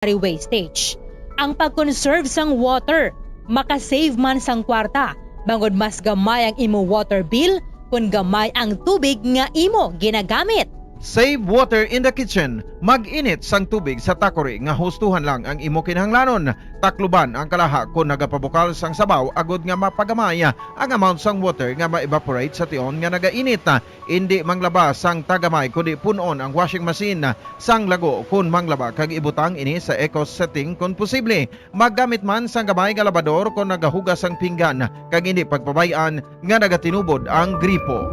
wastage. Ang pag-conserve sang water, makasave man sang kwarta, bangod mas gamay ang imo water bill kung gamay ang tubig nga imo ginagamit. Save water in the kitchen. Mag-init sang tubig sa takori nga hustuhan lang ang imo kinahanglanon. Takluban ang kalaha kung nagapabukal sang sabaw agod nga mapagamay ang amount sang water nga ma-evaporate sa tion nga nagainit. Hindi manglaba sang tagamay kundi punon ang washing machine sang lago kung manglaba kag ibutang ini sa eco setting kung posible. Maggamit man sang gamay nga labador kung nagahugas ang pinggan kag hindi pagpabayaan nga nagatinubod ang gripo.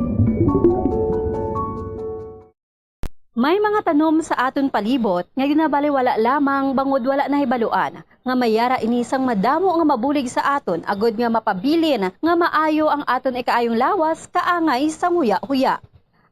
May mga tanom sa aton palibot nga ginabaliwala lamang bangod wala na hibaluan nga mayara inisang madamo nga mabulig sa aton agod nga mapabilin nga maayo ang aton ikaayong lawas kaangay sang huya-huya.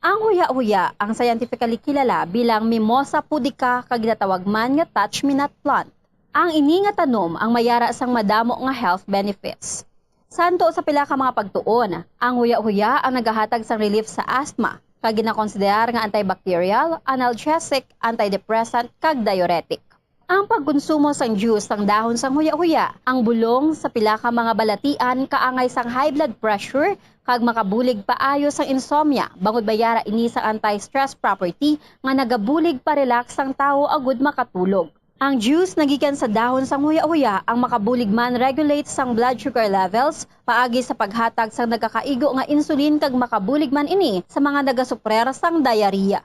Ang huya-huya ang scientifically kilala bilang Mimosa pudica kag ginatawag man nga touch-me-not plant. Ang ini nga tanom ang mayara sang madamo nga health benefits. Santo sa pila ka mga pagtuon, ang huya-huya ang nagahatag sang relief sa asthma kag ginakonsiderar nga antibacterial, analgesic, antidepressant kag diuretic. Ang pagkonsumo sang juice sang dahon sang huya-huya, ang bulong sa pila ka mga balatian kaangay sang high blood pressure kag makabulig paayo sang insomnia bangod bayara ini sang anti-stress property nga nagabulig pa relax sang tawo agud makatulog. Ang juice nagikan sa dahon sang huya-huya ang makabulig man regulate sang blood sugar levels paagi sa paghatag sang nagakaigo nga insulin kag makabulig man ini sa mga nagasuprer sang diarrhea.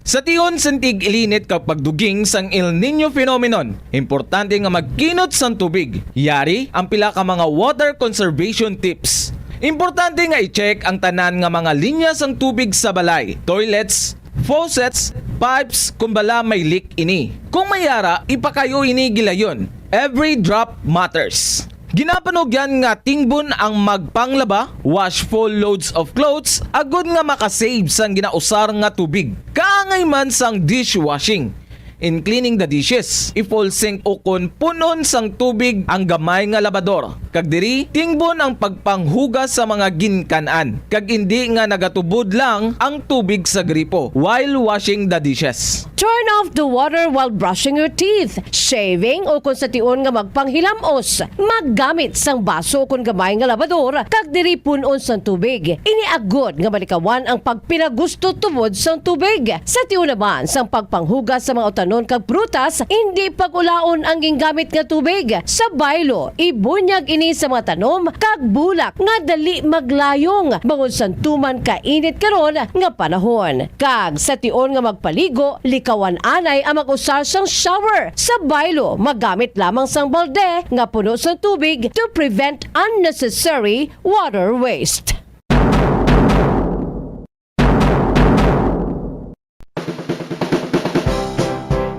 Sa tion santig ilinit kapag duging sang El Nino phenomenon, importante nga magkinot sang tubig. Yari ang pila ka mga water conservation tips. Importante nga i-check ang tanan nga mga linya sang tubig sa balay, toilets, faucets, pipes kung bala may leak ini. Kung mayara, ipakayo ini gilayon. Every drop matters. Ginapanog yan nga tingbon ang magpanglaba, wash full loads of clothes, agud nga makasave sang ginausar nga tubig. Kaangay man sang dishwashing. In cleaning the dishes, i-full sink o kon punon sang tubig ang gamay nga labador. Kag diri, tingbon ang pagpanghugas sa mga ginkanan. Kag hindi nga nagatubod lang ang tubig sa gripo while washing the dishes. Turn off the water while brushing your teeth, shaving o kung sa tion nga magpanghilamos. Maggamit sang baso kung gamay nga labador, kag diri punon sang tubig. Iniagod nga malikawan ang pagpinagusto tubod sang tubig. Sa tion naman sang pagpanghugas sa mga utanon kag prutas, hindi pag-ulaon ang gingamit nga tubig. Sa baylo, ibunyag ini sa mga tanom kag bulak nga dali maglayong bangod santuman kainit karon nga panahon. Kag sa tion nga magpaligo, likawan anay ang mag-usar sang shower. Sa baylo, magamit lamang sang balde nga puno sang tubig to prevent unnecessary water waste.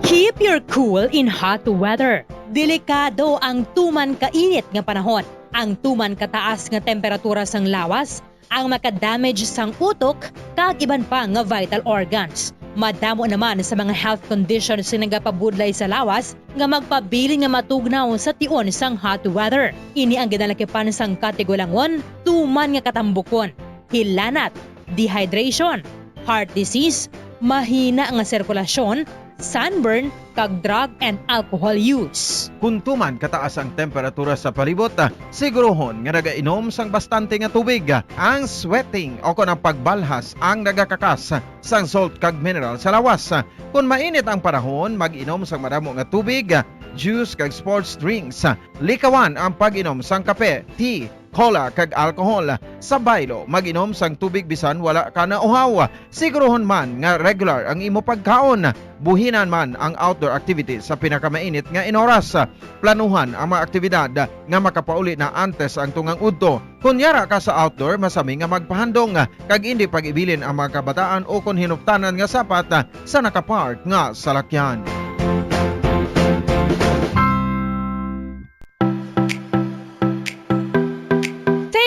Keep your cool in hot weather. Delikado ang tuman kainit nga panahon. Ang tuman kataas nga temperatura sang lawas ang makadamage sang utok kag iban pa nga vital organs. Madamo naman sa mga health conditions nga nagapabudlay sa lawas nga magpabilin nga matugnaw sa tion sang hot weather. Ini ang ginalakipan sang katigulangon, tuman nga katambukon, hilanat, dehydration, heart disease, mahina nga sirkulasyon, sunburn, kag drug and alcohol use. Kung tuman kataas ang temperatura sa palibot, sigurohon nga nagainom sang bastante nga tubig. Ang sweating o kung ang pagbalhas ang nagakakas sang salt kag mineral sa lawas. Kung mainit ang panahon, mag-inom sang madamo nga tubig, juice kag sports drinks. Likawan ang pag-inom sang kape, tea, cola kag alcohol. Sa baylo, mag-inom sang tubig bisan wala ka na uhaw. Sigurohon man nga regular ang imo pagkaon. Buhinan man ang outdoor activities sa pinakamainit nga inoras. Planuhan ang mga aktibidad nga makapauli na antes ang tungang udto. Kung yara ka sa outdoor, masami nga magpahandong kag hindi pag-ibilin ang mga kabataan o kung hinuptanan nga sapat sa nakapark nga salakyan.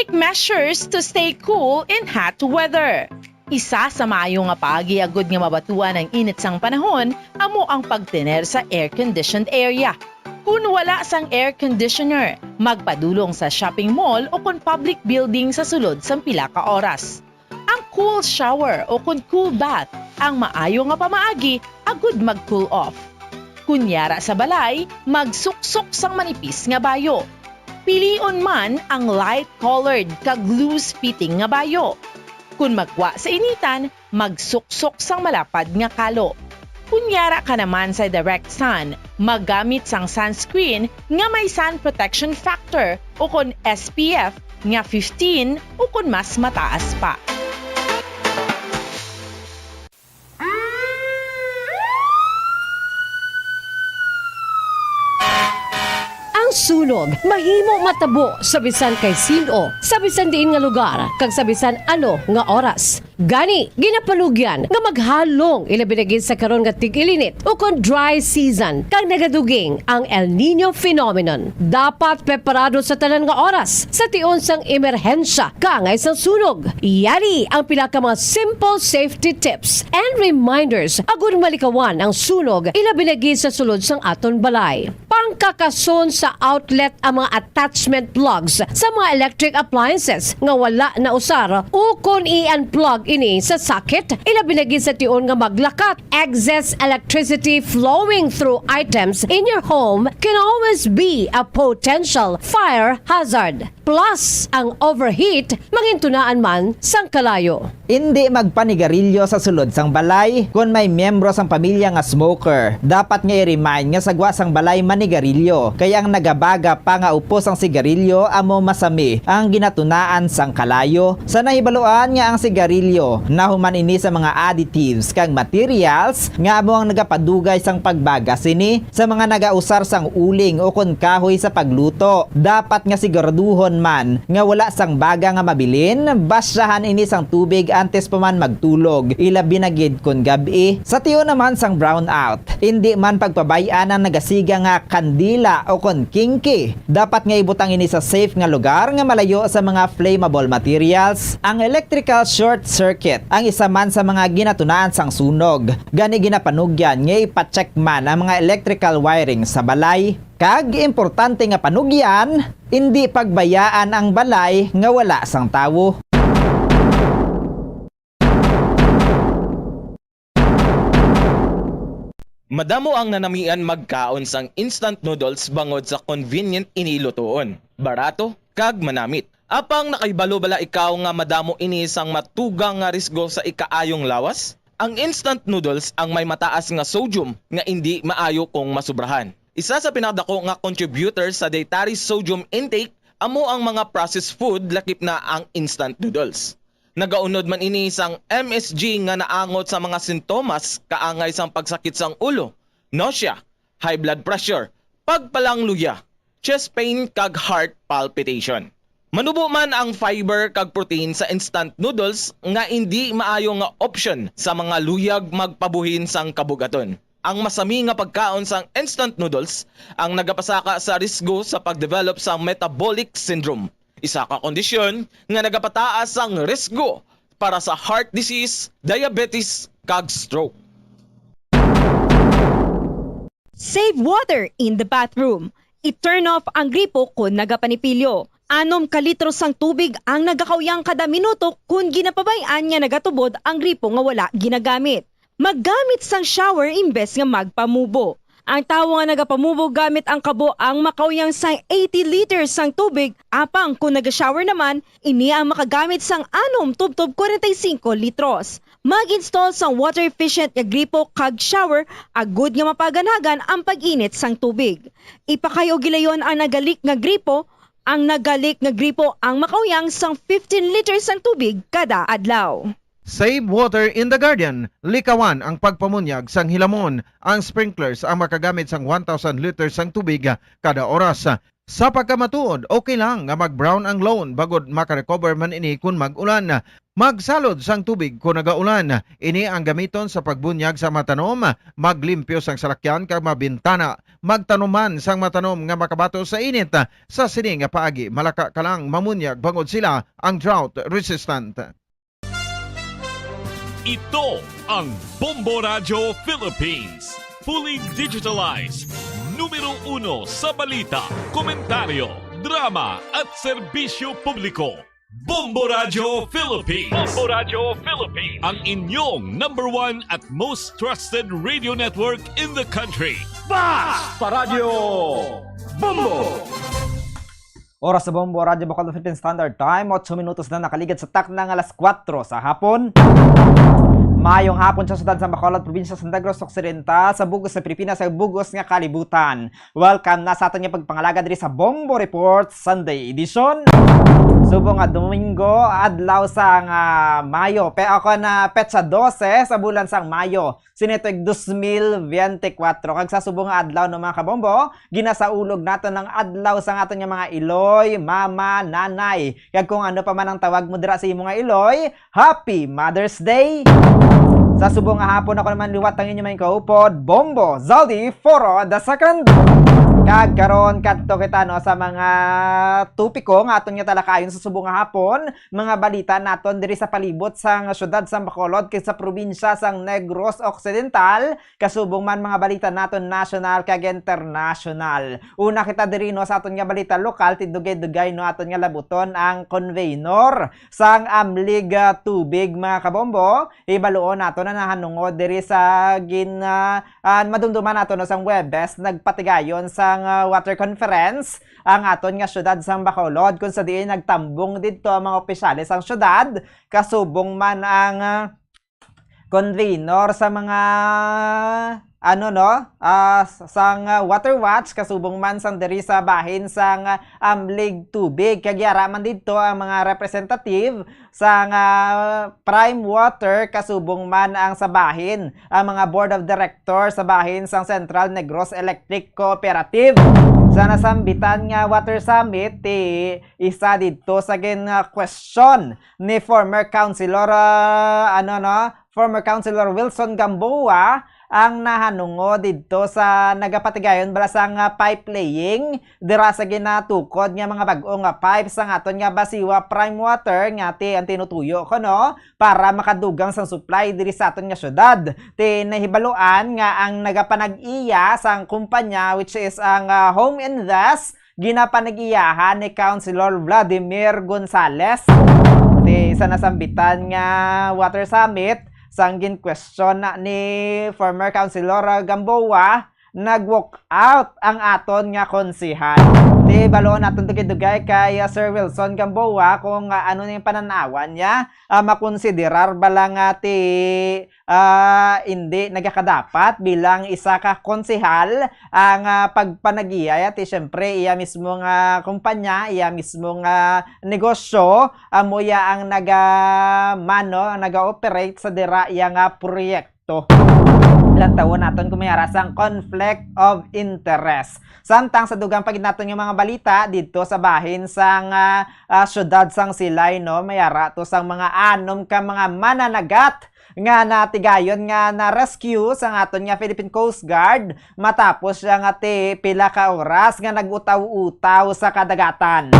Measures to stay cool in hot weather. Isa sa maayo nga paagiagod nga mabatuan ang init sang panahon amo ang pagtener sa air-conditioned area. Kung wala sang air conditioner, magpadulong sa shopping mall o kung public building sa sulod sang pila ka oras. Ang cool shower o kung cool bath ang maayo nga pamaagi agud mag-cool off. Kunyara sa balay, magsuksok sang manipis nga bayo. Pilion man ang light-colored kag loose-fitting nga bayo. Kung magwa sa initan, magsuksok sang malapad nga kalo. Kunyara ka naman sa direct sun, maggamit sang sunscreen nga may sun protection factor o kon SPF nga 15 o kon mas mataas pa. Ang sunog mahimo matabo sa bisan kay sino, sa bisan diin nga lugar, kag sa bisan ano nga oras. Gani, ginapalugyan nga maghalong ilabinagin sa karon nga tig-ilinit o kon dry season kag nagaduging ang El Nino phenomenon. Dapat preparado sa tanan nga oras sa tion sang emerhensya kangay sang sunog. Iyari ang pila ka mga simple safety tips and reminders agud malikawan ang sunog ilabinagin sa sulod sang aton balay. Pangkakason sa outlet ang mga attachment plugs sa mga electric appliances nga wala na usar o kon i-unplug ini sa socket, ilabinagin sa tion nga maglakat. Excess electricity flowing through items in your home can always be a potential fire hazard. Plus, ang overheat mangintunaan man sang kalayo. Hindi magpanigarilyo sa sulod sang balay kung may miyembro sang pamilya nga smoker. Dapat nga i-remind nga sagwa sang balay manigarilyo. Kaya ang nagabaga pa nga upos ang sigarilyo amo masami ang ginatunaan sang kalayo. Sa nahibaluan nga ang sigarilyo nahuman ini sa mga additives kag materials nga amo ang nagapadugay sang pagbaga sini sa mga nagausar sang uling o kon kahoy sa pagluto. Dapat nga siguraduhon man nga wala sang baga nga mabilin, basyahan ini sang tubig antes pa man magtulog, ilabi na gid kon gabi. Sa tiyo naman sang brownout, hindi man pagpabayan ang nagasiga nga kandila o kon kinki. Dapat nga ibutang ini sa safe nga lugar nga malayo sa mga flammable materials. Ang electrical short circuit ang isa man sa mga ginatunaan sang sunog. Gani ginapanugyan nga ipacheck man ang mga electrical wiring sa balay. Kag importante nga panugyan, hindi pagbayaan ang balay nga wala sang tawo. Madamo ang nanamian magkaon sang instant noodles bangod sa convenient inilutoon, barato kag manamit. Apang nakaibalo bala ikaw nga madamo ini sang matugang nga risgo sa ikaayong lawas? Ang instant noodles ang may mataas nga sodium nga hindi maayo kung masubrahan. Isa sa pinakadako nga contributor sa dietary sodium intake amo ang mga processed food lakip na ang instant noodles. Nagaunod man ini sang MSG nga naangot sa mga sintomas kaangay sang pagsakit sang ulo, nausea, high blood pressure, pagpalangluya, chest pain kag heart palpitation. Manubo man ang fiber kag protein sa instant noodles nga hindi maayo nga option sa mga luyag magpabuhin sang kabugaton. Ang masami nga pagkaon sang instant noodles ang nagapasaka sa risgo sa pagdevelop sa metabolic syndrome. Isa ka kondisyon nga nagapataas ang risgo para sa heart disease, diabetes, kag stroke. Save water in the bathroom. I-turn off ang gripo kung nagapanipilyo. 6 kalitro sang tubig ang nagakawyang kada minuto kung ginapabayaan nga nagatubod ang gripo nga wala ginagamit. Maggamit sang shower imbes nga magpamubo. Ang tawo nga nagapamubo gamit ang kabo ang makawyang sang 80 liters sang tubig, apang kung naga-shower naman, ini ang makagamit sang 6 tubtob 45 litros. Mag-install sang water efficient nga gripo kag shower, agud nga mapaganagan ang pag-init sang tubig. Ipakayo gilayon ang nagalik nga gripo, ang nagalik nga gripo ang makawyang sang 15 liters sang tubig kada adlaw. Save water in the garden. Likawan ang pagpamunyag sang hilamon. Ang sprinklers ang makagamit sang 1,000 liters sang tubig kada oras. Sa pagkamatuod, okay lang nga mag-brown ang lawn bagod makarecover man ini kung mag-ulan. Magsalod sang tubig kung nagaulan. Ini ang gamiton sa pagbunyag sa matanom, maglimpyo sang salakyan kag mabintana, magtanuman sang matanom nga makabato sa init. Sa sini nga paagi, malaka ka lang mamunyag bangod sila ang drought resistant. Ito ang Bombo Radio Philippines. Fully digitalized. Numero 1 sa balita, komentaryo, drama at serbisyo publiko. Bombo Radio Philippines. Bombo Radio Philippines. Ang inyong #1 at most trusted radio network in the country. Basta Radio Bombo! Oras sa Bombo Radio Bacolod Philippine Standard Time, 8 minutos na nakaligid sa tak ng alas 4 sa hapon. Mayong hapon sa syudad sa Bacolod, probinsya sa Negros Occidental, sa Bugos sa Pilipinas, sa Bugos nga kalibutan. Welcome na sa aton nga pagpangalaga diri sa Bombo Report Sunday Edition. Subong nga Domingo, adlaw sang Mayo. Ako na petsa 12 sa bulan sang Mayo. Sinitog 2024. Kag sa subong nga adlaw no mga kabombo, ginasaulog nato ng adlaw sa aton nga mga iloy, mama, nanay. Kag kung ano pa man ang tawag mo dira sa imong nga iloy, Happy Mother's Day! Sa subong nga hapon ako naman liwat ang inyo mga kaupod, Bombo Zaldi Foro II. Kag karon kadto kita no sa mga tupiko nga aton nga talakayon sa subong nga hapon, mga balita naton diri sa palibot sang syudad sa Bacolod kay sa probinsya sang Negros Occidental, kasubong man mga balita naton national kag international. Una kita diri no sa aton nga balita lokal, tidugay-dugay no aton nga labuton ang conveyor sang Amlig tubig mga kabombo. Ibaluon nato na nahanungod diri sa madumduman nato no sang Webes nagpatigayon sa water conference ang aton nga syudad sang Bacolod kung sa diin nagtambong didto ang mga opisyales sang syudad, kasubong man ang convener sa mga sang water watch, kasubong man sang diri sa bahin sang Amlig tubig. Kagyara man dito ang mga representative sang Prime Water, kasubong man ang sa bahin ang mga board of directors sa bahin sang Central Negros Electric Cooperative. Sa nasambitan nga Water Summit, isa dito sa question ni former councilor Wilson Gamboa ang nahanungo dito sa nagapatigayon balasang pipe laying dira sa ginatukod nga mga bag-o nga pipes sang aton nga Basiwa Prime Water nga ang tinutuyo ko no para makadugang sang supply diri sa aton nga syudad. Nahibaluan nga ang nagapanag-iya sang kumpanya which is ang Home Invest ginapanag-iyahan ni Councilor Vladimir Gonzales. Sa nasambitan nga Water Summit, sanggin question na ni former Councilor Gamboa, nag-walk out ang aton nga konsihal. Baloon naton dugay-dugay kay Sir Wilson Gamboa kung ano yung pananawan niya, makonsiderar ba lang hindi nagakadapat bilang isa ka konsihal ang pagpanagiya syempre iya mismo nga kumpanya, iya mismo nga negosyo amoya ang naga-operate sa dira iya nga proyekto. Ilang taon naton kumayara sang conflict of interest. Samtang sa dugang pagid naton yung mga balita dito sa bahin sang syudad sang Silay no, mayara to sang mga anom ka mga mananagat nga natigayon nga na rescue sang aton nga Philippine Coast Guard matapos siya nga pila ka oras nga nagutaw-utaw sa kadagatan.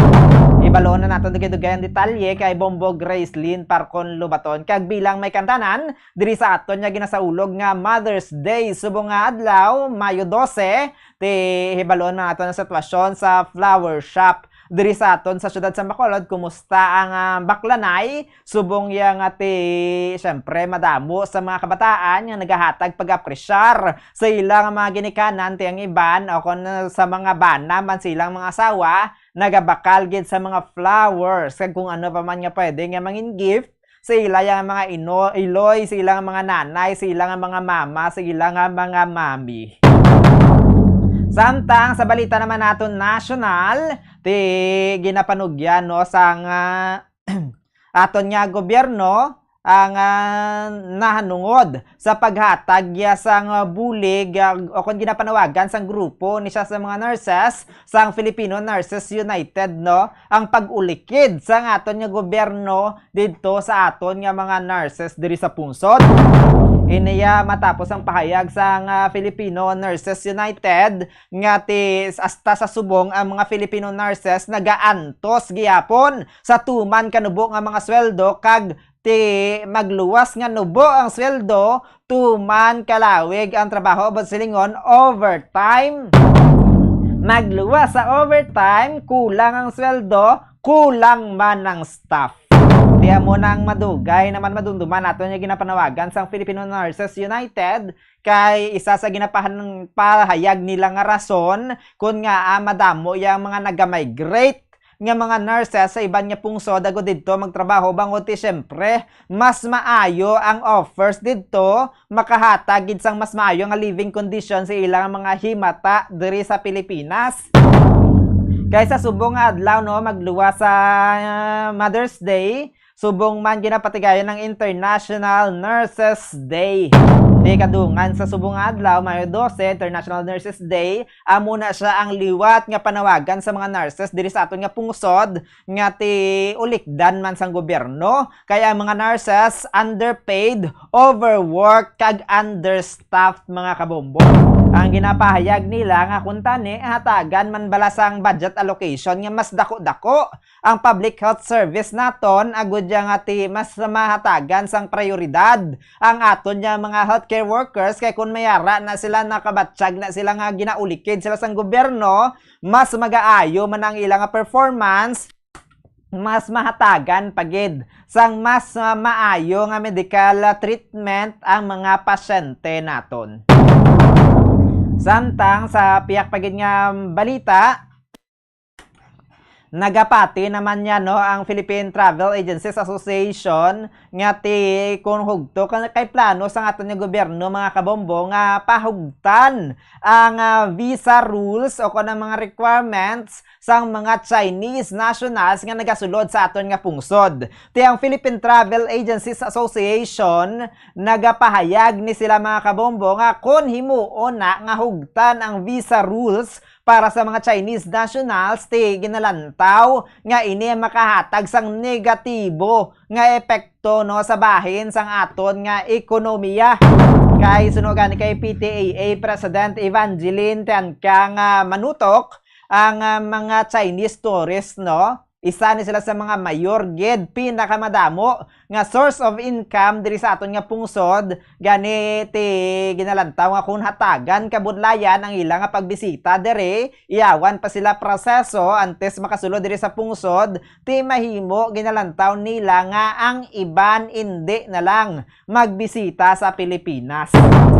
Ibaloon na natin dugay-dugay ang detalye kay Bombo Gracelyn Parcon Lubaton. Kag bilang may kantanan, diri sa aton nga ginasaulog nga Mother's Day subong nga adlaw, Mayo 12, ibaloon na natin ang sitwasyon sa flower shop diri sa aton sa syudad sa Bacolod. Kumusta ang baklanay? Subong yang syempre madamo sa mga kabataan nga nagahatag pag-apresyar sa ilang mga ginikanan tiyang iban o kung sa mga bana man silang mga asawa nagabakal gid sa mga flowers kag kung ano pa man nga pwede nga mangin gift sa ilang mga iloy, sa ilang mga nanay, sa ilang mga mama, sa ilang mga mami. Samtang sa balita naman naton national, ginapanugyan no sang aton nga gobyerno ang nahanungod sa paghatag sang bulig o kung ginapanawagan sang grupo ni siya sa mga nurses sang Filipino Nurses United no, ang pag-ulikid sang aton nga gobyerno dito sa aton nga mga nurses diri sa pungsod. Iniya matapos ang pahayag sa Filipino Nurses United nga hasta sa subong ang mga Filipino nurses nagaantos gihapon sa tuman kanubo nga mga sweldo kag magluwas nga nubo ang sweldo tuman kalawig ang trabaho abot silingon overtime. Magluwas sa overtime, kulang ang sweldo kulang man ng staff. Tiyan mo nang madugay naman madumduman nato yung ginapanawagan sa Filipino Nurses United kay isa sa ginapahan pahayag nila nga rason kung nga madamo yung mga nagamigrate nga mga nurses sa iban nga pungsod agud didto magtrabaho bangod ti syempre mas maayo ang offers didto makahatag gid sang mas maayo nga living conditions sa ilang mga himata diri sa Pilipinas. Kaysa subong nga adlaw no magluwa sa Mother's Day, subong man ginapatigayon ng International Nurses Day. Di kadungan sa subong nga adlaw, Mayo 12, International Nurses Day, amo na siya ang liwat nga panawagan sa mga nurses diri sa aton nga pungsod nga ti ulikdan man sang gobyerno. Kaya ang mga nurses underpaid, overworked kag understaffed mga kabombo. Ang ginapahayag nila nga kung tani hatagan man balasang budget allocation nga mas dako-dako ang public health service naton agud nga ti mas mahatagan sang prioridad ang aton nga mga healthcare workers kay kun mayara na sila nakabatsyag na sila nga ginaulikid sila sang gobyerno mas magaayo man ang ilang performance mas mahatagan pagid sang mas maayo nga medical treatment ang mga pasyente naton. Samtang sa piyak pagid nga balita, nagapati naman niya no ang Philippine Travel Agencies Association nga ti kun hugto kay plano sa aton nga gobyerno mga kabombo nga pahugtan ang visa rules o kun ang mga requirements sang mga Chinese nationals nga nagasulod sa aton nga pungsod. Ti ang Philippine Travel Agencies Association nagapahayag ni sila mga kabombo nga kun himuon na nga hugtan ang visa rules para sa mga Chinese nationals ti ginalantaw nga ini makahatag sang negatibo nga epekto no sa bahin sang aton nga ekonomiya. Kay sunugan kay PTAA President Evangeline Tianca nga manutok ang mga Chinese tourists no isa ni sila sa mga mayor gid pinakamadamo nga source of income diri sa aton nga pungsod gani ti ginalantaw nga kun hatagan kabudlayan ang ilang nga pagbisita diri iyawan pa sila proseso antes makasulod diri sa pungsod ti mahimo ginalantaw nila nga ang iban indi na lang magbisita sa Pilipinas.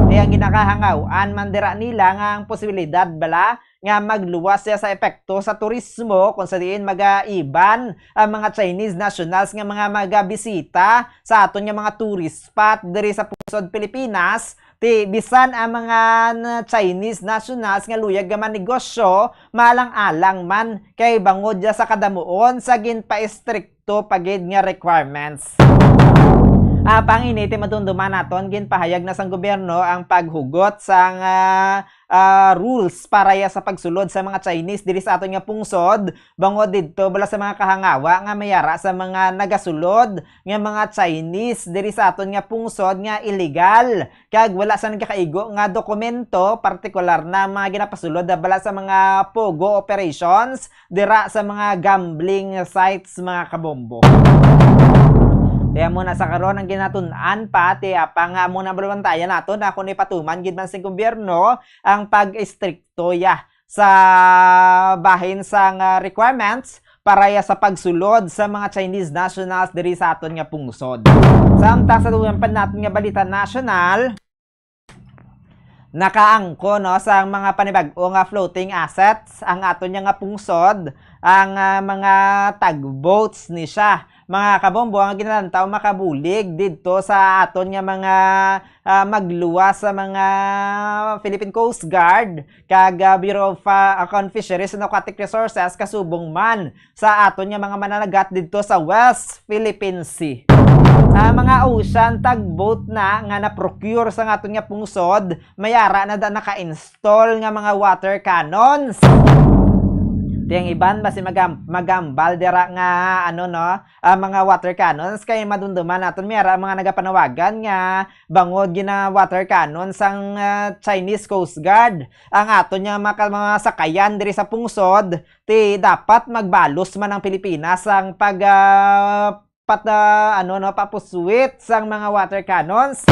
Di ang ginakahangawan man dira nila nga ang posibilidad bala nga magluwas siya sa epekto sa turismo kung sa diin magaiban ang mga Chinese nationals nga mga magabisita sa aton nga mga tourist spot diri sa pusod Pilipinas ti bisan ang mga Chinese nationals nga luyag nga manegosyo malang-alang man kay bangod sa kadamuon sa ginpa-estrikto pagid nga requirements. Panginiti madunduman naton ginpahayag na sang gobyerno ang paghugot sang rules para sa pagsulod sa mga Chinese diri sa aton nga pungsod bangod didto bala sa mga kahangawa nga mayara sa mga nagasulod nga mga Chinese diri sa aton nga pungsod nga illegal kag wala sa nagakaigo nga dokumento partikular na mga ginapasulod bala sa mga pogo operations dira sa mga gambling sites mga kabombo. Kaya muna sa karon ang ginatun-an pati apang muna balwantayan nato na kung ipatuman gid man sa gobyerno ang pag-istrikto sa bahin sang requirements para sa pagsulod sa mga Chinese nationals diri sa aton nga pungsod. Samtang sa duyan pa natin nga balita national, nakaangko no sa mga panibag-o nga floating assets ang aton nga pungsod ang mga tugboats ni siya. Mga kabombo ang ginalantaw makabulig dito sa aton nga mga magluwas sa mga Philippine Coast Guard kag Bureau of Fisheries and Aquatic Resources kasubong man sa aton nga mga mananagat dito sa West Philippine Sea. Mga ocean tugboat na nga na-procure sa aton nga pungsod mayara na naka-install nga mga water cannons. Tiyang iban basi magambal dira nga mga water cannons kay madunduman naton mayara mga nagapanawagan nga bangod gina water cannons ang Chinese Coast Guard ang aton nga mga sakayan diri sa pungsod ti dapat magbalos man ang Pilipinas ang papuswit sang mga water cannons.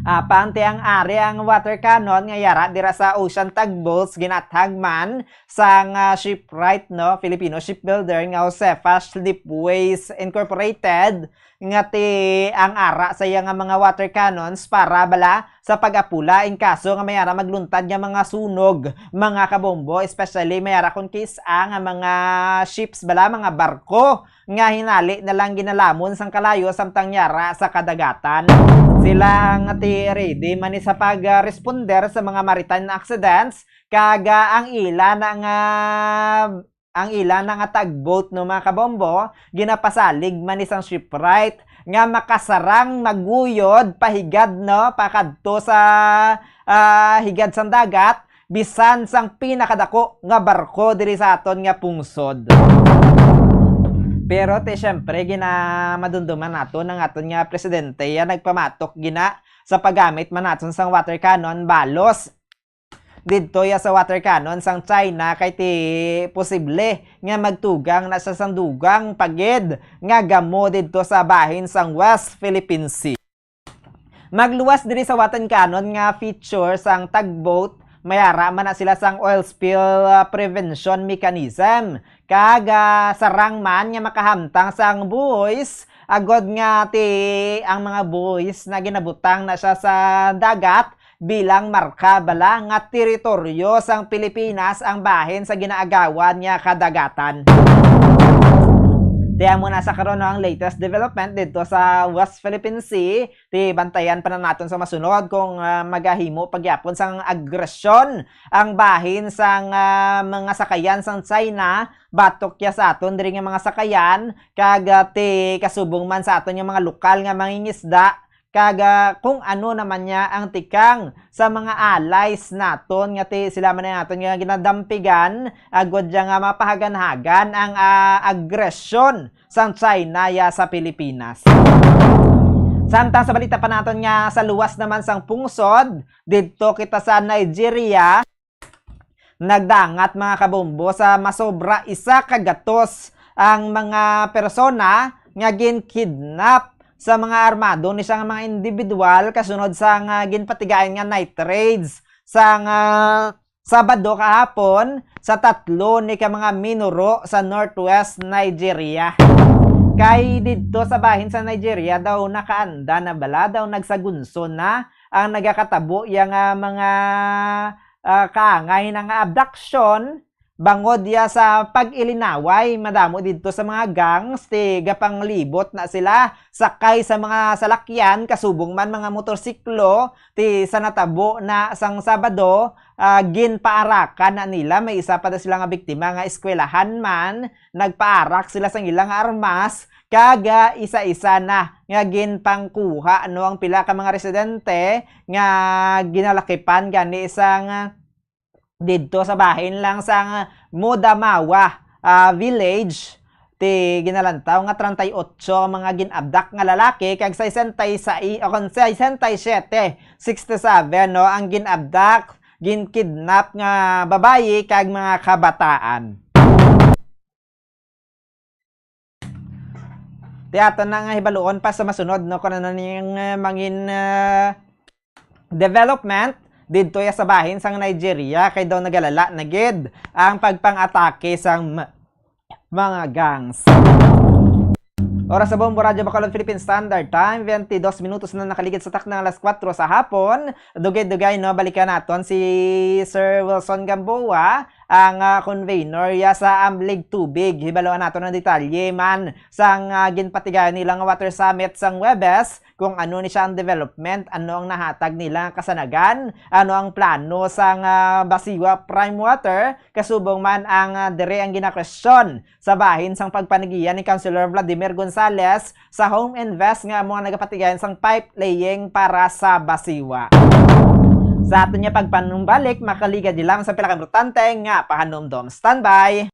Pante ang ari ang water cannon nga yara dira sa Ocean Tugboats ginathagman sang shipwright no Filipino shipbuilder nga Josefa Slipways Incorporated nga ti ang ara sa iya nga mga water cannons para bala sa pag-apula in kaso nga mayara magluntad nga mga sunog mga kabombo, especially mayara kun case nga mga ships bala mga barko nga hinali na lang ginalamon sang kalayo samtang yara sa kadagatan. Sila nga ti ready man sa pag-responder sa mga maritime accidents kaga ang ila na nga tugboat no mga kabombo ginapasalig man isang shipwright nga makasarang maguyod pahigad no pakadto sa higad sang dagat bisan sang pinakadako nga barko diri sa aton nga pungsod. Pero syempre madunduman nato ng aton nga presidente ya nagpamatok gina sa paggamit man naton sang water cannon balos didto ya sa water cannon sang China kay ti posible nga magtugang na sa sandugang pagid nga gamo didto sa bahin sang West Philippine Sea. Magluwas diri sa water cannon nga feature sang tugboat mayara man na sila sang oil spill prevention mechanism kaga sarang man nga makahamtang sang buoys agod nga ti ang mga buoys na ginabutang na siya sa dagat bilang marka bala nga teritoryo sang Pilipinas ang bahin sa ginaagawan nga kadagatan. Tiyan mo na sa karon ang latest development dito sa West Philippine Sea. Ti bantayan pa na natin sa masunod kung magahimo pagyapon sang agresyon ang bahin sang mga sakayan sang China batok ya sa aton diri nga mga sakayan kaga ti kasubong man sa aton yung mga lokal nga mangingisda kaga kung ano naman niya ang tikang sa mga allies naton nga sila man naton nga ginadampigan agod nga mapahagan-hagan ang agresyon sang China ya sa Pilipinas. Samtang sa balita pa naton nga sa luwas naman sang pungsod didto kita sa Nigeria nagdangat mga kabombo sa masobra isa kagatos ang mga persona nga ginkidnap sa mga armado ni siyang mga individual kasunod sa ginpatigayan nga night raids sa Sabado kahapon sa 3 ni ka mga minuro sa Northwest Nigeria. Kay didto sa bahin sa Nigeria daw nakaanda na bala daw nagsagunso na ang nagakatabo yang mga kaangay ng abduction bangod ya sa pag-ilinaway madamo dito sa mga gangs gapanglibot na sila sakay sa mga salakyan kasubong man mga motorsiklo sa natabo na sang Sabado ginpaarakan na nila may isa pa sila nga biktima nga eskwelahan man nagpaarak sila sang ilang armas kaga isa-isa na nga ginpangkuha ang pila ka mga residente nga ginalakipan gani isang dito sa bahin lang sa Modamawa village ti ginalantaw nga 38 mga ginabdak nga lalaki kag 67 no ang ginabdak ginkidnap nga babayi kag mga kabataan. Ti aton na nga hibaluon pa sa masunod no kuno na ning mangin development dito ya sa bahin sang Nigeria kay daw nagalala na gid ang pagpang-atake sang mga gangs. Oras sa Bombo Radyo Bacolod Philippine Standard Time 22 minutos na nakaligid sa taknang alas 4 sa hapon. Dugay-dugay no balikan naton si Sir Wilson Gamboa ang convener ya sa Amlig Tubig. Hibaloan nato ng detalye man sang ginpatigayan nilang Water Summit sang Webes kung ano ni siya ang development, ano ang nahatag nila kasanagan, ano ang plano sang Basiwa Prime Water, kasubong man ang dire ang ginakwestiyon sa bahin sang pagpanagiyan ni Councilor Vladimir Gonzales sa home invest nga mga nagapatigayan sang pipe laying para sa Basiwa. Sa ato niya pagpanumbalik, makaligad di lang sa pinakaimportante nga pahanumdom. Standby!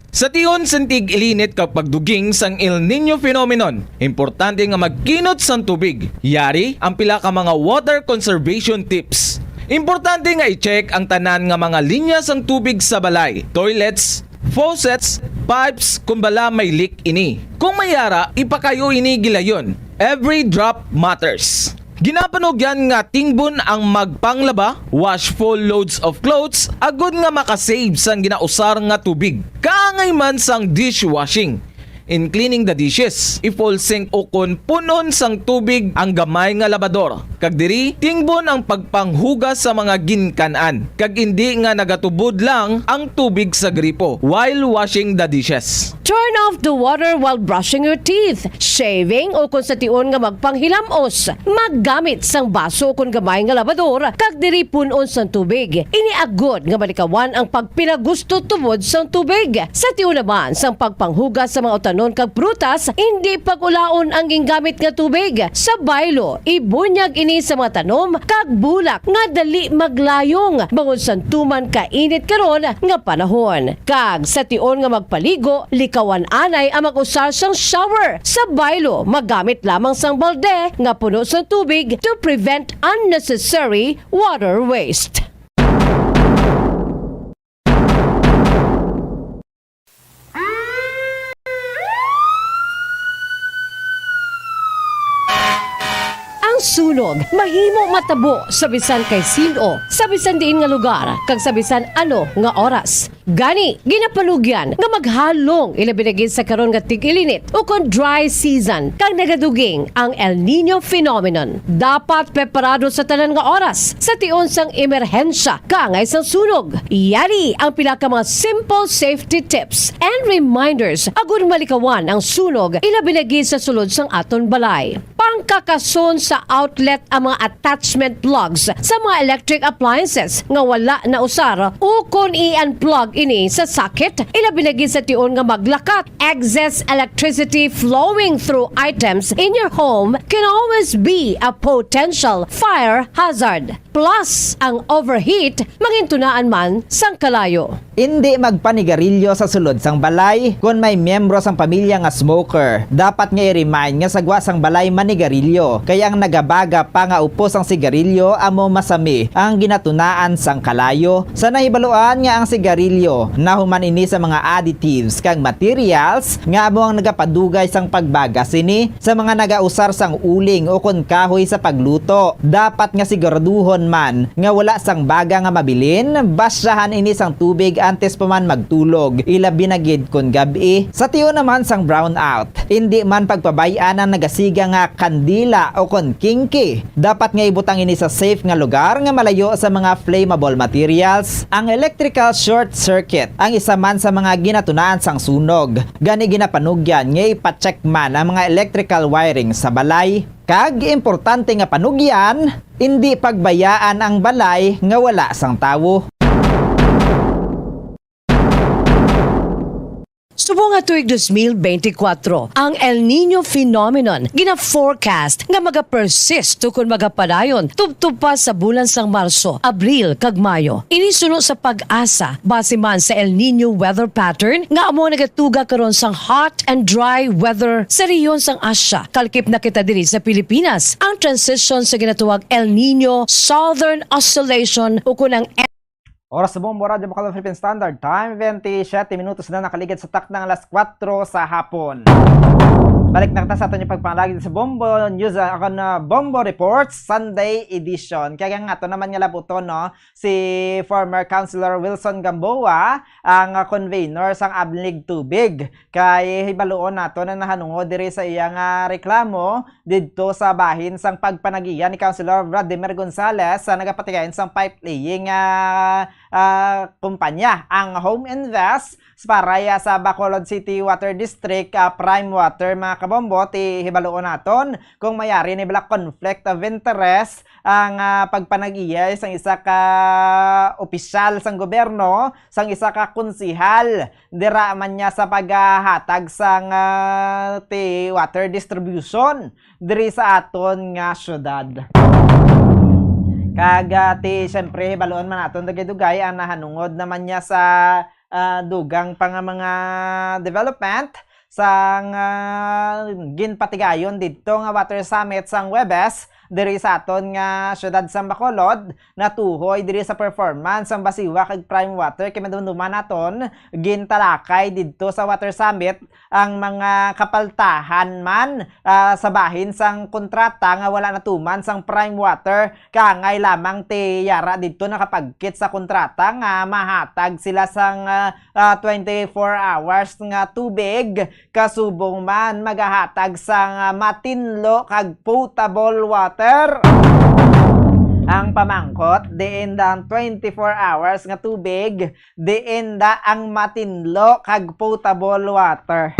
Sa tiyon santig ilinit kapag duging sang El Nino phenomenon, importante nga magkinot sang tubig. Yari ang pila ka mga water conservation tips. Importante nga i-check ang tanan nga mga linya sang tubig sa balay, toilets, faucets, pipes kung bala may leak ini. Kung mayara, ipakayo ini gilayon. Every drop matters. Ginapanugyan nga tingbon ang magpanglaba, wash full loads of clothes, agod nga makasave sang ginausar nga tubig. Kaangay man sang dishwashing. In cleaning the dishes, i-full sink o kon punon sang tubig ang gamay nga labador. Kag diri, tingbon ang pagpanghugas sa mga ginkanan. Kag hindi nga nagatubod lang ang tubig sa gripo while washing the dishes. Turn off the water while brushing your teeth, shaving o kung sa tion nga magpanghilamos. Maggamit sang baso kung gamay nga labador, kag diri punon sang tubig. Iniagod nga malikawan ang pagpinagusto tubod sang tubig. Sa tion naman sang pagpanghugas sa mga utanon kag prutas, hindi pagulaon ang gingamit nga tubig. Sa baylo, ibunyag ini sa mga tanom kag bulak nga dali maglayong bangod sang tuman kainit karon nga panahon. Kag sa tion nga magpaligo, likawan anay ang mag-usar sang shower. Sa baylo, magamit lamang sang balde nga puno sang tubig to prevent unnecessary water waste. Sunog, mahimo matabo sa bisan kay sino, sa bisan diin nga lugar, kag sa bisan ano nga oras. Gani, ginapalugyan nga maghalong ilabinagin sa karon nga tig-ilinit o kon dry season kag nagaduging ang El Nino phenomenon. Dapat preparado sa tanan nga oras sa tion sang emerhensya kaangay sang sunog. Iyari ang pila ka mga simple safety tips and reminders agud malikawan ang sunog ilabinagin sa sulod sang aton balay. Pangkakason sa outlet ang mga attachment plugs sa mga electric appliances nga wala na usar o kung i-unplug ini sa socket, ilabinagin sa tion nga maglakat. Excess electricity flowing through items in your home can always be a potential fire hazard. Plus, ang overheat mangintunaan man sang kalayo. Hindi magpanigarilyo sa sulod sang balay kung may miyembro sang pamilya nga smoker. Dapat nga i-remind nga sagwa sang balay manigarilyo. Kaya ang nagabaga pa nga upos ang sigarilyo amo masami ang ginatunaan sang kalayo. Sa nahibaluan nga ang sigarilyo nahuman ini sa mga additives kang materials nga amo ang nagapadugay sang pagbaga sini sa mga nagausar sang uling o kon kahoy sa pagluto. Dapat nga siguraduhon man nga wala sang baga nga mabilin, basyahan ini sang tubig antes pa man magtulog, ilabi na gid kon gabi. Sa tiyo naman sang brownout, hindi man pagpabayaan ang nagasiga nga kandila o kon kinki. Dapat nga ibutang ini sa safe nga lugar nga malayo sa mga flammable materials. Ang electrical short circuit ang isa man sa mga ginatunaan sang sunog. Gani ginapanugyan nga ipacheck man ang mga electrical wiring sa balay. Kag importante nga panugyan, hindi pagbayaan ang balay nga wala sang tawo. Subong nga tuig 2024, ang El Nino phenomenon gina-forecast nga magapersist tukon magapadayon tubtub pa sa bulan sang Marso, Abril kag Mayo. Inisunod sa pag-asa base man sa El Nino weather pattern nga amo nagatuga karon sang hot and dry weather sa rehiyon sang Asya. Kalkip na kita diri sa Pilipinas ang transition sa ginatuwag El Nino Southern Oscillation o kunang Oras sa Bombo Radio Bacalao Philippine Standard Time, 27 minutos na nakaligid sa takdang alas 4 sa hapon. Balik na kita sa atin yung pagpangalagi sa Bombo News, ako na Bombo Reports Sunday Edition. Kaya nga ito naman nga labuto, no? Si former Councilor Wilson Gamboa, ang convener sang Ablig Tubig. Kaya hibaluon nato na nahanungod diri sa iyang reklamo dito sa bahin sang pagpanagiyan ni Councilor Vladimir Gonzales sa nagapatigayon sang pipe laying kumpanya. Ang Home Invest para sa Bacolod City Water District Prime Water, mga kabombo, hibaluon naton kung mayari ni bala conflict of interest ang pagpanag-iya sang isa ka opisyal sang gobyerno, sang isa ka konsihal dira man niya sa paghatag sang water distribution diri sa aton nga syudad. Kagati, syempre, hibaluon man naton dugay-dugay ang nahanungod naman niya sa dugang pang mga development sang ginpatigayon dito nga Water Summit sang Webes diri sa aton nga syudad sa Bacolod natuhoy diri sa performance ang basiwa kag Prime Water kay madumduman naton gintalakay didto sa Water Summit ang mga kapaltahan man sa bahin sang kontrata nga wala natuman sang Prime Water kangay lamang ti yara didto nakapagkit sa kontrata nga mahatag sila sang 24 hours nga tubig kasubong man magahatag sang matinlo kag potable water. Ang pamangkot, diin da ang 24 hours nga tubig, diin da ang matinlo kag potable water.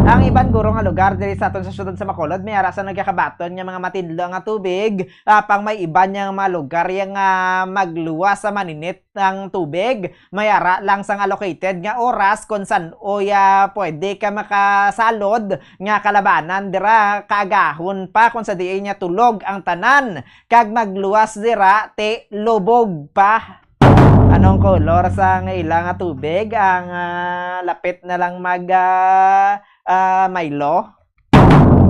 Ang iban guro nga lugar diri sa aton sa syudad sa Bacolod may ara sa nagakabaton nga mga matinlo nga tubig, pang may iban nga mga lugar yang magluwas sa maninit ang tubig, may ara lang sang allocated nga oras kung san pwede ka makasalod nga kalabanan dira kaagahon pa kung sa diin niya tulog ang tanan kag magluwas dira te lubog pa. Anong kolor sa ilang nga tubig ang lapit na lang Milo?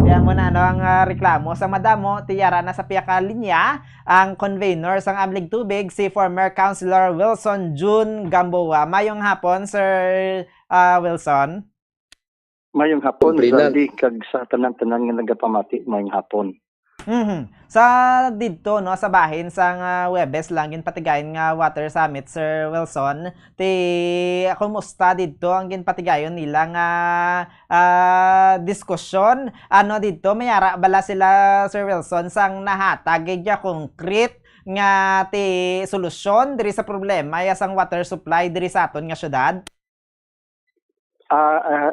Kaya mo na ang reklamo sa madamo tiyara na sa piyaka linya ang convener sang Amlig Tubig si former Councilor Wilson June Gamboa. Mayong hapon, Sir Wilson. Mayong hapon, Zaldi, kag sa tanan-tanan nga nagapamati, mayong hapon. Sa didto no sa bahin sang Webes lang ginpatigayon nga Water Summit, Sir Wilson, kumusta didto ang ginpatigayon nila nga diskusyon ano didto mayara bala sila, Sir Wilson, sang nahatag ya concrete nga ti solusyon diri sa problema ya sang water supply diri sa aton nga syudad?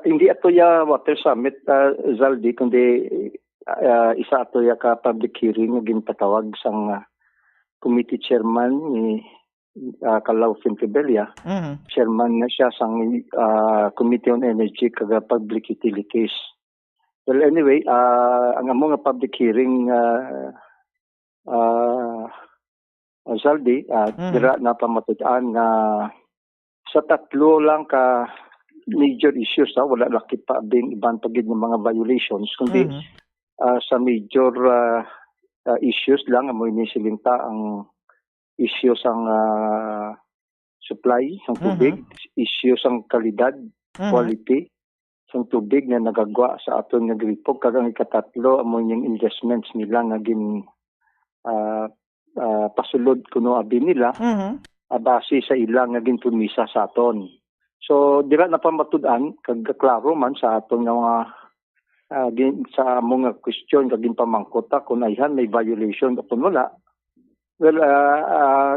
Hindi ato ya Water Summit, Zaldi, kundi isa ato ya ka public hearing nga ginpatawag sang committee chairman ni Calao Fintibella. Chairman na siya sang Committee on Energy kag Public Utilities. Well, anyway, ang among nga public hearing Zaldi, dira na pamatud-an nga sa tatlo lang ka major issues, wala laki pa bing ibang pagid ng mga violations, kundi sa major issues lang amo inisilinta ang issues ang supply ng tubig, issues ang kalidad, quality ng tubig na nagagwa sa aton nga gripo, kag ang ikatatlo amo yung investments nila nga gin pasulod kuno abi nila base sa ilang nga ginpumisa sa aton. So dira na pamatud-an kag klaro man sa aton nga mga sa mga question kag ginpamangkota kung ayhan may violation o kung wala. Well,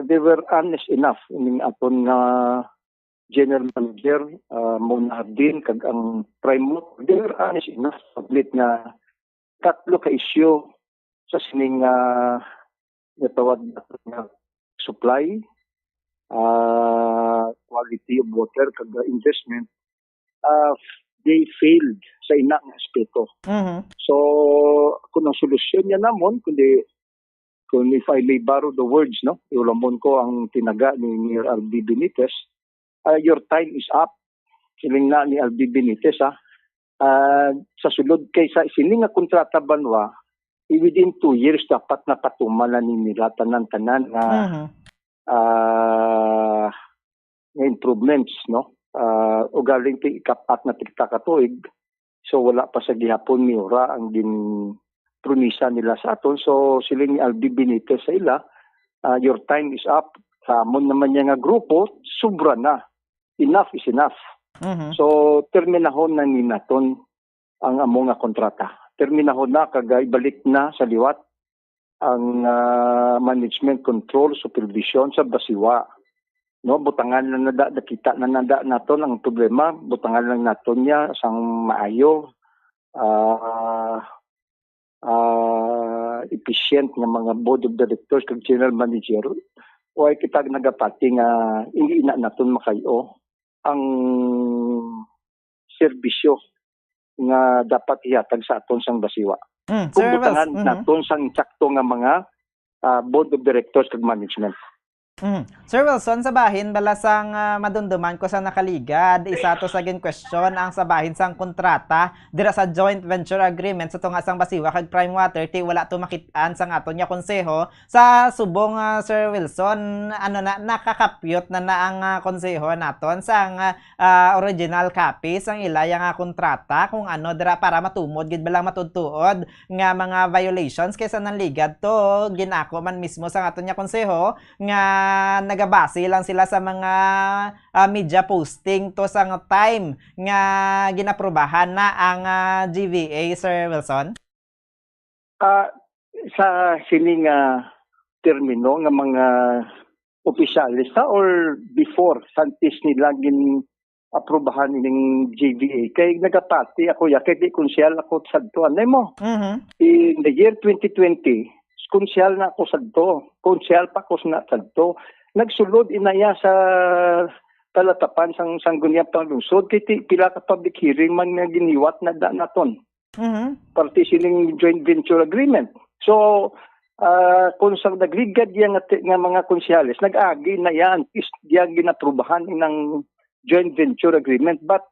they were honest enough in aton nga general manager Mona Hardin kag ang prime mover. They were honest enough paglit nga tatlo ka issue sa sining natawag na supply, quality of water kag investment. They failed sa ina nga aspeto. So, kung ang solusyon niya namon, kung if I may borrow the words, no, iulamon ko ang tinaga ni Mayor Albi Benitez, your time is up. Siling na ni Albi Benitez, sa sulod kay sa sining nga kontrata banwa, within 2 years dapat napatumalan ni nila tanan-tanan na improvements, no? O galing ti ikapat na tikta katuig, so wala pa sa gihapon ni ora ang promisa nila sa aton. So siling ni Albi Benitez sa ila, your time is up. Amon naman niya nga grupo, sobra na. Enough is enough. So terminahon na ni naton ang among nga kontrata. Terminahon na kag ibalik na sa liwat ang management control supervision sa basiwa. No, butangan lang nakita na nada naton ang problema, butangan lang naton niya sang maayo efficient nga mga board of directors kag general manager. Way kita nagapati nga hindi na naton makayo ang serbisyo nga dapat ihatag sa aton sang basiwa. Kung butangan naton sang insakto nga mga board of directors kag management. Sir Wilson, sa bahin balasang madunduman ko sa nakaligad, isa to sa gin question ang sa bahin sang kontrata dira sa joint venture agreement sa tungasang Basiwa kag Prime Water ti wala to makitaan sang aton nya konseho sa subong Sir Wilson, ano na nakakapyot na ang konseho naton sang original copy sang ilayang kontrata kung ano dira para matumod gid balang matudtuod nga mga violations kaysa nanligad to ginako man mismo sang aton nya konseho nga nagabase lang sila sa mga media posting to sa time nga ginaprobahan na ang GVA, Sir Wilson? Sa sining termino nga mga opisyalis or before santis nila gin aprobahan ng GVA kay nagapati ako kay di konsyal ako sadto anay mo. In the year 2020 konsyal na ako sadto, konsyal pa ako na sadto. Nagsulod inaya sa talatapan sang sangguniang panglungsod kay pila ka public hearing man nga giniwat na da naton. Parte sining joint venture agreement. So kung sang nagligad yang nga mga konsyales nag-agi na yan is diyan ginaprubahan ng joint venture agreement but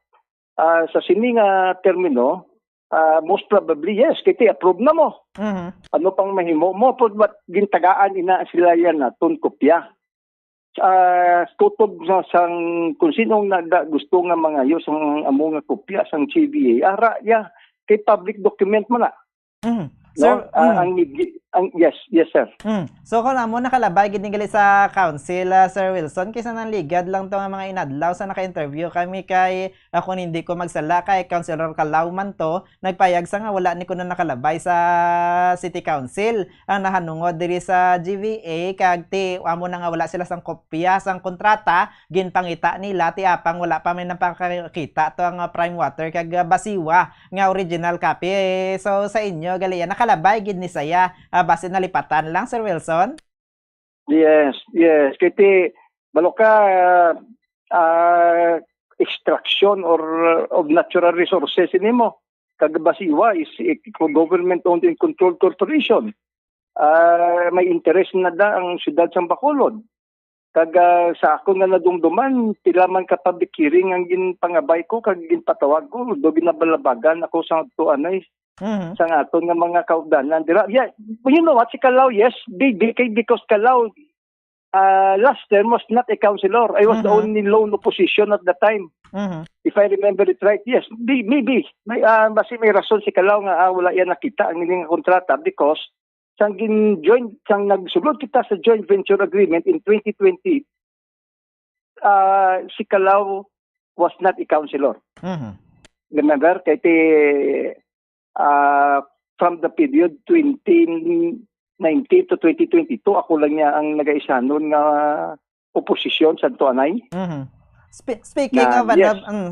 sa sining termino most probably yes kay approve na mo. Ano pang mahimo mo pud bat gintagaan ina sila yan naton kopya. Tutob sang kung sinong gusto nga mga yo sang amo nga kopya sang GVA ara ya kay public document mo na. Sir, yes sir. So kung mo nakalabay gid gali sa council, Sir Wilson, kaysa nang ligad lang to nga mga inadlaw sa naka-interview kami kay ako hindi ko magsala kay Councilor Calao man to, nagpayag sa nga wala ni ko na nakalabay sa City Council ang nahanungod diri sa GVA kag ti amo na nga wala sila sang kopya sang kontrata ginpangita nila ti apang wala pa may napakita to ang Prime Water kag Basiwa nga original copy. So sa inyo gali nakalabay gid ni saya base nalipatan lang, Sir Wilson? Yes. Kaya baloka extraction or of natural resources nimo. Kag Basiwa is government-owned and controlled corporation. May interest na da ang siyudad sa Bacolod. Kag sa ako nga nadumduman, pila man ka public hearing ang ginpangabay ko kag ginpatawag ko, do ginabalabagan ako sa tuanay. Sa aton nga mga kaugdanan dira. Yeah, you know what, si Calao, yes, because Calao last term was not a councilor. I was the only lone opposition at the time. If I remember it right, yes, maybe. May rason si Calao nga wala yan nakita ang ilang kontrata because sang nagsulod kita sa joint venture agreement in 2020, si Calao was not a councilor. Remember, kay from the period 2019 to 2022, ako lang niya ang nag-aisa noon nga oposisyon sa Tuanay. Speaking of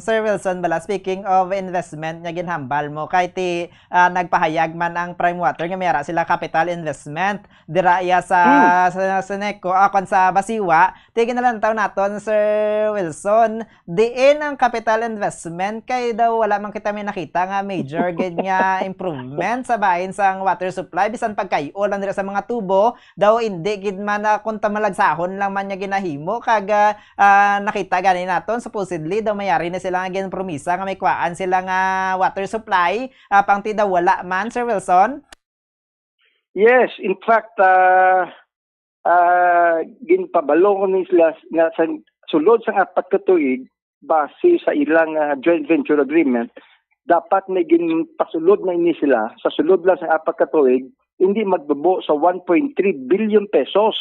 Sir Wilson bala, speaking of investment nga ginhambal mo kay ti nagpahayag man ang Prime Water nga mayara sila capital investment dira iya sa Seneco akon sa Basiwa ti ginalantaw naton, Sir Wilson, diin ang capital investment kay daw wala man kita may nakita nga major gid nga improvement sa bahin sang water supply bisan pagkayo lang dira sa mga tubo daw hindi gid man kunta malagsahon lang man nya ginahimo kag nakita gani naton supposedly daw mayari na sila nga ginpromisa nga may kuwaan sila nga water supply pang ti daw wala man, Sir Wilson? Yes, in fact ginpabalo ni sila nga sa sulod sang 4 ka tuig base sa ilang joint venture agreement dapat may ginpasulod na ini sila sa sulod lang sa 4 ka tuig hindi magbubo sa 1.3 billion pesos.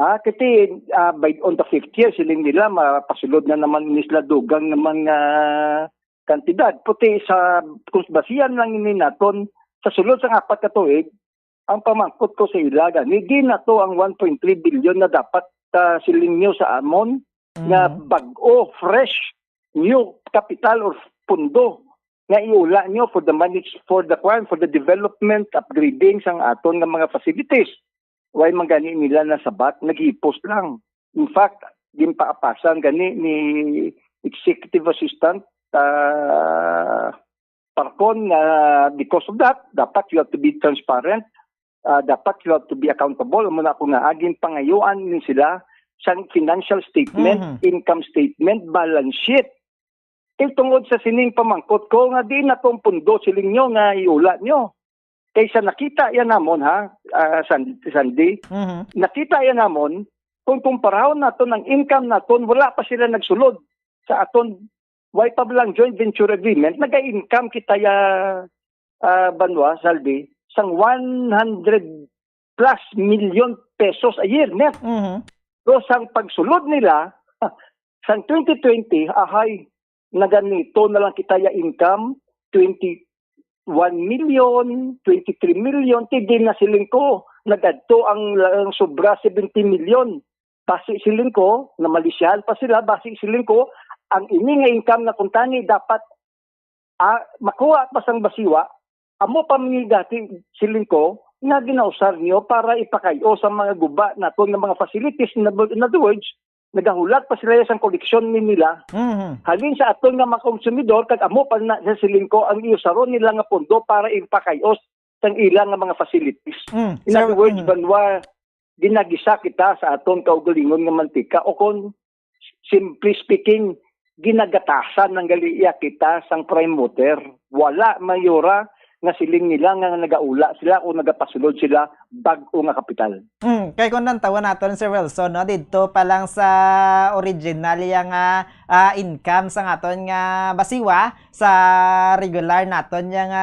Kasi on the 5th year, siling nila mapasulod na naman nisla dugang naman kantidad. Puti sa kung basihan lang ini naton sa sulod sa 4 ka tuig, ang pamangkot ko sa ilaga, hindi na to ang 1.3 billion na dapat siling nyo sa amon nga bag-o, fresh, new capital or pundo nga iula nyo for the development, upgrading sang aton nga mga facilities. Why man gani nila na sabat, nag-i-post lang. In fact, ginpaapasan gani ni Executive Assistant Parcon because of that, dapat you have to be transparent. dapat you have to be accountable. Muna ako nga aging pangayuan ni sila sa financial statement, income statement, balance sheet. Kay tungod sa sining pamangkot ko nga di na tong pundo siling nyo nga iula nyo. Kaysa nakita yan namon Sandy, nakita yan namon kung kumparahon naton ang income naton, wala pa sila nagsulod sa aton why pa lang joint venture agreement, naga-income kita ya Banwa, Saldi, sang 100 plus million pesos a year net. So sang pagsulod nila, sang 2020, na ganito na lang kita ya income, 21 million, 23 million, tigil na siling ko. Nagadto ang sobra 70 million. Basi siling ko, na malisyahan pa sila, basi siling ko, ang ini nga income na kuntani dapat makuha pa sang basiwa, amo pa dati siling ko, nga ginausar niyo para ipakayo sa mga guba nato ng mga facilities. In other words, nagahulat pa sila sa koleksyon nila. Halin sa aton nga mga konsumidor, kag amo pa na sa siling ko ang iusaron nila nga pondo para ipakayos sang ilang nga mga facilities. In other words, Banwa, ginagisa kita sa aton kaugalingon nga mantika o kung simply speaking, ginagatasan ng galiya kita sang prime mover. Wala mayora nga siling nila nga nagaula sila o nagapasulod sila bag-o nga kapital. Kay kung nantawan naton Sir Wilson, no, dito pa lang sa original yang income sa aton nga basiwa sa regular naton yang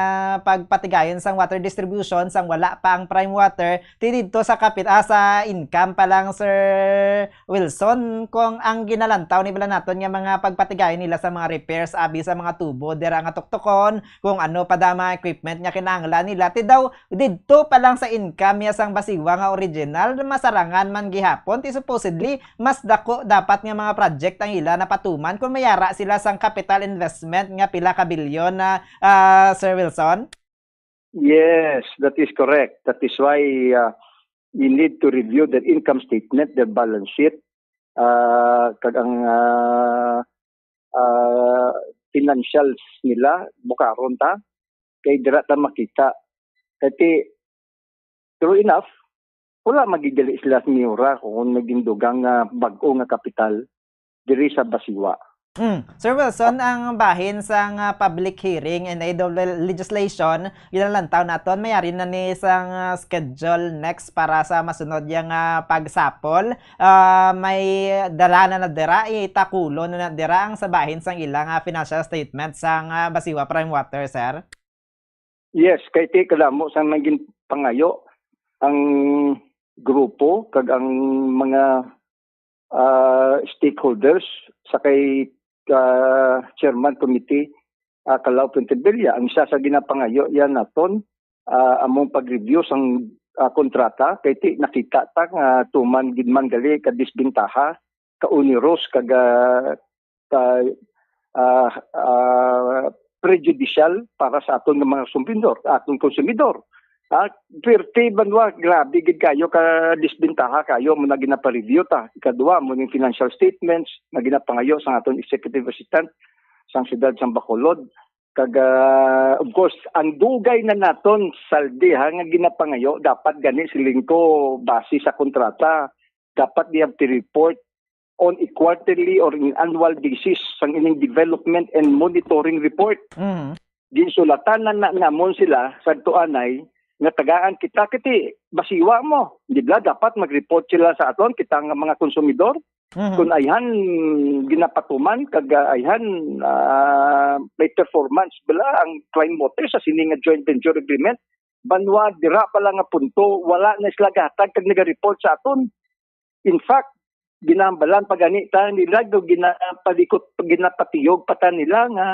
pagpatigayon sang water distribution sang wala pa ang prime water, dito sa sa income pa lang Sir Wilson kung ang ginalantaw ni bala naton nga mga pagpatigayon nila sa mga repairs abi sa mga tubo dira nga tuktukon kung ano pa dama equipment nya kinahanglan nila ti daw didto pa lang sa income ya sang basiwa nga original masarangan man gihapon ti supposedly mas dako dapat nga mga project ang ila napatuman kung mayara sila sang capital investment nga pila ka bilyon na Sir Wilson. Yes, that is correct. That is why you need to review their income statement, their balance sheet, kag ang financials nila bukaron ta kay dira ta makita. Kasi true enough, wala magidali sila sa miura kung naging dugang bag-o nga kapital diri sa basiwa. Sir Wilson, ang bahin sang public hearing and legislation, ginalantaw naton mayari na ni sang schedule next para sa masunod yang pagsapol. May dala na dira itakulo na dira ang sa bahin sang ilang financial statement sang basiwa prime water, sir. Yes, kay ti kalamo sa maging pangayo ang grupo kag ang mga stakeholders sa kay chairman committee Calao Pentebella. Ang isa sa ginapangayo yan naton among pag-review sang kontrata kay ti nakita ta nga tuman gid man gali ka disbintaha ka oneros kag prejudicial para sa aton mga konsumidor. Perti Banwa, grabe gid kayo ka disbintaha kayo mo na ginapareview ta. Ikadua mo ning financial statements na ginapangayo sa aton executive assistant sang siyudad sang Bacolod. Kag of course, ang dugay na naton saldi nga ginapangayo dapat gani siling ko base sa kontrata. Dapat they have to report on a quarterly or in annual basis sang ining development and monitoring report. Ginsulatan na namon sila sa tuanay nga tagaan kita kiti basiwa mo. Di ba dapat mag-report sila sa aton kita nga mga konsumidor kung ayhan ginapatuman kag ayhan may performance bala ang prime motor sa sini nga joint venture agreement. Banwa dira pa lang nga punto wala na sila gatag kag naga-report sa aton. In fact, ginambalan pa ganita nila do ginapatiyog pata nila nga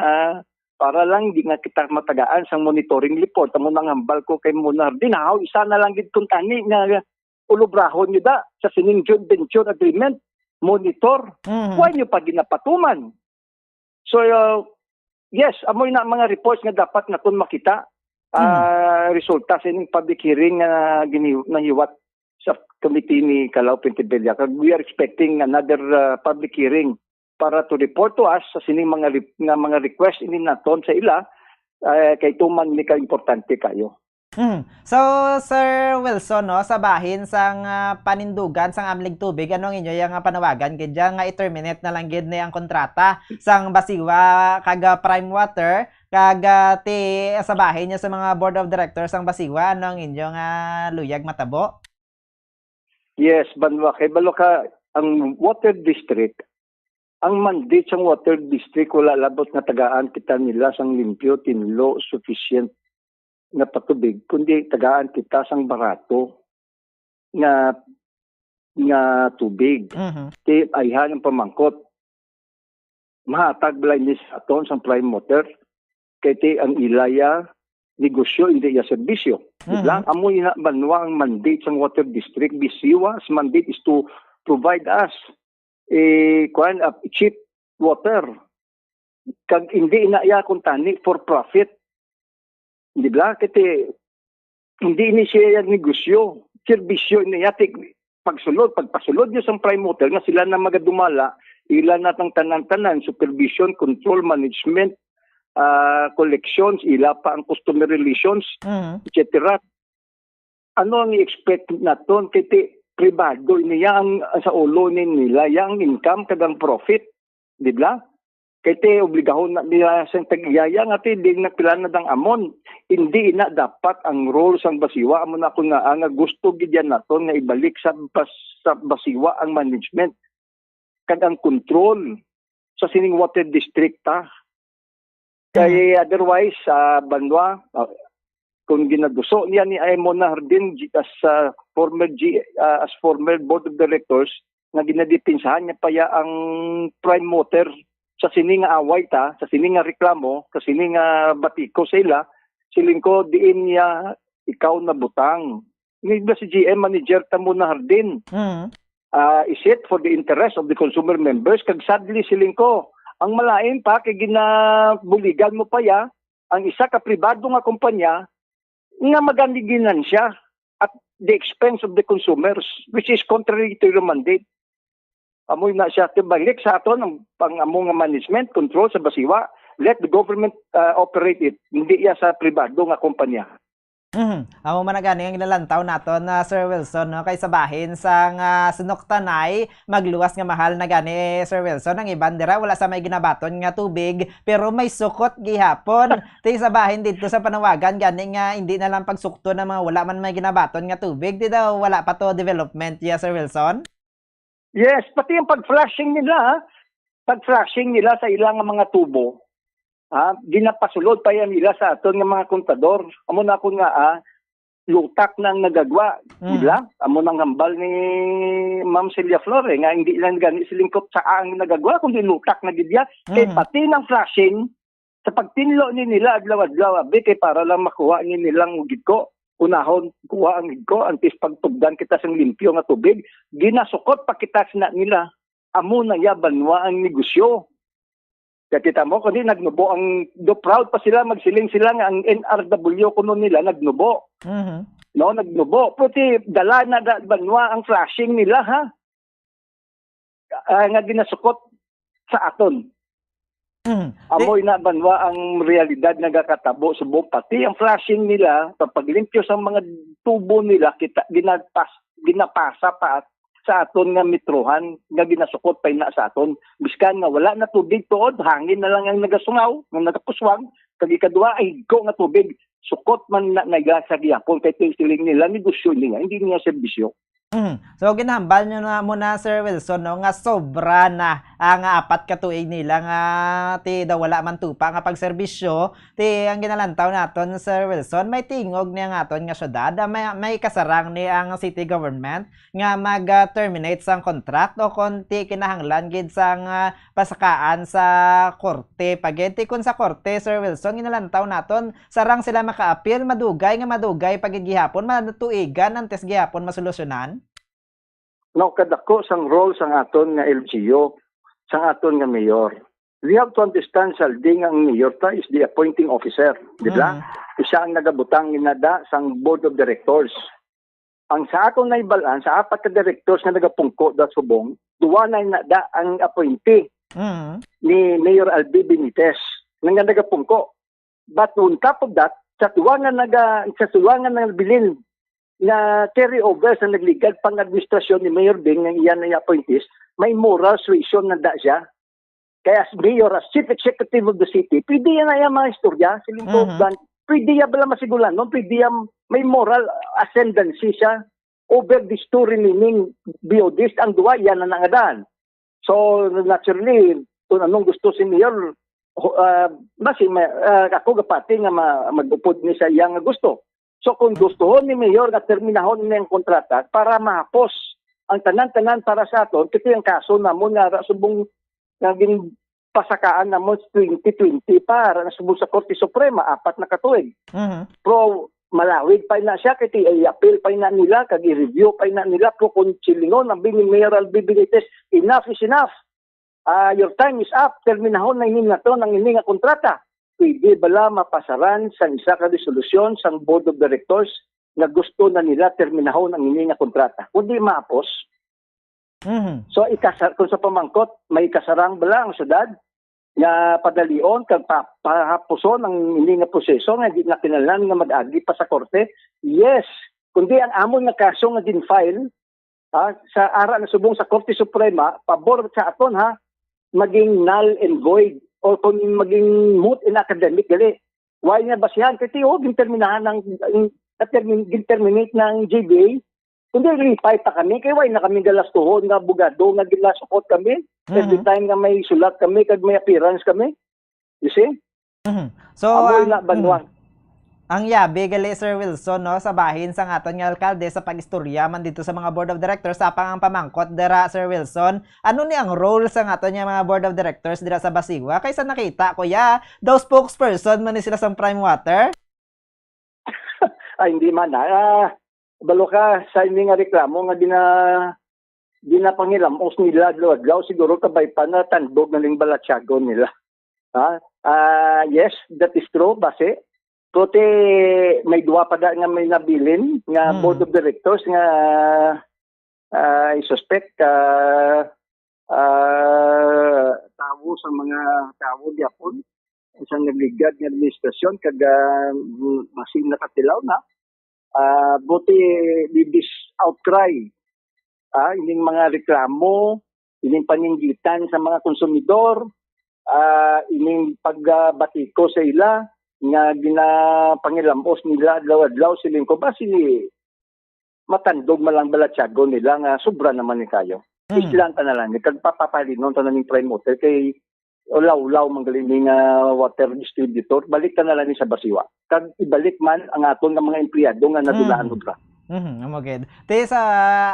para lang di nga kita matagaan sang monitoring report amo nang hambal ko kay Munar dinaw isa na lang gid kun tani nga ulubrahon nyo da sa sining joint venture agreement monitor why nyo pa ginapatuman. So yes, amoy na mga reports nga dapat naton makita resulta sa ining public hearing nga nahiwat sa committee ni Calao Pentebella. We are expecting another public hearing para to report to us sa sining mga request ini naton sa ila kay tuman ni ka importante kayo. So, Sir Wilson, no, sa bahin sang panindugan sang amlig tubig, anong inyo yung panawagan gid nga i-terminate na lang gid na ang kontrata sang Basiwa kaga Prime Water kaga ti sa bahin niya sa mga board of directors sang Basiwa, anong inyo nga luyag matabo? Yes, Banwa, kay Baloka, ang water district, ang mandate sa water district, wala labot na tagaan kita nila sang limpyo, tinlo, sufficient na patubig, kundi tagaan kita sang barato nga tubig. Ti ayhan ang pamangkot. Mahatag blindness aton sang prime water, kay ti ang ilaya negosyo, hindi ya serbisyo. Diba? Amoy na Banwa ang mandate sang water district. Bisiwa's mandate is to provide us cheap water. Kag hindi inaya kung tani for profit. Diba? Kasi hindi ini siya yung negosyo. Serbisyo niya. Pagpasulod niyo sa prime water nga sila na magadumala, ilan natang tanan-tanan, supervision, control, management, collections, ila pa ang customer relations, etc. Ano ang i-expect naton kiti pribado niya ang sa ulo nila yang income kadang profit, di ba? Kiti obligahon na nila sa tagiyaya nga ti ding napilan na dang amon. Hindi na dapat ang role sang Basiwa amo na kun nga gusto gidyan naton nga ibalik sa Basiwa ang management kadang control sa sining water district ta. Kaya otherwise, Banwa, kung ginaduso niya ni Mona Hardin as former board of directors, na ginadipinsahan niya pa ya ang prime water sa sining away ta, sa sining reklamo, sa sining batiko sa ila, siling ko diin niya ikaw na butang. Hindi si GM manager ta Mona Hardin. Is it for the interest of the consumer members? Kag sadly siling ko, ang malain pa, kay ginabuligan mo pa ya, ang isa ka pribado nga kumpanya, nga maganiginan siya at the expense of the consumers, which is contrary to your mandate. Amoy na siya, tibalik sa aton, ang pang-among management, control sa Basiwa, let the government operate it, hindi ya sa pribado nga kumpanya. Amo man gani ang nilalantaw naton na Sir Wilson, no, kay sabahin sang sinuktanay magluwas nga mahal na gani Sir Wilson ang iban dira wala sa may ginabaton nga tubig pero may sukot gihapon. Ti sabahin dito sa panawagan gani nga hindi na lang pagsukto na mga wala man may ginabaton nga tubig, di daw wala pa to development ya Sir Wilson? Yes, pati yung pag-flushing nila, sa ilang mga tubo. Ginapasulod pa yan nila sa aton nga mga kontador. Amo na ako nga lutak nang nagagwa, diba? Amo nang hambal ni Ma'am Celia Flore nga hindi lang gani silingkot sa ang nagagwa kundi lutak na gidya. Kay pati ng flashing sa pagtinlo ni nila adlaw-adlaw kay para lang makuha ni nilang ugid ko. Unahon kuha ang ugid ko antes pagtugdan kita sang limpyo nga tubig, ginasukot pa kita na nila. Amo na ya Banwa ang negosyo. Kaya kita mo, kundi nagnubo proud pa sila, magsiling sila nga ang NRW kuno nila nagnubo. No, nagnubo. Puti, dala na Banwa ang flashing nila, ha? Nga ginasukot sa aton. Amoy na Banwa ang realidad nagakatabo sa buong pati. Ang flashing nila, paglimpyo sa mga tubo nila, ginapasa pa at sa aton nga metrohan nga ginasukot pa na sa aton biskan nga wala na tubig tuod hangin na lang ang nagasungaw nga nagapuswang kag ikaduha ay go nga tubig sukot man na nagasa gihapon kay siling nila negosyo nila hindi niya serbisyo. So ginahambal nyo na muna Sir Wilson, no, nga sobra na ang 4 ka tuig nila nga ti daw wala man tupa nga pagserbisyo ti ang ginalantaw naton Sir Wilson may tingog niya nga aton nga syudad may kasarang ni ang city government nga mag-terminate sang contract o konti kinahanglan gid sang pasakaan sa korte pagenti kun sa korte Sir Wilson ginalantaw naton sarang sila maka-appeal madugay pagigihapon matuigan antes gihapon masolusyonan. No, kadako sang role sang aton nga LGU, sang aton nga mayor. We have to understand saldi nga ang mayor ta is the appointing officer, di ba? Isa ang nagabutang inada sang board of directors. Ang sa aton na ibalan, sa 4 ka directors nga nagapungko da subong, duwa na inada ang appointee ni Mayor Albi Benitez nga nagapungko. But on top of that, sa tuwangan ng bilin na carry over sa nagligad pang administrasyon ni Mayor Bing ng iyan na appointees, may moral suasion na da siya. Kaya as mayor, as chief executive of the city, pwede yan na yung mga istorya, pwede yan bala masigulan, no? Pwede yan may moral ascendancy siya over these two remaining BODs. Ang duwa, yan na nangadaan. So, naturally, kung anong gusto si Mayor, ako gapati nga mag-upod ni sa iyang gusto. So kung gusto ni Mayor na terminahon niya ang kontrata para mahapos ang tanan-tanan para sa aton, kasi ang kaso namon nga subong naging pasakaan namon 2020 para nasubong sa Korte Suprema, 4 na katuig. Pro malawig pa na siya, kaya i-appeal pa na nila, kag i-review pa na nila, pro kung chilingon, ang bini Mayor Albi Benitez, enough is enough. Your time is up, terminahon na hining na to ng hining nga kontrata. Pwede bala mapasaran sa isa ka resolusyon sa Board of Directors na gusto na nila terminahon ang hining nga kontrata. Kundi maapos. So kung sa pamangkot, may kasarang bala ang syudad nga padalion kag pahapuson ang hining nga proseso nga di na kinahanglan nga mag-agi pa sa korte. Yes, kundi ang amon nga kaso nga din-file sa ara na subong sa Korte Suprema, pabor sa aton maging null and void o kung maging moot in academic gali. Why nga basihan? Kasi ginterminahan ginterminate ng JBA. Kundi repay pa kami, kaya why na kami galastuhon nga abogado nga ginasupot kami. Every time nga may sulat kami, kag may appearance kami. You see? So, Amoy na banwang. ang yabi gali Sir Wilson no sa bahin sa aton nga alkalde sa pagistorya man dito sa mga board of directors sa ang pamangkot dira Sir Wilson. Ano ni ang role sa aton nga mga board of directors dira sa Basiwa? Kaysa nakita kuya, daw spokesperson man ni sila sa Prime Water. Ay hindi man balo ka sa ini nga reklamo nga panghilamos nila adlaw siguro kabay pa na tandog na ling balatsagon nila. Yes, that is true base. Prote may duwa pa da nga may nabilin nga board of directors nga I suspect tawo sa mga tawo gyapon isang nagligad nga administrasyon kag masin nakatilaw na buti this outcry ining mga reklamo, ining paninggitan sa mga konsumidor, ining pagbatiko sa ila nga ginapangilambos nila adlaw-adlaw siling ko ba sili matandog malang balatsago nila nga sobra naman ni kayo. Islang ta na lang kag papapalinon ta na ning prime water kay ulaw-ulaw manggaling nga water distributor balik ta na lang ni sa Basiwa. Kag ibalik man ang aton nga mga empleyado nga nadulaan ra. Amoged. Te sa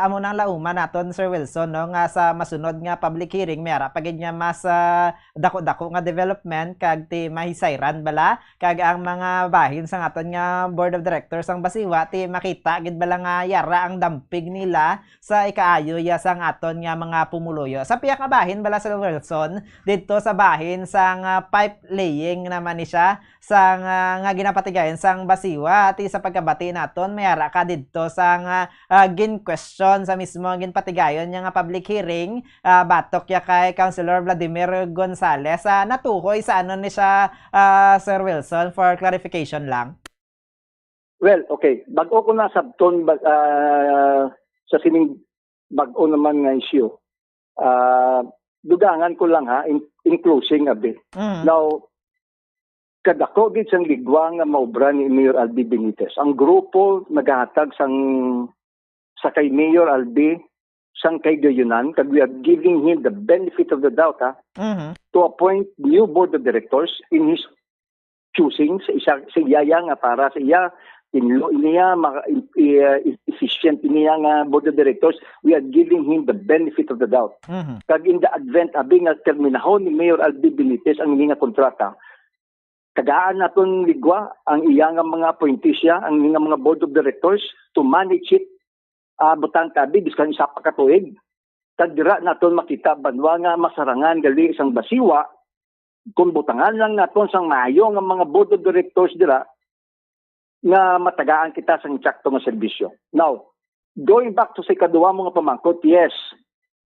amo nang lauman naton Sir Wilson no nga sa masunod nga public hearing mayara pagid nga mas dako-dako nga development kag ti mahisayran bala kag ang mga bahin sa aton nga board of directors ang Basiwa ti makita gid bala nga yara ang dampig nila sa ikaayo ya sang aton nga mga pumuluyo. Sa piyak nga bahin bala Sir Wilson didto sa bahin sang pipe laying naman ni siya sang nga ginapatigayon sang Basiwa ti sa pagkabati naton mayara ka didto sang gin question sa mismo gin patigayon nga public hearing batok ya kay Councilor Vladimir Gonzales natukoy sa ano ni siya Sir Wilson for clarification lang. Well, okay. Bago ko na sabton sa sining bago naman nga issue. Dugangan ko lang in closing abi. Now kadako gid sang ligwa nga maobra ni Mayor Albi Benitez. Ang grupo nagahatag sa kay Mayor Albi sang kay Gayunan kag we are giving him the benefit of the doubt to appoint new board of directors in his choosing sa iya nga para sa iya niya efficient niya nga board of directors. We are giving him the benefit of the doubt. Kag in the advent abi nga terminahon ni Mayor Albi Benitez ang nga kontrata tagaan naton ligwa ang iya nga mga appointees siya, ang nga mga board of directors to manage it butang tabi biskan isa pa ka tuig. Tagdira naton makita banwa nga masarangan gali isang Basiwa kung butangan lang naton sang maayo nga mga board of directors dira nga matagaan kita sang tsakto nga serbisyo. Now, going back to sa ikaduwa mga pamangkot, yes,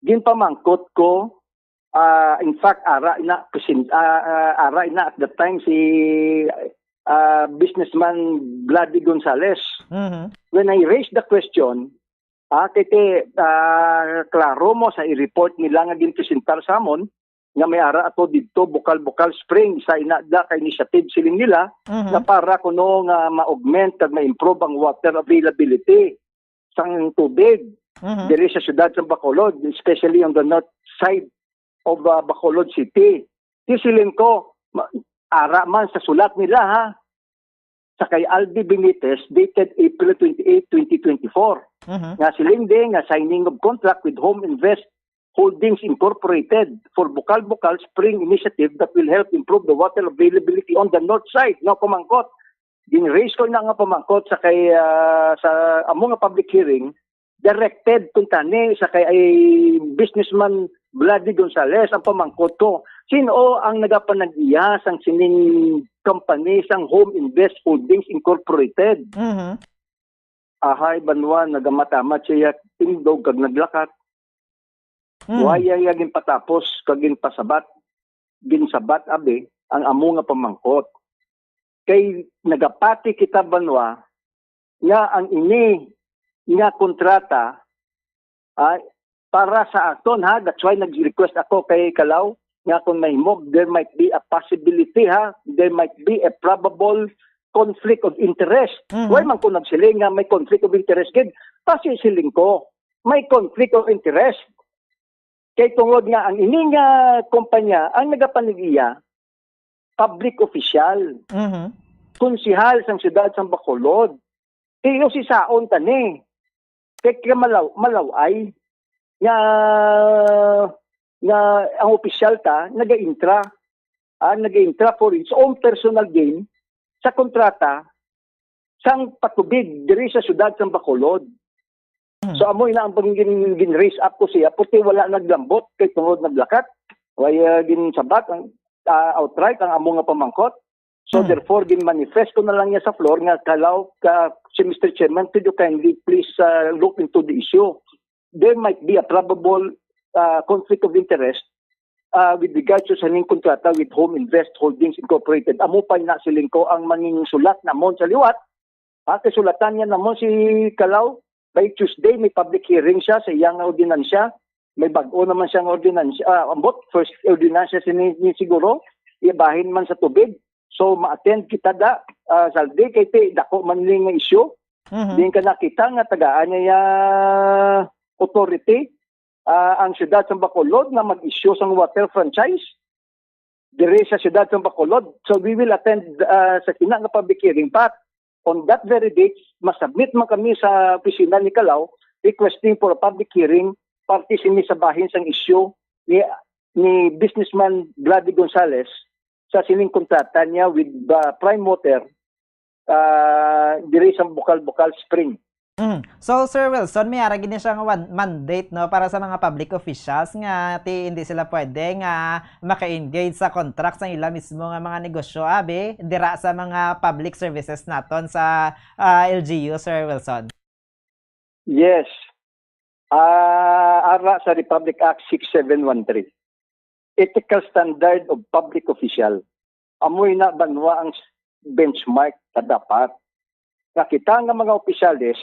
ginpamangkot ko in fact ara ina at the time si businessman Vladi Gonzales. Mhm. When I raised the question, klaro mo sa i-report nila nga ginpresentar sa amon nga may ara ato dito Bukal-Bukal Spring sa inada ka initiative siling nila na para kuno nga ma-augment at ma-improve ang water availability sang tubig diri sa syudad sa Bacolod, especially on the north side of Bacolod City. Siling ko, ara man sa sulat nila ha, sa kay Albi Benitez dated April 28, 2024. Nga siling din nga signing of contract with Home Invest Holdings Incorporated for Bukal-Bukal Spring Initiative that will help improve the water availability on the north side. No, pamangkot. Gin-raise ko na nga pamangkot sa kay sa among nga public hearing directed kuntani sa kay businessman Vladi Gonzales ang pamangkot ko. Sino ang nagapanag-iya sang sining company sang Home Invest Holdings Incorporated? Ahay banwa nagamatamat siya tingdog kag naglakat. Waya yagin patapos kag ginpasabat ginsabat abi ang amo nga pamangkot. Kay nagapati kita banwa nga ang ini nga kontrata ay para sa aton ha. That's why nag-request ako kay Kalaw nga kung mahimo there might be a possibility ha, there might be a probable conflict of interest. Why man ko nagsiling nga may conflict of interest gid? Kasi siling ko may conflict of interest. Kay tungod nga ang ining kumpanya ang nagapanag-iya public official. Konsihal sang siyudad sang Bacolod. Iyo si saon tani. Kay malaway nga ang opisyal ta naga-intra for its own personal gain sa kontrata sang patubig diri sa siyudad sang Bacolod. So amoy na ang gin-raise up ko siya puti wala naglambot kay tungod naglakat. Way ginsabat ang outright ang amo nga pamangkot. So therefore gin-manifest ko na lang niya sa floor nga Kalaw si Mr. Chairman, could you kindly please look into the issue. There might be a probable conflict of interest with regards to saning kontrata with Home Invest Holdings Incorporated. Amo pa na siling ko ang manging sulat namon sa liwat. Kasulatan niya namon si Kalaw. By Tuesday, may public hearing siya sa iyang ordinansya. May bago naman siyang ordinansya. Ambot, first ordinansya siguro, ibahin man sa tubig. So, ma-attend kita saldi, kay dako manling nga issue. Din ka nakita nga tagaan niya authority, ang siyudad sa Bacolod na mag-issue sang water franchise. Dire sa siyudad sa Bacolod. So, we will attend sa kina nga public hearing. But, on that very date, masubmit man kami sa opisina ni Kalaw requesting for a public hearing parte sini sa bahin sang issue ni businessman Vladi Gonzales sa sining kontrata niya with Prime Water diri sa Bukal-Bukal Spring. So Sir Wilson, may ara gini siyang mandate no para sa mga public officials nga hindi sila pwede nga maka-engage sa contract sa ila mismo nga mga negosyo abi dira sa mga public services naton sa LGU, Sir Wilson. Yes. Ara sa Republic Act 6713. Ethical Standard of Public Official. Amoy na banwa ang benchmark na dapat. Nakita nga mga opisyales,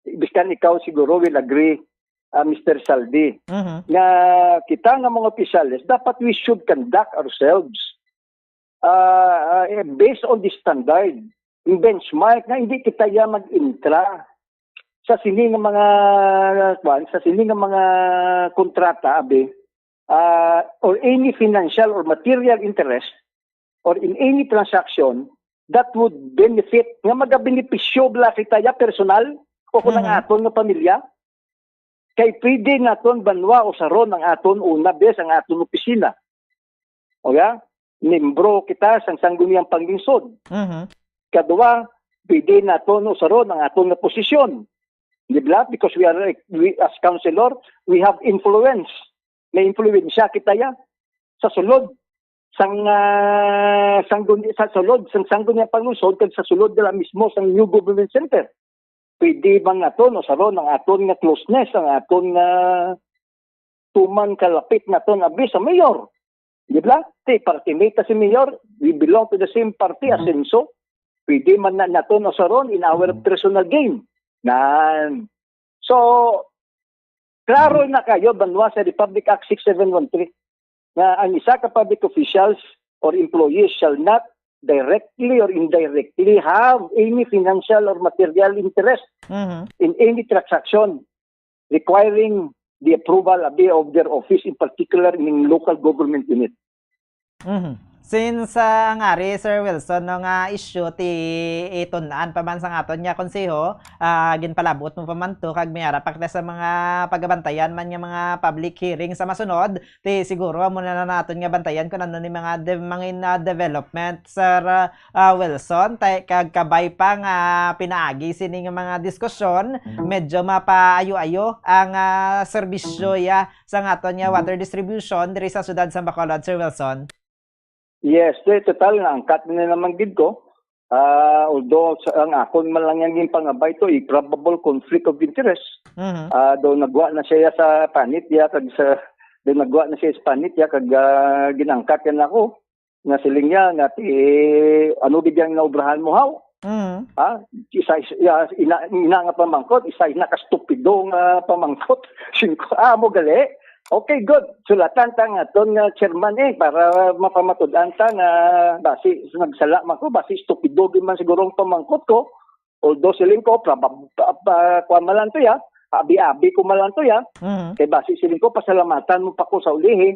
biskan ikaw siguro will agree, Mr. Saldi, nga kita nga mga opisyales, dapat we should conduct ourselves based on this standard. Yung benchmark na hindi kita mag-intra sa sining ng mga kontrata abi or any financial or material interest or in any transaction that would benefit nga magabenepisyo bla kita ya personal o kung ang aton nga pamilya kay pwede naton banwa o saron ang aton una bes ang aton opisina o ya membro kita sang sangguniang panglungsod kadua pwede naton o saron ang aton nga posisyon di ba because we as councilor we have influence may influensya kita ya sa sulod sang sangguniang panglungsod kag sa sulod nila mismo sang new government center. Pwede bang aton o saron ang aton nga closeness, ang aton nga tuman kalapit naton abi sa mayor. Di ba? Party mate si mayor, we belong to the same party, Asenso. Pwede man na nato no saron in our personal gain. Nan. So, klaro na kayo banwa sa Republic Act 6713 na ang isa ka public officials or employees shall not directly or indirectly have any financial or material interest in any transaction requiring the approval of their office, in particular in local government unit. Since ngari Sir Wilson no nga issue ti itunaan pa man sa aton nya konseho, ginpalabot mo pa man to kag mayara pakita sa mga pagabantayan man nga mga public hearing sa masunod, ti siguro mo na naton nga bantayan kun ano ni mga development Sir Wilson tay kag kabay pa nga pinaagi sini nga mga diskusyon, medyo mapaayo-ayo ang serbisyo ya sa aton nga water distribution diri sa siyudad sa Bacolod, Sir Wilson. Yes, total nga angkat na naman gid ko. Although ang akon man lang yung pangabay to, probable conflict of interest. Do nagwa na siya sa panitia kag sa nagwa na siya sa panitia kag ginangkat yan ako nga siling niya nga ano bidyang naubrahan mo haw? Isa ina nga pamangkot, isa na ka stupido nga pamangkot. Mo gali. Okay, good. Sulatan ta nga ton nga chairman para mapamatud-an ta nga basi nagsala man ko basi stupido gyud man siguro ang pamangkot ko. Although siling ko kuan malan to ya, abi-abi ko malan to ya. Kay basi siling ko pasalamatan mo pa ko sa ulihi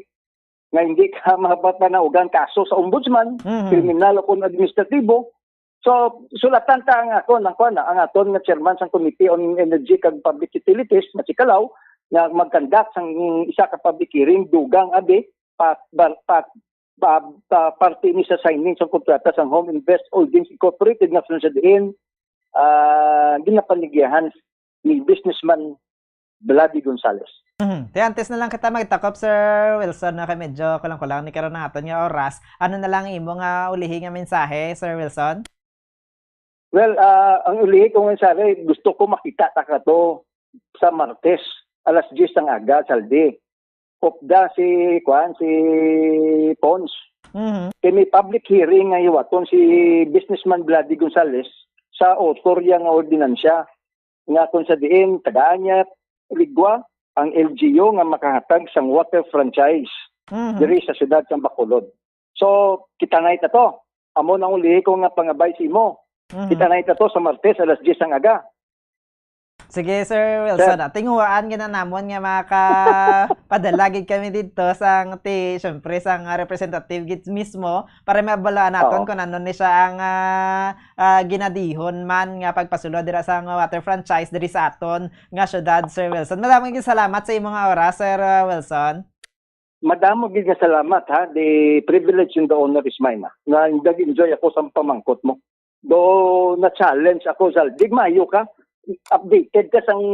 nga hindi ka mapapanaugan kaso sa ombudsman, kriminal o administratibo. So sulatan ta nga ako ang aton nga chairman sa Committee on Energy kag Public Utilities, Matsikalaw, na mag-conduct sang isa ka public hearing dugang abi parte ni sa signing sa kontrata sa Home Invest Holdings Incorporated nga sa diin ginapanigyahan ni businessman Vladi Gonzales. Antes na lang kita magtakop Sir Wilson na kay medyo kulang-kulang ni karon naton nga oras. Ano na lang imo nga ulihi nga mensahe Sir Wilson? Well, ang ulihi kong mensahe gusto ko makita ta kato sa Martes alas 10 ng aga, saldi. Opda si Pons. Kaya may public hearing nga iwaton si businessman Vladi Gonzales sa author yang ordinansya. Nga kung sa diin, tagaan niya, ligwa, ang LGU nga makahatag sang water franchise diri sa siyudad sa Bacolod. So, kita na ito to. Amo nang ulihi ko nga pangabay si mo. Kita na ito to sa Martes, alas 10 ng aga. Sige Sir Wilson, tinguhaan gina namon nga makapadala gid kami dito sang syempre sang representative gid mismo para mabalaan naton kung ano ni siya ang ginadihon man nga pagpasulod dira sa water franchise diri sa aton nga syudad Sir Wilson. Maraming salamat sa imong oras Sir Wilson. Madamo gid nga salamat ha. The privilege and the honor is mine. Na enjoy ako sa pamangkot mo. Do na challenge ako sa digmayo ka. Updated ka sang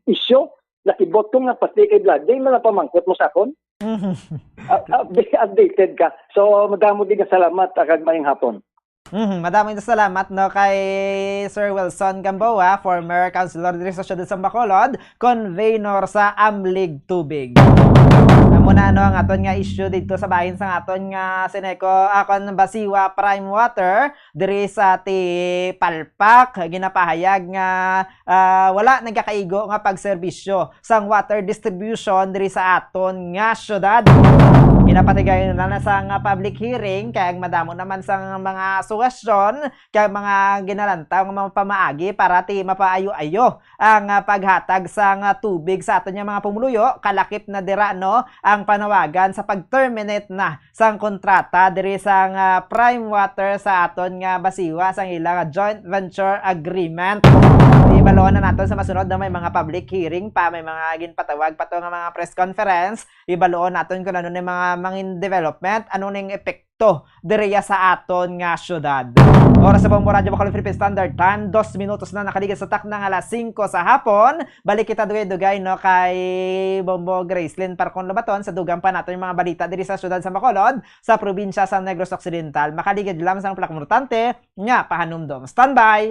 issue, nakibot ko nga pati kay Vlad, di mga pamangkot mo sa akon. Updated ka. So, madamo din ka salamat agad mayang hapon. Madaming salamat no kay Sir Wilson Gamboa, former councilor diri sa siyudad sa Bacolod, convener sa Amlig Tubig. Muna no ang aton nga issue dito sa bahin sa aton nga Seneco akon Basiwa Prime Water diri sa ti Palpak ginapahayag nga wala nagkakaigo nga pagserbisyo sang water distribution diri sa aton nga syudad. Ginapatigay na sa nga public hearing kay madamo naman sang mga suwestyon kay mga ginalantaw nga mga pamaagi para ti mapaayo-ayo ang paghatag sang tubig sa aton nga mga pumuluyo kalakip na dira no ang panawagan sa pag-terminate na sang kontrata diri sang Prime Water sa aton nga Basiwa sang ilang joint venture agreement. Ibaloon na natin sa masunod na may mga public hearing pa, may mga ginpatawag pa to nga mga press conference. Ibaloon natin kung ano ni mga mangin development, ano ning epekto diriya sa aton nga syudad. Oras sa Bombo Radio Bacolod Philippine Standard Time, 2 minutos na nakaligid sa tak ng alas 5 sa hapon. Balik kita dugay-dugay no kay Bombo Gracelyn Parcon Lobaton sa dugang pa natin yung mga balita diri sa syudad sa Bacolod, sa probinsya sa Negros Occidental. Makaligid lamang sang plakmurtante nga pahanumdom. Standby!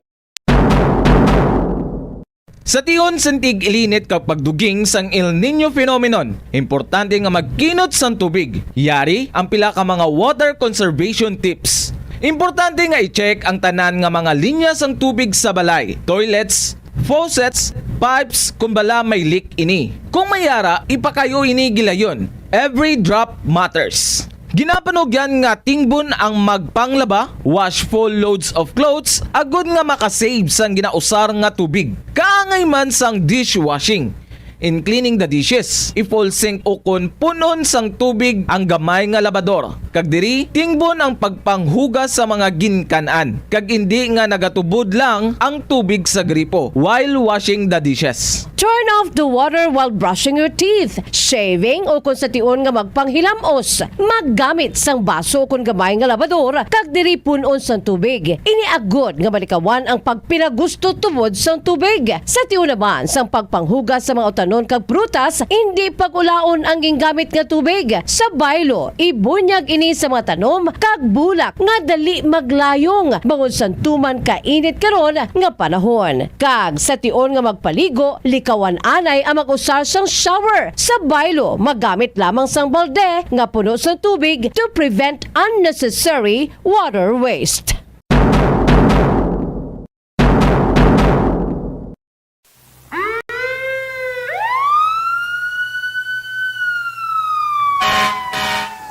Sa tiyon santig ilinit kapag duging sang El Nino phenomenon, importante nga magkinot sang tubig. Yari ang pila ka mga water conservation tips. Importante nga i-check ang tanan nga mga linya sang tubig sa balay, toilets, faucets, pipes kung bala may leak ini. Kung mayara, ipakayo ini gilayon. Every drop matters. Ginapanog yan nga tingbon ang magpanglaba, wash full loads of clothes, agud nga makasave sang ginausar nga tubig. Kaangay man sang dishwashing. In cleaning the dishes, i-full sink o kun punon sang tubig ang gamay nga labador. Kag diri, tingbon ang pagpanghugas sa mga ginkanan. Kag hindi nga nagatubod lang ang tubig sa gripo while washing the dishes. Turn off the water while brushing your teeth, shaving o kung sa tion nga magpanghilamos. Maggamit sang baso kung gamay nga labador, kag diri punon sang tubig. Iniagod nga malikawan ang pagpinagusto tubod sang tubig. Sa tion naman sang pagpanghugas sa mga utanon kag prutas, hindi pag-ulaon ang gingamit nga tubig. Sa baylo, ibunyag ini sa mga tanom kag bulak nga dali maglayong bangod sang tuman kainit karon nga panahon. Kag sa tion nga magpaligo, likawan anay ang mag-usar sang shower. Sa baylo, magamit lamang sang balde nga puno sang tubig to prevent unnecessary water waste.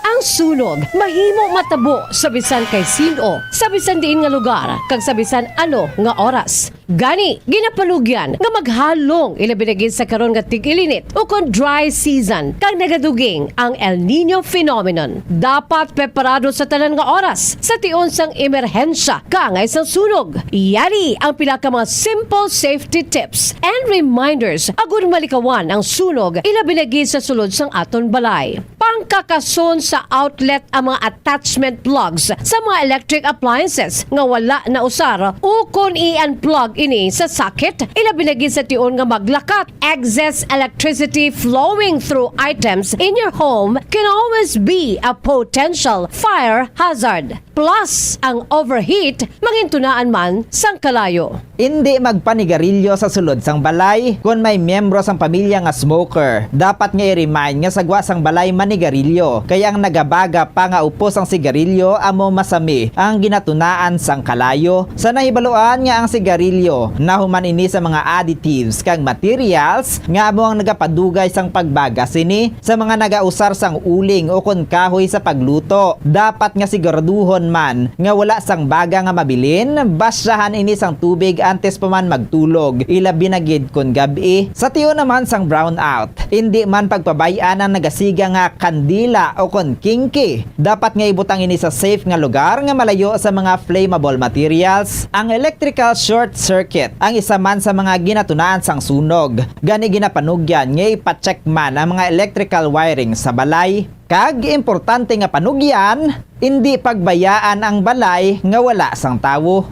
Ang sunog mahimo matabo sa bisan kay sino, sa bisan diin nga lugar, kag sa bisan ano nga oras. Gani, ginapanugyan nga maghalong ilabinagin sa karon nga tig-ilinit o kon dry season kag nagaduging ang El Nino phenomenon. Dapat preparado sa tanan nga oras sa tion sang emerhensya kangay sang sunog. Iyari ang pila ka mga simple safety tips and reminders agud malikawan ang sunog ilabinagin sa sulod sang aton balay. Pangkakason sa outlet ang mga attachment plugs sa mga electric appliances nga wala na usar o kon i-unplug ini sa socket, ilabinagin sa tion nga maglakat. Excess electricity flowing through items in your home can always be a potential fire hazard. Plus, ang overheat mangintunaan man sang kalayo. Hindi magpanigarilyo sa sulod sang balay kung may miyembro sang pamilya nga smoker. Dapat nga i-remind nga sagwa sang balay manigarilyo. Kaya ang nagabaga pa nga upos ang sigarilyo amo masami ang ginatunaan sang kalayo. Sa nahibaluan nga ang sigarilyo nahuman ini sa mga additives kag materials nga amo ang nagapadugay sang pagbaga sini sa mga nagausar sang uling o kon kahoy sa pagluto. Dapat nga siguraduhon man nga wala sang baga nga mabilin, basyahan ini sang tubig antes pa man magtulog, ilabi na gid kon gabi. Sa tiyo naman sang brownout, hindi man pagpabayaan ang nagasiga nga kandila o kon kinki. Dapat nga ibutang ini sa safe nga lugar nga malayo sa mga flammable materials. Ang electrical short circuit ang isa man sa mga ginatunaan sang sunog. Gani ginapanugyan nga ipacheck man ang mga electrical wiring sa balay. Kag importante nga panugyan, hindi pagbayaan ang balay nga wala sang tawo.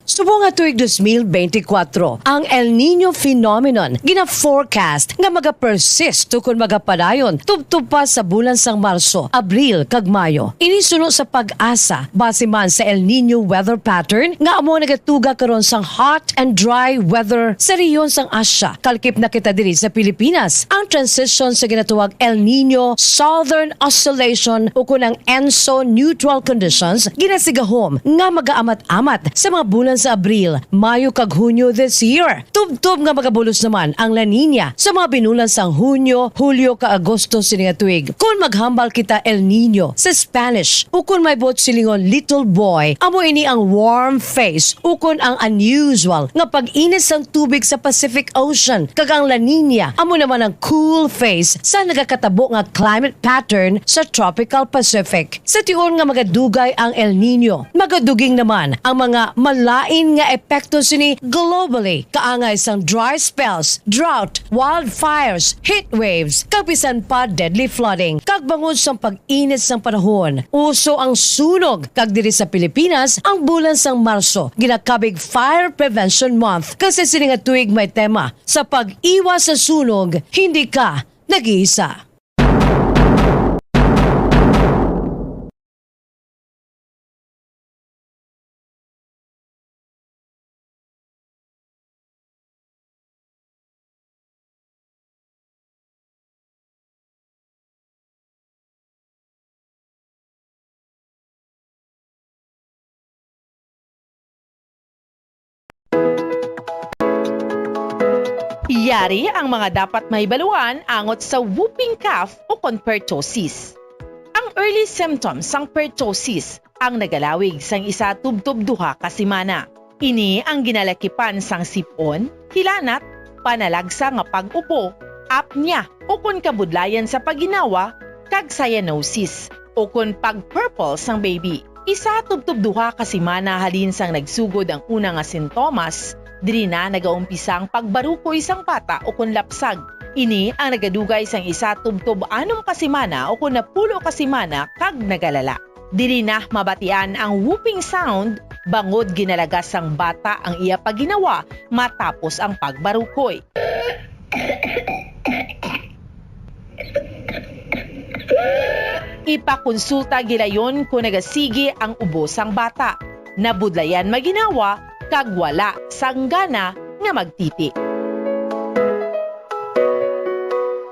Subong nga tuig 2024, ang El Nino phenomenon gina-forecast nga maga-persist tukon magapadayon tubtub pa sa bulan sang Marso, Abril kag Mayo. Inisunod sa pag-asa base man sa El Nino weather pattern nga amo nagatuga karon sang hot and dry weather sa rehiyon sang Asya. Kalkip na kita diri sa Pilipinas ang transition sa ginatuwag El Nino Southern Oscillation o kunang ENSO neutral conditions ginasigahom nga magaamat-amat sa mga bulan sa Abril, Mayo kag Hunyo this year. Tubtob nga magabulos naman ang La Nina sa mga binulan sang Hunyo, Hulyo ka Agosto sininga tuig. Kung maghambal kita El Nino sa Spanish o kung may bot silingon little boy, amo ini ang warm phase o kung ang unusual nga pag-inis sang tubig sa Pacific Ocean. Kag ang La Nina, amo naman ang cool phase sa nagakatabo nga climate pattern sa tropical Pacific. Sa tiyon nga magadugay ang El Nino, magaduging naman ang mga malain nga epekto sini globally kaangay sang dry spells, drought, wildfires, heat waves, kabisan pa deadly flooding, kag bangod sang pag-init sang panahon. Uso ang sunog kag diri sa Pilipinas ang bulan sang Marso, ginakabig Fire Prevention Month kasi sini nga tuig may tema sa pag-iwas sa sunog, hindi ka nag-iisa. Yari ang mga dapat mahibaluan angot sa whooping cough o kon pertussis. Ang early symptoms sang pertussis ang nagalawig sang isa tubtob duha ka semana. Ini ang ginalakipan sang sipon, hilanat, panalagsa nga pag-upo, apnea o kon kabudlayan sa paginawa, kag cyanosis o kon pag-purple sang baby. Isa tubtob duha ka semana halin sang nagsugod ang una nga sintomas, diri na nagaumpisang pagbarukoy sang bata o kon lapsag. Ini ang nagadugay sang isa tubtob 6 ka semana o kun 10 ka semana kag nagalala. Diri na mabatian ang whooping sound bangod ginalagas sang bata ang iya paginawa matapos ang pagbarukoy. Ipakonsulta gilayon kung nagasigi ang ubo sang bata. Nabudlayan maginawa kag wala sang gana nga magtiti.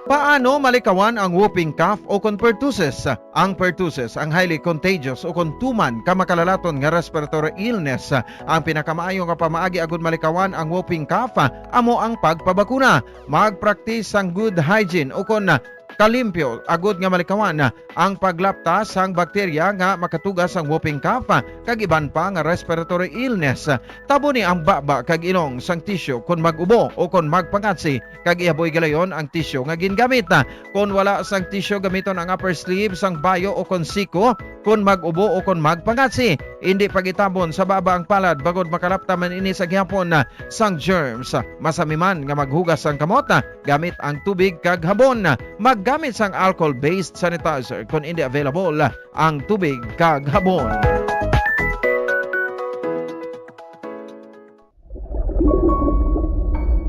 Paano malikawan ang whooping cough o kon pertussis? Ang pertussis ang highly contagious o kon tuman ka makalalaton nga respiratory illness. Ang pinakamaayo nga pamaagi agud malikawan ang whooping cough amo ang pagpabakuna. Mag-practice ang good hygiene o kon kalimpyo agud nga malikawan ang paglaptas sang bakterya nga makatugas ang whooping cough kag iban pa nga respiratory illness. Tabo ni ang baba kag ilong sang tissue kon mag-ubo o kon magpangatsi kag ihaboy galayon ang tissue nga gingamit. Kon wala sang tissue gamiton ang upper sleeve sang bayo o kon siko kon mag-ubo o kon magpangatsi. Hindi pagitabon sa baba ang palad bagod makalapta man ini sa gihapon sang germs. Masami man nga maghugas sang kamot gamit ang tubig kag habon. Maggamit sang alcohol-based sanitizer kung hindi available ang tubig kag habon.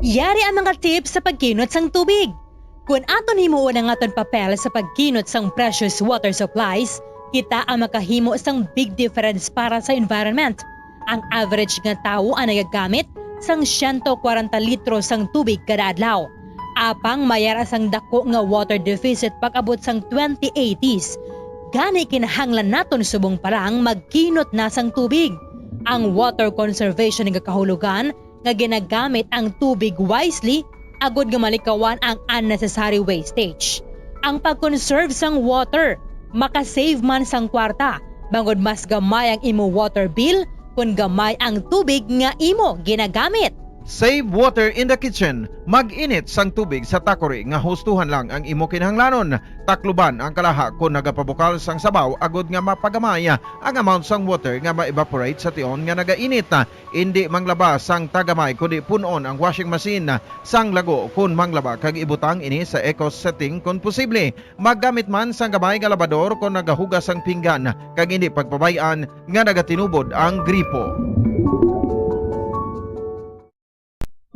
Yari ang mga tips sa pagkinot sang tubig. Kung aton himuon ang aton papel sa pagkinot sang precious water supplies, kita ang makahimo sang big difference para sa environment. Ang average nga tao ang nagagamit sang 140 litro sang tubig kada adlaw. Apang mayara sang dako nga water deficit pag-abot sang 2080s. Gani kinahanglan naton subong parang magkinot na sang tubig. Ang water conservation nga kahulugan nga ginagamit ang tubig wisely agud nga malikawan ang unnecessary wastage. Ang pag-conserve sang water makasave man sang kwarta bangod mas gamay ang imo water bill kung gamay ang tubig nga imo ginagamit. Save water in the kitchen. Mag-init sang tubig sa takori nga hustuhan lang ang imo kinahanglanon. Takluban ang kalaha kung nagapabukal sang sabaw agud nga mapagamay ang amount sang water nga ma-evaporate sa tion nga nagainit. Hindi manglaba sang tagamay kundi punon ang washing machine sang lago kung manglaba kag ibutang ini sa eco setting kung posible. Maggamit man sang gamay nga labador kung nagahugas sang pinggan kag hindi pagpabayan nga nagatinubod ang gripo.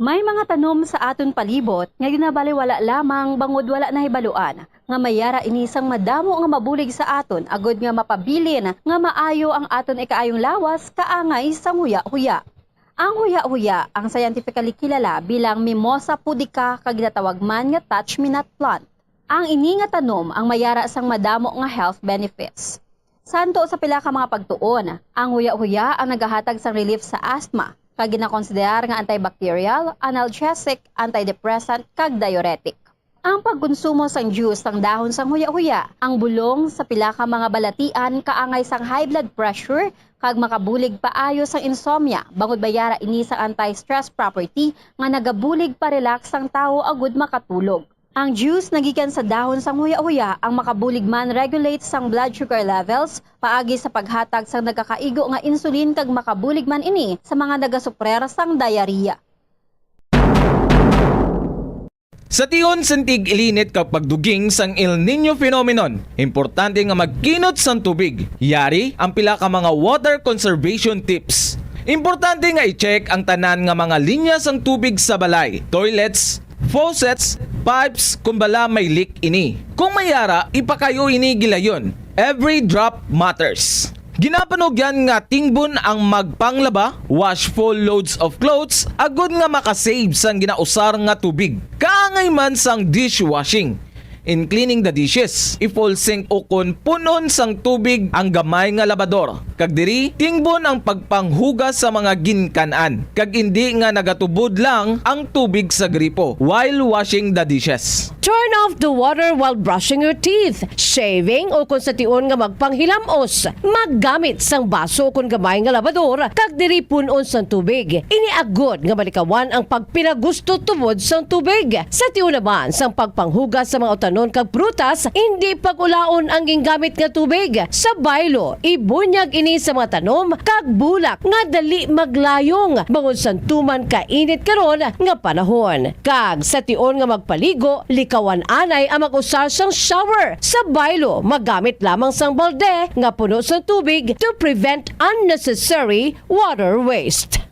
May mga tanom sa aton palibot nga ginabaliwala lamang bangod wala na hibaluan nga mayara inisang madamo nga mabulig sa aton agod nga mapabilin nga maayo ang aton ikaayong lawas kaangay sang huya-huya. Ang huya-huya ang scientifically kilala bilang Mimosa pudica kag ginatawag man nga touch-me-not plant. Ang ini nga tanom ang mayara sang madamo nga health benefits. Santo sa pila ka mga pagtuon, ang huya-huya ang nagahatag sang relief sa asthma kag ginakonsiderar nga antibacterial, analgesic, antidepressant kag diuretic. Ang pagkonsumo sang juice sang dahon sang huya-huya, ang bulong sa pila ka mga balatian kaangay sang high blood pressure kag makabulig paayo sang insomnia bangod bayara ini sang anti-stress property nga nagabulig pa relax sang tawo agud makatulog. Ang juice nagikan sa dahon sang huya-huya ang makabulig man regulate sang blood sugar levels paagi sa paghatag sang nagakaigo nga insulin kag makabulig man ini sa mga nagasuprer sang diarrhea. Sa tion sentig ilinit kag pagduging sang El Nino phenomenon, importante nga magkinot sang tubig. Yari ang pila ka mga water conservation tips. Importante nga i-check ang tanan nga mga linya sang tubig sa balay, toilets, faucets, pipes kung bala may leak ini. Kung mayara, ipakayo ini gilayon. Every drop matters. Ginapanog yan nga tingbon ang magpanglaba, wash full loads of clothes, agud nga makasave sang ginausar nga tubig. Kaangay man sang dishwashing. in cleaning the dishes. I-full sink o kon punon sang tubig ang gamay nga labador. Kag diri tingbon ang pagpanghugas sa mga ginkanan. Kag hindi nga nagatubod lang ang tubig sa gripo while washing the dishes. Turn off the water while brushing your teeth, shaving o kung sa tion nga magpanghilamos. Maggamit sang baso o kung gamay nga labador kag diri punon sang tubig. Iniagod nga malikawan ang pagpinagusto tubod sang tubig. Sa tion naman sang pagpanghugas sa mga utanon kag prutas, hindi pag-ulaon ang gingamit nga tubig. Sa baylo, ibunyag ini sa mga tanom kag bulak nga dali maglayong bangod sang tuman kainit karon nga panahon. Kag sa tion nga magpaligo, likawan anay ang mag-usar sang shower. Sa baylo, magamit lamang sang balde nga puno sang tubig to prevent unnecessary water waste.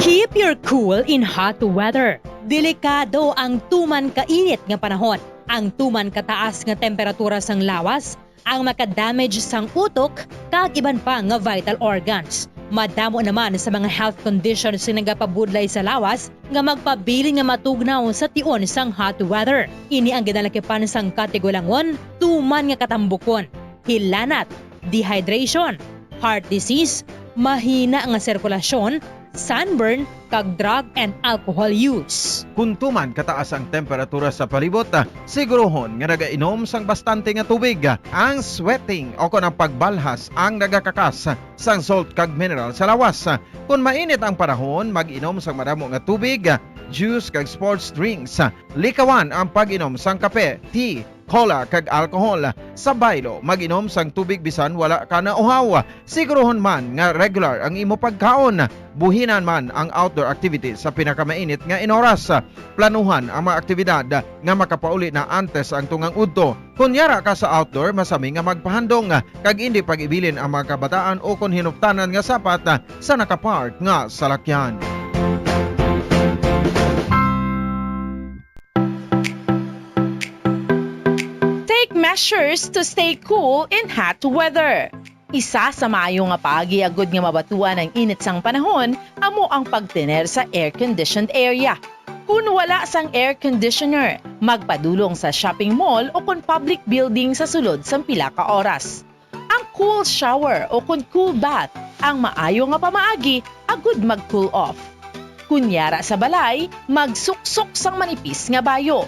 Keep your cool in hot weather. Delikado ang tuman kainit nga panahon. Ang tuman kataas nga temperatura sang lawas ang makadamage sang utok kag iban pa nga vital organs. Madamo naman sa mga health conditions nga nagapabudlay sa lawas nga magpabilin nga matugnaw sa tion sang hot weather. Ini ang ginalakipan sang katigulangon, tuman nga katambukon, hilanat, dehydration, heart disease, mahina nga sirkulasyon, sunburn, kag drug and alcohol use. Kung tuman kataas ang temperatura sa palibot, sigurohon nga nagainom sang bastante nga tubig. Ang sweating o kung ang pagbalhas ang nagakakas sang salt kag mineral sa lawas. Kung mainit ang panahon, mag-inom sang madamo nga tubig, juice kag sports drinks. Likawan ang pag-inom sang kape, tea, cola kag alcohol. Sa baylo, mag-inom sang tubig bisan wala ka na uhaw. Sigurohon man nga regular ang imo pagkaon. Buhinan man ang outdoor activities sa pinakamainit nga inoras. Planuhan ang mga aktibidad nga makapauli na antes ang tungang udto. Kung yara ka sa outdoor, masami nga magpahandong kag hindi pag-ibilin ang mga kabataan o kung hinuptanan nga sapat sa nakapark nga salakyan. Take measures to stay cool in hot weather. Isa sa maayo nga paagiagod nga mabatuan ang init sang panahon amo ang pagtener sa air-conditioned area. Kung wala sang air conditioner, magpadulong sa shopping mall o kung public building sa sulod sang pila ka oras. Ang cool shower o kung cool bath ang maayo nga pamaagi agud mag-cool off. Kunyara sa balay, magsuksok sang manipis nga bayo.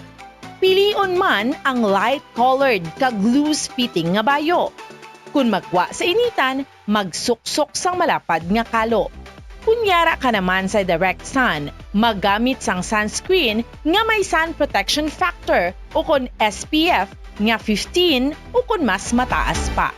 Pilion man ang light-colored kag loose-fitting nga bayo. Kung magwa sa initan, magsuksok sang malapad nga kalo. Kunyara ka naman sa direct sun, maggamit sang sunscreen nga may sun protection factor o kung SPF nga 15 o kung mas mataas pa.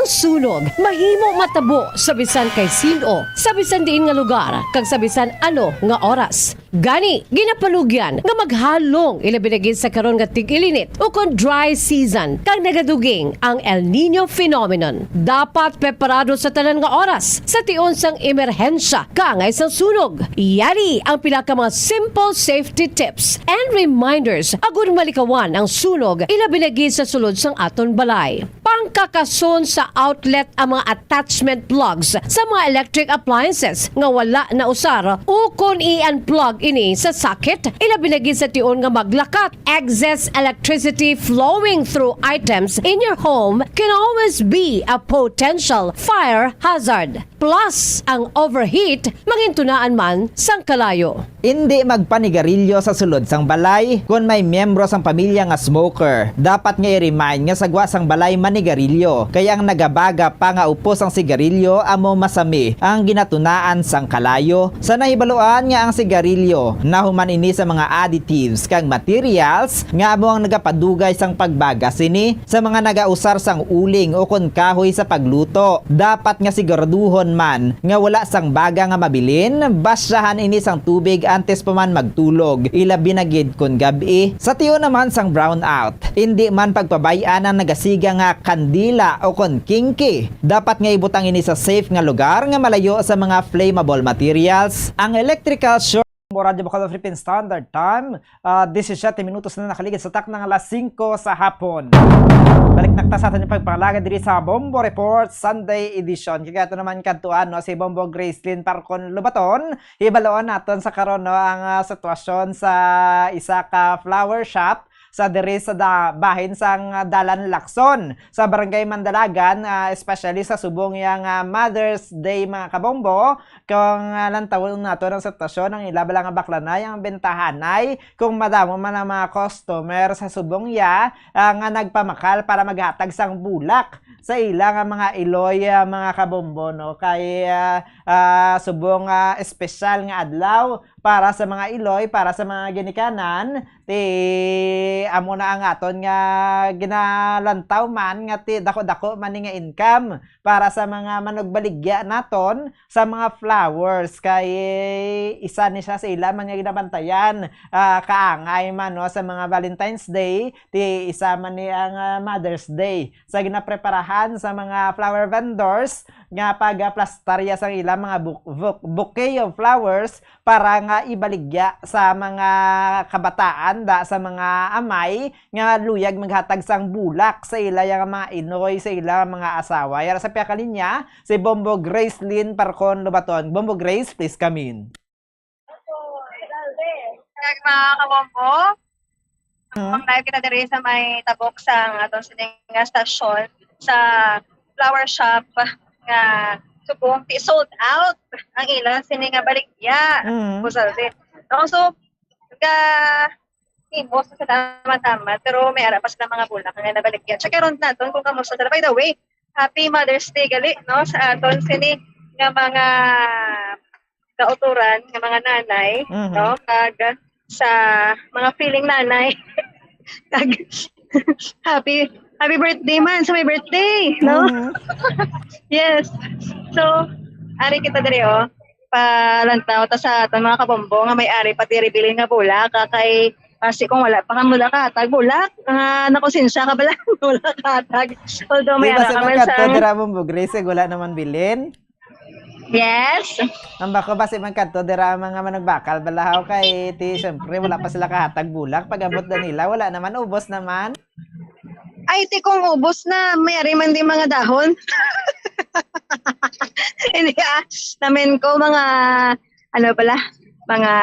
Ang sunog mahimo matabo sa bisan kay sino, sa bisan diin nga lugar, kag sa bisan ano nga oras. Gani, ginapalugyan nga maghalong ilabinagin sa karon nga tig-ilinit o kon dry season kag nagaduging ang El Nino phenomenon. Dapat preparado sa tanan nga oras sa tion sang emerhensya kangay sang sunog. Yari ang pila ka mga simple safety tips and reminders agud malikawan ang sunog ilabinagin sa sulod sang aton balay. Pangkakason sa outlet ang mga attachment plugs sa mga electric appliances nga wala na usar o kon i-unplug ini sa socket, ilabinagin sa tion nga maglakat. Excess electricity flowing through items in your home can always be a potential fire hazard. Plus, ang overheat mangintunaan man sang kalayo. Hindi magpanigarilyo sa sulod sang balay kung may miyembro sang pamilya nga smoker. Dapat nga i-remind nga sagwa sang balay manigarilyo. Kaya ang nagabaga pa nga upos ang sigarilyo amo masami ang ginatunaan sang kalayo. Sa nahibaluan nga ang sigarilyo nahuman ini sa mga additives kag materials nga amo ang nagapadugay sang pagbaga sini sa mga nagausar sang uling o kon kahoy sa pagluto. Dapat nga siguraduhon man nga wala sang baga nga mabilin, basyahan ini sang tubig antes pa man magtulog, ilabi na gid kun gabi. Sa tiyo naman sang brownout, hindi man pagpabayan ang nagasiga nga kandila o kon kinki. Dapat nga ibutang ini sa safe nga lugar nga malayo sa mga flammable materials. Ang electrical short Radyo Bacalao Philippine Standard Time, 17 minutos na nakaligid sa tak ng alas 5 sa hapon. Balik nakta sa atin yung pagpangalaga diri sa Bombo Report Sunday Edition. Kaya ito naman kantuan no, si Bombo Gracelyn Parcon Lubaton. Hibaloan natin sa karon no, ang sitwasyon sa isa ka flower shop sa diri sa bahin sang Dalan Lacson sa Barangay Mandalagan, especially sa subong yang Mother's Day mga kabombo. Kung lantawon nato ng sitwasyon ng ilabala nga baklanay ang bentahanay kung madamo man ang mga customer sa subong ya nga nagpamakal para maghatag sang bulak sa ilang mga iloy mga kabombo no, kay subong espesyal nga adlaw para sa mga iloy, para sa mga ginikanan, amo na ang aton nga ginalantaw man nga dako-dako man nga income para sa mga manugbaligya naton sa mga flowers. Kay isa ni siya sa ila mga ginabantayan kaangay man no, sa mga Valentine's Day, isa man ni ang Mother's Day sa ginapreparahan sa mga flower vendors nga pagplastarya sa ila mga bouquet of flowers para nga ibaligya sa mga kabataan da sa mga amay nga luyag maghatag sang bulak sa ila yang mga inoy sa ila mga asawa. Yara sa piakalinya si Bombo Gracelyn Parcon Lubaton. Bombo Grace, please come in. Mga kabombo, live kita diri sa may tabok sang atong sining stasyon sa flower shop nga subong sold out ang ilang sini nga baligya. So himos sa tama-tama pero may ara pa sila mga bulak nga nabaligya. Check around naton kung kamusta sila. By the way, happy Mother's Day gali no sa aton sini nga mga kauturan nga mga nanay no kag sa mga feeling nanay kag happy birthday man sa may birthday no. Yes, so ari kita diri palantaw ta sa aton mga kabombo nga may ari pati rebilin nga bulak kay kasi kung wala pa ka mula katag bulak nakonsensya ka bala wala katag although may ara ka man sa dira Bombo Grace wala naman bilin. Yes. Ang bako basi man kadto dira mga managbakal balahaw kay syempre wala pa sila kahatag bulak pag-abot na nila wala naman ubos naman. Ay, kung ubos na, mayari man din mga dahon. Hindi namin ko mga, mga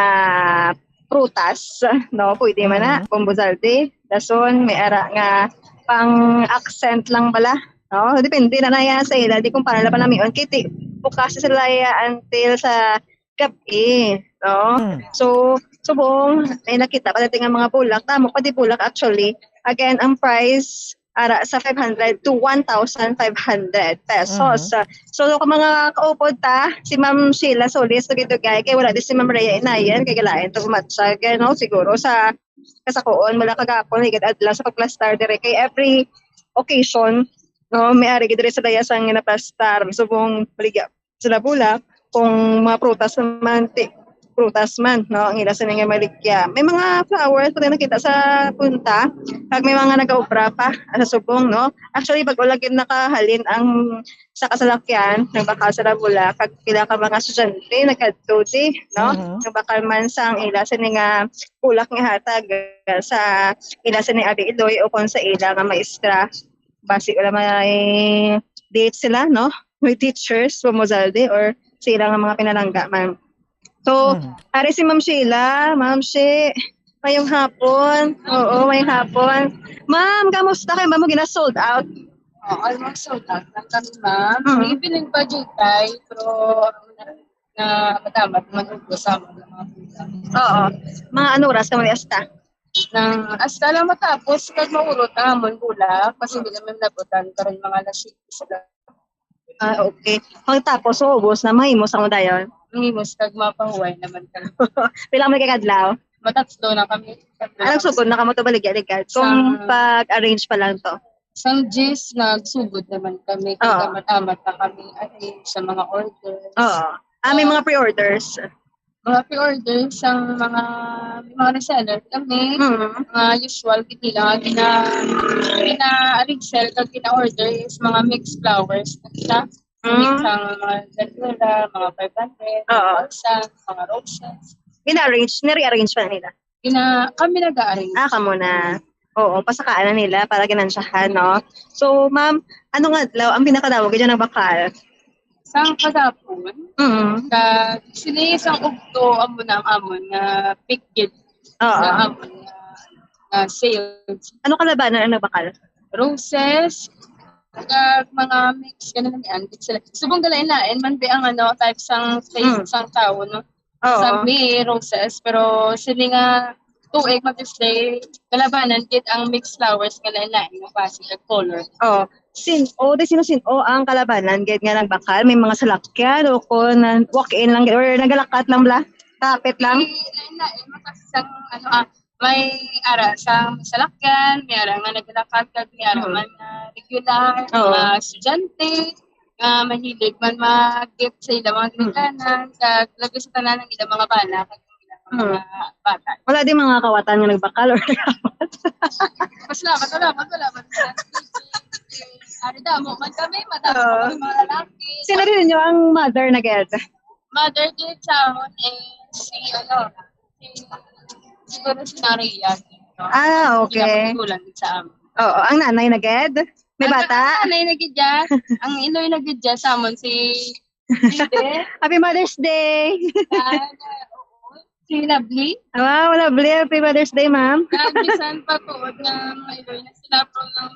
prutas, no? Pwede man na, bumbuzalde, dason, may ara nga pang accent lang bala, no? Depende na na sa ila, di kung paano na pa namin yun, kiti, bukas sila until sa gabi, no? So, subong, ay nakita, padating ang mga bulak, tamo, pati bulak actually, again, ang price ara sa 500 to 1,500 pesos. So, kung mga kaupod ta, si Ma'am Sheila Solis, tugay-tugay, kay wala din si Ma'am Rhea Inayan, kay galain to umatsag, no? Siguro sa kasakuon, wala kagapon, higit adlaw sa pagplastar dire kay every occasion, no? May ari dire sa daya sang ginaplastar, subong baligya sila bulak, kung mga prutas man, no, ang ila sa nga maligya. May mga flowers pa nakita sa punta, kag may mga nag-obra pa sa subong, no. Actually, pag ulagin nakahalin ang sa kasalakyan, nagbakal sa bula, kag pila ka mga estudyante nagkadtuti, no. Nagbakal man sa ang ila sa nga ulak nga hatag sa ila sa ni Abi Iloy o kon sa ila nga maestra. Basi wala may date sila, no. May teachers from Mozalde or sila nga mga pinalangga man. So, ari si Ma'am Sheila, Ma'am She, mayong hapon. Oo, mayong hapon. Ma'am, kamusta kayo? Ma'am, gina-sold out? Oo, almost sold out lang kami, ma'am. May piling pa jutay, pero na madamat manubos sa mga bulak. Oo. Mga anong oras ka hasta? Nang hasta lang matapos, kag maurot ang amon bulak, kasi hindi naman nabutan, karon mga lasik sila. Okay. Pagtapos, ubos na mahimos ang dayon. Mahimos kag mapahuway naman ka. Pila mo kay-kadlaw? Matatlo na kami. Nagsugod na kamo to baligya-ligad. Kung pag-arrange pa lang to. Sang Jis, nagsugod naman kami. Kaya matamat na kami sa mga orders. Oo. May mga pre-orders. Mga pre-orders, ang mga reseller kami. Mga usual, hindi lang gina-arrange sell kag gina-order is mga mixed flowers. Mix ang mga gandula, mga 500, mga roses. nire-arrange pa na nila. Kami nag-arrange. Kamo na. Oo, pasakaan na nila para ginansyahan, no? So, ma'am, ano nga daw ang pinakadawag dyan ng bakal? Sang kadapon, sila isang ugto amon na picked na amon na sales. Ano kalabanan ang bakal? Roses, mga mix, ganun lang yan. Subong dalain-lain, man ba ang type sang face sang tao, no? Sa may roses, pero sila nga tuig mag-display, kalabanan, kit ang mixed flowers ka lain-lain, yung basic color. Sino ang kalabanan, gid nga nagbakal, may mga salakyan, o kung walk-in lang, or nagalakat lang bla, kapit lang? Lain-lain, matasang, may ara sa salakyan, may ara nga nagalakat, may ara man regular, mga estudyante, mahilig man mag-gift sa ilang mga ginikanan, labi sa tanan ng ilang mga bala, mga bata. Wala din mga kawatan nga nagbakal or nagkawat. Wala. Ari damo man kami, madami mga lalaki. Sino rin ninyo ang mother na ged? Mother gid sa amon siguro si Maria. Okay. Kulang sa amon. Oo, ang nanay na ged? May bata? Ang nanay na gid dya. Ang inoy na gid dya sa amon si Happy Mother's Day! Si Lovely. Wow, lovely. Happy Mother's Day, ma'am. Nagisan pa po na mga iloy na sila po ng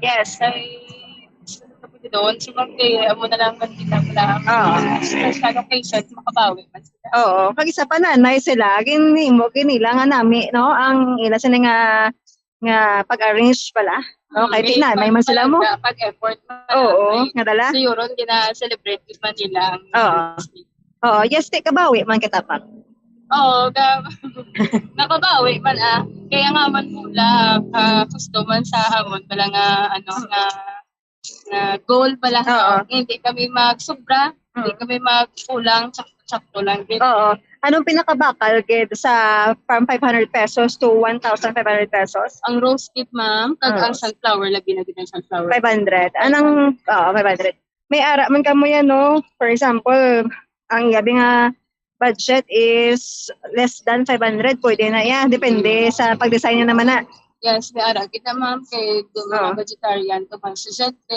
Yes. ay doon. So, amo na lang kanila wala. Special occasion, makabawi man sila. Oo. Pag isa pa nanay sila, ginila nga nami, no? Ang ila sila nga pag-arrange pala. No? Kahit nanay man sila mo. Pag-effort man. Oo. Nga dala? Siguro, gina-celebrate man nila. Oo. Yes, kabawi man kita pa. Oo, nakabawi man Kaya nga man mula, gusto man sa amon, pala nga, na goal pala. Hindi kami magsubra, hindi kami magkulang, sakto lang din. Oo. Anong pinakabakal, Gid, sa from 500 pesos to 1,500 pesos? Ang rose tip, ma'am, ang sunflower, lagi na din ang sunflower. 500. 500. May ara man kamo yan, no? For example, ang yabi nga budget is less than 500, pwede na yan. Depende sa pag-design niya naman na. Yes, may arap. Kita ma'am, kay mga vegetarian, to mga susyente,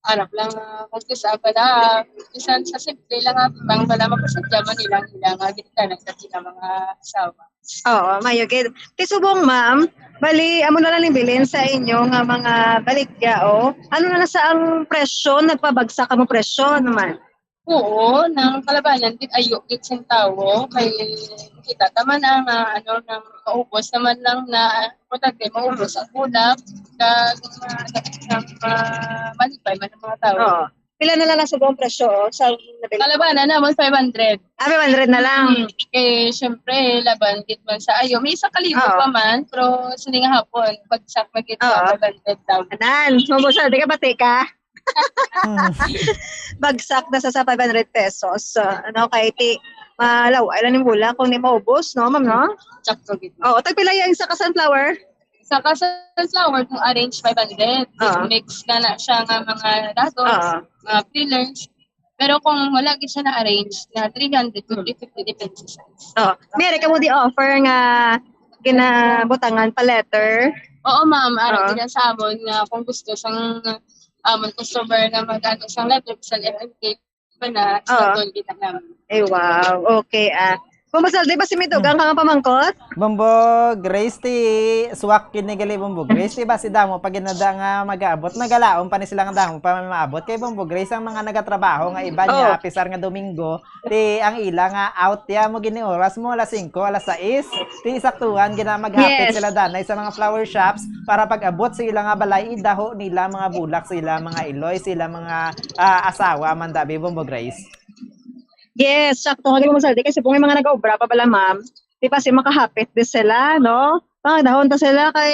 arap lang, kasi pala, isan sa simple lang, bang pala mapasadya man ilang ginikanan sa mga asawa. Oo, mayugid. Kisubong ma'am, bali, amo na lang bilin sa inyo nga mga balikyao. Ano na sa ang presyo, nagpabagsak ang presyo naman? Oo, ng kalabanan, ayok git sa tao, kay kita taman ang nang maubos naman lang na importante maubos ang ulap malipay man ng mga tao. Oo. Pila na lang sa buong presyo sa nabili? Kalabanan naman 500. 500 na lang. Eh, syempre, laban git man sa ayo. May 1,000 pa man, pero sini nga hapon, pagsak magit sa 500 daw. Anan, mabusa, di ka bati ka? Bagsak na sa 500 pesos. Kay ti malaw, ilan yung bula kung di maubos, no, ma'am, no? Sakto git. Oo, tagpila yan sa sunflower? Sa sunflower, kung arrange 500, mix na siya nga mga datos, mga pillars. Pero kung wala gid siya na-arrange, na 300 to 50 depende sa size. Meron ka mo di offer nga ginabutangan pa letter? Oo, ma'am. Araw din sa amon nga kung gusto sang amon customer na mag-ano sang letter sa FMK pa na sa doon kita naman. Eh, wow. Okay, Pumasal, di ba si Midugang ka nga pamangkot? Bombo, Grace ti suwak kinigali Bombo Grace ti ba si damo pag inada nga mag-aabot nagalaon pa ni sila nga damo pa maabot kay Bombo Grace ang mga nagatrabaho nga iba niya pisar nga Domingo ti ang ila nga out ya mo gini oras mo alas 5 alas 6 ti saktuhan gina maghapit sila danay sa mga flower shops para pag-abot sila nga balay idaho nila mga bulak sila mga iloy sila mga asawa man dabi Bombo Grace. Yes, sakto. Hagi mo saldi kasi kung may mga nag-obra pa pala, ma'am, di pa si makahapit din sila, no? Pangdahon ta sila kay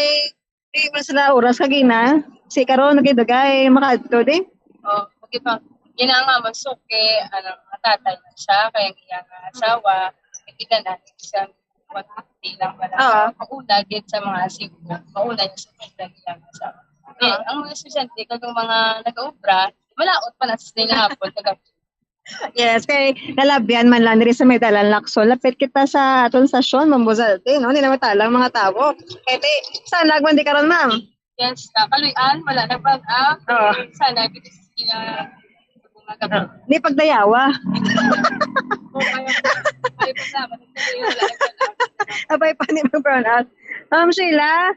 di man sila oras kagina. Si karon nagidugay makadto di. Okay pa. Ina nga masuke tatay na siya kaya iya nga asawa, kita na siya 150 lang pala. Mauna gid sa mga siguro. Mauna niya sa pagdang ilang asawa. Ang mga estudyante kag mga nag-obra, malaot pa na sa nga hapon. Yes, kay nalabyan man lang diri sa may dalan Lacson. Lapit kita sa aton stasyon, Mambusalte, no? Hindi na matalang mga tao. Kaya saan lagman di karon, ma'am? Yes, kaluyan, wala na pag sana kita sa Di pagdayawa. Abay pa ni Ma'am Brown out. Sheila,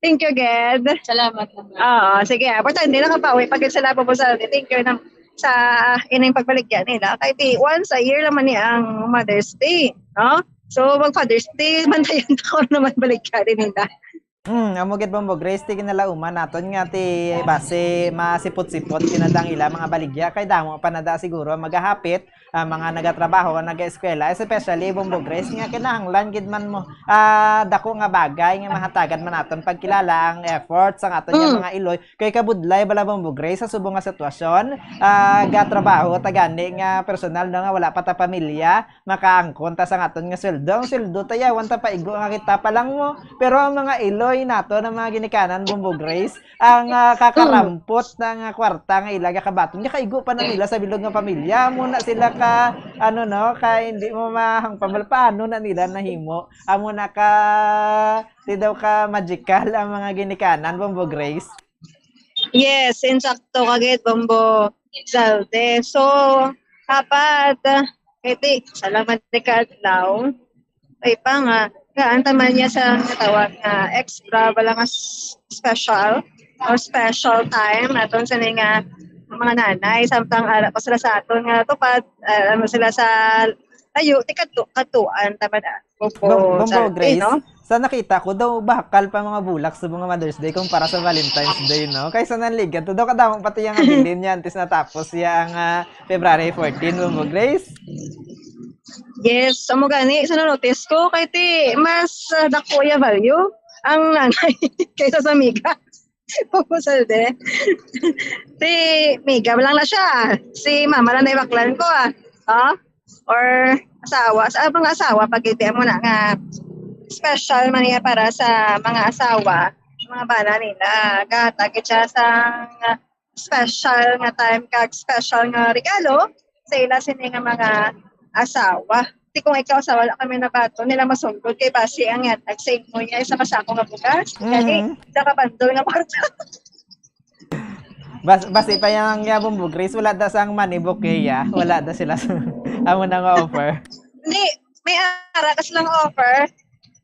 thank you, Ged. Salamat. Oo, sige. Importante na kapawi. Pag sila po sa thank you na sa inang pagbaligyan nila. Kaya once a year naman niya ang Mother's Day. No? So, mag Father's Day, bantayan na ko naman baligyan nila. Amugid Bombo Grace, tigin nala uman naton nga ti base masipot-sipot kinadang ila mga baligya kay damo panada siguro magahapit mga nagatrabaho naga-eskwela, especially Bombo Grace nga kinahanglan gid man mo dako nga bagay nga mahatagan man naton pagkilala ang efforts ang aton nga mga iloy kay kabudlay bala Bombo Grace sa subong nga sitwasyon gatrabaho tagani nga personal no, nga wala pa ta pamilya makaangkon ta sa aton nga sweldo ang sweldo tayawan ta paigo nga kita pa lang mo pero ang mga iloy nato ng mga ginikanan Bombo Grace ang kakarampot ng kwarta nga ilaga kabaton nga kaigo pa na nila sa bilog nga pamilya muna sila ka ano no kay hindi mo mahangpamal paano na nila nahimo amo na ka di daw ka magical ang mga ginikanan Bombo Grace. Yes, insakto kagit Bombo Salte. So dapat kay salamat ka adlaw ay pa nga gaan taman niya sa natawag na extra wala nga special or special time aton sa nga mga nanay samtang ara pa sila sa aton nga tupad sila sa ayo ti katuan taman Bombo Grace no? sa nakita ko daw bakal pa mga bulak sa mga Mother's Day kumpara sa Valentine's Day no kaysa nanligan to daw kadamong pati yung bilin niya antes natapos yang February 14 Bombo Grace. Yes, amo gani sa notice ko kay ti mas dako ya value ang nanay kaysa sa miga. Pupusalde. Ti miga lang na siya. Si mama lang na ibaklan ko or asawa. Sa mga asawa pag iti mo na nga special man niya para sa mga asawa, mga bana nila. Gatagit siya sa special nga time kag special nga regalo sa ila sini nga mga asawa. Di kung ikaw sa wala kami nabato, nila masungkod kay basi ang yatag sa inyo niya sa masako nga bugas. Kaya nakabandol nga kwarta. Basi pa yung Bombo Grace, wala da sang money bouquet wala da sila amo na nga offer. Hindi, may ara kasi lang offer.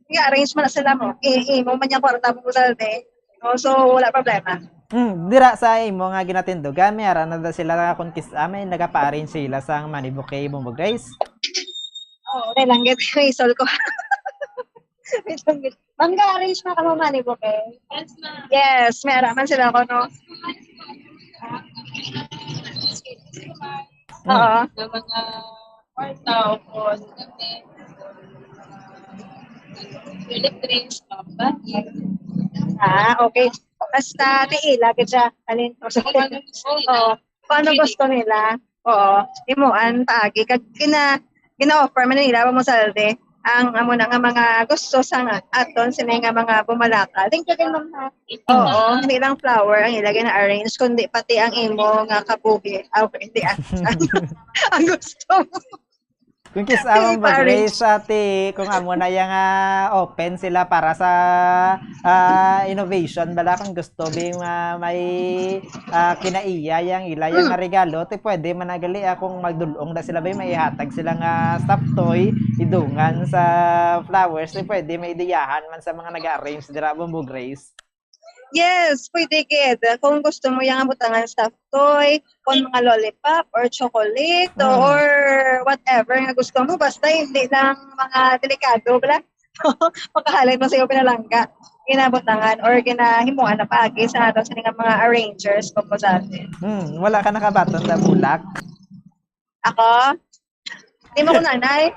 I-arrange mo na sila mo. Imo man yung kwarta mo salde. So wala problema. Dira sa imo nga ginatindugan, may ara na da sila konkista, may nagapa-arrange sila sang money bouquet Bombo Grace. Okay lang, get resol ko. Mangga-arrange na ka mo money bouquet? Yes, may araman sila ko, no? Oo. Sa mga kwarta o po, electrics, okay. Basta tiila kita alin paano gusto nila imuan paagi kag gina-offer man nila mo salde ang amo na nga mga gusto sa aton sila nga mga bumalaka think kag ma'am hindi lang flower ang ilagay na arrange kundi pati ang imo nga kabuhi hindi ang gusto Kung kisama ba Grace ati kung amo na yang open sila para sa innovation bala kung gusto bing may kinaiya yang ilayang nga regalo ti pwede managali kung magdulong na sila ba may ihatag sila nga stuffed toy idungan sa flowers ti pwede may ideyahan man sa mga nag-arrange dira Bombo Grace. Yes, pwede kid. Kung gusto mo yung butangan stuffed toy, kung mga lollipop or chocolate or whatever nga gusto mo, basta hindi lang mga delikado, bala. Makahalit mo sa iyo pinalangga. Ginabutangan or ginahimuan na paagi sa ato sa mga arrangers ko po sa atin. Wala ka nakabaton na bulak? Ako? Hindi mo ko nanay.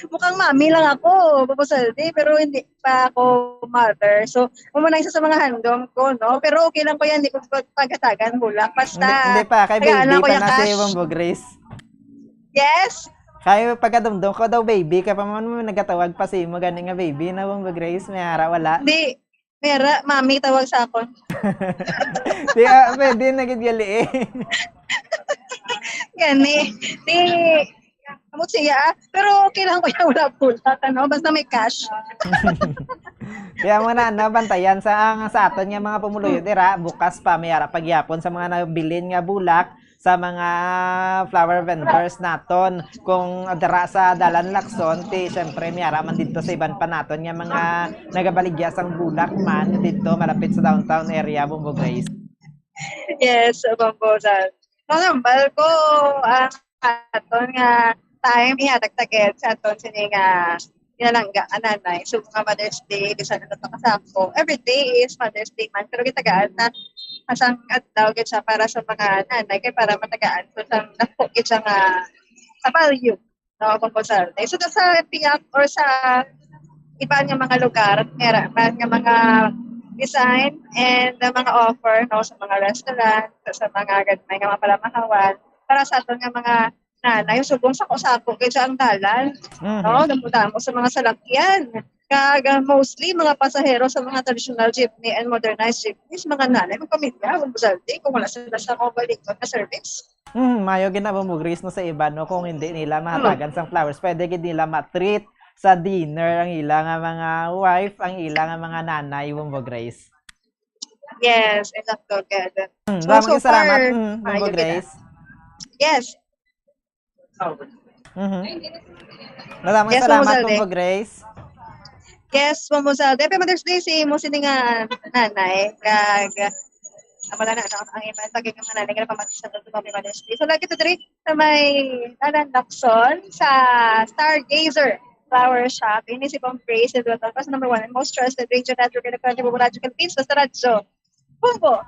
Mukhang mami lang ako, pupusaldi, pero hindi pa ako mother. So, muna isa sa mga handom ko, no? Pero okay lang ko yan, hindi ko pagkatagan bulak. Basta, hindi pa, kay baby pa na si Bombo Grace. Yes? Kaya pagkadumdum ko daw baby, kaya pa man mo nagatawag pa si mo, gani nga baby na Bombo Grace, may hara, wala. Hindi, Mera, mami tawag sa akon. Di pwede nagidgali eh. Gani. Di, kamot siya. Pero okay lang ko yung wala pulta. Ano? Basta may cash. Kaya mo na bantayan sa aton nga mga pumuluyo dira bukas pa mayara pagyapon sa mga nabilin nga bulak sa mga flower vendors naton kung dira sa Dalan Lacson ti syempre mayara man dito sa iban pa naton nga mga nagabaligya sang bulak man dito malapit sa downtown area Bumbo Grace. Yes, Bambosan. No, nambal ko aton nga time ihatagtagit sa aton sini nga inalangga ananay. So mga Mother's Day, bisan na ito kasako. Every day is Mother's Day man. Pero gitagaan na asang adlaw gid siya para sa mga nanay kay para matagaan so sang nako gid siya nga sa value no proposal. So sa piyak or sa iba nga mga lugar, meron nga mga design and mga offer no sa mga restaurant, sa mga gagmay nga mga palamahawan para sa aton nga mga nanay subong sa kusako kay ang dalan. No, damo sa mga salakyan. Kag mostly mga pasahero sa mga traditional jeepney and modernized jeepneys, mga nanay, mga pamilya, magbusalti kung wala sila sa mobile na service. Mayo ginaba mo Grace no sa iba no kung hindi nila mahatagan sang flowers, pwede gid nila ma-treat sa dinner ang ilang nga mga wife, ang ilang nga mga nanay Bumbo Grace. Yes, exacto gid. Maraming salamat Bumbo Grace. Yes. Maraming Yes, salamat Ma'am Bumbo Grace. Yes, Mamusal. Happy Mother's Day si mo sini nga nanay kag wala na ang iba tagig nga nanay nga pamati sa Happy Mother's Day. So lagi to diri sa may Dalan Lacson sa Stargazer Flower Shop. Ini si Bong Grace, ito pa sa number 1 and most trusted radio network in the country, Bumbo Radio Philippines, sa radyo. Bumbo!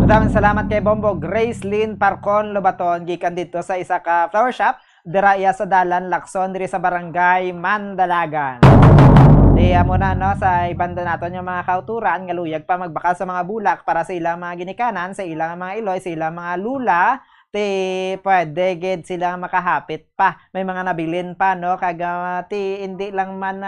Maraming salamat kay Bumbo Grace Lynn Parcon Lobaton gikan dito sa isa ka flower shop dira iya sa Dalan Lacson diri sa barangay Mandalagan. Di amo na no sa ibanda naton yung mga kauturan nga luyag pa magbakal sa mga bulak para sa ilang mga ginikanan, sa ilang mga iloy, sa ilang mga lula ti pwede gid sila makahapit pa. May mga nabilin pa no kag ti hindi lang man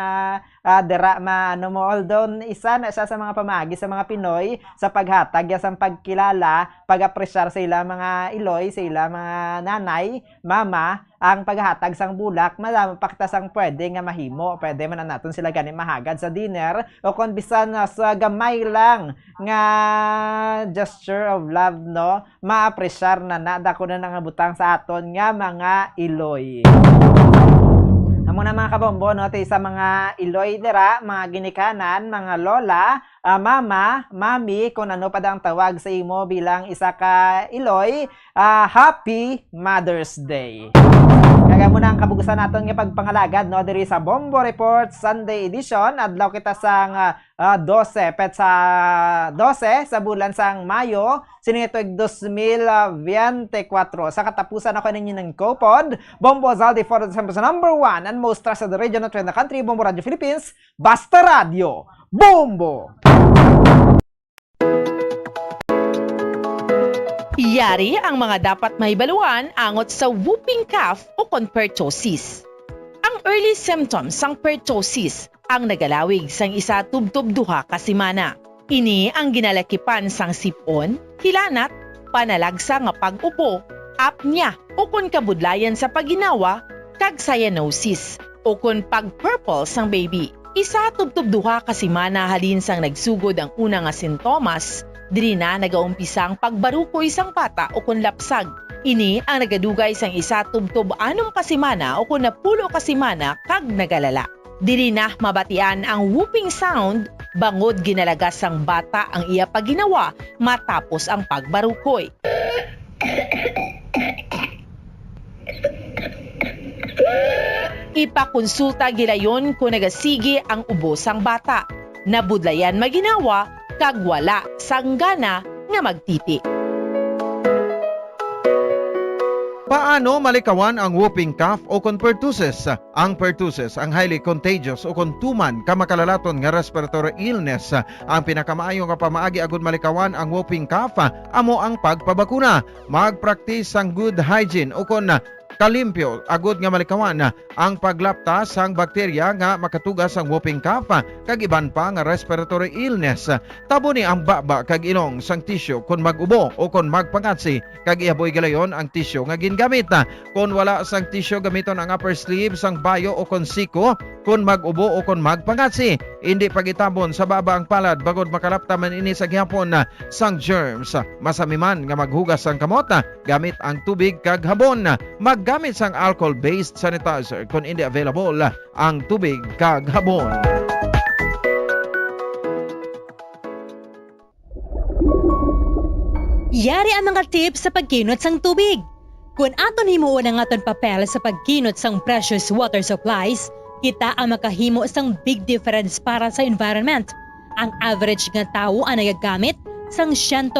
dira ano mo although isa na siya sa mga pamagi sa mga Pinoy sa paghatag sa pagkilala, pag-apresyar sa ilang mga iloy, sa ilang mga nanay, mama ang paghatag sang bulak, madami pakita sang pwede nga mahimo, pwede man naton sila gani mahagad sa dinner o kung bisan sa gamay lang nga gesture of love no, maapresyar na dako na nga butang sa aton nga mga iloy. Amo na mga kabombo no, ti sa mga iloy dira, mga ginikanan, mga lola, mama, mami, kung ano pa ang tawag sa imo bilang isa ka iloy, Happy Mother's Day. Kaya muna ang kabugusan naton nga pagpangalagad no diri sa Bombo Report Sunday edition. Adlaw kita sang 12 pet sa 12 sa bulan sang Mayo sinituig 2024. Sa katapusan ako ninyo ng Copod, Bombo Zaldi for the number 1 and most trusted radio network in the country, Bombo Radio Philippines, Basta Radio, Bombo! Yari ang mga dapat mahibaluan angot sa whooping cough o pertussis. Ang early symptoms sang pertussis ang nagalawig sang isa tubtob duha ka semana. Ini ang ginalakipan sang sipon, hilanat, panalagsa nga pag-upo, apnea o kon kabudlayan sa paginawa, kag cyanosis o kon pag-purple sang baby. Isa tubtob duha ka semana halin sang nagsugod ang una nga sintomas. Diri na nagaumpisa ang pagbarukoy sang bata o kun lapsag. Ini ang nagadugay sang isa tubtob 6 ka semana o kun 10 ka semana kag nagalala. Diri na mabatian ang whooping sound bangod ginalagas sang bata ang iya paginawa matapos ang pagbarukoy. Ipakonsulta gilayon kung nagasigi ang ubo sang bata. Nabudlayan maginawa kag wala sanggana nga magtiti. Paano malikawan ang whooping cough o kon pertussis? Ang pertussis ang highly contagious o kon tuman kamakalalaton nga respiratory illness. Ang pinakamaayo nga pamaagi agud malikawan ang whooping cough amo ang pagpabakuna. Mag-practice ang good hygiene o kon kalimpyo agud nga malikawan ang paglapta sang bakterya nga makatugas ang whooping cough kag iban pa nga respiratory illness. Tabo ni ang baba kag ilong sang tissue kon mag-ubo o kon magpangatsi kag iaboy galayon ang tissue nga gingamit. Kon wala sang tissue gamiton ang upper sleeve sang bayo o kon siko kon mag-ubo o kon magpangatsi. Hindi pagitabon sa baba ang palad bagod makalapta man ini sa gihapon sang germs. Masami man nga maghugas sang kamot gamit ang tubig kag habon. Maggamit sang alcohol-based sanitizer kung hindi available ang tubig kag habon. Yari ang mga tips sa pagkinot sang tubig. Kung aton himuon ang aton papel sa pagkinot sang precious water supplies, kita ang makahimo sang big difference para sa environment. Ang average nga tao ang nagagamit sang 140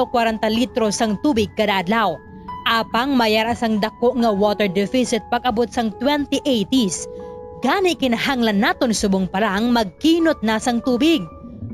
litro sang tubig kada adlaw. Apang mayara sang dako nga water deficit pag-abot sang 2080s. Gani kinahanglan naton subong parang magkinot na sang tubig.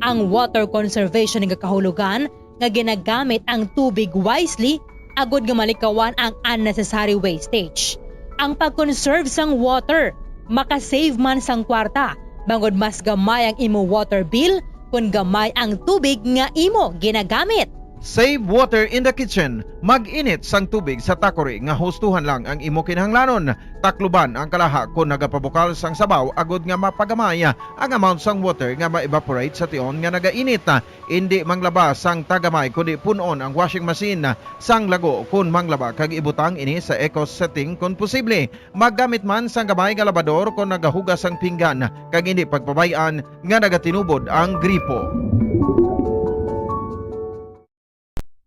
Ang water conservation nga kahulugan nga ginagamit ang tubig wisely agud nga malikawan ang unnecessary wastage. Ang pag-conserve sang water makasave man sang kwarta bangod mas gamay ang imo water bill kung gamay ang tubig nga imo ginagamit. Save water in the kitchen. Mag-init sang tubig sa takori nga hustuhan lang ang imo kinahanglanon. Takluban ang kalaha kung nagapabukal sang sabaw agud nga mapagamay ang amount sang water nga ma-evaporate sa tion nga nagainit. Hindi manglaba sang tagamay kundi punon ang washing machine sang lago kung manglaba kag ibutang ini sa eco setting kung posible. Maggamit man sang gamay nga labador kung nagahugas ang pinggan kag hindi pagpabayan nga nagatinubod ang gripo.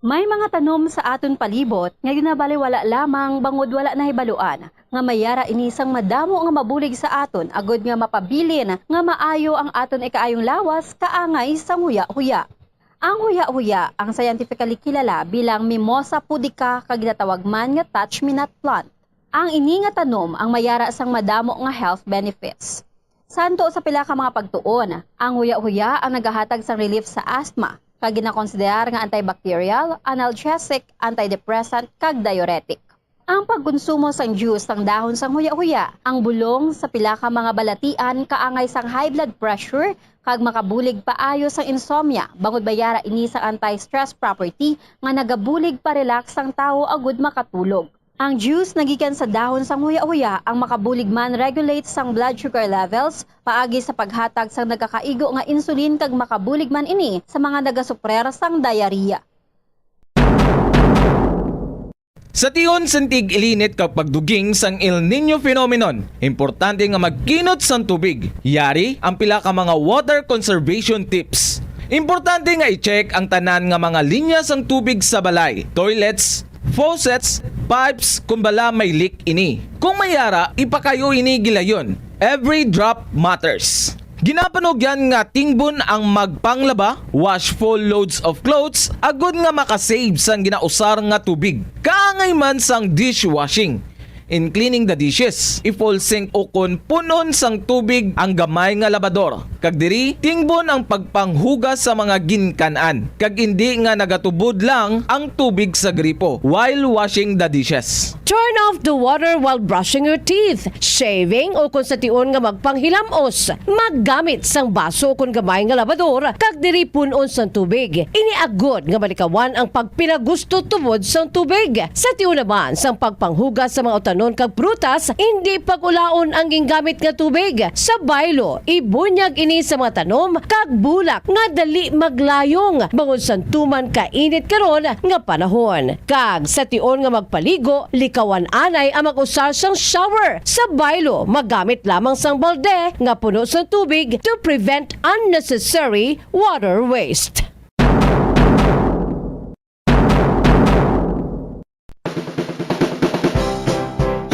May mga tanom sa aton palibot nga ginabaliwala lamang bangod wala na hibaluan nga mayara inisang madamo nga mabulig sa aton agod nga mapabilin nga maayo ang aton ikaayong lawas kaangay sang huya-huya. Ang huya-huya ang scientifically kilala bilang Mimosa pudica kag ginatawag man nga touch-me-not plant. Ang ini nga tanom ang mayara sang madamo nga health benefits. Santo sa pila ka mga pagtuon, ang huya-huya ang nagahatag sang relief sa asthma kag ginakonsiderar nga antibacterial, analgesic, antidepressant kag diuretic. Ang pagkonsumo sang juice sang dahon sang huya-huya, ang bulong sa pila ka mga balatian kaangay sang high blood pressure kag makabulig paayo sang insomnia bangod bayara ini sa anti-stress property nga nagabulig pa relax sang tawo agud makatulog. Ang juice nagikan sa dahon sang huya-huya ang makabulig man regulate sang blood sugar levels paagi sa paghatag sang nagakaigo nga insulin kag makabulig man ini sa mga nagasuprer sang diarrhea. Sa tion sentig ilinit kag pagduging sang El Nino phenomenon, importante nga magkinot sang tubig. Yari ang pila ka mga water conservation tips. Importante nga i-check ang tanan nga mga linya sang tubig sa balay, toilets, faucets, pipes kung bala may leak ini. Kung mayara, ipakayo ini gilayon. Every drop matters. Ginapanog yan nga tingbon ang magpanglaba, wash full loads of clothes, agud nga makasave sang ginausar nga tubig. Kaangay man sang dishwashing. In cleaning the dishes, i-full sink o kon punon sang tubig ang gamay nga labador. Kag diri, tingbon ang pagpanghugas sa mga ginkanan. Kag hindi nga nagatubod lang ang tubig sa gripo while washing the dishes. Turn off the water while brushing your teeth. Shaving o kung sa tion nga magpanghilamos. Maggamit sang baso kung gamay nga labador kag diri punon sang tubig. Iniagod nga malikawan ang pagpinagusto tubod sang tubig. Sa tion naman sang pagpanghugas sa mga utanon kag prutas, hindi pagulaon ang gingamit nga tubig. Sa baylo, ibunyag ini sa mga tanom kag bulak nga dali maglayong bangod santuman kainit karon nga panahon. Kag sa tion nga magpaligo, likawan anay ang mag-usar sang shower. Sa baylo, magamit lamang sang balde nga puno sa tubig to prevent unnecessary water waste.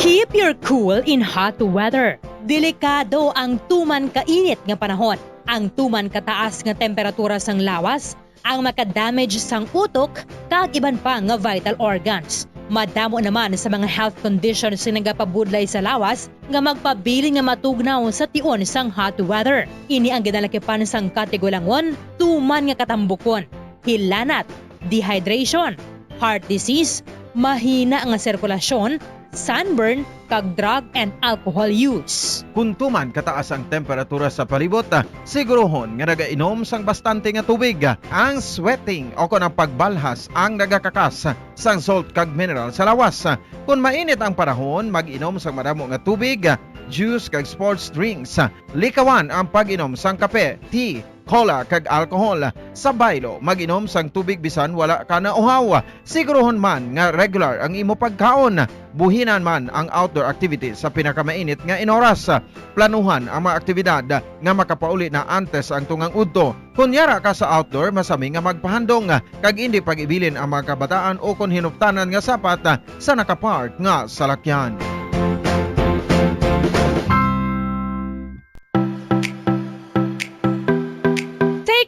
Keep your cool in hot weather. Delikado ang tuman kainit nga panahon. Ang tuman kataas nga temperatura sang lawas ang makadamage sang utok kag iban pa nga vital organs. Madamo naman sa mga health conditions na nagapabudlay sa lawas nga magpabili nga matugnaw sa tion sang hot weather. Ini ang ginalakipan sang kategolangon, tuman nga katambukon, hilanat, dehydration, heart disease, mahina nga sirkulasyon, sunburn, kag drug and alcohol use. Kung tuman kataas ang temperatura sa palibot, sigurohon nga nagainom sang bastante nga tubig. Ang sweating o kung ang pagbalhas ang nagakakas sang salt kag mineral sa lawas. Kung mainit ang panahon, mag-inom sang madamo nga tubig, juice kag sports drinks. Likawan ang pag-inom sang kape, tea, cola kag alcohol. Sa baylo, mag-inom sang tubig bisan wala ka na uhaw. Sigurohon man nga regular ang imo pagkaon. Buhinan man ang outdoor activity sa pinakamainit nga inoras. Planuhan ang mga aktibidad nga makapauli na antes ang tungang udto. Kunyara ka sa outdoor, masami nga magpahandong kag hindi pag-ibilin ang mga kabataan o kung hinuptanan nga sapat sa nakapark nga salakyan.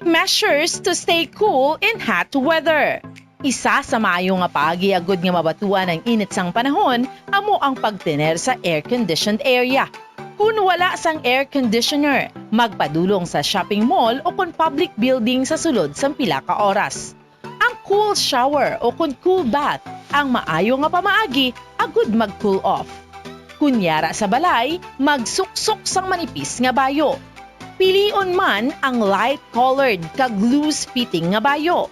Measures to stay cool in hot weather. Isa sa maayo nga pagiagod nga mabatuan ang init sang panahon amo ang pagtener sa air-conditioned area. Kung wala sang air conditioner, magpadulong sa shopping mall o kung public building sa sulod sang pila ka oras. Ang cool shower o kung cool bath ang maayo nga pamaagi agud mag-cool off. Kunyara sa balay, magsuksok sang manipis nga bayo. Pilion man ang light-colored kag loose-fitting nga bayo.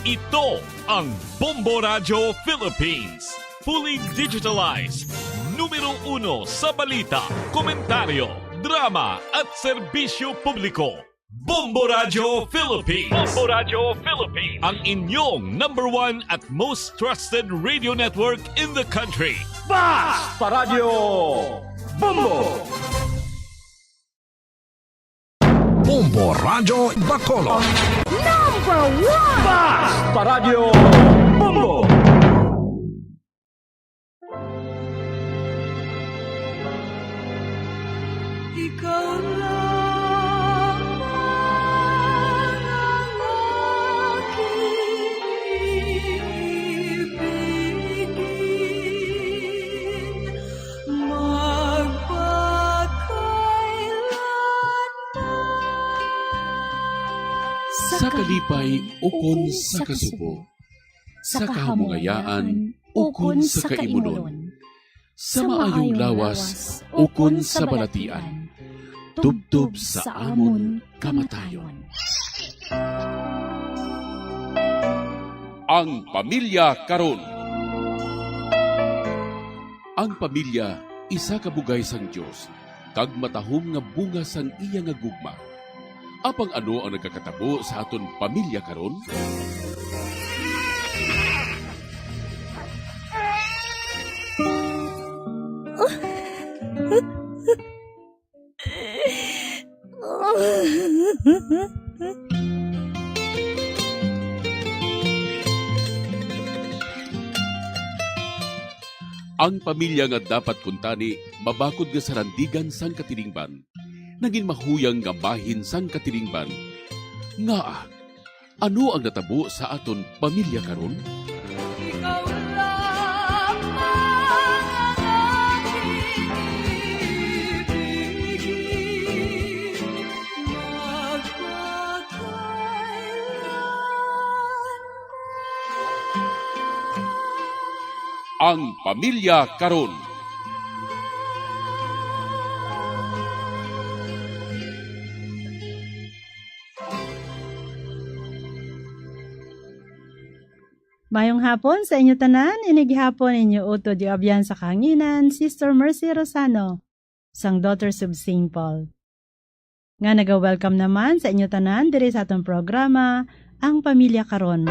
Ito ang Bombo Radio Philippines. Fully digitalized. Numero 1 sa balita, komentaryo, drama at serbisyo publiko. Bombo Radio Philippines. Bombo Radio Philippines. Ang inyong #1 at most trusted radio network in the country. Basta Radio Bombo! Bombo Radio Bacolod. #1 Basta Radio Bombo! Ikaw lang ang aking ibigin, sa kalipay ukon sa kasubo, sa kahamungayaan ukon sa kaimunon, sa maayong lawas ukon sa balatian, tubtob sa amon kamatayon. Ang pamilya karon. Ang pamilya isa ka bugay sang Dios, kag matahom nga bunga sang iya nga gugma. Apang ano ang nagkakatabo sa aton pamilya karon? Ang pamilya nga dapat kuntani mabakod nga sarandigan sang katilingban. Naging mahuyang nga bahin sang katilingban. Nga, ano ang natabo sa aton pamilya karon? Ikaw lang ang aking ibigin, Ang pamilya karon. Mayong hapon sa inyo tanan, inigihapon inyo uto di abyan sa kanginan, Sister Mercy Rosano, sang Daughters of St. Paul. Nga naga-welcome naman sa inyo tanan diri sa atong programa, Ang Pamilya Karon.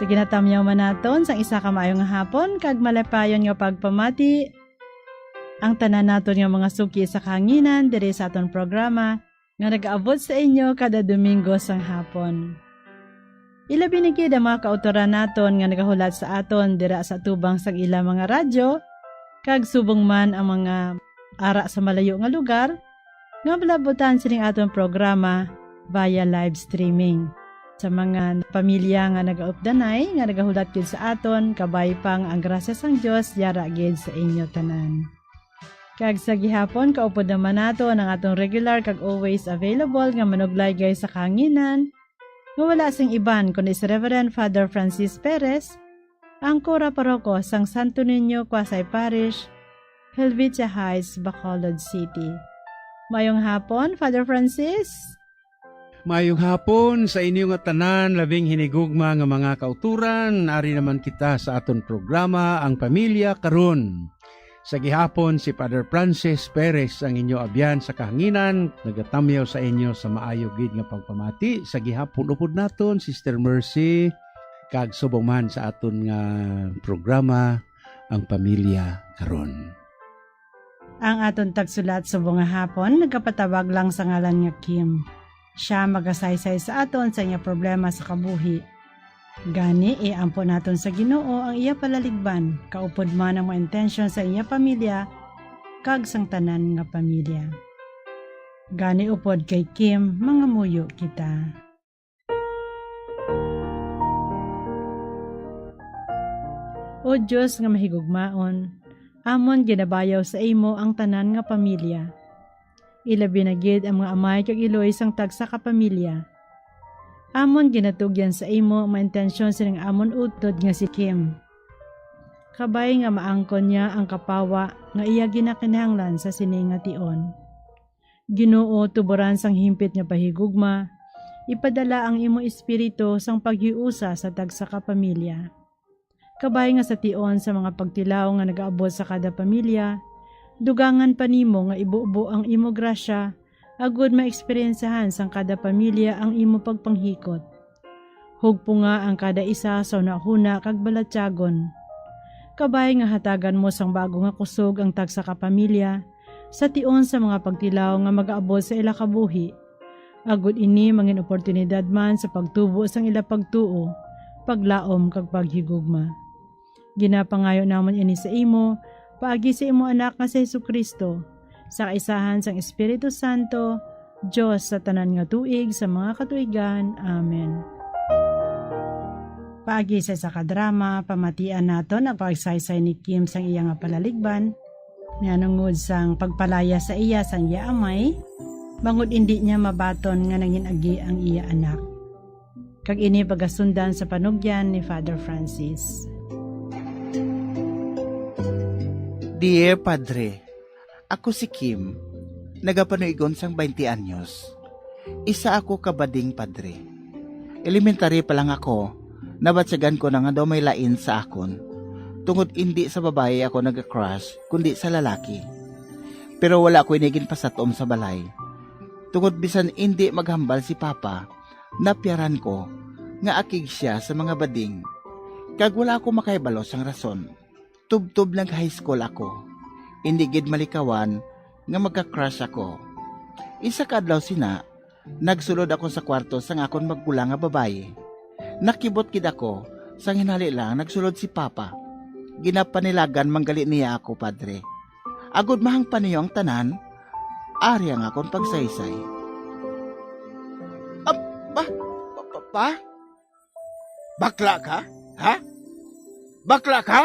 Sige na tamyaw man naton sang isa ka maayong hapon, kag malapayon nga pagpamati, ang tanan naton nga mga suki sa kanginan diri sa atong programa, nga nag-aabot sa inyo kada Domingo sang hapon. Ilabi ni kid ang mga kautoran naton nga nagahulat sa aton dira sa tubang sang ila mga radyo, kag subong man ang mga ara sa malayo nga lugar, nga malabutan sining aton programa via live streaming. Sa mga pamilya nga nagaupdanay, nga nagahulat kid sa aton, kabay pang ang grasya sang Dios yara gid sa inyo tanan. Kag sa gihapon, kaupod naman nato ang atong regular kag always available nga manuglay guys sa kanginan, nga wala sing iban kundi si Reverend Father Francis Perez, ang Cora Paroko sang Santo Niño Quasay Parish, Helvetia Heights, Bacolod City. Mayong hapon, Father Francis. Mayong hapon sa inyong tanan, labing hinigugma nga mga kauturan. Ari naman kita sa aton programa, Ang Pamilya Karon. Sa gihapon, si Father Francis Perez ang inyo abyan sa kahanginan. Nagatamyaw sa inyo sa maayo gid nga pagpamati. Sa gihapon upod naton, Sister Mercy, kag subong man sa aton nga programa, Ang Pamilya Karon. Ang aton tagsulat subong nga hapon, nagkapatawag lang sa ngalan nga Kim. Siya magasaysay sa aton sa iya problema sa kabuhi. Gani, iampo naton sa Ginoo ang iya palaligban, kaupod man ang mga intensyon sa iya pamilya, kag sang tanan nga pamilya. Gani upod kay Kim, mga muyo kita. O Diyos nga mahigugmaon, amon ginabayaw sa imo ang tanan nga pamilya. Ilabi na gid ang mga amay kag iloy sang tagsa ka pamilya. Amon ginatugyan sa imo ang mga intensyon sining amon utod nga si Kim. Kabay nga maangkon niya ang kapawa nga iya ginakinahanglan sa sining nga tion. Ginoo, tuburan sang himpit nga pahigugma, ipadala ang imo espiritu sang paghiusa sa tagsa ka pamilya. Kabay nga sa tion sa mga pagtilaw nga nagaabot sa kada pamilya, dugangan pa nimo nga ibuubo ang imo grasya, agud maeksperiensahan sang kada pamilya ang imo pagpanghikot. Hugpo nga ang kada isa sa unahuna kag balatyagon. Kabay nga hatagan mo sang bago nga kusog ang tagsa ka pamilya, sa tion sa mga pagtilaw nga magaabot sa ila kabuhi. Agud ini mangin oportunidad man sa pagtubo sang ila pagtuo, paglaom kag paghigugma. Ginapangayo namon ini sa imo, paagi sa imo anak nga si Jesucristo, sa kaisahan sang Espiritu Santo, Diyos sa tanan nga tuig sa mga katuigan. Amen. Paagi sa kadrama, pamatian naton ang pagsaysay ni Kim sang iya nga palaligban, nanungod sang pagpalaya sa iya sang iya amay, bangod indi niya mabaton nga nanginagi ang iya anak. Kag ini pagasundan sa panugyan ni Father Francis. Dear Padre, ako si Kim, nagapanuigon sang 20 anyos. Isa ako kabading padre. Elementary pa lang ako, nabatsagan ko na nga daw may lain sa akon. Tungod hindi sa babae ako nag-crush, kundi sa lalaki. Pero wala ko inigin pasatom sa balay. Tungod bisan hindi maghambal si Papa, napyaran ko nga akig siya sa mga bading. Kag wala ko makaibalos ang rason. Tub-tub lang high school ako. Hindi gid malikawan nga magka-crush ako. Isa ka adlaw sina, nagsulod ako sa kwarto sang akon magkulang nga babae. Nakibot gid ako, sang hinali lang nagsulod si Papa. Ginapanilagan manggali niya ako, Padre. Agud mahang paniyo ang tanan, ari ang akon pagsaysay. Pa? Bakla ka? Ha? Bakla ka?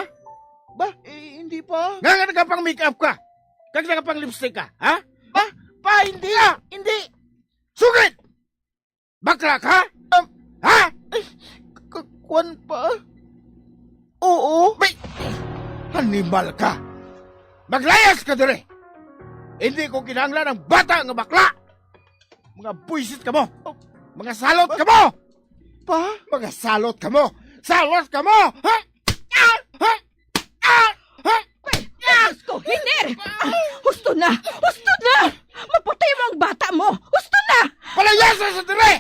Ba? Hindi pa. Nga nagapang make-up ka. Kag nagapang lipstick ka. Ha? Ba? Pa, hindi. Hindi. Sugit! Bakla ka? Ha? Kwan pa? Oo. May, hanimal ka. Maglayas ka dire. Hindi ko kinahanglan ng bata nga bakla. Mga buisit ka mo. Mga salot ka mo. Pa? Mga salot ka mo. Salot ka mo. Ha? Husto, hindi! Husto na! Husto na! Maputay mo ang bata mo! Husto na! Palayasa sa dire!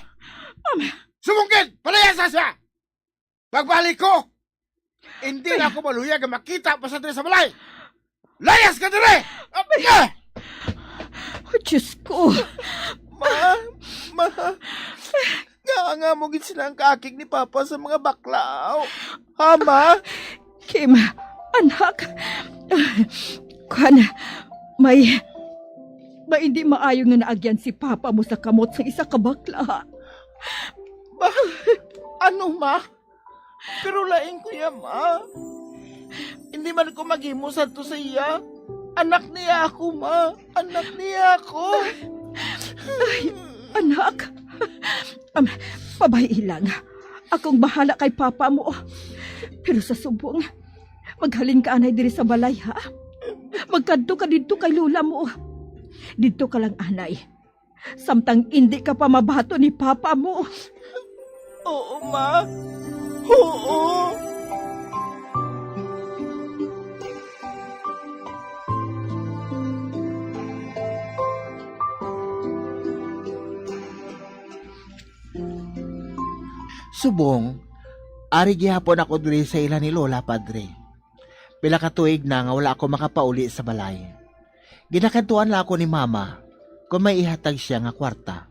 Sumungkid! Palayasa siya! Pagbalik ko, hindi na ako maluyag ang makita pa sa dire sa balay! Layas ka dire! Oh, Diyos ko! Ma, nga mo gid sila ang kaakig ni Papa sa mga baklaw. Ma? Kim, anak, kana, may hindi maayo nga naagyan si Papa mo sa kamot sa isa ka bakla. Ano, Ma? Pero laing ko ya, Ma. Hindi man ko maghimo sadto sa iya. Anak niya ako, Ma. Anak niya ako. Ay, anak, pabayi lang. Akong bahala kay Papa mo. Pero sa subong, maghalin ka anay diri sa balay, ha? Magkadto ka dito kay lula mo. Dito ka lang, anay. Samtang hindi ka pa mabato ni papa mo. Oo, ma. Oo. Subong, ari gihapon ako diri sa ila ni Lola, Padre. Pila ka tuig na nga wala ako makapauli sa balay. Ginakantuan lang ako ni Mama kung may ihatag siya nga kwarta.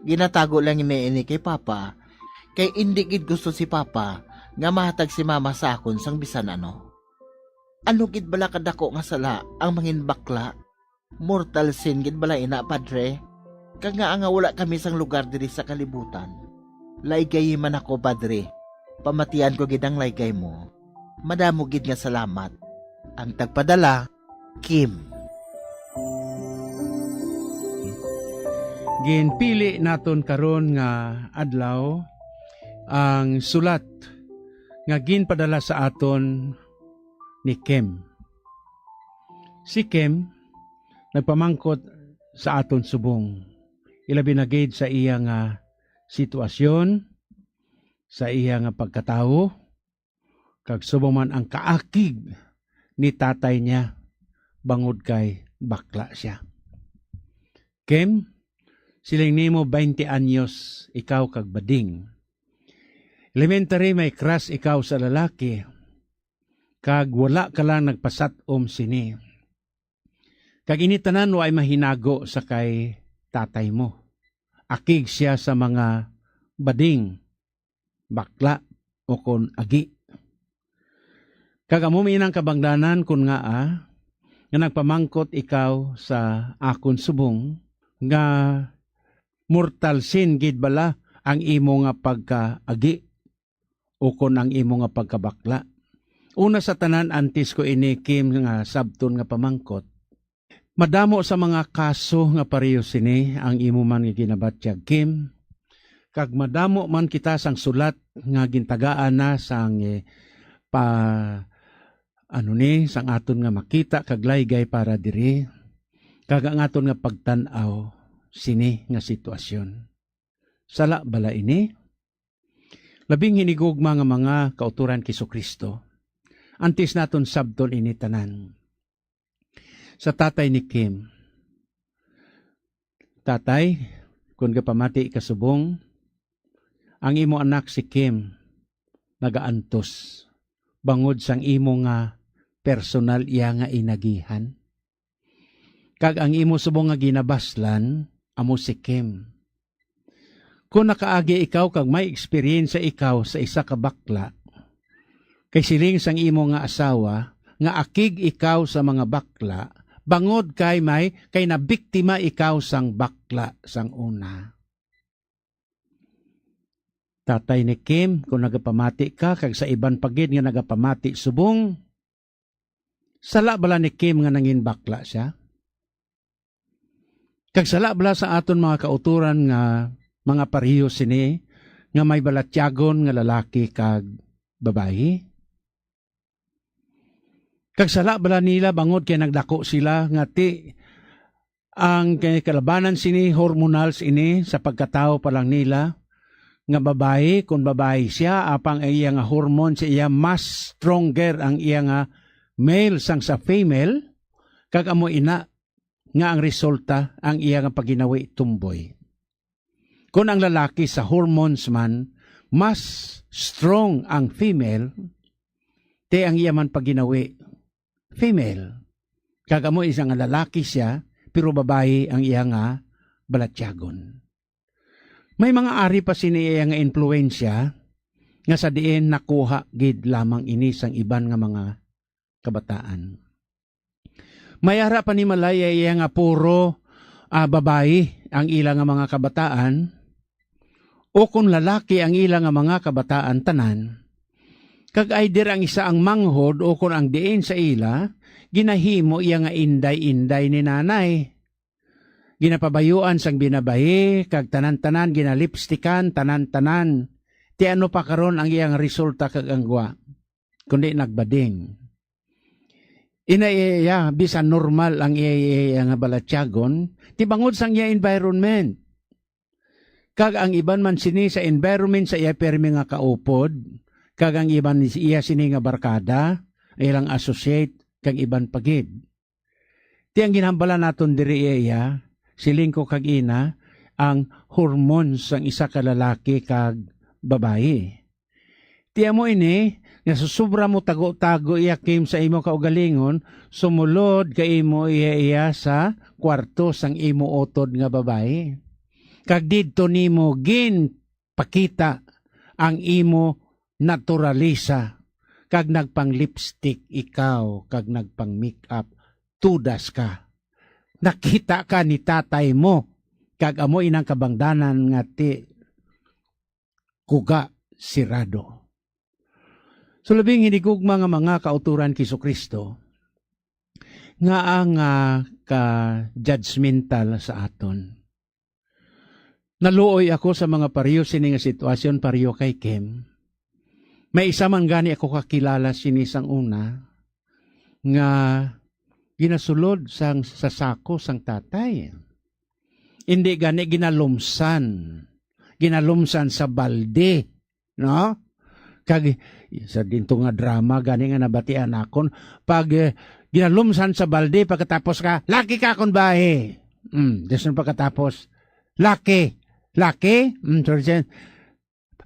Ginatago lang ini kay Papa, kay hindi gid gusto si Papa nga mahatag si Mama sa akon sang bisan ano. Ano gid bala kadako nga sala ang mangin bakla? Mortal sin gid bala ina, Padre? Kag nga wala kami sang lugar diri sa kalibutan. Laygay man ako, Padre. Pamatian ko gid ang laygay mo. Madamo gid nga salamat. Ang tagpadala, Kim. Ginpili naton karon nga adlaw ang sulat nga ginpadala sa aton ni Kim. Si Kim nagpamangkot sa aton subong. Ilabi na gid sa iya nga sitwasyon, sa iya nga pagkatao, kag subong man ang kaakig ni tatay niya bangod kay bakla siya. Kim, siling nimo 20 anyos ikaw kag bading. Elementary may crush ikaw sa lalaki, kag wala ka lang nagpasatom sini. Kag initanan wa ay mahinago sa kay tatay mo. Akig siya sa mga bading, bakla o kon agi. Kag amo minang kabangdanan kun nga nga nagpamangkot ikaw sa akon subong nga mortal sin gid bala ang imo nga pagkaagi o kon ang imo nga pagkabakla. Una sa tanan antes ko ini Kim nga sabton nga pamangkot. Madamo sa mga kaso nga pareho sini ang imo man nga ginabatyag, Kim. Kag madamo man kita sang sulat nga gintagaan na sang sang aton nga makita kag laygay para diri. Kag ang aton nga pagtan-aw sini nga sitwasyon. Sala bala ini? Labing hinigugma nga mga kauturan ki Kristo. Antes naton sabton ini tanan. Sa tatay ni Kim. Tatay, kung kapamati kasubong, ang imo anak si Kim nagaantos bangod sang imo nga personal iya nga inagihan. Kag ang imo subong nga ginabaslan, amo si Kim. Kung nakaagi ikaw kag may experience ikaw sa isa ka bakla, kay siling sang imo nga asawa, nga akig ikaw sa mga bakla, bangod kay nabiktima ikaw sang bakla sang una. Tatay ni Kim, kung nagapamati ka, kag sa iban pagid nga nagapamati subong, sala bala ni Kim nga nangin bakla siya? Kag sala bala sa aton mga kauturan nga mga pareho sini, nga may balatyagon nga lalaki kag babayi? Kag sala bala nila bangod kay nagdako sila nga ang kalabanan sini hormonals ini sa pagkatao pa lang nila nga babae, kung babae siya apang iya nga hormone sa iya mas stronger ang iya nga male sang sa female, kag amo ina nga ang resulta ang iya nga paginawi tumboy. Kung ang lalaki sa hormones man mas strong ang female, te ang iya man paginawi female. Kagamo isang lalaki siya, pero babae ang iya nga balatyagon. May mga ari pa sini iya nga influensya nga sa diin nakuha gid lamang ini sang iban nga mga kabataan. Mayara pa ni malaya iya nga puro babae ang ilang nga mga kabataan, o kung lalaki ang ilang nga mga kabataan tanan, kag aider ang isa ang manghod o kung ang diin sa ila, ginahimo iya nga inday-inday ni nanay. Ginapabayuan sang binabahi, kag tanan-tanan ginalipstikan, tanan-tanan. Ti ano pa karon ang iyang resulta kag angwa kundi nagbading. Inaiya bisan normal ang iya nga balatyagon ti bangod sang iya environment. Kag ang iban man sini sa environment sa iya permi nga kaupod, kag ang iban iya sini nga barkada, ilang associate kag iban pagid. Ti ang ginhambala naton diri iya siling ko kag ina ang hormones sang isa ka lalaki kag babae. Tiya mo ini, nga susubra mo tago-tago iya Kim sa imo kaugalingon, sumulod ka imo iya sa kwarto sang imo otod nga babae. Kag didto nimo gin pakita ang imo naturalisa, kag nagpang lipstick ikaw, kag nagpang makeup, tudas ka. Nakita ka ni tatay mo, kag amo inang kabangdanan nga ti kuga sirado. So labing hinigugma nga mga kauturan ki Kristo nga ang ka-judgmental sa aton. Naluoy ako sa mga pariyo sini nga sitwasyon pariyo kay Kim. May isa man gani ako kakilala sini sang una nga ginasulod sang sasako sang tatay. Hindi gani ginalumsan sa balde, no? Kag sa dinto nga drama gani nga nabatian akon pag ginalumsan sa balde pagkatapos ka laki ka kon bae. Deson pagkatapos laki.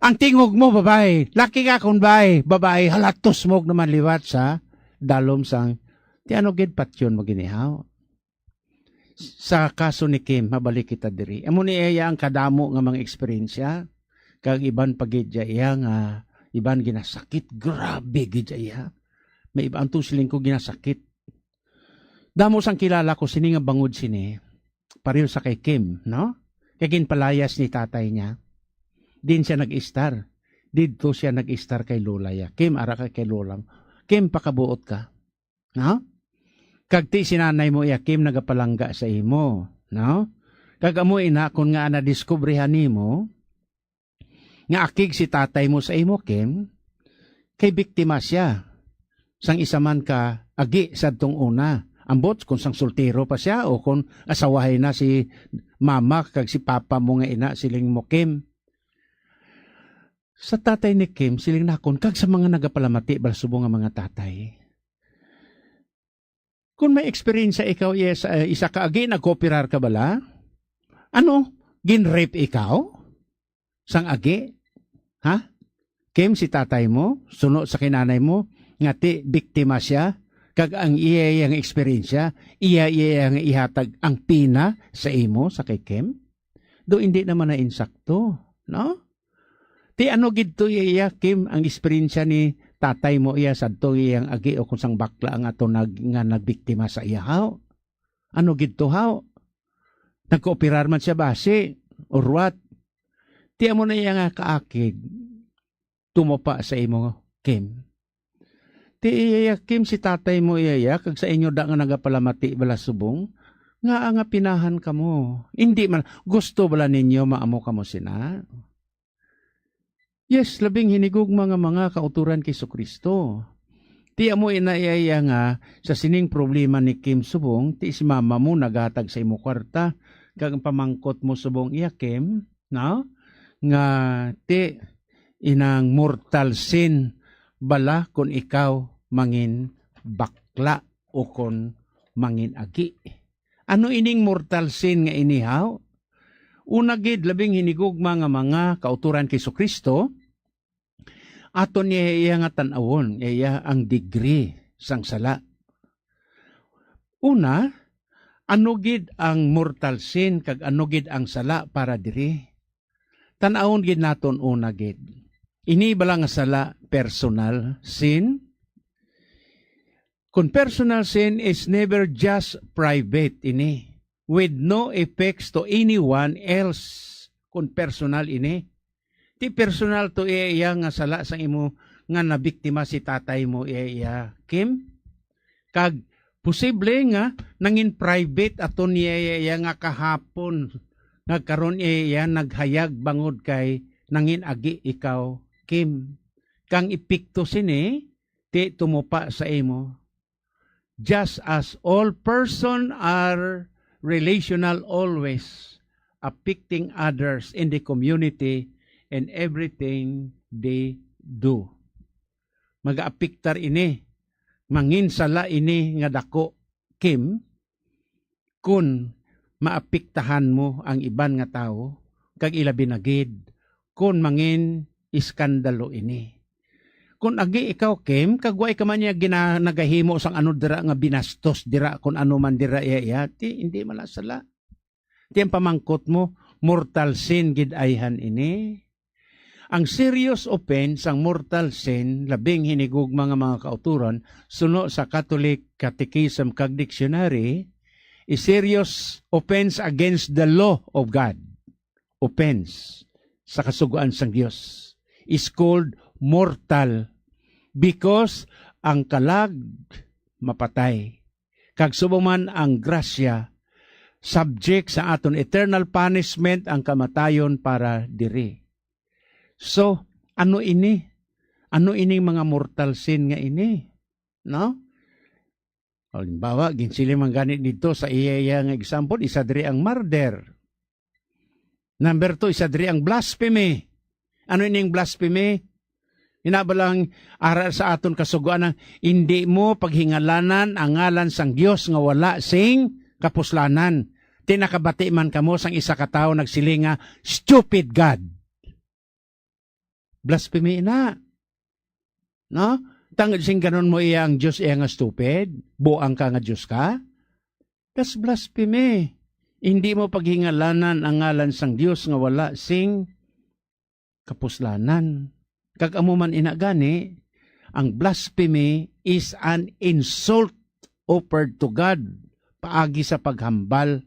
Ang tingog mo babae, laki ka kon bae, halatos mo naman liwat sa dalom sang ti ano gid patyon mo ginihaw. Sa kaso ni Kim, mabalik kita diri. Amo ni iya ang kadamo nga mga eksperyensya, kag iban pagidya iya nga, iban ginasakit, grabe gidya iya. May iba ang tusiling ko ginasakit. Damo sang kilala ko, sini nga bangod sini, pareho sa kay Kim, no? Kaya ginpalayas ni tatay niya. Din siya nag-istar. Dito siya nag-istar kay Lolaya. Kim, ara ka kay Lolang. Kim, pakabuot ka. No? Kag ti sinanay mo iya Kim nagapalangga sa imo, no? Kag amo ina kun nga na-diskubrihan nimo nga akig si tatay mo sa imo Kim, kay biktima siya. Sang isa man ka agi sadtong una. Ambot kung sang soltero pa siya o kung asawahay na si mama kag si papa mo nga ina siling mo Kim. Sa tatay ni Kim siling nakon kag sa mga nagapalamati balsubo nga mga tatay. Kung may experience ikaw, yes, isa ka agi, nag-cooperar ka bala? Ano? Gin-rape ikaw? Sang agi? Ha? Kim, si tatay mo, suno sa kinanay mo, nga ti, biktima siya, kag ang iya yung experience iya yung ihatag ang pina sa imo, sa kay Kim? Do hindi naman na insakto, no? Ti ano gidto iya, Kim, ang experience ni tatay mo iya sadto iyang agi o kung sang bakla ang ato nagbiktima sa iya haw. Ano gidto haw? Nagkooperar man siya base or what? Ti amo na iya nga kaakig tumopa sa imo Kim. Ti iya Kim si tatay mo iya kag sa inyo da nga nagapalamati bala subong nga nga pinahan kamo. Hindi man gusto bala ninyo maamo kamo sina. Yes, labing hinigog mga kauturan kay Kristo. Ti amo inaiya nga sa sining problema ni Kim subong, ti si mama mo naghatag sa imo kwarta, kag pamangkot mo subong iya Kim, no? Nga ti inang mortal sin bala kung ikaw mangin bakla o kung mangin agi. Ano ining mortal sin nga inihaw? Una gid labing hinigugma nga mga kauturan kay Kristo, aton niya iya nga tan-awon, iya ang degree sang sala. Una, ano gid ang mortal sin kag ano gid ang sala para diri? Tan-awon gid naton una gid. Ini bala nga sala personal sin. Kung personal sin is never just private ini, with no effects to anyone else. Kung personal ini, ti personal to iya nga sala sang imo nga nabiktima si tatay mo iya Kim. Kag posible nga nangin private aton niya nga kahapon nagkaron iya naghayag bangod kay nangin agi ikaw, Kim. Kang ipikto sini, ti tumupa sa imo. Just as all person are relational always, affecting others in the community and everything they do. Mag-apiktar ini, manginsala ini nga dako, Kim, kun maapiktahan mo ang iban nga tao, kag ilabi nagid, kun mangin iskandalo ini. Kung agi ikaw, Kim, kagway ka man niya nagahimo sang ano dira nga binastos dira, kung ano man dira iya, ti hindi malasala. Ti ang pamangkot mo, mortal sin gid ayhan ini. Ang serious offense, ang mortal sin, labing hinigugma nga mga kauturan, suno sa Catholic Catechism kag Dictionary, is serious offense against the law of God. Offense sa kasuguan sang Dios is called mortal because ang kalag mapatay. Kag subuman ang grasya, subject sa aton eternal punishment ang kamatayon para diri. So, ano ini? Ano ini mga mortal sin nga ini? No? Halimbawa, ginsili man ganit dito sa iya nga example, isa diri ang murder. Number 2, isa diri ang blasphemy. Ano ini ang blasphemy? Hinabalang aral sa aton kasuguan na hindi mo paghingalanan ang ngalan sang Dios nga wala sing kapuslanan. Tinakabati man kamo sang isa ka tawo nagsiling nga stupid God. Blasphemy na. No? Tangod sing ganon mo iya ang Diyos iya nga stupid, buang ka nga Diyos ka. That's blasphemy. Hindi mo paghingalanan ang ngalan sang Diyos nga wala sing kapuslanan. Kag amo man ina gani, ang blasphemy is an insult offered to God, paagi sa paghambal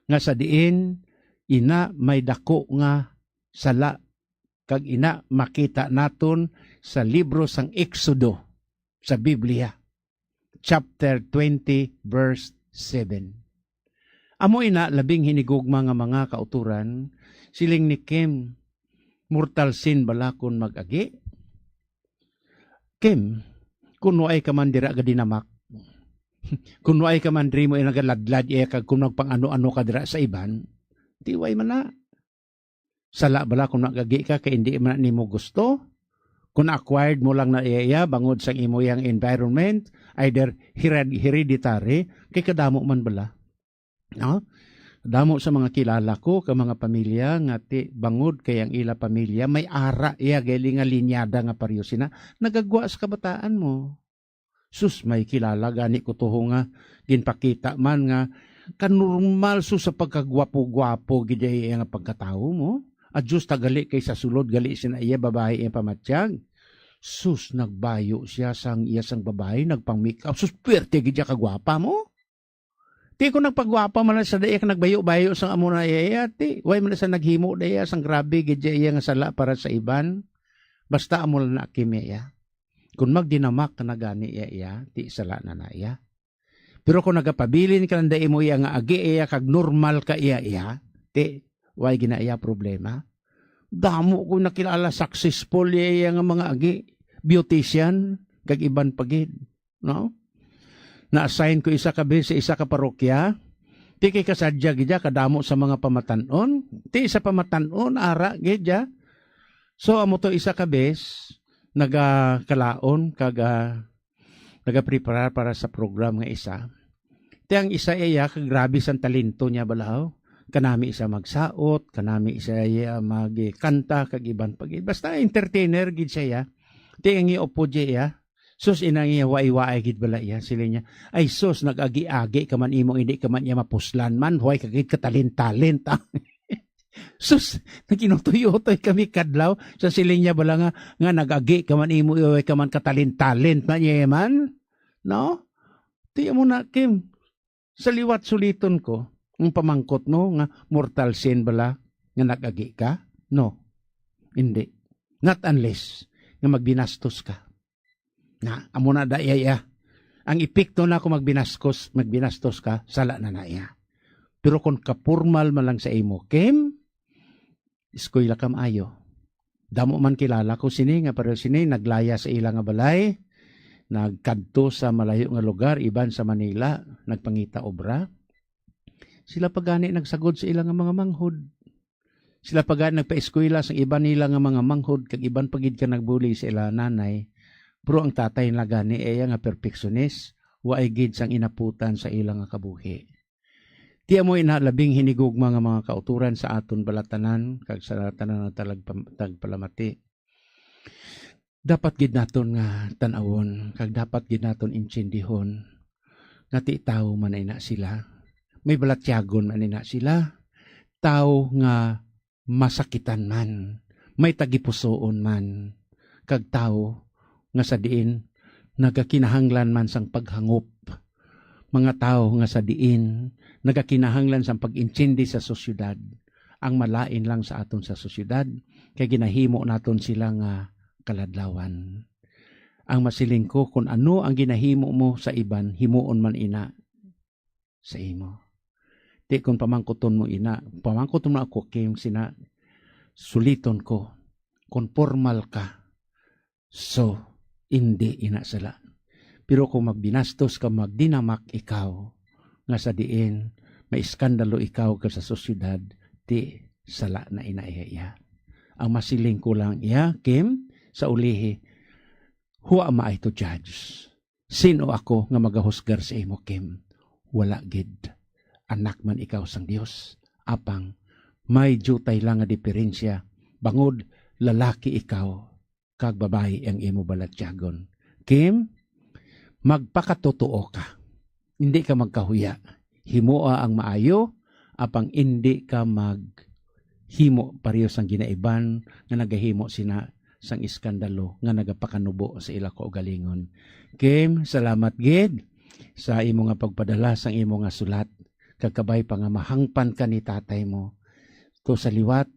nga sa diin ina may dako nga sala. Kag ina makita naton sa libro sang Exodo sa Biblia, chapter 20 verse 7. Amo ina labing hinigugma nga mga kauturan, siling ni Kim, mortal sin bala kun mag-agi? Kim, kuno ay ka man dira ga dinamak. Kuno ay ka man diri mo nagaladlad iya kag kun nagpang-ano-ano ka dira sa iban, tiway man na. Sala bala kung nagagi ka kay hindi man nimo gusto. Kung acquired mo lang na iya bangod sang imo yang environment, either hereditary, kay kadamo man bala. No? Damo sa mga kilala ko, ka mga pamilya nga ti bangod kay ang ila pamilya may ara iya gali nga linyada nga pareho sina nagagwa sa kabataan mo. Sus may kilala gani ko tuho nga ginpakita man nga kanormal sus sa pagkagwapo-gwapo gid iya nga pagkatao mo. Adjust tagali kay sa sulod gali sina iya babae iya pamatsyag. Sus nagbayo siya sang iya sang babae nagpang-makeup. Sus pwerte gid ka gwapa mo. Ti ko nagpagwapa man sa daya nagbayo-bayo sang amo na iya ti. Way man sa naghimo daya sang grabe gid iya nga sala para sa iban. Basta amo lang na kimya. Kung magdinamak ka na gani iya ti sala na na iya. Pero kung nagapabilin ka nanda imo iya nga agi iya kag normal ka iya ti way gina iya problema. Damo ko nakilala successful iya nga mga agi, beautician, kag iban pagid, no? Na-assign ko isa ka sa isa ka parokya, ti kay kasadya gidya kadamo sa mga pamatanon, ti isa pamatanon ara gidya. So amo to isa ka nagakalaon kag naga-prepare para sa program nga isa. Ti ang isa iya kag grabe sang talento niya balaw. Kanami isa magsaot, kanami isa magkanta, kag iban pagid. Basta entertainer gid siya. Ti ang iupo diya. Sus inang iya waay-waay gid bala iya sila niya. Ay sus nag-agi-agi ka man imo hindi ka man iya mapuslan man, huway kagid ka talent. Sus naginutoy-utoy kami kadlaw sa sila niya bala nga nag-agi ka man imo huway ka man katalent man iya man. No? Ti mo na Kim. Sa liwat suliton ko. Ang pamangkot no nga mortal sin bala nga nag-agi ka? No. Hindi. Not unless nga magbinastos ka. Na amo na daya. Ang epekto na kung magbinastos ka, sala na iya. Pero kung kapurmal man lang sa imo, Kim, iskoy la kam ayo. Damo man kilala ko sini nga pero sini naglaya sa ilang nga balay, nagkadto sa malayo nga lugar iban sa Manila, nagpangita obra. Sila pagani nagsagod sa ilang nga mga manghod. Sila pagani nagpa-eskwela sa iban nila nga mga manghod kag iban pagid ka nagbuli sa ila nanay. Pero ang tatay na gani ay nga perfectionist, wa ay gid sang inaputan sa ilang nga kabuhi. Di mo inalabing hinigugma nga mga kauturan sa aton balatanan kag sa tanan nga tagpalamati. Dapat gid naton nga tan-awon kag dapat gid naton intsindihon nga ti tawo man ay na sila. May balatyagon man ay na sila. Tawo nga masakitan man, may tagipusoon man, kag tawo nga sa diin nagakinahanglan man sang paghangop. Mga tao nga sa diin nagakinahanglan sang pag-intindi sa sosyudad. Ang malain lang sa aton sa sosyudad kay ginahimo naton sila nga kaladlawan. Ang masiling ko kung ano ang ginahimo mo sa iban, himuon man ina sa imo. Di kung pamangkuton mo ina, pamangkuton mo ako Kim, sina suliton ko kung formal ka, so hindi ina sala. Pero kung magbinastos ka, magdinamak ikaw, nga sa diin, may iskandalo ikaw ka sa sosyudad, di sala na inaiya. Ang masiling ko lang iya, Kim, sa ulihi, who am I to judge? Sino ako nga magahusgar sa imo, Kim? Wala gid. Anak man ikaw sang Dios. Apang, may jutay lang nga diferensya. Bangod, lalaki ikaw, kag babae ang imo balatyagon. Kim, magpakatotoo ka. Hindi ka magkahuya. Himoa ang maayo, apang hindi ka maghimo pareho sang ginaiban nga nagahimo sina sang iskandalo nga nagapakanubo sa ila ko galingon. Kim, salamat gid sa imo nga pagpadala sang imo nga sulat. Kagkabay pa nga mahangpan ka ni tatay mo. To sa liwat,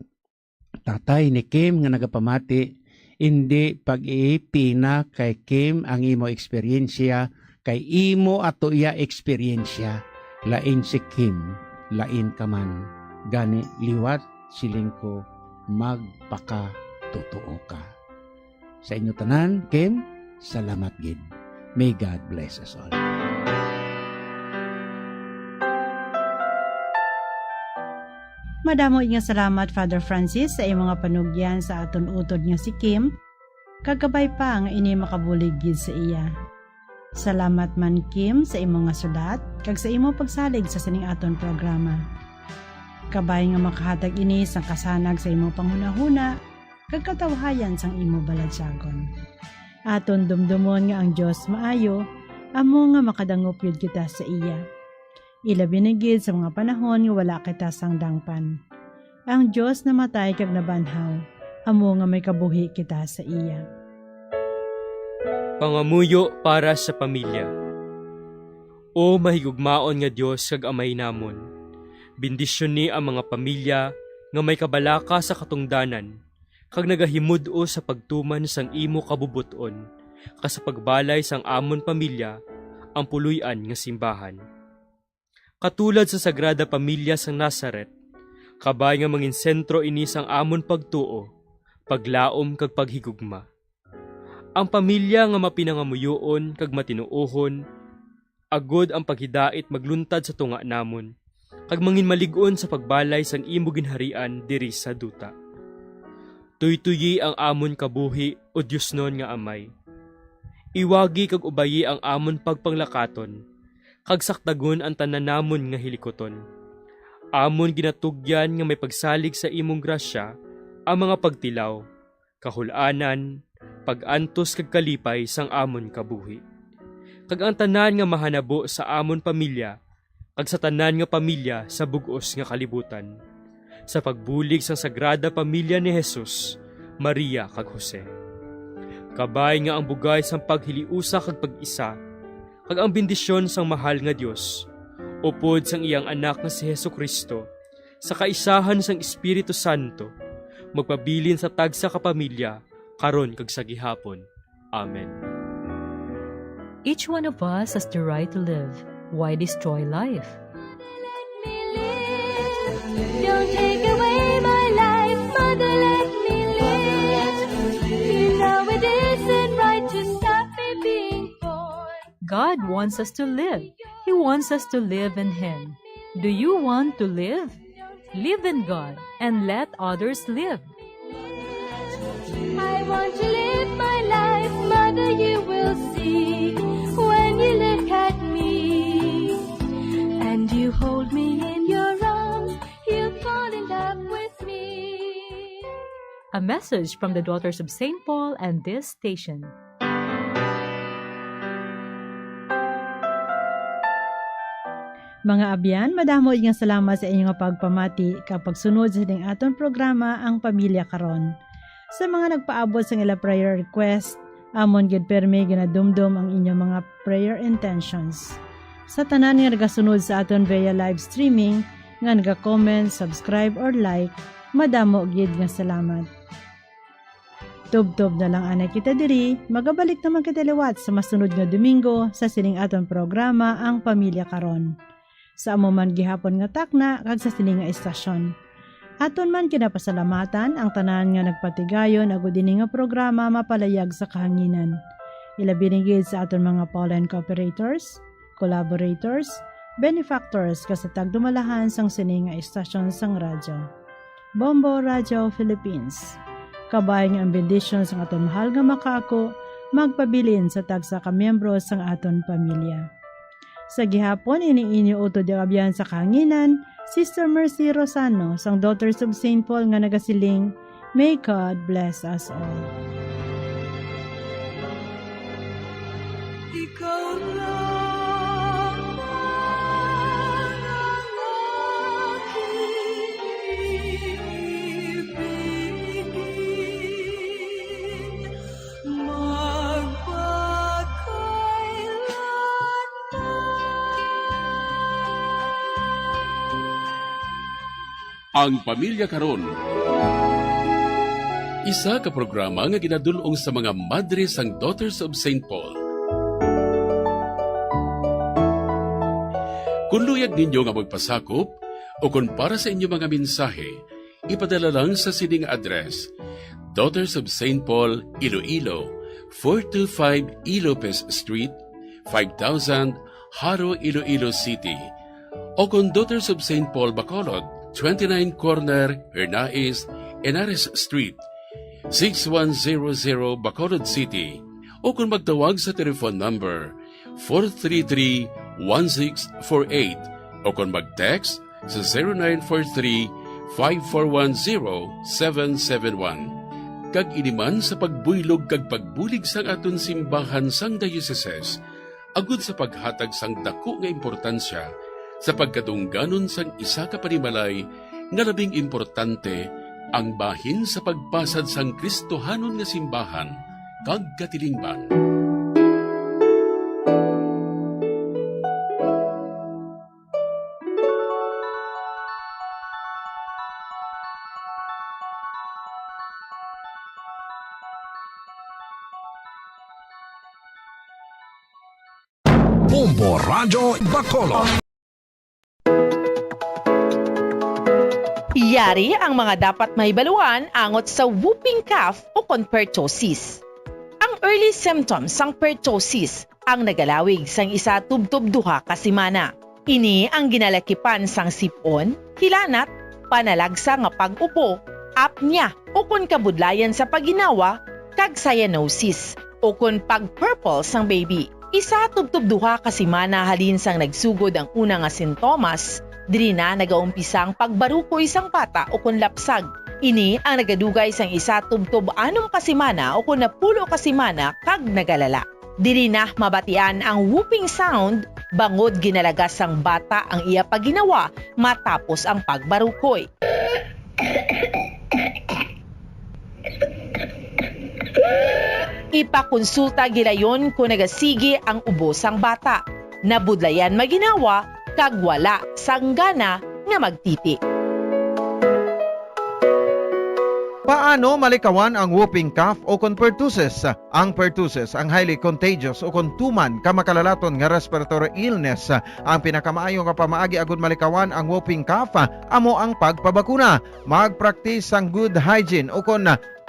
tatay ni Kim nga nagapamati, hindi pag-iipina kay Kim ang imo eksperyensya, kay imo ato iya eksperyensya. Lain si Kim, lain ka man. Gani liwat siling ko, magpakatotoo ka. Sa inyo tanan, Kim, salamat gid. May God bless us all. Madamo nga salamat Father Francis sa imong nga panugyan sa aton utod nga si Kim. Kagabay pa nga ini makabulig gid sa iya. Salamat man Kim sa imong nga sulat kag sa imong pagsalig sa sining aton programa. Kabay nga makahatag ini sang kasanag sa imong panghunahuna kag katawhayan sang imong baladsagon. Aton dumdumon nga ang Dios maayo, amo nga makadangop yun kita sa iya. Ilabi na gid sa mga panahon nga wala kita sang dangpan. Ang Diyos na matay kag nabanhaw, amo nga may kabuhi kita sa iya. Pangamuyo para sa pamilya. O mahigugmaon nga Dios kag amay namon. Bendisyon ni ang mga pamilya nga may kabalaka sa katungdanan, kag nagahimud-o sa pagtuman sang imo kabubuton, kas sa pagbalay sang amon pamilya, ang puluy-an nga simbahan. Katulad sa Sagrada Pamilya sang Nazaret, kabay nga mangin sentro ini sang amon pagtuo, paglaom kag paghigugma. Ang pamilya nga mapinangamuyoon kag matinuohon, agod ang paghidait magluntad sa tunga namon, kag mangin malig-on sa pagbalay sang imo ginharian diri sa duta. Tuytuyi ang amon kabuhi o Diosnon nga amay. Iwagi kag ubayi ang amon pagpanglakaton, kag saktagon ang tanan namon nga hilikoton. Amon ginatugyan nga may pagsalig sa imong grasya ang mga pagtilaw, kahul-anan, pag-antos kag kalipay sang amon kabuhi. Kag ang tanan nga mahanabo sa amon pamilya, kag sa tanan nga pamilya sa bug-os nga kalibutan, sa pagbulig sang Sagrada Pamilya ni Jesus, Maria kag Jose. Kabay nga ang bugay sang paghiliusa kag pag-isa, kag ang bendisyon sang mahal nga Dios, upod sang iyang anak nga si Jesucristo, sa kaisahan sang Espiritu Santo, magpabilin sa tagsa ka pamilya, karon kag sa gihapon. Amen. Each one of us has the right to live. Why destroy life? Don't take away my life, Mother, let me live. God wants us to live. He wants us to live in Him. Do you want to live? Live in God and let others live. I want to live my life, Mother, you will see. When you look at me and you hold me in your arms, you'll fall in love with me. A message from the Daughters of St. Paul and this station. Mga abyan, madamo nga salamat sa inyong pagpamati kapag sunod sa ding aton programa ang Pamilya Karon. Sa mga nagpaabot sa ila prayer request, amon gid permi ginadumdum ang inyong mga prayer intentions. Sa tanan nga nagasunod sa aton via live streaming, nga naga-comment, subscribe or like, madamo gid nga salamat. Tub-tub na lang anay kita diri, magabalik naman kita liwat sa masunod nga Domingo sa sining aton programa ang Pamilya Karon. Sa amo man gihapon nga takna kag sa sining nga estasyon. Aton man kinapasalamatan ang tanan nga nagpatigayon agud ini nga programa mapalayag sa kahanginan. Ilabi gid sa aton mga pollen cooperators, collaborators, benefactors kasatag dumalahan sang sining nga estasyon sang radyo. Bombo Radio Philippines. Kabay nga ang bendisyon sang aton mahal nga makaako magpabilin sa tagsa ka miyembro sang aton pamilya. Sa gihapon ini-inyo uto di kabyan sa kahanginan, Sister Mercy Rosano sang Daughters of St. Paul nga nagasiling, May God bless us all. Ikaw lang ang aking ibigin, Ang Pamilya Karon. Isa ka programa nga ginadulong sa mga madre sang Daughters of St. Paul. Kung luyag ninyo nga magpasakop o kung para sa inyo mga mensahe, ipadala lang sa sining address: Daughters of St. Paul, Iloilo, 425 Ilopez Street, 5000 Haro, Iloilo City. O kung Daughters of St. Paul, Bacolod, 29 Corner, Hernais, Henares Street, 6100 Bacolod City. O kung magtawag sa telephone number 433-1648 o kung mag-text sa 0943-5410-771. Kag iniman sa pagbuylog kag pagbulig sang aton simbahan sang dioceses, agud sa paghatag sang dako nga importansya sa pagkadungganon sang isa ka panimalay nga labing importante ang bahin sa pagpasad sang Kristohanon nga simbahan kag katilingban. Bombo Radio Bacolod. Yari ang mga dapat mahibaluan angot sa whooping cough o pertussis. Ang early symptoms sang pertussis ang nagalawig sang isa tubtub duha ka semana. Ini ang ginalakipan sang sipon, hilanat, panalagsa nga pag-upo, apnea o kun kabudlayan sa paginawa, kag cyanosis o kun pag-purple sang baby. Isa tubtub duha ka semana halin sang nagsugod ang una nga sintomas. Diri na nagaumpisa ang pagbaruko isang bata o kun lapsag. Ini ang nagadugay sang isa tubtob 6 ka semana o kun 10 ka semana kag nagalala. Diri na mabatian ang whooping sound bangod ginalagas sang bata ang iya paginawa matapos ang pagbarukoy. Ipakonsulta gilayon kung nagasigi ang ubo sang bata. Nabudlayan maginawa kag wala sanggana nga magtiti. Paano malikawan ang whooping cough o pertussis? Ang pertussis ang highly contagious o tuman ka makalalaton nga respiratory illness. Ang pinakamaayo nga pamaagi agud malikawan ang whooping cough amo ang pagpabakuna. Mag-practice ang good hygiene o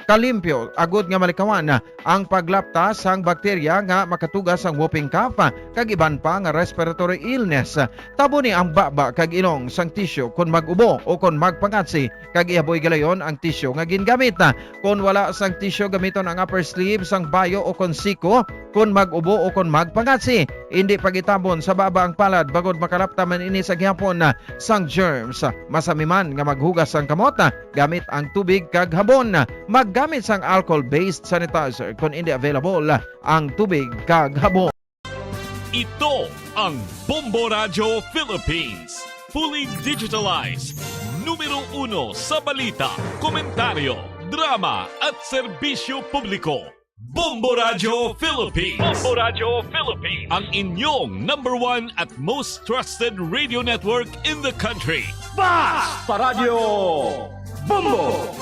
kalimpyo agud nga malikawan ang paglapta sang bakterya nga makatugas ang whooping cough kag iban pa nga respiratory illness. Tabo ni ang baba kag ilong sang tissue kun mag-ubo o kun magpangatsi kag ihaboy galayon ang tissue nga gingamit. Kun wala sang tissue gamiton ang upper sleeve sang bayo o kun siko kun mag-ubo o kun magpangatsi. Hindi pagitabon sa baba ang palad bagod makalapta man ini sa gihapon sang germs. Masamiman nga maghugas sang kamot gamit ang tubig kag habon. Maggamit sang alcohol-based sanitizer kung hindi available ang tubig kag habon. Ito ang Bombo Radio Philippines. Fully digitalized. Numero 1 sa balita, komentaryo, drama at serbisyo publiko. Bombo Radio Philippines. Bombo Radio Philippines. Ang inyong #1 at most trusted radio network in the country. Basta Radio Bombo!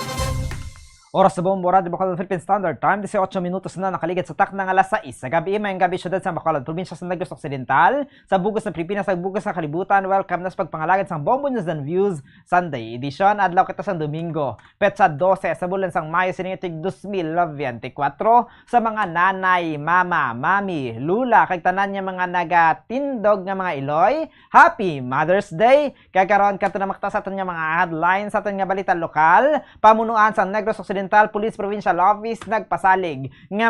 Oras sa Bombo Radio Bacolod Philippine Standard Time, 18 minutos na nakaligid sa taknang alas 6 sa gabi. Mayang gabi syudad sa Bacolod, probinsya sa Negros Occidental, sa Bugos ng Pilipinas, sa Bugos ng Kalibutan. Welcome na sa pagpangalagad sa Bombo News and Views Sunday edition. Adlaw kita sa Domingo, petsa 12 sa bulan sang Mayo siningitig 2024. Sa mga nanay, mama, mami, lula, kag tanan niya mga nagatindog nga mga Iloy, Happy Mother's Day. Kaya karon kadto na makita sa aton nga mga headlines sa aton nga balita lokal. Pamunuan sa Negros Occidental Police Provincial Office nagpasalig nga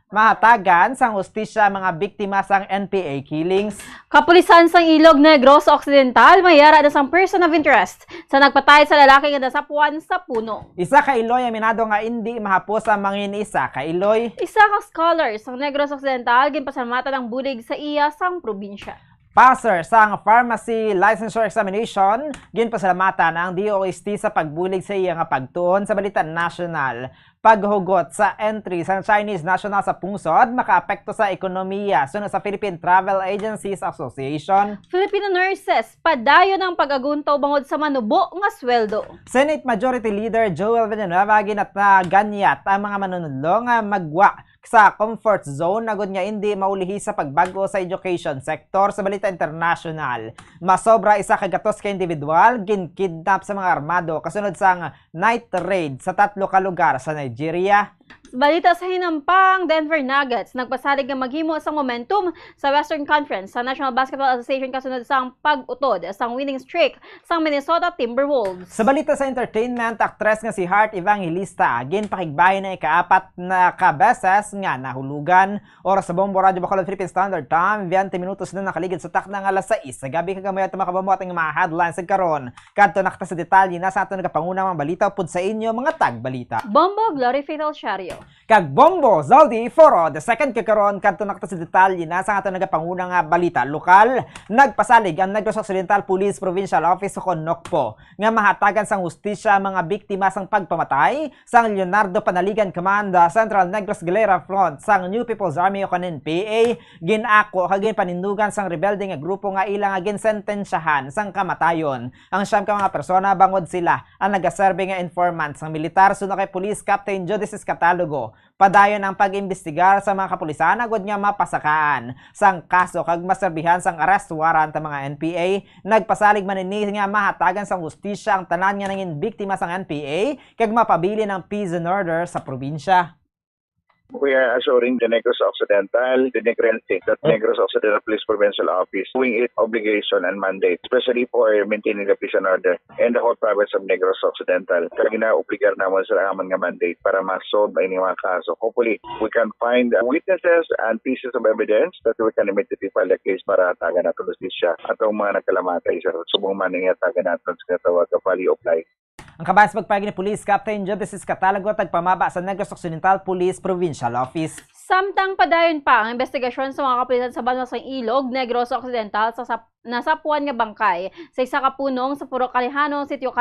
mahatagan sang hustisya mga biktima sang NPA killings. Kapulisan sang Ilog Negros Occidental mayara na sang person of interest sa nagpatay sa lalaki nga nasapuan sa puno. Isa ka Iloy aminado nga hindi mahapos ang mangin isa ka Iloy. Isa ka scholar sang Negros Occidental ginpasalamatan ang bulig sa iya sang probinsya. Passer sang pharmacy licensure examination, ginpasalamatan ang DOST sa pagbulig sa iya nga pagtuon sa balita national. Paghugot sa entry sa Chinese national sa pungsod makaapekto sa ekonomiya sunod sa Philippine Travel Agencies Association. Filipino nurses padayon ang pag-aguntaw bangod sa manubo nga sweldo. Senate Majority Leader Joel Villanueva ginataganyat ang mga manunudlo nga magwa sa comfort zone agud nga hindi maulihi sa pagbago sa education sector. Sa balita international, masobra isa ka gatos ka individual ginkidnap sa mga armado kasunod sang night raid sa 3 ka lugar sa Nigeria. Balita sa hinampang, Denver Nuggets nagpasalig nga maghimo sa momentum sa Western Conference sa National Basketball Association kasunod sang pag-utod sang winning streak sang Minnesota Timberwolves. Sa balita sa entertainment, aktres nga si Heart Evangelista ginpakigbahin na ika-4 na kabeses nga nahulugan. Oras sa Bombo Radio Bacolod Philippine Standard Time, 20 minutos na nakaligid sa taknang alas 6 sa gabi kagamay at makabamot ang mga headlines sa karon. Kadto nakita sa detalye na sa aton nagapangunang mga balita upod sa inyo mga tagbalita. Bombo Glory Fatal Shario. Kag Bombo Zaldi Foro, the second kakaron kadto nakita sa detalye na sa aton nagapangunang balita lokal. Nagpasalig ang Negros Occidental Police Provincial Office sa Nokpo nga mahatagan sang hustisya mga biktima sang pagpamatay sang Leonardo Panaligan Command Central Negros Galera Front sang New People's Army o kanin PA. Ginako kag panindugan sang rebelde nga grupo nga ilang ginsentensyahan sang kamatayon. Ang siyam ka mga persona bangod sila ang nagaserbe nga informant sang militar suno kay Police Captain Judices Catalogo. Padayon ang pag-imbestigar sa mga kapulisan agud nga mapasakaan sang kaso kag maserbihan sang arrest warrant ang mga NPA. Nagpasalig man ini nga mahatagan sang hustisya ang tanan nga nangin biktima sang NPA kag mapabili ng peace and order sa probinsya. We are assuring the Negros Occidental, the Negrense, that Negros Occidental Police Provincial Office doing its obligation and mandate, especially for maintaining the peace and order in the whole province of Negros Occidental. Kaya gina-obligar naman sa aman nga mandate para ma-solve ang mga kaso. Hopefully, we can find witnesses and pieces of evidence that we can immediately file a case para tagan natin justisya at ang mga nagkalamatay sa subong maning tagan natin sa katawag na value of life. Ang kabayan sa pagpagi ni Police Captain Judices Catalogo tagpamaba sa Negros Occidental Police Provincial Office. Samtang padayon pa ang investigasyon sa mga kapulisan sa Banwas ng Ilog, Negros Occidental sa nasapuan nga bangkay sa isa ka punong sa Puro Calihano, Sitio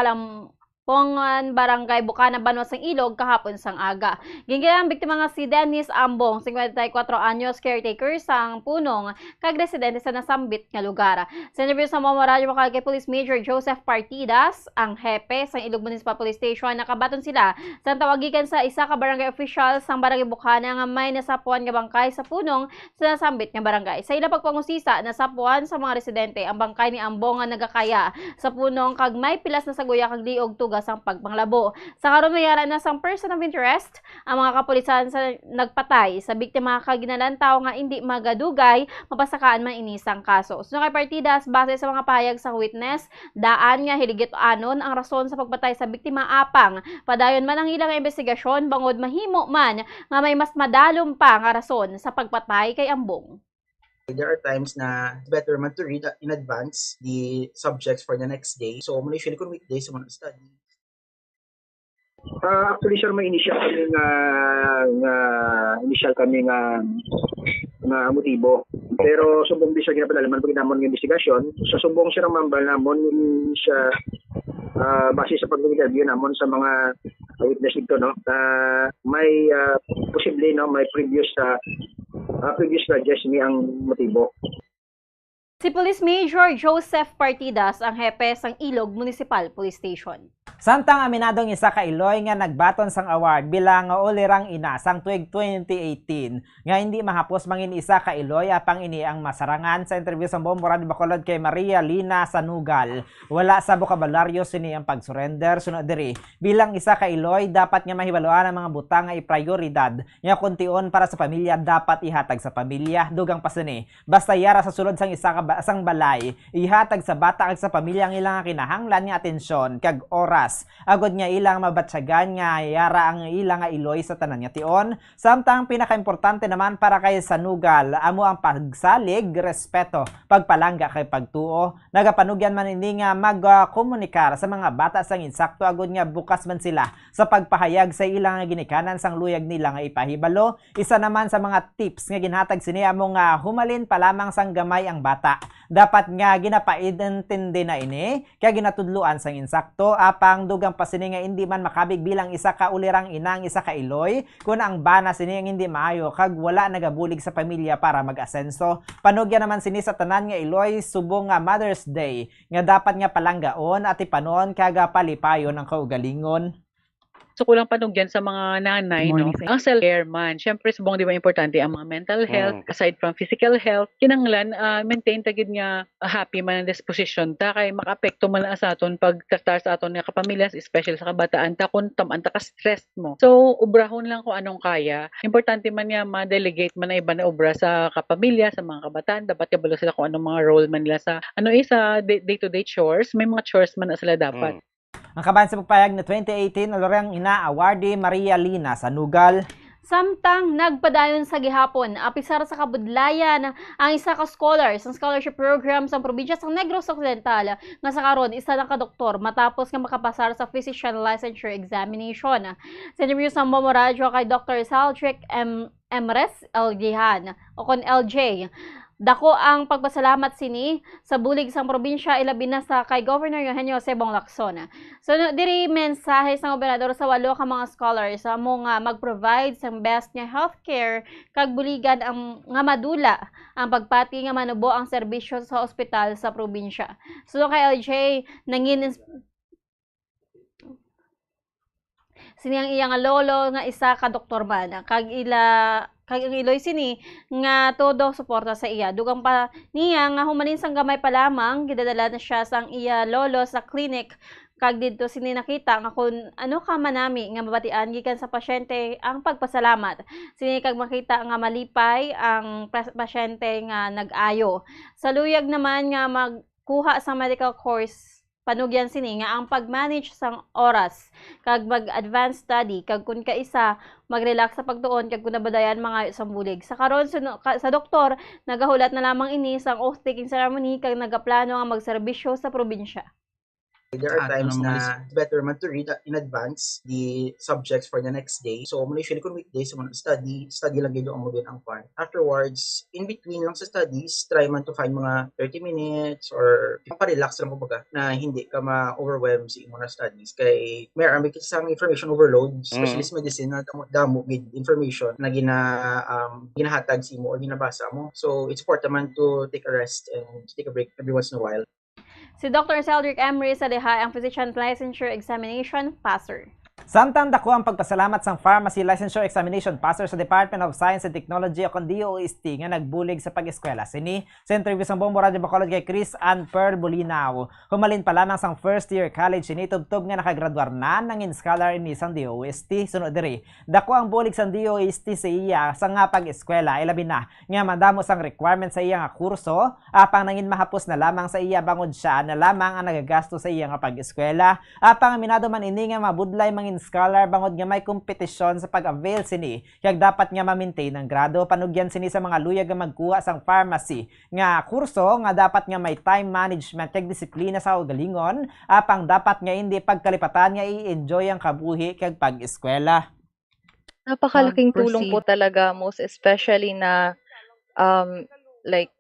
Pongan, Barangay Bukana, Banwas ng Ilog kahapon sang aga. Gingilang biktima nga si Dennis Ambong, 54 anyos, caretaker sang punong kag residente sa nasambit nga lugar. Sa interview sa Bombo Radio Bacolod kay Police Major Joseph Partidas, ang hepe sang Ilog Municipal Police Station, nakabaton sila sa tawagikan sa isa ka barangay official sang Barangay Bukana nga may nasapuan nga bangkay sa punong sa nasambit nga barangay. Sa ila pagpangusisa, nasapuan sa mga residente ang bangkay ni Ambong nga nagakaya sa punong kag may pilas na saguya kag liog tugas ang pagpanglabo. Sa karon mayara na sang person of interest ang mga kapulisan sa nagpatay sa biktima kag ginalantaw nga hindi magadugay mapasakaan man inisang kaso. So kay partidas base sa mga pahayag sa witness, daan nga hiligit anon ang rason sa pagpatay sa biktima apang padayon man ang ilang investigasyon bangod mahimo man nga may mas madalom pa nga rason sa pagpatay kay Ambong. There are times na it's better man to read in advance the subjects for the next day. So, usually kung weekdays, sa mga study. Actually, sir, may initial kami nga motibo. Pero sumbong di siya ginapadalaman pag namon ng investigasyon. Sa sumbong siya ng mambal namon siya base sa pag-interview namon sa mga witness dito, no? May posible, no, may previous grudges ni ang motibo. Si Police Major Joseph Partidas ang hepe sang Ilog Municipal Police Station. Samtang aminadong isa ka Iloy nga nagbaton sang award bilang nga ulirang ina sang tuig 2018 nga hindi mahapos mangin isa ka Iloy apang ini ang masarangan sa interview sa Bombo Radio Bacolod kay Maria Lina Sanugal. Wala sa bokabularyo sini ang pag-surrender sunod diri bilang isa ka Iloy dapat nga mahibaluan ang mga butang nga iprioridad nga kuntion para sa pamilya dapat ihatag sa pamilya dugang pasini basta yara sa sulod sang isa ka sang balay ihatag sa bata kag sa pamilya ang ilang kinahanglan nga atensyon kag oras agod nga ilang mabatsagan nga yara ang ilang nga Iloy sa tanan nga tion. Samtang pinakaimportante naman para kay Sanugal amo ang pagsalig, respeto, pagpalangga kay pagtuo. Nagapanugyan man ini nga magkomunikar sa mga bata sang insakto agod nga bukas man sila sa pagpahayag sa ilang nga ginikanan sang luyag nila nga ipahibalo. Isa naman sa mga tips nga ginhatag sini amo nga humalin pa lamang sang gamay ang bata. Dapat nga ginapaintindi na ini kaya ginatudluan sang insakto apang dugang pasini nga hindi man makabig bilang isa ka ulirang inang isa ka Iloy kun ang bana sini ang hindi maayo kag wala nagabulig sa pamilya para mag-asenso. Panugyan naman sini sa tanan nga Iloy subong nga Mother's Day nga dapat nga palanggaon at ipanon kag palipayon ang kaugalingon. So kulang panugyan sa mga nanay, no? Ang self-care man. Siyempre, subong di ba importante ang mga mental health, aside from physical health, kinanglan, maintain tagid nga happy man ang disposition ta, kay maka-apekto man sa aton pagkastar sa aton nga kapamilya, especially sa kabataan ta, kung tamaan ta ka-stress mo. So, ubrahon lang kung anong kaya. Importante man nga ma-delegate man na iba na ubra sa kapamilya, sa mga kabataan, dapat kabalo sila kung anong mga role man nila sa, sa day-to-day chores, may mga chores man na sila dapat. Ang kaban sa pagpayag na 2018 ulirang ina awardee Maria Lina Sanugal. Samtang nagpadayon sa gihapon, apisar sa kabudlayan ang isa ka scholar sa scholarship program sa probinsya sa Negros Occidental nga sa karon isa na ka doktor matapos nga makapasar sa physician licensure examination. Sa interview sa Bombo Radio kay Dr. Saldrick Emres Elgihan o kon LJ, dako ang pagpasalamat sini sa bulig sang probinsya ilabi na sa kay Governor Eugenio Cebong Lacson. So diri mensahe sa gobernador sa 8 ka mga scholars amo nga mag-provide sang best nga healthcare kag buligan ang nga madula ang pagpati nga manubo ang serbisyo sa ospital sa probinsya. So kay LJ nangin sini ang iyang lolo nga isa ka doktor man kag ang Iloy sini nga todo suporta sa iya dugang pa niya nga humanin sang gamay pa lamang gidadala na siya sang iya lolo sa clinic kag didto sini nakita nga kun ano ka manami nga mabatian gikan sa pasyente ang pagpasalamat sini kag makita nga malipay ang pasyente nga nag-ayo sa luyag naman nga magkuha sa medical course. Panugyan sini nga ang pag-manage sang oras kag mag-advanced study kag kun kaisa mag-relax sa pagtuon kag kun nabadayan mga sambulig. Sa karon sa doktor nagahulat na lamang ini sang oath-taking ceremony kag nagaplano nga magserbisyo sa probinsya. There are times na it's better man to read in advance the subjects for the next day. So, usually kung weekdays, study lang gito ang module ang part. Afterwards, in between lang sa studies, try man to find mga 30 minutes or pa-relax lang kumbaga na hindi ka ma-overwhelm sa imo na studies. Kay may kita sa information overload, especially sa medicine na damo with information na ginahatag sa imo or ginabasa mo. So, it's important man to take a rest and take a break every once in a while. Si Dr. Saldrick Emery sa Lehay ang physician licensure examination passer. Samtang dako ang pagpasalamat sang Pharmacy Licensure Examination Passer sa Department of Science and Technology o DOST nga nagbulig sa pag-eskwela. Sini sa interview sang Bombo Radio Bacolod kay Chris Ann Pearl Bulinaw. Humalin pa lamang sang first year college sini tubtob nga nakagraduar na nangin scholar ini sang DOST. Sunod diri, dako ang bulig sang DOST sa iya sa nga pag-eskwela ilabi na nga madamo sang requirements sa iya nga kurso apang nangin mahapos na lamang sa iya bangod siya na lamang ang nagagasto sa iya nga pag-eskwela apang aminado man ini nga mabudlay mangin scholar bangod nga may kompetisyon sa pag-avail sini kag dapat nga ma-maintain ang grado panugyan sini sa mga luyag nga magkuha sang pharmacy nga kurso nga dapat nga may time management kag disiplina sa ugalingon apang dapat nga hindi pagkalipatan nga i-enjoy ang kabuhi kag pag-eskwela. Napakalaking tulong po talaga, most especially na like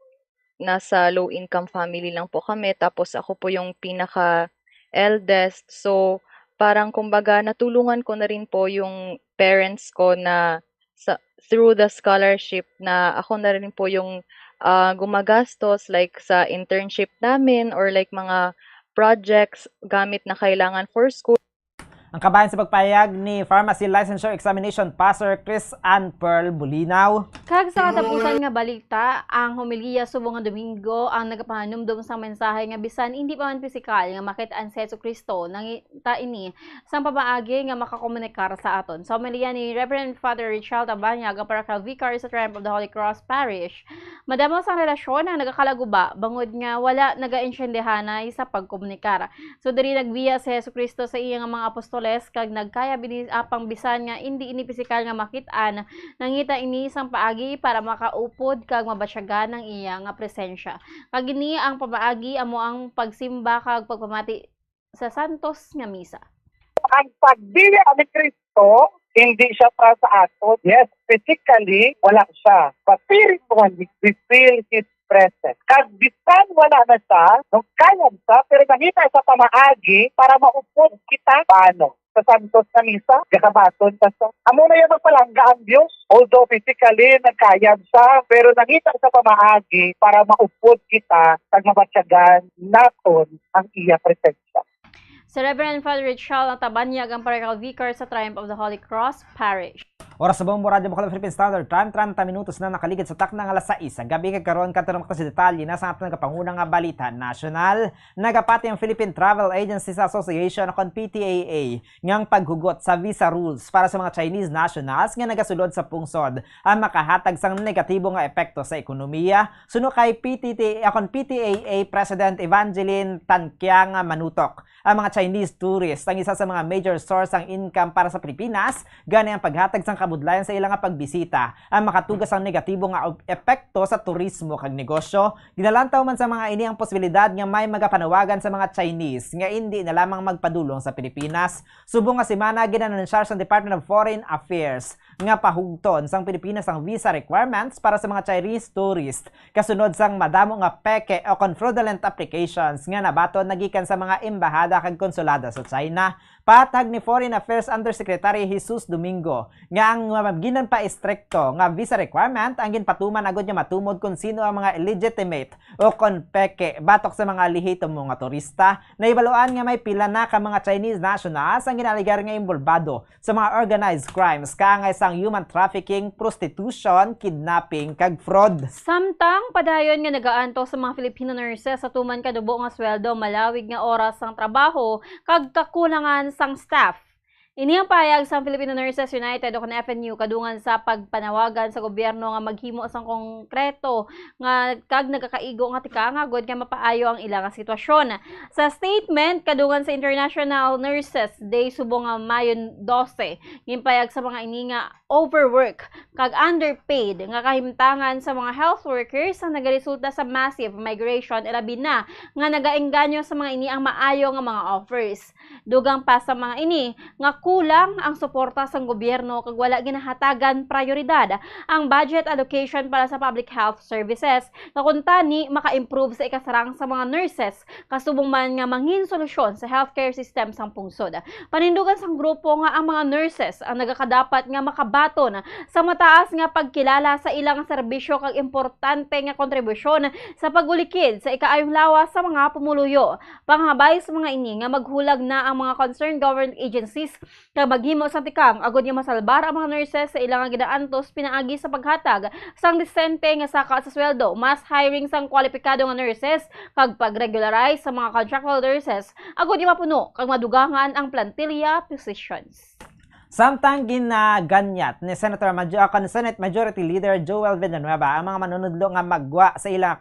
nasa low income family lang po kami tapos ako po yung pinaka eldest, so parang kumbaga natulungan ko na rin po yung parents ko na through the scholarship na ako na rin po yung gumagastos like sa internship namin or like mga projects gamit na kailangan for school. Ang kabayan sa pagpayag ni Pharmacy Licensure Examination Passer Chris Ann Pearl Bulinaw. Kag sa katapusan nga balita, ang homilya subong nga Domingo ang nagapahanumdum sa mensahe nga bisan hindi pa man pisikal nga makit-an si Jesu Cristo nangita ini sang pamaagi nga makakomunikar sa aton. Sa homilya ni Reverend Father Richard Tabanyag, ang Parrochial Vicar sa Triumph of the Holy Cross Parish, madamo sang relasyon ang nagakalaguba bangod nga wala nagainsyendehana sa pagkomunikar. So diri nagbiya si Jesu Cristo sa iya nga mga apostol kag nagkaya apang bisan nga hindi ini pisikal nga makit-an nangita ini sang paagi para makaupod kag mabatyagan ng iya nga presensya. Kag ini ang pamaagi amo ang pagsimba kag pagpamati sa santos nga misa. Ang pagbiya ni Kristo hindi siya para sa ato. Yes, physically wala siya, but spiritually we feel His presence. Kag bisan wala na siya, nung kaya siya, pero nangita sa pamaagi para maupod kita paano? Sa Santos na Misa, gakabaton sa siya. Amo na yan magpalangga ang Diyos. Although physically nagkayag siya, pero nangita sa pamaagi para maupod kita kag mabatyagan naton ang iya presensya. Si Reverend Father Richard Tabanyag, ang Parrochial Vicar sa Triumph of the Holy Cross Parish. Oras sa Bombo Radio Bacolod Philippine Standard Time, 30 minutos na nakaligid sa taknang alas 6. Ang gabi kagkaroon katanong sa detalye na sa ating nagapangunang nga balita national. Nagapati ang Philippine Travel Agencies Association kon PTAA ngang paghugot sa visa rules para sa mga Chinese nationals nga nagasulod sa pungsod ang makahatag sang negatibo nga epekto sa ekonomiya. Suno kay PTAA President Evangeline Tanquiang Manutok. Ang mga Chinese tourists ang isa sa mga major source ang income para sa Pilipinas, gani ang paghatag sang kabudlayan sa ilang pagbisita ang makatugas ang negatibo nga epekto sa turismo kag negosyo. Ginalantaw man sa mga ini ang posibilidad nga may magapanawagan sa mga Chinese nga hindi na lamang magpadulong sa Pilipinas. Subong nga semana ginanunsyar sa Department of Foreign Affairs nga pahugton sang Pilipinas ang visa requirements para sa mga Chinese tourists kasunod sang madamo nga peke o fraudulent applications nga nabaton nagikan sa mga embahada kag konsulada sa China. Patag ni Foreign Affairs Undersecretary Jesus Domingo nga ang ginan pa istrikto nga visa requirement ang ginpatuman agad nga matumod kung sino ang mga illegitimate o kon peke batok sa mga lihitom mga turista. Naibaluan nga may pila na ka mga Chinese nationals ang ginaligar nga involvado sa mga organized crimes kaangay sang human trafficking, prostitution, kidnapping kag fraud. Samtang padayon nga nagaanto sa mga Filipino nurses sa tuman kadubo nga sweldo, malawig nga oras sang trabaho kag kakulangan sang staff. Ini ang payag sa Filipino Nurses United o FNU kadungan sa pagpanawagan sa gobyerno nga maghimo sang konkreto nga kag nagakaigo nga tikangagod nga mapaayo ang ilang sitwasyon. Sa statement kadungan sa International Nurses Day subong nga Mayo 12, gimpayag sa mga ini nga overwork kag underpaid nga kahimtangan sa mga health workers ang nagaresulta sa massive migration ilabi na nga nagaengganyo sa mga ini ang maayo nga mga offers. Dugang pa sa mga ini nga kulang ang suporta sa gobyerno kag wala ginahatagan prioridad ang budget allocation para sa public health services nga kuntani maka-improve sa ikasarang sa mga nurses kasubong man nga mangin solusyon sa healthcare system sang pungsod. Panindugan sang grupo nga ang mga nurses ang nagakadapat nga makabaton sa mataas nga pagkilala sa ilang serbisyo kag importante nga kontribusyon sa pagulikid sa ikaayong lawas sa mga pumuluyo. Panghabay sa mga ini nga maghulag na ang mga concerned government agencies Kag maghimo sa tikang agud nga masalbar ang mga nurses sa ilang ginaantos pinaagi sa paghatag sang disente nga saka sa sweldo, mas hiring sang kwalipikado nga nurses kag pag-regularize sa mga contractual nurses agud nga mapuno kag madugangan ang plantilla positions. Samtang ginaganyat ni Senate Majority Leader Joel Villanueva ang mga manunudlo nga magwa sa ilang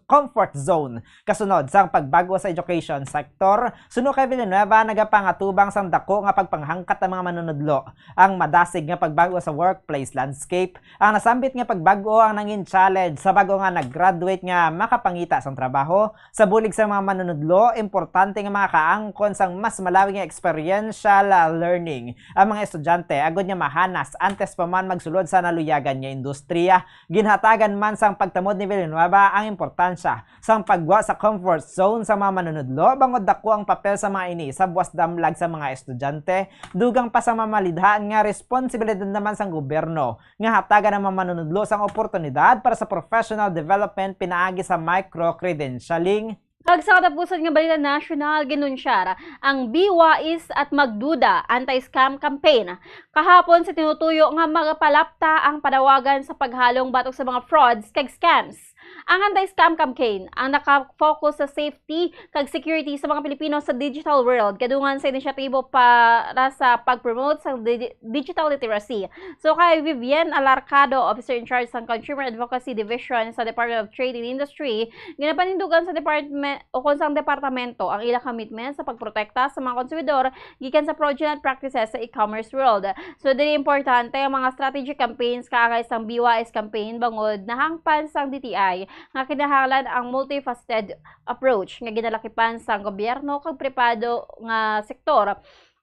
comfort zone kasunod sang pagbago sa education sector, suno kay Villanueva nagapangatubang sang dako nga pagpanghangkat ng mga manunudlo. Ang madasig nga pagbago sa workplace landscape, ang nasambit nga pagbago ang nangin challenge sa bago nga nag-graduate nga makapangita sang trabaho. Sa bulig sa mga manunudlo, importante nga makaangkon sang mas malawi nga experiential learning ang mga estudyante agud nga mahanas antes pa man magsulod sa naluyagan nga industriya. Ginhatagan man sang pagtamod ni Villanueva ang importansya sang pagwa sa comfort zone sa mga manunudlo bangod dako ang papel sa mga ini sa buwas damlag sa mga estudyante, dugang pa sa mamalidhaan nga responsibilidad naman sang gobyerno nga hatagan ang mga manunudlo sang oportunidad para sa professional development pinaagi sa micro-credentialing. Kag sa katapusan nga balita national, ginunsyara ang Be Wais at Magduda anti-scam campaign. Kahapon sa tinutuyo nga magapalapta ang panawagan sa paghalong batok sa mga frauds kag scams. Ang anti-scam campaign ang naka-focus sa safety kag security sa mga Pilipino sa digital world kadungan sa inisyatibo para sa pag-promote sa digital literacy. So kay Vivian Alarcado, Officer in Charge sa Consumer Advocacy Division sa Department of Trade and Industry, ginapanindugan sa department o kung sang departamento ang ilang commitment sa pagprotekta sa mga konsumidor gikan sa fraudulent practices sa e-commerce world. So dili importante ang mga strategic campaigns kaagay sang BYS campaign bangod nahangpan sang DTI nga kinahanglan ang multifaceted approach nga ginalakipan sa gobyerno kag pribado nga sektor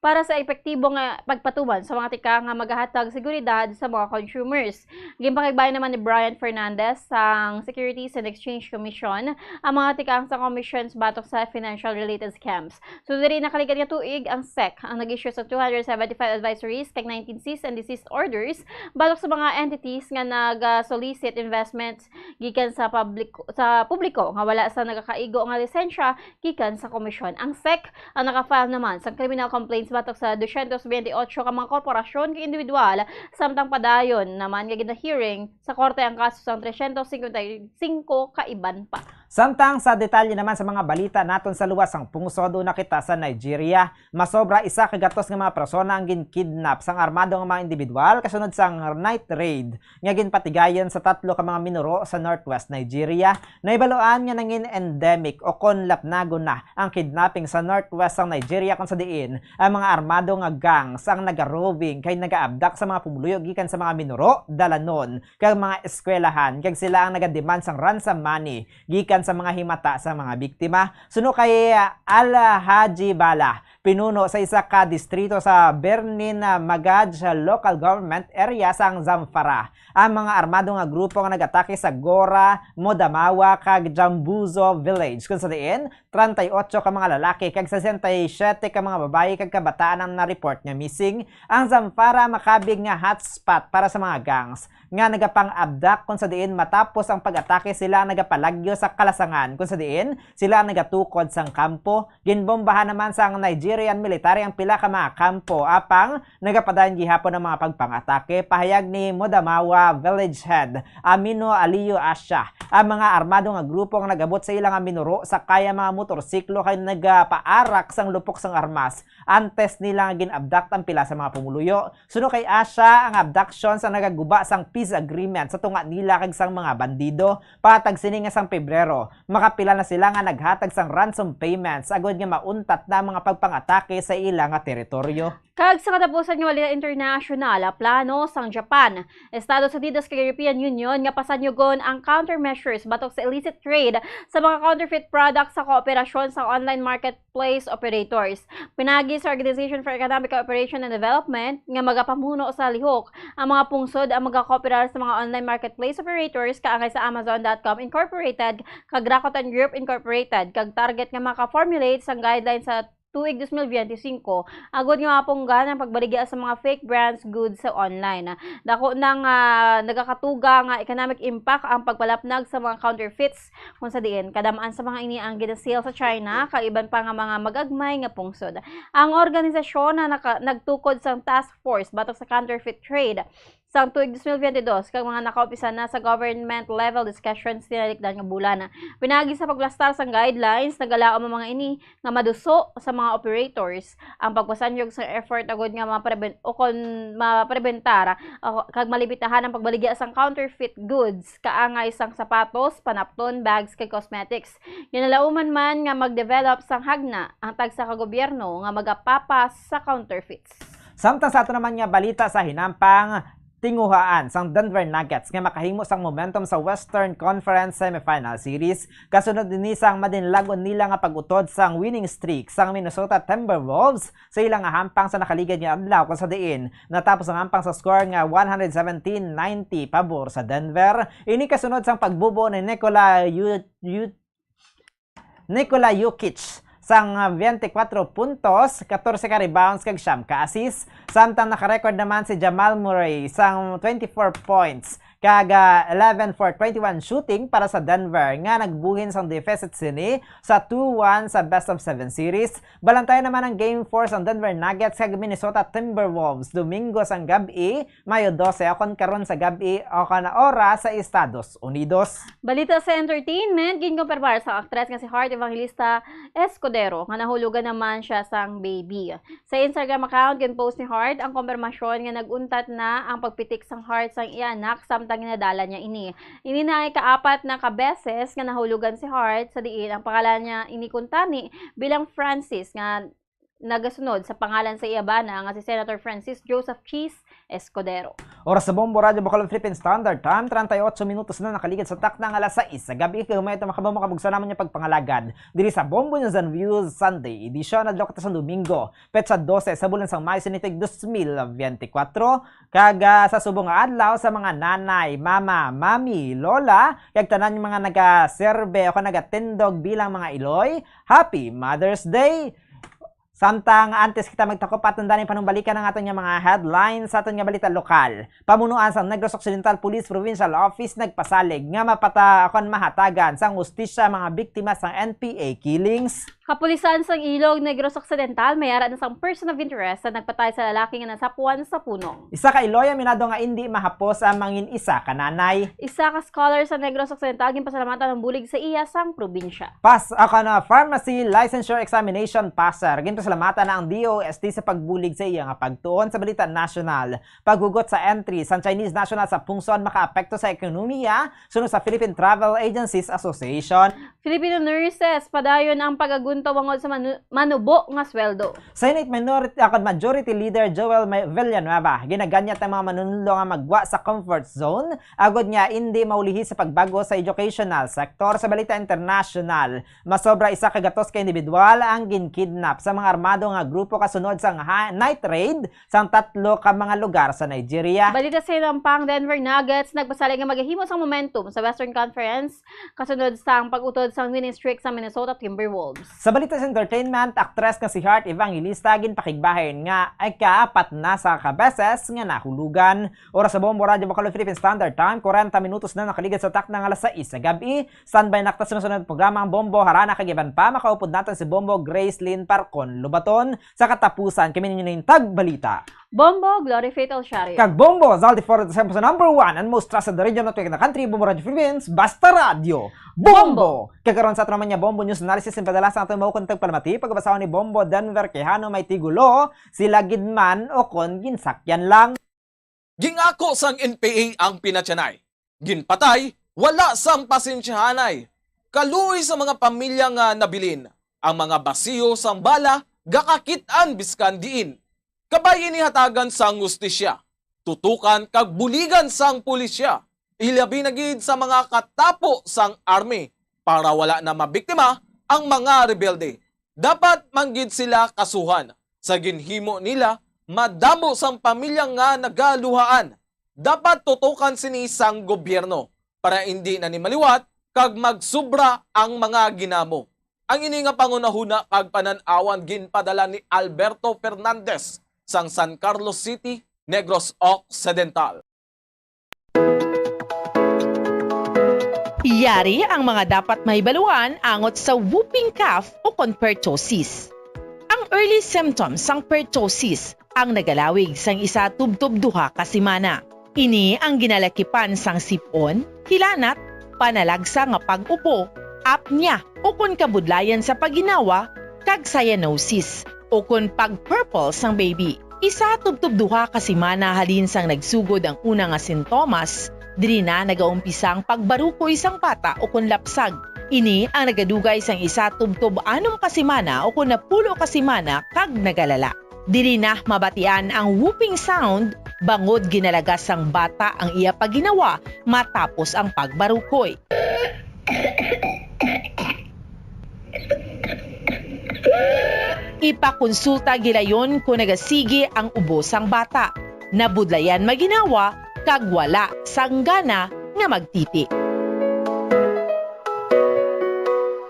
para sa epektibong pagpatuman sa mga tika nga maghahatag seguridad sa mga consumers. Gimpakigbayan naman ni Brian Fernandez sa Securities and Exchange Commission ang mga tikang sa commissions batok sa financial related scams. So diri nakalikan nga tuig ang SEC ang nag-issue sa 275 advisories kag 19 cease and desist orders batok sa mga entities nga nag-solicit investments gikan sa publiko nga wala sa nagakaigo nga lisensya gikan sa komisyon. Ang SEC ang naka-file naman sa criminal complaints batok sa 228 ka mga korporasyon kay individual samtang padayon naman nga gina-hearing sa korte ang kaso sang 355 ka iban pa. Samtang sa detalye naman sa mga balita naton sa luwas ang pungsodo na kita sa Nigeria, masobra isa ka gatos nga mga persona ang ginkidnap sang armado nga mga individual kasunod sang night raid nga ginpatigayon sa 3 ka mga minuro sa northwest Nigeria. Naibaloan nga nangin endemic o konlapnago na ang kidnapping sa northwest sang Nigeria kung sa diin ang mga armado nga gangs ang naga-roving kay nagaabdak sa mga pumuluyo gikan sa mga minuro, dalanon kag mga eskwelahan kag sila ang nagademand sang ransom money gikan sa mga himata sa mga biktima. Suno kay Al-Haji Bala, pinuno sa isa ka distrito sa Bernin Magaj local government area sa Zamfara. Ang mga armado nga grupo nga nagatake sa Gora, Modamawa kag Jambuzo village kung sa diin 38 ka mga lalaki kag 67 ka mga babae kag kabataan ang na-report nga missing. Ang Zamfara makabig nga hotspot para sa mga gangs nga nagapang-abdak kung sa diin matapos ang pag-atake sila nagapalagyo sa kalasangan kung sa diin sila nagatukod sang kampo. Ginbombahan naman sa Nigerian military ang pila ka mga kampo apang nagapadayon gihapon ang mga pagpang-atake. Pahayag ni Modamawa village head Amino Aliyo Asya, ang mga armado nga grupo nga nagabot sa ilang minuro sa kaya mga motorsiklo kay nagapaarak sang lupok sang armas antes nila nga ginabdak ang pila sa mga pumuluyo. Suno kay Asya, ang abduction sa nagaguba sang peace agreement sa tunga nila kag sang mga bandido. Patag sini nga sang Pebrero, makapila na sila nga naghatag sang ransom payments agod nga mauntat na mga pagpangatake sa ilang nga teritoryo. Kag sa katapusan nga balita international, plano sang Japan, Estados Unidos kag European Union nga pasanyugon ang countermeasures batok sa illicit trade sa mga counterfeit products sa kooperasyon sa online marketplace operators. Pinagi sa Organization for Economic Cooperation and Development nga magapamuno sa lihok ang mga pungsod ang magakooperar sa mga online marketplace operators kaangay sa Amazon.com Incorporated kag Rakuten Group Incorporated kag target nga maka-formulate sang guidelines sa tuig 2025 agod nga mapunggan ang pagbaligya sa mga fake brands goods sa online. Dako nang nagakatuga nga economic impact ang pagpalapnag sa mga counterfeits kung sa diin kadamaan sa mga ini ang ginasale sa China kaiban pa nga mga magagmay nga pungsod. Ang organisasyon na nagtukod sa task force batok sa counterfeit trade sa tuig 2022 kag mga nakaupisa na sa government level discussions tinalikdan nga bulan. Pinagi sa paglastar sa guidelines nagalaom ang mga ini nga maduso sa mga operators ang pagpasanyog sa effort agod nga maprebentara kag malibitahan ang pagbaligya sang counterfeit goods kaangay sang sapatos, panapton, bags kag cosmetics. Ginalauman man nga magdevelop sang hagna ang tagsa ka gobyerno nga magapapas sa counterfeits. Samtang sa ato naman nga balita sa hinampang tinguhaan sang Denver Nuggets nga makahimo sang momentum sa Western Conference Semifinal Series kasunod din sang madinlagon nila nga pag-utod sang winning streak sang Minnesota Timberwolves sa ilang nga hampang sa nakaligad nga adlaw kung sa diin natapos ang hampang sa score nga 117-90 pabor sa Denver. Ini kasunod sang pagbubo ni Nikola Jokic sang 24 puntos, 14 ka rebounds kag 9 ka assist. Samtang naka-record naman si Jamal Murray sang 24 points kag 11 for 21 shooting para sa Denver nga nagbuhin sang deficit sini sa 2-1 sa best of 7 series. Balantay naman ang Game 4 sang Denver Nuggets kag Minnesota Timberwolves Domingo sang gabi, Mayo 12 akon karon sa gabi o kana oras sa Estados Unidos. Balita sa entertainment, ginkomperbar sa aktres nga si Heart Evangelista Escudero nga nahulugan naman siya sang baby. Sa Instagram account ginpost ni Heart ang konfirmasyon nga naguntat na ang pagpitik sang Heart sang ianak samtang ginadala niya ini. Ini na ay kaapat na kabeses nga nahulugan si Heart sa diin ang pangalan niya inikuntani bilang Francis nga nagasunod sa pangalan sa iyabana nga si Senator Francis Joseph Cheese Escudero. Oras sa Bombo Radio Bacolod Philippine Standard Time, 38 minutos na nakaligid sa takna ng alas 6 sa gabi. Kagumay ito makabamo kabugsa naman yung pagpangalagad. Diri sa Bombo News and Views Sunday edition na dlokata sa Domingo, petsa 12 sa bulan sang Mayo sinitig 2024. Kaga sa subong nga adlaw sa mga nanay, mama, mami, lola, kag tanan yung mga nagaserbe o nagatindog bilang mga Iloy, Happy Mother's Day! Samtang antes kita magtakop patundanin panumbalikan ng aton nga mga headlines sa aton nga balita lokal. Pamunuan sa Negros Occidental Police Provincial Office nagpasalig nga mapatakon mahatagan sang hustisya mga biktima sa NPA killings. Kapulisan sang Ilog Negros Occidental mayara na sang person of interest na nagpatay sa lalaki nga nasapuan sa punong. Isa ka Iloy minado nga hindi mahapos ang mangin isa ka nanay. Isa ka scholar sa Negros Occidental ginpasalamatan ng bulig sa iya sang probinsya. Pas ako na pharmacy licensure examination passer ginpasalamatan na ang DOST sa pagbulig sa iya nga pagtuon sa balita national. Paghugot sa entry sa Chinese national sa pungson makaapekto sa ekonomiya sunod sa Philippine Travel Agencies Association. Filipino nurses padayon ang pagagunto wangod sa manubo nga sweldo. Senate Majority Leader Joel Villanueva ginaganyat ang mga manununlo nga magwa sa comfort zone agod nga hindi maulihi sa pagbago sa educational sector. Sa balita international, masobra isa ka gatos ka individual ang ginkidnap sa mga armado nga grupo kasunod sa night raid sa 3 ka mga lugar sa Nigeria. Balita sa Lampang, Denver Nuggets nagpasalig nga magahimo sang momentum sa Western Conference kasunod sa pag-utod sang winning streak sa Minnesota Timberwolves. Sa balita sa entertainment, aktres nga si Heart Evangelista ginpakigbahin nga ay kaapat na sa kabeses nga nahulugan. Oras sa Bombo Radio Bacolod Philippine Standard Time, 40 minutos na nakaligid sa takna ng alas 6 sa gabi. Standby nakta sa sunod programa ang Bombo harana kagiban pa makaupod natin si Bombo Grace Lynn Parcon Lubaton. Sa katapusan kami ninyo na tag balita. Bombo, Glory Fatal Shario. Kag Bombo, Zaldi for the number 1 and most trusted radio network in the country, Bombo Radio Philippines, basta radio. Bombo! Kagaron sa aton niya Bombo News Analysis and padala sa aton maukuntag palamati pagbasaw ni Bombo Denver Quijano may tigulo, sila gidman o kon ginsakyan lang. Gingako sang NPA ang pinatyanay. Ginpatay, wala sang pasensyahanay. Kaluoy sa mga pamilya nga nabilin. Ang mga basiyo sang bala, gakakitan biskan diin. Kabay inihatagan sang hustisya. Tutukan kag buligan sang pulisya. Ilabi na gid sa mga katapo sang army para wala na mabiktima ang mga rebelde. Dapat manggid sila kasuhan. Sa ginhimo nila, madamo sang pamilya nga nagaluhaan. Dapat tutukan sini sang gobyerno para hindi na ni maliwat kag magsubra ang mga ginamo. Ang ini nga pangunahuna kag panan-awan ginpadala ni Alberto Fernandez sang San Carlos City, Negros Occidental. Yari ang mga dapat mahibaluan angot sa whooping cough o kon pertussis. Ang early symptoms sang pertussis ang nagalawig sang isa tubtub duha ka semana. Ini ang ginalakipan sang sipon, hilanat, panalagsa nga pag-upo, apnea o kon kabudlayan sa paginawa, kag cyanosis o kon pag-purple sang baby. Isa tubtub duha ka semana halin sang nagsugod ang una nga sintomas, diri na nagaumpisa ang pagbarukoy sang bata o kon lapsag. Ini ang nagadugay sang isa tubtub 6 ka semana o kon 10 ka semana kag nagalala. Diri na mabatian ang whooping sound bangod ginalagas sang bata ang iya paginawa matapos ang pagbarukoy. Ipakonsulta gilayon kung nagasigi ang ubo sang bata. Nabudlayan maginawa kag wala sang gana nga magtiti.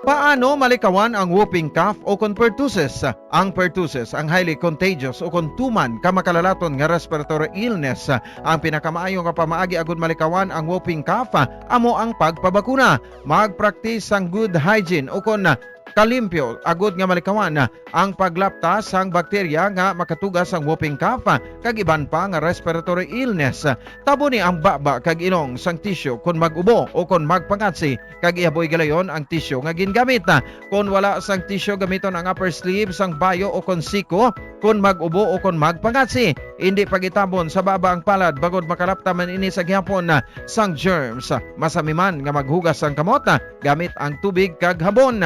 Paano malikawan ang whooping cough o kon pertussis? Ang pertussis ang highly contagious o kon tuman ka makalalaton nga respiratory illness. Ang pinakamaayo nga pamaagi agud malikawan ang whooping cough amo ang pagpabakuna. Mag-practice ang good hygiene o kon kalimpyo agud nga malikawan ang paglaptas sang bakterya nga makatugas ang whooping cough kag iban pa nga respiratory illness. Tabo ni ang baba kag ilong sang tissue kon mag-ubo o kon magpangatsi kag ihaboy galayon ang tissue nga gingamit. Kon wala sang tissue gamiton ang upper sleeve sang bayo o kon siko kon mag-ubo o kon magpangatsi. Hindi pagitabon sa baba ang palad bagod makalaptaman ini sa gihapon sang germs. Masami man nga maghugas sang kamot gamit ang tubig kag habon.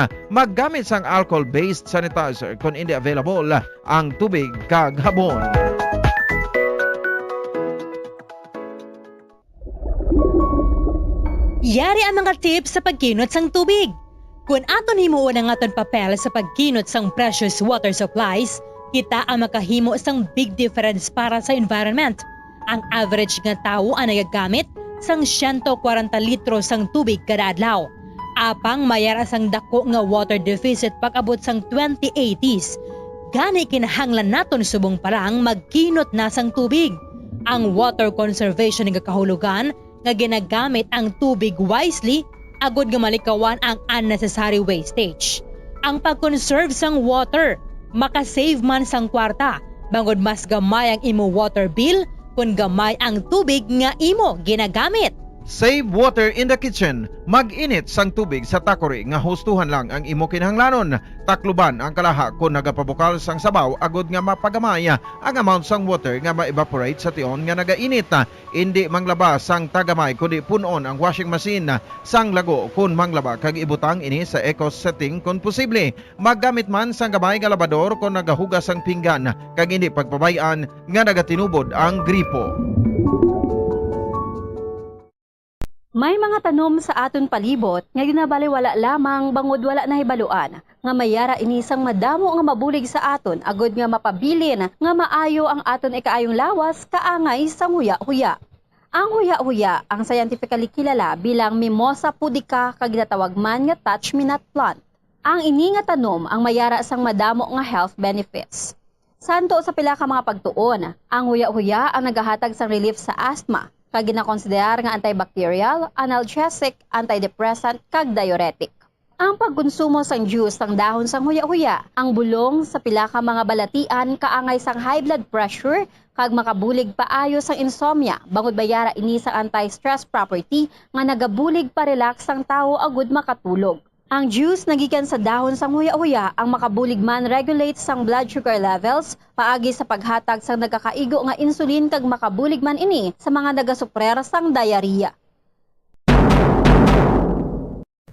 Gamit sang alcohol-based sanitizer kung hindi available ang tubig kag habon. Yari ang mga tips sa pagkinot sang tubig. Kung aton himuon ang aton papel sa pagkinot sang precious water supplies, kita ang makahimo sang big difference para sa environment. Ang average nga tao ang nagagamit sang 140 litro sang tubig kada adlaw. Apang mayara sang dako nga water deficit pag-abot sang 2080s. Gani kinahanglan naton subong parang magkinot na sang tubig. Ang water conservation nga kahulugan nga ginagamit ang tubig wisely agud nga malikawan ang unnecessary wastage. Ang pag-conserve sang water makasave man sang kwarta bangod mas gamay ang imo water bill kung gamay ang tubig nga imo ginagamit. Save water in the kitchen. Mag-init sang tubig sa takori nga hustuhan lang ang imo kinahanglanon. Takluban ang kalaha kung nagapabukal sang sabaw agud nga mapagamay ang amount sang water nga ma-evaporate sa tion nga nagainit. Hindi manglaba sang tagamay kundi punon ang washing machine sang lago kung manglaba kag ibutang ini sa eco setting kung posible. Maggamit man sang gamay nga labador kung nagahugas sang pinggan kag hindi pagpabayan nga nagatinubod ang gripo. May mga tanom sa aton palibot nga ginabaliwala lamang bangod wala na hibaluan nga mayara inisang madamo nga mabulig sa aton agod nga mapabilin nga maayo ang aton ikaayong lawas kaangay sa huya-huya. Ang huya-huya ang scientifically kilala bilang Mimosa pudica kag ginatawag man nga touch-me-not plant. Ang ini nga tanom ang mayara sang madamo nga health benefits. Santo sa pila ka mga pagtuon, ang huya-huya ang nagahatag sang relief sa asthma kag ginakonsiderar nga antibacterial, analgesic, antidepressant kag diuretic. Ang pagkonsumo sang juice sang dahon sang huya-huya, ang bulong sa pila ka mga balatian kaangay sang high blood pressure kag makabulig paayo sang insomnia bangod bayara ini sa anti-stress property nga nagabulig pa relax sang tawo agud makatulog. Ang juice nagikan sa dahon sang huya-huya ang makabulig man regulate sang blood sugar levels paagi sa paghatag sang nagakaigo nga insulin kag makabulig man ini sa mga nagasuprer sang diarrhea.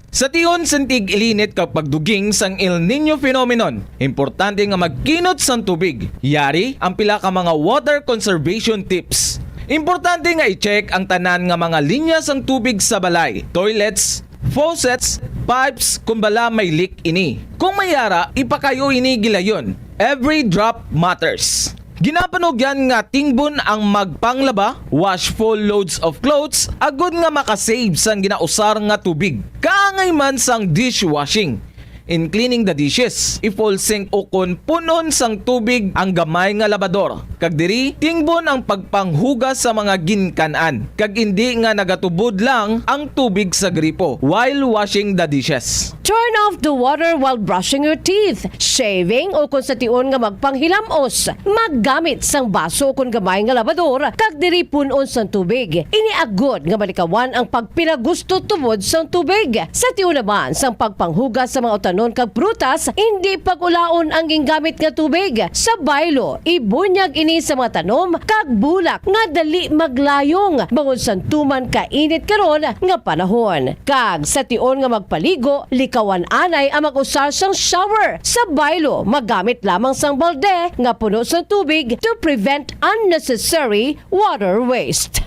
Sa tion sentig ilinit kag pagduging sang El Nino phenomenon, importante nga magkinot sang tubig. Yari ang pila ka mga water conservation tips. Importante nga i-check ang tanan nga mga linya sang tubig sa balay, toilets, faucets, pipes kung bala may leak ini. Kung mayara, ipakayo ini gilayon. Every drop matters. Ginapanog yan nga tingbon ang magpanglaba, wash full loads of clothes, agud nga makasave sang ginausar nga tubig. Kaangay man sang dishwashing. in cleaning the dishes. I-full sink o kon punon sang tubig ang gamay nga labador. Kag diri tingbon ang pagpanghugas sa mga ginkanan. Kag hindi nga nagatubod lang ang tubig sa gripo while washing the dishes. Turn off the water while brushing your teeth, shaving o kung sa tion nga magpanghilamos. Maggamit sang baso o kung gamay nga labador kag diri punon sang tubig. Iniagod nga malikawan ang pagpinagusto tubod sang tubig. Sa tion naman sang pagpanghugas sa mga utanon kag prutas, hindi pag-ulaon ang gingamit nga tubig. Sa baylo, ibunyag ini sa mga tanom kag bulak nga dali maglayong bangod sang tuman kainit karon nga panahon. Kag sa tion nga magpaligo, likawan anay ang mag-usar sang shower. Sa baylo, magamit lamang sang balde nga puno sang tubig to prevent unnecessary water waste.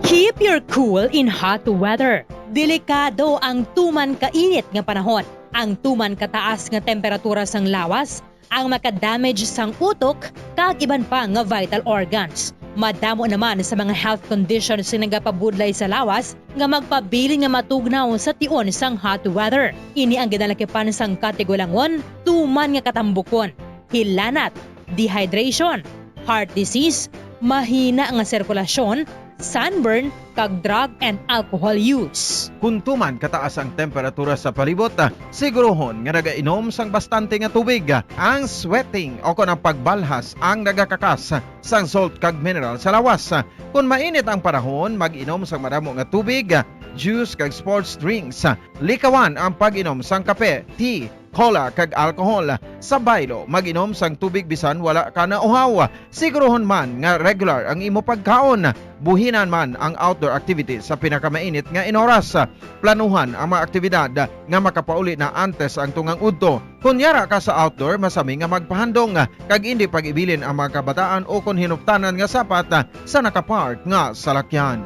Keep your cool in hot weather. Delikado ang tuman kainit nga panahon. Ang tuman kataas nga temperatura sang lawas ang makadamage sang utok kag iban pa nga vital organs. Madamo naman sa mga health conditions nga nagapabudlay sa lawas nga magpabilin nga matugnaw sa tion sang hot weather. Ini ang ginalakipan sang katigulangon, tuman nga katambukon, hilanat, dehydration, heart disease, mahina nga sirkulasyon, sunburn, kag drug and alcohol use. Kung tuman kataas ang temperatura sa palibot, sigurohon nga nagainom sang bastante nga tubig. Ang sweating o kung ang pagbalhas ang nagakakas sang salt kag mineral sa lawas. Kung mainit ang panahon, mag-inom sang madamo nga tubig, juice kag sports drinks. Likawan ang pag-inom sang kape, tea, cola kag alcohol. Sa baylo, mag-inom sang tubig bisan wala ka na uhaw. Sigurohon man nga regular ang imo pagkaon. Buhinan man ang outdoor activities sa pinakamainit nga inoras. Planuhan ang mga aktibidad nga makapauli na antes ang tungang udto. Kunyara ka sa outdoor, masami nga magpahandong kag hindi pag-ibilin ang mga kabataan o kung hinuptanan nga sapat sa nakapark nga salakyan.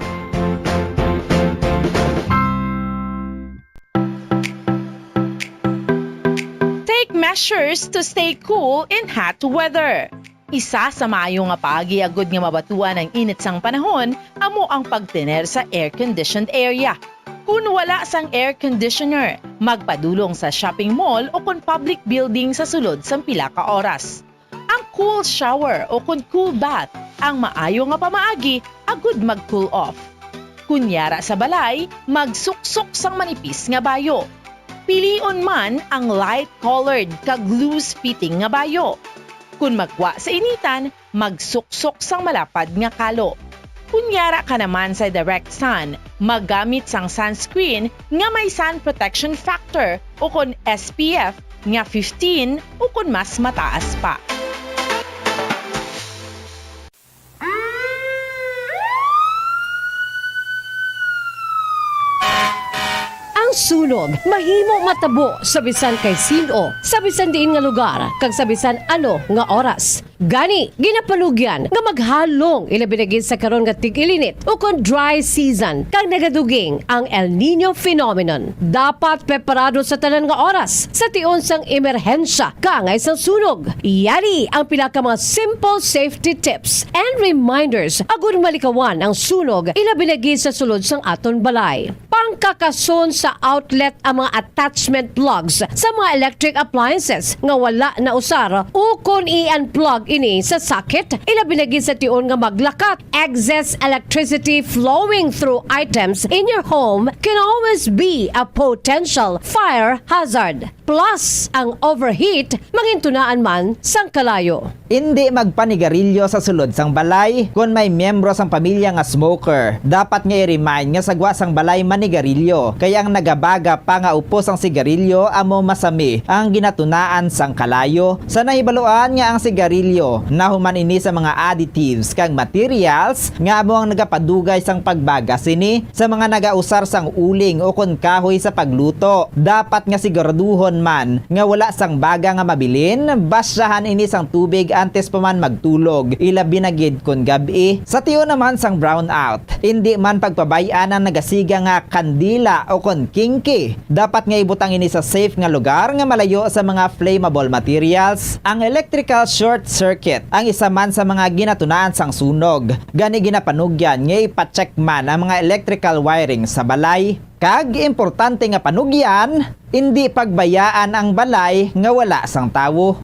Take measures to stay cool in hot weather. Isa sa maayo nga paagiagod nga mabatuan ang init sang panahon amo ang pagtener sa air-conditioned area. Kung wala sang air conditioner, magpadulong sa shopping mall o kung public building sa sulod sang pila ka oras. Ang cool shower o kung cool bath ang maayo nga pamaagi agud mag-cool off. Kunyara sa balay, magsuksok sang manipis nga bayo. Pilion man ang light-colored kag loose-fitting nga bayo. Kung magwa sa initan, magsuksok sang malapad nga kalo. Kunyara ka naman sa direct sun, maggamit sang sunscreen nga may sun protection factor o kung SPF nga 15 o kung mas mataas pa. Ang sunog mahimo matabo sa bisan kay sino, sa bisan diin nga lugar, kag sa bisan ano nga oras. Gani, ginapalugyan nga maghalong ilabinagin sa karon nga tig-ilinit o kon dry season kag nagaduging ang El Nino phenomenon. Dapat preparado sa tanan nga oras sa tion sang emerhensya kangay sang sunog. Iyari ang pila ka mga simple safety tips and reminders agud malikawan ang sunog ilabinagin sa sulod sang aton balay. Pangkakason sa outlet ang mga attachment plugs sa mga electric appliances nga wala na usar o kon i-unplug ini sa socket, ilabinagin sa tion nga maglakat. Excess electricity flowing through items in your home can always be a potential fire hazard. Plus, ang overheat mangintunaan man sang kalayo. Hindi magpanigarilyo sa sulod sang balay kung may miyembro sang pamilya nga smoker. Dapat nga i-remind nga sagwa sang balay manigarilyo. Kaya ang nagabaga pa nga upos ang sigarilyo amo masami ang ginatunaan sang kalayo. Sa nahibaluan nga ang sigarilyo nahuman ini sa mga additives kag materials nga amo ang nagapadugay sang pagbaga sini sa mga nagausar sang uling o kon kahoy sa pagluto. Dapat nga siguraduhon man nga wala sang baga nga mabilin, basyahan ini sang tubig antes pa man magtulog, ilabi na gid kon gabi. Sa tiyo naman sang brownout, hindi man pagpabayaan ang nagasiga nga kandila o kon kinky. Dapat nga ibutang ini sa safe nga lugar nga malayo sa mga flammable materials. Ang electrical short circuit ang isa man sa mga ginatunaan sang sunog. Gani ginapanugyan nga ipacheck man ang mga electrical wiring sa balay. Kag importante nga panugyan, hindi pagbayaan ang balay nga wala sang tawo.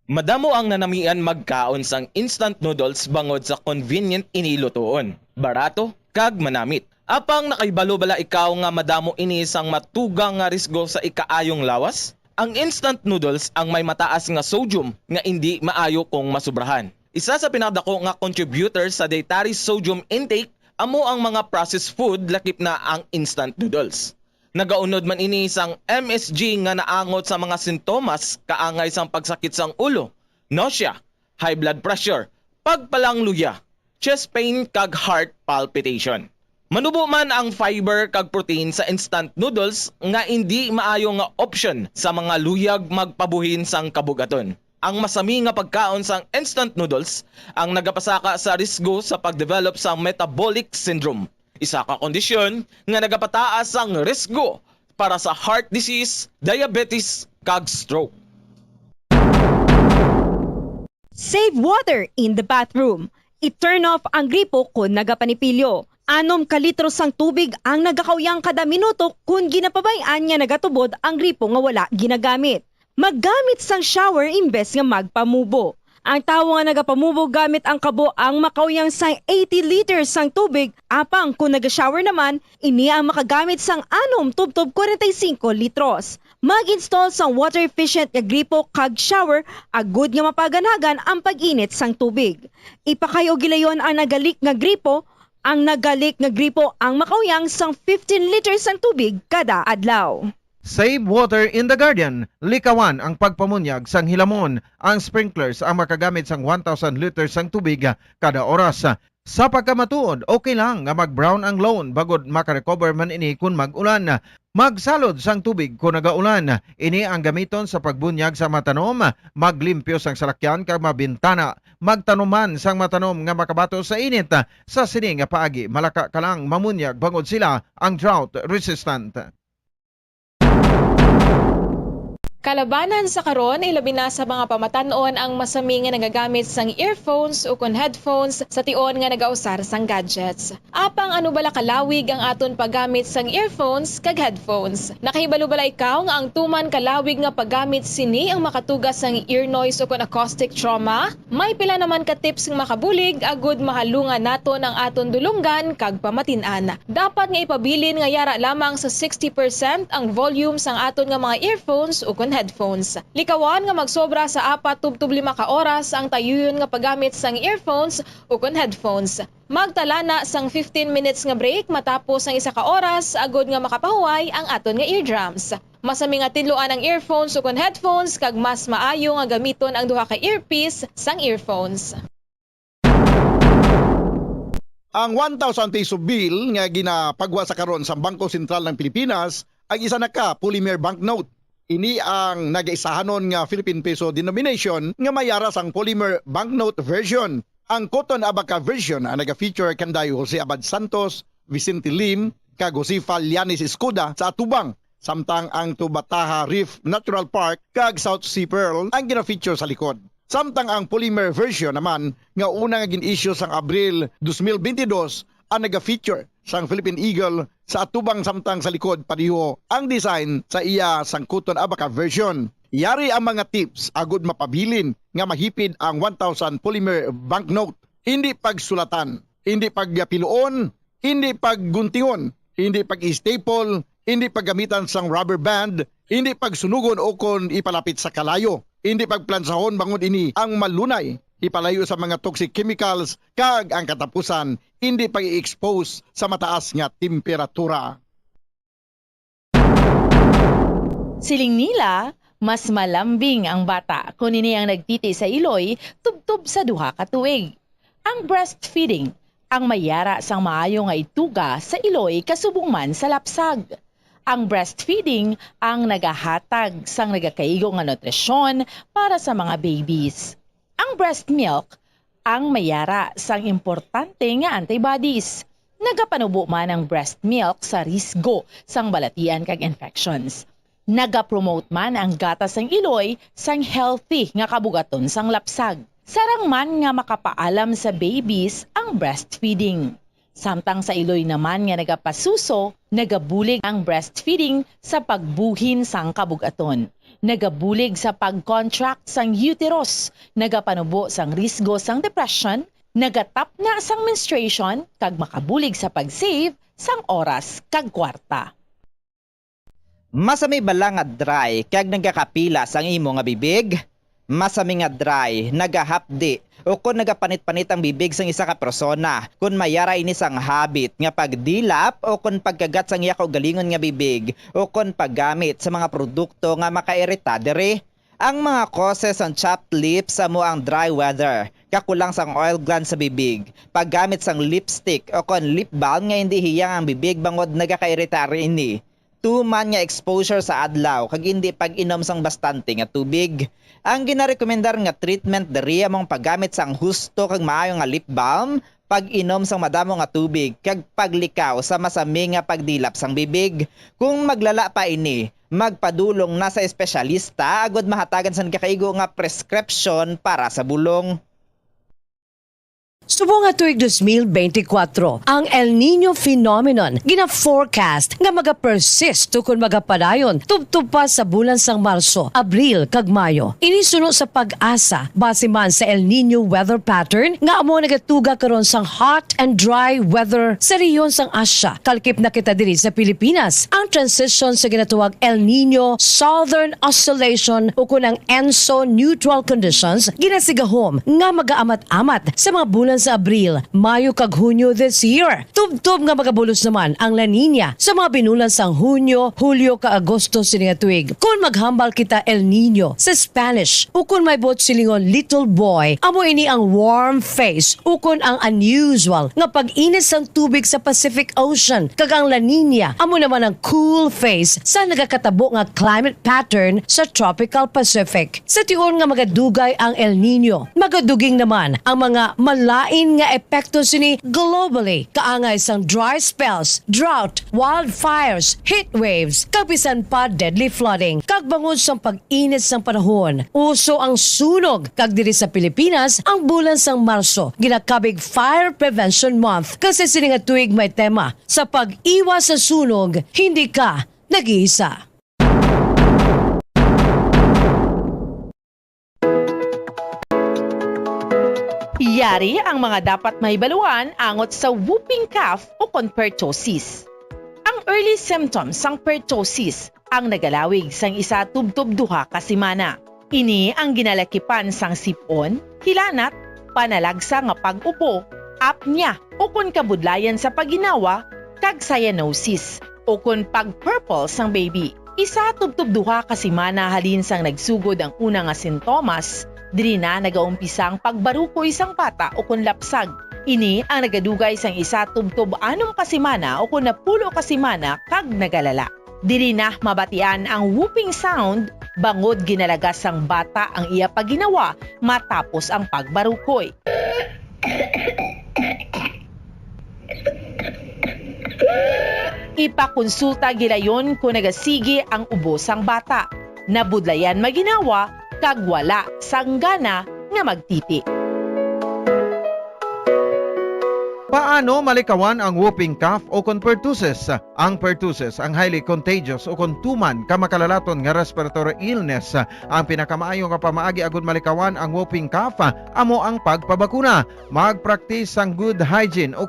Madamo ang nanamian magkaon sang instant noodles bangod sa convenient inilutoon, barato kag manamit. Apang nakaibalo bala ikaw nga madamo ini sang matugang nga risgo sa ikaayong lawas? Ang instant noodles ang may mataas nga sodium nga hindi maayo kung masubrahan. Isa sa pinakadako nga contributor sa dietary sodium intake amo ang mga processed food lakip na ang instant noodles. Nagaunod man ini sang MSG nga naangot sa mga sintomas kaangay sang pagsakit sang ulo, nausea, high blood pressure, pagpalangluya, chest pain kag heart palpitation. Manubo man ang fiber kag protein sa instant noodles nga hindi maayo nga option sa mga luyag magpabuhin sang kabugaton. Ang masami nga pagkaon sang instant noodles ang nagapasaka sa risgo sa pagdevelop sa metabolic syndrome. Isa ka kondisyon nga nagapataas ang risgo para sa heart disease, diabetes, kag stroke. Save water in the bathroom. I-turn off ang gripo kung nagapanipilyo. 6 kalitro sang tubig ang nagakawyang kada minuto kung ginapabayaan nga nagatubod ang gripo nga wala ginagamit. Maggamit sang shower imbes nga magpamubo. Ang tawo nga nagapamubo gamit ang kabo ang makawyang sang 80 liters sang tubig, apang kung naga-shower naman, ini ang makagamit sang 6 tubtob 45 litros. Mag-install sang water efficient nga gripo kag shower, agud nga mapaganagan ang pag-init sang tubig. Ipakayo gilayon ang nagalik nga gripo, ang makawyang sang 15 liters sang tubig kada adlaw. Save water in the garden. Likawan ang pagpamunyag sang hilamon. Ang sprinklers ang makagamit sang 1,000 liters sang tubig kada oras. Sa pagkamatuod, okay lang nga mag-brown ang lawn bagod makarecover man ini kung mag-ulan. Magsalod sang tubig kung nagaulan. Ini ang gamiton sa pagbunyag sa matanom, maglimpyo sang salakyan kag mabintana, magtanuman sang matanom nga makabato sa init. Sa sini nga paagi, malaka ka lang mamunyag bangod sila ang drought resistant. Kalabanan sa karon ilabi na sa mga pamatanon ang masami nga nagagamit sang earphones o kon headphones sa tion nga nagausar sang gadgets. Apang ano bala kalawig ang aton paggamit sang earphones kag headphones. Nakahibalo bala ikaw nga ang tuman kalawig nga paggamit sini ang makatugas sang ear noise o kon acoustic trauma? May pila naman ka tips nga makabulig agud mahalungan naton ang aton dulunggan kag pamatin-an. Dapat nga ipabilin nga yara lamang sa 60% ang volume sang aton nga mga earphones o kon headphones. Likawan nga magsobra sa 4-5 ka oras ang tayuyon nga paggamit sang earphones o kon headphones. Magtala na sang 15 minutes nga break matapos ang 1 ka oras agod nga makapahuway ang aton nga eardrums. Masami nga tidloan ang earphones o kon headphones kag mas maayo nga gamiton ang duha ka earpiece sang earphones. Ang 1,000 peso bill nga ginapagwa sa karon sa Bangko Sentral ng Pilipinas ay isa na ka polymer banknote. Ini ang nagaisahanon nga Philippine peso denomination nga mayara sang polymer banknote version. Ang Cotton Abaca version ang naga-feature kanday Jose Abad Santos, Vicente Lim, kag Josefa Lianis Escuda sa atubang. Samtang ang Tubataha Reef Natural Park kag South Sea Pearl ang gina-feature sa likod. Samtang ang polymer version naman nga una nga gin-issue sang Abril 2022 ang naga-feature sang Philippine Eagle sa atubang samtang sa likod pariho ang design sa iya sang Cotton Abaca version. Yari ang mga tips agud mapabilin nga mahipid ang 1,000 polymer banknote. Hindi pagsulatan, hindi pagpiluon, hindi pagguntingon, hindi pag-staple, hindi paggamitan sang rubber band, hindi pagsunugon o kon ipalapit sa kalayo, hindi pagplansahon bangod ini ang malunay, ipalayo sa mga toxic chemicals, kag ang katapusan, hindi pag-i-expose sa mataas nga temperatura. Siling nila, mas malambing ang bata kung ini ang nagtiti sa iloy tubtob sa duha ka tuig. Ang breastfeeding, ang mayara sang maayo nga ituga sa iloy kasubong man sa lapsag. Ang breastfeeding ang nagahatag sang nagakaigo nga nutrisyon para sa mga babies. Ang breast milk, ang mayara sang importante nga antibodies. Nagapanubo man ang breast milk sa risgo sang balatian kag infections. Nagapromote man ang gatas sang iloy sang healthy nga kabugaton sang lapsag. Sarang man nga makapaalam sa babies ang breastfeeding. Samtang sa iloy naman nga nagapasuso, nagabulig ang breastfeeding sa pagbuhin sang kabugaton. Nagabulig sa pag-contract sang uterus, nagapanubo sang risgo sang depression, nagatap na sang menstruation, kag makabulig sa pag-save sang oras kag kwarta. Masami bala nga dry kag nagakapilas ang imo nga bibig? Masami nga dry, nagahapdi o kung nagapanit-panit ang bibig sang isa ka persona, kung mayara ini sang habit nga pagdilap o kung pagkagat sang iya kaugalingon nga bibig o kung paggamit sa mga produkto nga makairita diri. Ang mga causes ang chapped lips amo ang dry weather, kakulang sang oil gland sa bibig, paggamit sang lipstick o kung lip balm nga hindi hiyang ang bibig bangod nagakairita ini. Tuman nga exposure sa adlaw kag hindi pag-inom sang bastante nga tubig. Ang ginarekomendar nga treatment diri among paggamit sang husto kag maayo nga lip balm, pag-inom sang madamo nga tubig kag paglikaw sa masami nga pagdilap sang bibig. Kung maglala pa ini, magpadulong na sa espesyalista agod mahatagan sang kakaigo nga prescription para sa bulong. Subong nga tuig 2024, ang El Nino phenomenon gina-forecast nga maga-persist tukon magapadayon tubtub pa sa bulan sang Marso, Abril kag Mayo. Inisuno sa pag-asa base man sa El Nino weather pattern nga amo nagatuga karon sang hot and dry weather sa rehiyon sang Asia. Kalkip na kita diri sa Pilipinas ang transition sa ginatuwag El Nino Southern Oscillation o kunang ENSO neutral conditions ginasigahom nga magaamat-amat sa mga bulan sa Abril, Mayo kag Hunyo this year. Tubtob nga magabulos naman ang La Nina sa mga binulan sang Hunyo, Hulyo ka Agosto sininga tuig. Kung maghambal kita El Nino sa Spanish o kung may bot silingon little boy, amo ini ang warm phase o kung ang unusual nga pag-init sang tubig sa Pacific Ocean kag ang La Nina amo naman ang cool phase sa nagakatabo nga climate pattern sa tropical Pacific. Sa tiyon nga magadugay ang El Nino, magaduging naman ang mga malain nga epekto sini globally kaangay sang dry spells, drought, wildfires, heat waves, kabisan pa deadly flooding, kag bangod sang pag-init sang panahon. Uso ang sunog kag diri sa Pilipinas ang bulan sang Marso, ginakabig Fire Prevention Month kasi sini nga tuig may tema sa pag-iwas sa sunog, hindi ka nag-iisa. Yari ang mga dapat mahibaluan angot sa whooping cough o pertussis. Ang early symptoms sang pertussis ang nagalawig sang isa tubtob duha ka semana. Ini ang ginalakipan sang sipon, hilanat, panalagsa nga pag-upo, apnea o kun kabudlayan sa paginawa, kag cyanosis o kun pag-purple sang baby. Isa tubtob duha ka semana halin sang nagsugod ang una nga sintomas. Diri na nagaumpisa ang pagbaruko isang bata o kun lapsag. Ini ang nagadugay sang isa tubtob 6 ka semana o kun 10 ka semana kag nagalala. Diri na mabatian ang whooping sound bangod ginalagas sang bata ang iya paginawa matapos ang pagbarukoy. Ipakonsulta gilayon kung nagasigi ang ubo sang bata. Nabudlayan maginawa kag wala sang gana nga magtiti. Paano malikawan ang whooping cough o pertussis? Ang pertussis ang highly contagious o tuman ka makalalaton nga respiratory illness. Ang pinakamaayo nga pamaagi agud malikawan ang whooping cough amo ang pagpabakuna. Mag-practice ang good hygiene o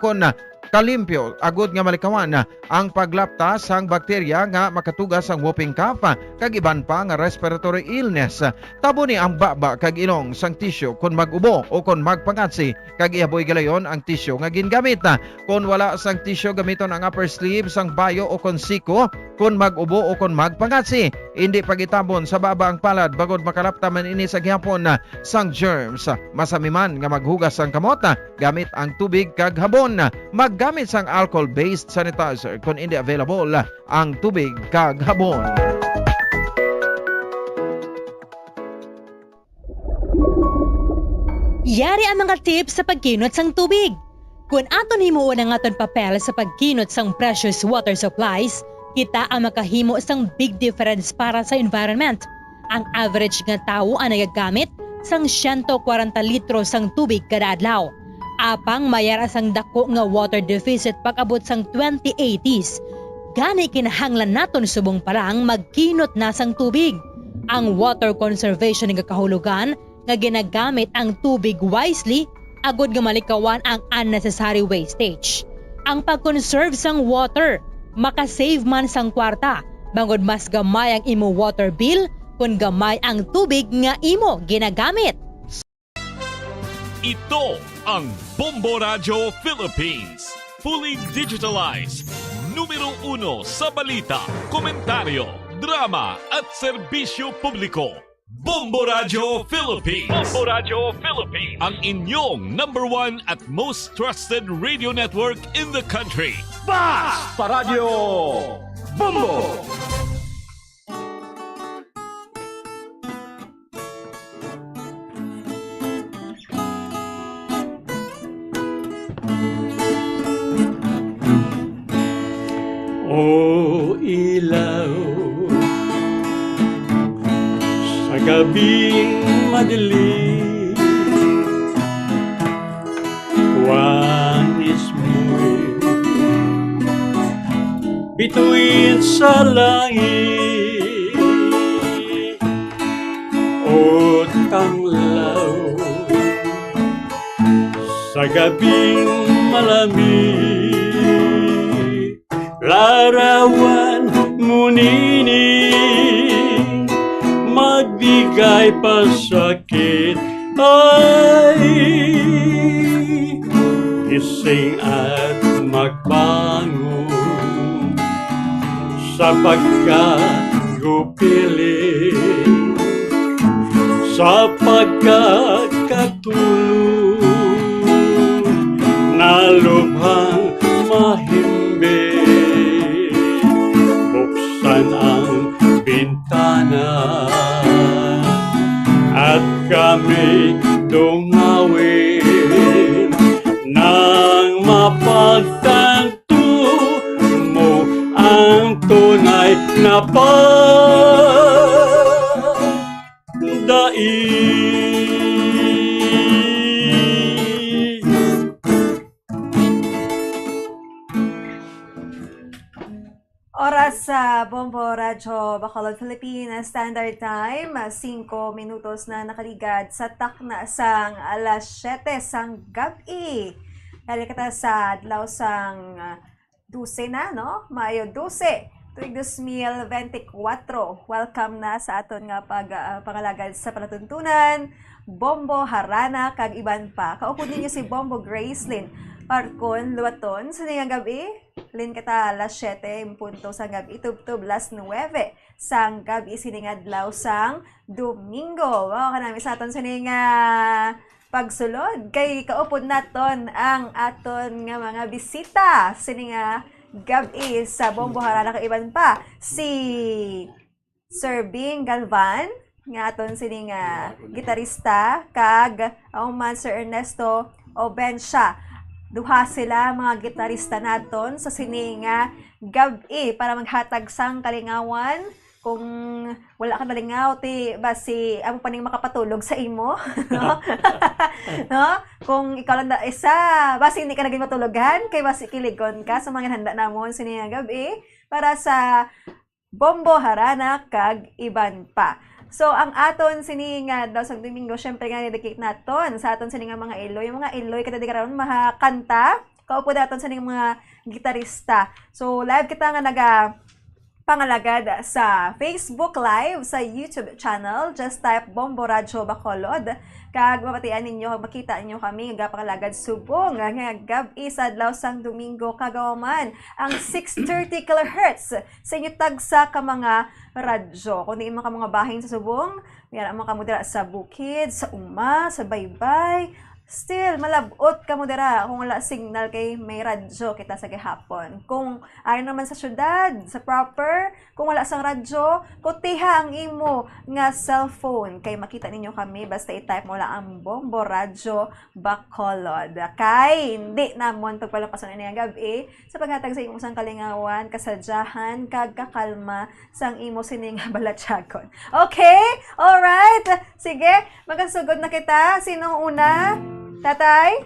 kalimpyo agud nga malikawan ang paglaptas sang bakterya nga makatugas sang whooping cough kag iban pa nga respiratory illness. Tabo ni ang baba kag ilong sang tissue kun mag-ubo o kun magpangatsi kag ihaboy galayon ang tissue nga gingamit. Kun wala sang tissue gamiton ang upper sleeve sang bayo o kun siko kun mag-ubo o kun magpangatsi. Hindi pagitabon sa baba ang palad bagod makalaptaman ini sa gihapon sang germs. Masami man nga maghugas sang kamot gamit ang tubig kag habon. Gamit sang alcohol-based sanitizer kung hindi available ang tubig kag habon. Yari ang mga tips sa pagkinot sang tubig. Kung aton himuon ang aton papel sa pagkinot sang precious water supplies, kita ang makahimo sang big difference para sa environment. Ang average nga tawo ang nagagamit sang 140 litro sang tubig kada adlaw. Apang mayara sang dako nga water deficit pag-abot sang 2080s. Gani kinahanglan naton subong parang magkinot na sang tubig. Ang water conservation nga kahulugan nga ginagamit ang tubig wisely agud nga malikawan ang unnecessary wastage. Ang pag-conserve sang water makasave man sang kwarta bangod mas gamay ang imo water bill kung gamay ang tubig nga imo ginagamit. Ito ang Bombo Radio Philippines. Fully digitalized. Numero 1 sa balita, komentaryo, drama at serbisyo publiko. Bombo Radio Philippines. Bombo Radio Philippines. Ang inyong #1 at most trusted radio network in the country. Basta Radio Bombo! O ilaw sa gabing madilim, wangis mo'y bituin sa langit, o tanglaw sa gabing malamig. Larawan munining magbigay pasakit ay gising at magbangon sa pagkagupiling sa pagkakatulog na lubhang mahimbing. Buksan ang bintana at kami dungawin nang mapagtanto mo ang tunay na pagdaig. Oras sa Bombo Radyo Bacolod, Philippines Standard Time, 5 minutos na nakaligad sa takna sang alas 7 sang gabi. Kaya kita sa adlaw sang 12 na, no? Mayo 12, tuig 2024. Welcome na sa aton nga pangalagad sa palatuntunan. Bombo Harana kag iban pa. Kaupod ninyo si Bombo Gracelyn Parcon Luaton sa nga gabi. Lin kata alas 7 punto sa gabi, tub-tub las 9 sang gabi siningadlaw sang Domingo. Wow, kanami sa aton sininga pagsulod kay kaupod naton ang aton nga mga bisita sininga gabi sa Bombo Harana kaiban pa si Sir Bing Galvan nga aton sininga gitarista kag ang man Sir Ernesto Obensha. Duha sila mga gitarista naton sa sininga gabi para maghatag sang kalingawan. Kung wala ka nalingaw, basi amo pa ning makapatulog sa imo, no? No? Kung ikaw lang isa, basi hindi ka naging matulugan, kay basi kiligon ka sa mga handa namon sininga gabi para sa Bombo Harana kag iban pa. So, ang aton sininga daw sa Domingo, syempre nga nidikit naton sa aton sininga mga Iloy. Yung mga Iloy, kada di karon mahakanta, kaupo naton sininga mga gitarista. So, live kita nga pangalagad sa Facebook Live, sa YouTube channel. Just type Bombo Radyo Bacolod. Kag mapatian ninyo, makita ninyo kami nga pangalagad subong nga gabi sa adlaw sang Domingo kagawaman ang 630 kHz sa inyo tagsa ka mga radyo. Kung di mga bahin sa subong, mayroon mga kamudra sa bukid, sa uma, sa baybay, Still, malabot ka mo dira kung wala signal kay may radyo kita sa gihapon. Kung ay naman sa syudad, sa proper, kung wala sang radyo, kutiha ang imo nga cellphone kay makita ninyo kami basta i-type mo lang ang Bombo Radyo Bacolod. Kay hindi namon pagpalapason ini nga gabi sa paghatag sa imong sang kalingawan, kasadyahan, kag kakalma sang imo sining balatyagon. Okay? Alright. Sige, magkasugod na kita. Sino una? Tatay?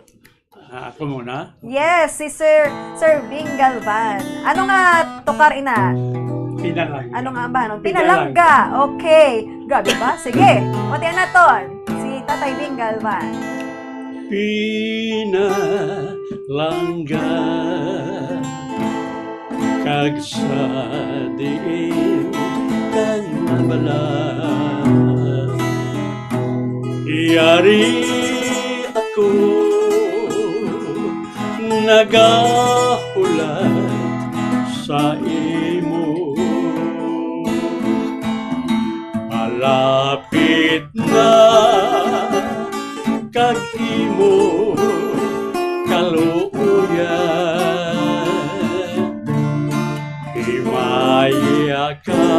Ako muna. Yes, si Sir Bing Galvan. Ano nga tukar ina? Pinalangga. Ano nga ba? Pinalangga. Okay. Gabi ba? Sige. Matiyan na ton. Si Tatay Bing Galvan. Pinalangga kag sa diin kag nabala iyari ako nagahulat sa imo malapit na kag imo kaluuyan himaya ka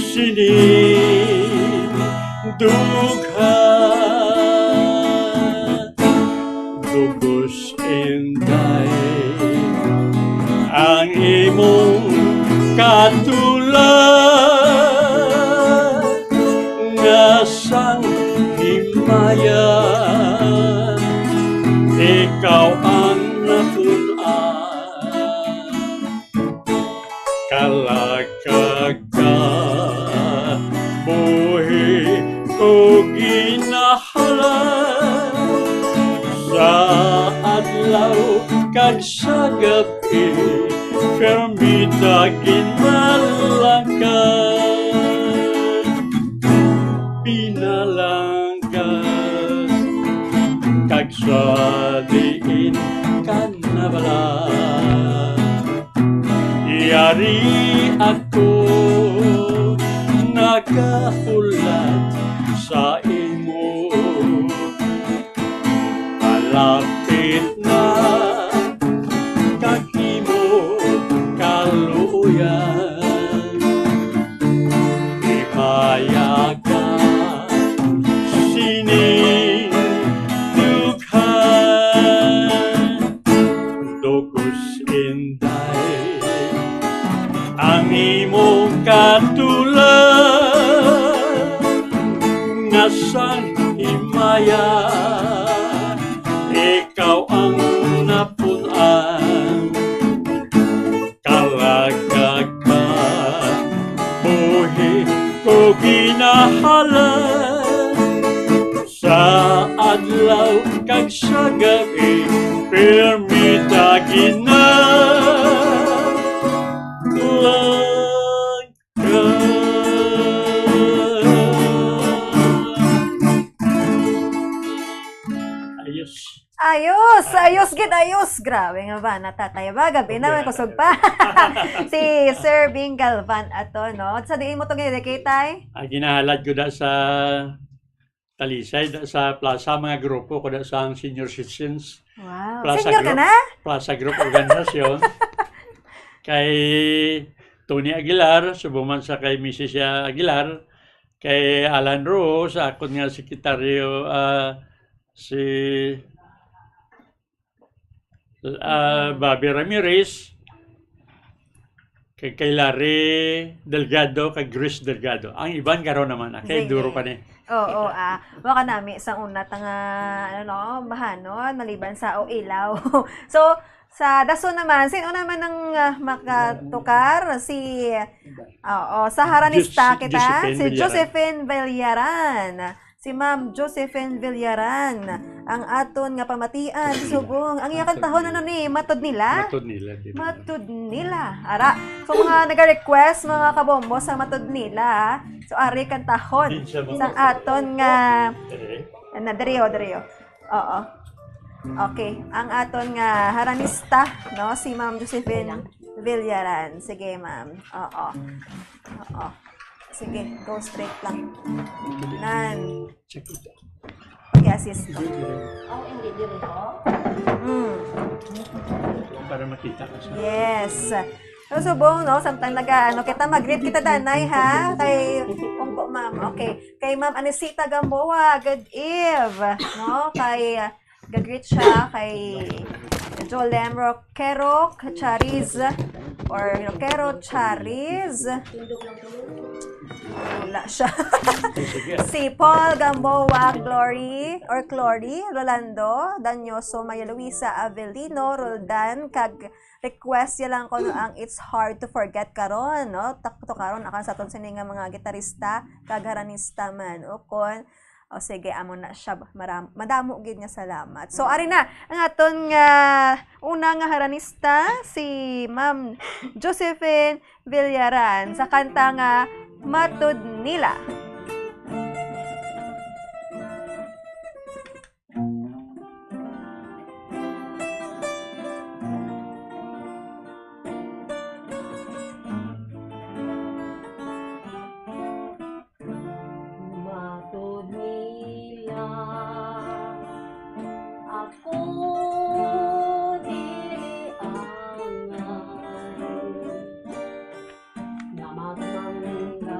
sinindugha dugos inday ang imong katulad nga sang himaya ikaw ang napunan kalagag ka buhi o ginahalan sa adlaw kag sa gabi permita ginmalangkas pinalangkas kag sa diin kan nabala iyari ako nagahulat sa imo malapit na kag imo kaluuyan himaya ka sinindughan dugos inday ang imong katulad nga sang himaya ikaw ang napunan kalagag ka buhi ko ginahalan sa adlaw kag sa gabi permita Ayos, gid ayos. Grabe nga ba, natatay ba? Gabi naman kusog pa. Si Sir Bing Galvan ato, no? Sa diin mo itong ginidikit, tay? Ginahalad ko da sa Talisay, da sa Plaza, mga grupo ko da sa senior citizens. Wow. Plaza Senior ka Group, na? Plaza Group Organisasyon. Kay Tony Aguilar, subuman sa kay Mrs. Aguilar, kay Alan Rose, ako nga sekretaryo si Bobby Ramirez, kay Larry Delgado, kay Grace Delgado. Ang iban karon naman, kay Sige. duro pa ni. Oo, baka nami sa una tanga bahanon maliban sa ilaw. So sa daso naman, sino naman ang makatukar? Sa Haranista kita, si Josephine Villaran. Si Ma'am Josephine Villaran, ang aton nga pamatian, subong. Ang iyang tahon ni matod nila? Matod nila. Ara, so mga nag-request, mga kabombo sa matod nila, so ari kan tahon sa aton nga, dariyo. Oo. Okay, ang aton nga Haranista, no, si Ma'am Josephine Villaran. Sige, ma'am. Oo. Sige, go straight lang. Pag-assist ko. Oh, hindi din ito. Para makita ka sa... Yes. So, subong, no? Samtang kita mag-greet kita danay, ha? Kay Ungko, ma'am. Okay. Kay Ma'am Anisita Gamboa, good eve. No? Kay, gag-greet siya kay Jolem Roquero Chariz or Roquero Chariz. Wala siya. Si Paul Gamboa Glory Rolando Danyoso Maya Luisa Avelino Roldan kag request ya lang ko no ang It's Hard to Forget karon, no? Takto karon akan sa ton sini nga mga gitarista kag haranista man o kon o sige amo na siya madamo gid nga salamat. So ari na ang aton nga una nga haranista si Ma'am Josephine Villaran sa kanta nga Matud Nila. Matud nila ako dili angan na magmangga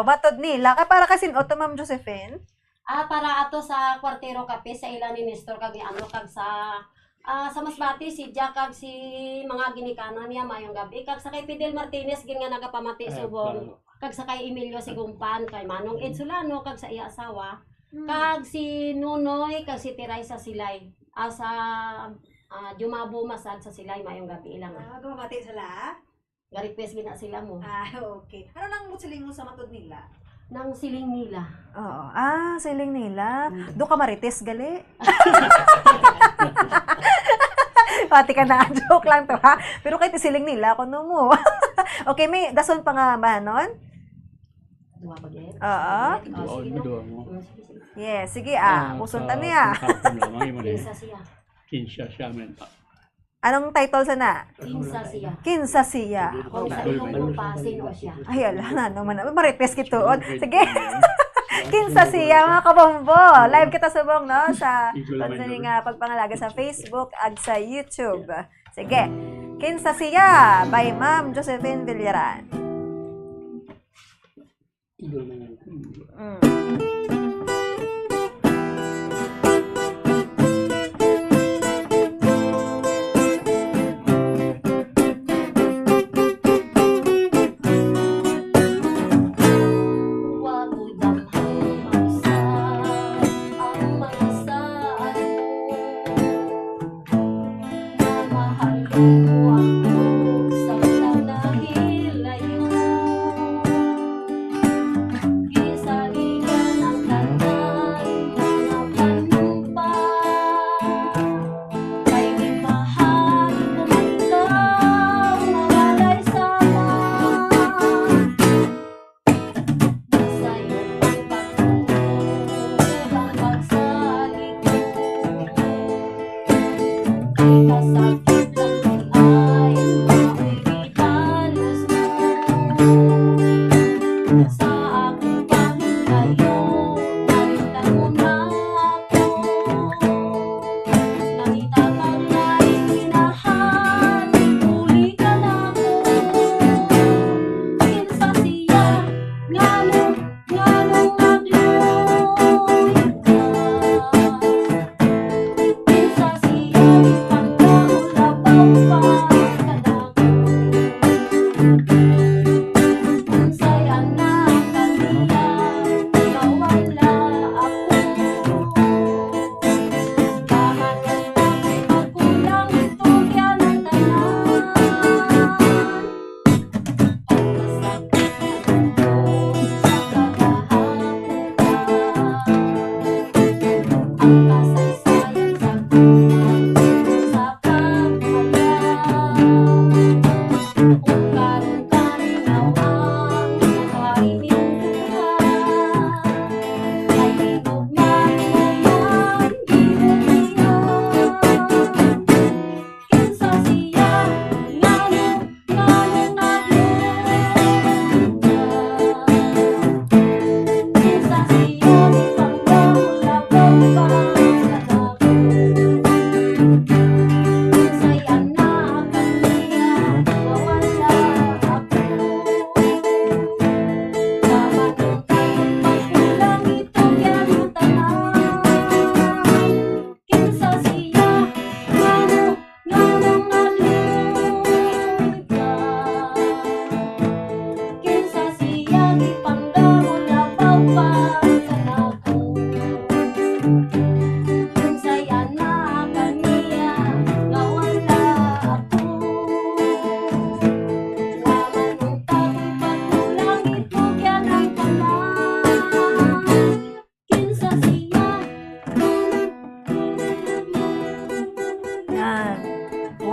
Matod nila. Kaya para kasin oto, Ma'am Josephine? Para ato sa kwartero kape sa ilan ni Nestor kag ni ano kag sa Masbati si Jack kag si mga ginikanan niya mayong gabi kag sa kay Fidel Martinez gin nga nagapamati subong kag sa kay Emilio Sigumpan kay Manong Ed Solano kag sa iya asawa Kag si Nunoy, kag si Tiray sa Silay. Asa Jumabo Masad sa Silay, mayong gabi ilang. Gumamati sila? Ga-request gina sila mo. Okay. Ano nang siling mo sa matod nila? Nang siling nila. Oo. Siling nila. Do ka marites, gali. Pati ka na, joke lang to ha. Pero kahit siling nila, kuno mo. Okay, may dason pa nga ba nun? Duwa pa gid? Oo. Yes, sige kusuntan niya. Kinsa siya. Kinsa siya menta. Anong title sana? Kinsa siya. Kinsa siya. Kung sa imong grupasin o siya. Ay, ala na naman. Marites kituon. Sige. Kinsa siya, mga kabombo. Live kita subong, no? Sa nga pagpangalaga sa Facebook at sa YouTube. Sige. Kinsa siya by Ma'am Josephine Villaran.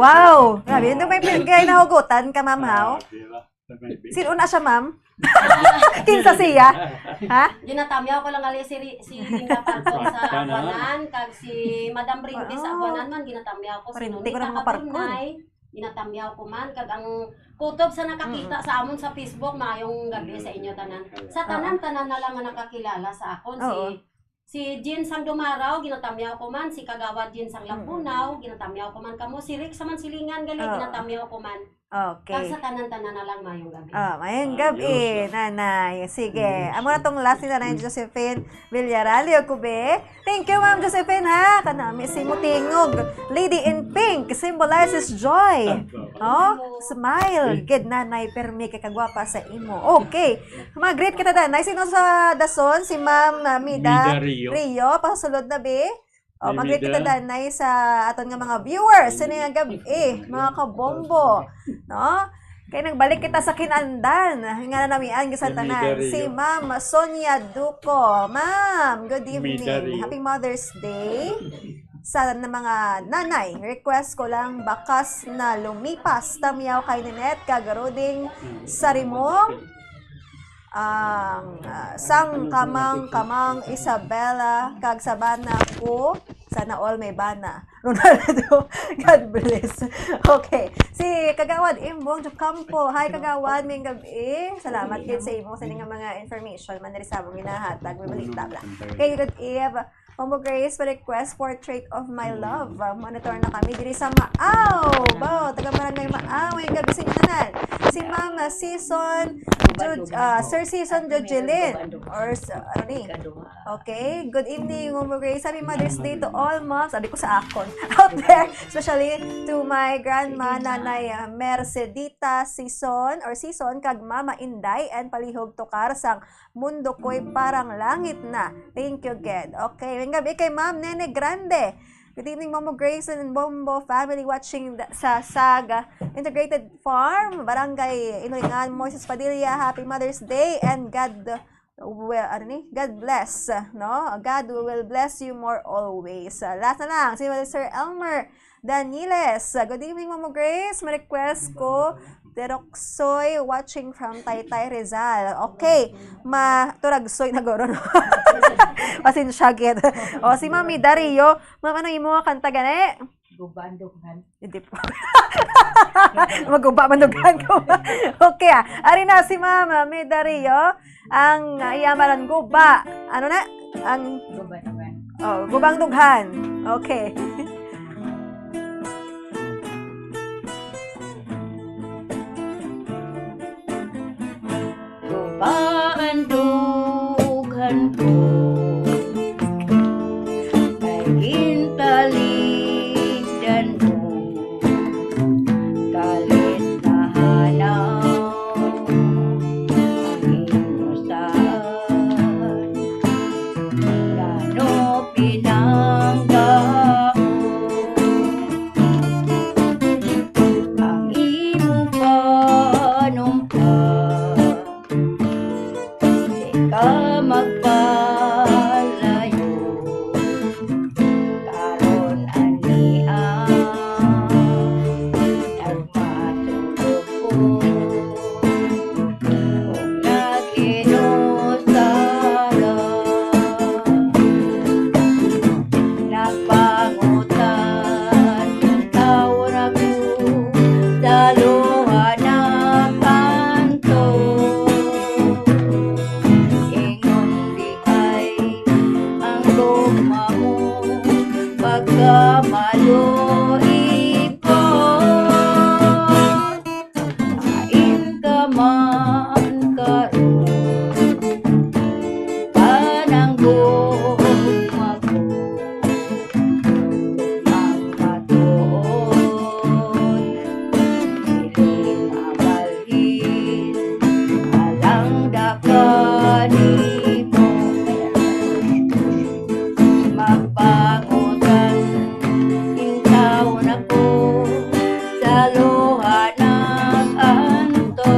Wow! Grabe, hindi may pinigay na hugutan ka, Ma'am How? Sino na siya, Ma'am? Kinsa siya? Ha? Ginatamyaw ko lang ali si Linda Parko sa Abuanan, kag si Madam Brinque sa Abuanan man ginatamyaw ko. Hindi ko na mga parkon. Ginatamyaw ko man, kag ang kutob sa nakakita sa amon sa Facebook, mayong gabi sa inyo tanan. Sa tanan-tanan na lang nga nakakilala sa akon, si Jean Sang Dumaraw, ginatamyaw ko man. Si Kagawad Jean Sang Lapunaw, ginatamyaw ko man kamo. Si Rick sa Mansilingan, gali, ginatamyaw ko man. Okay. Kag sa tanan-tanan na lang mayong gabi. Mayong gabi, nanay. Sige. Amo na tong last ni Nanay Josephine Villaral, Kube. Thank you, Ma'am Josephine, ha? Kanami si Mutingog. Lady in Pink symbolizes joy. No? Smile. Gid nanay permi kay kagwapa sa imo. Okay. Mag-greet kita danay. Sino sa dason? Si Ma'am Mida Mida Rio. Pasulod na be. O, Hey, mag-greet kita Mida. danay sa aton nga mga viewers. Sino nga gabi? Mga kabombo. No? Kaya nagbalik kita sa Kinandan. Nga na namian sa Mida tanan. Rio. Si Ma'am Sonia Duco. Ma'am, good Mida evening. Rio. Happy Mother's Day. Sa mga nanay, request ko lang bakas na lumipas tamiyaw kay Ninette kagaroding sa rimong ang sang kamang Isabella kag sabana ko sana all may bana. Ronaldo, God bless. Okay. Si Kagawad Imbong Campo. Hi Kagawad, may gabi. Salamat kid sa imo sa nga mga information man diri sa among ginahatag may balita bla. Okay, good eve. Momo Grace, request portrait of my love. Monitor na kami diri sa Maaw. Bao, taga Barangay Maaw. May gabi sa inyo tanan. Si Mama Season, Sir Season Jojelin. Or, ano ni? Okay. Good evening, Momo Grace. Happy Mother's Day to all moms. Sabi ko sa akon. Out there. Especially to my grandma, Nanay Mercedita Season, or Season, kag Mama Inday, and palihog tukar sang mundo ko'y parang langit na. Thank you, Ged. Okay. May gabi kay Ma'am Nene Grande. Good evening, Momo Grace and Bombo family watching sa Saga Integrated Farm, Barangay Inuringan, Moises Padilla. Happy Mother's Day and God bless, no? God will bless you more always. Last na lang, si Sir Elmer Daniles. Good evening, Momo Grace. Ma-request ko Teroksoy watching from Taytay Rizal. Okay, turagsoy na goro. Pasensya gid. O si Mami Dario, ano imo nga kanta gani? Gubandughan. Hindi po. Maguba mandugan ko. Okay ari na si Mama Mami Dario, ang iyamaran guba. Ano na? Ang gubandughan. Oh, gubang dughan. Okay. Paandugan ko ay intaligdan mo kalit na hanaw ang inusan gano pinanggaon ang imong panumpa ka magpalayo karon anian nagmatulog ko kung nakinusala nagpangutan yung tawon ako sa luha ng kanto. Pagkamalo ipon, kain ka man karoon, pananggong ako, magkatuon, hindi mabalhin, alang dakani mo, magpangutan taon ako sa luha ng anto.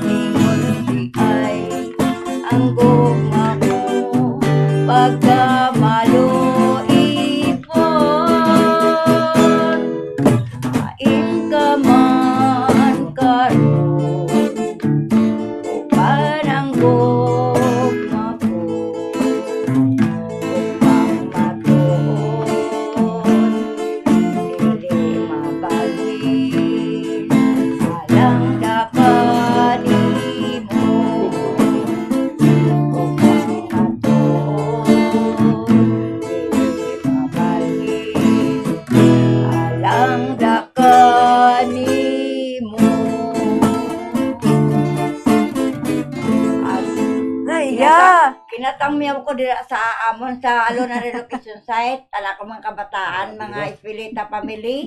Ingon di ay ang gugma mo pagkamalo ipon. Kain ka man karoon upan ang gugma ko. Alang dakani mo upang matuon Mamiyaw ko dira sa amon sa Alona Relocation Site, ala ko mga kabataan, mga Espilita family,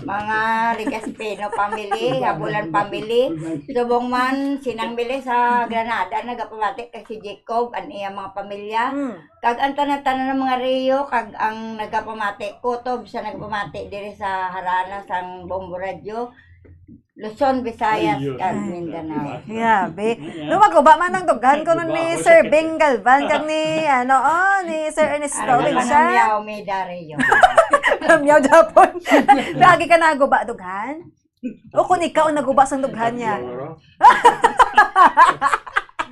mga Ligaspino family, Habulan family, subong man sinang bili sa Granada nagapamati kay si Jacob an iya mga pamilya. Kag ang tanan-tanan ng mga Rio kag ang nagapamati kutob sa nagapamati diri sa harana sang Bombo Radio. Luzon, Visayas, kag Mindanao. Yabe. Lumaguba man ang dughan ko nun ni Sir Bing Galvan kag ni ni Sir Ernest Rowling siya. Miyaw may Dario. Miyaw Japon. Lagi ka naguba dughan? O kung ikaw ang naguba sang dughan niya.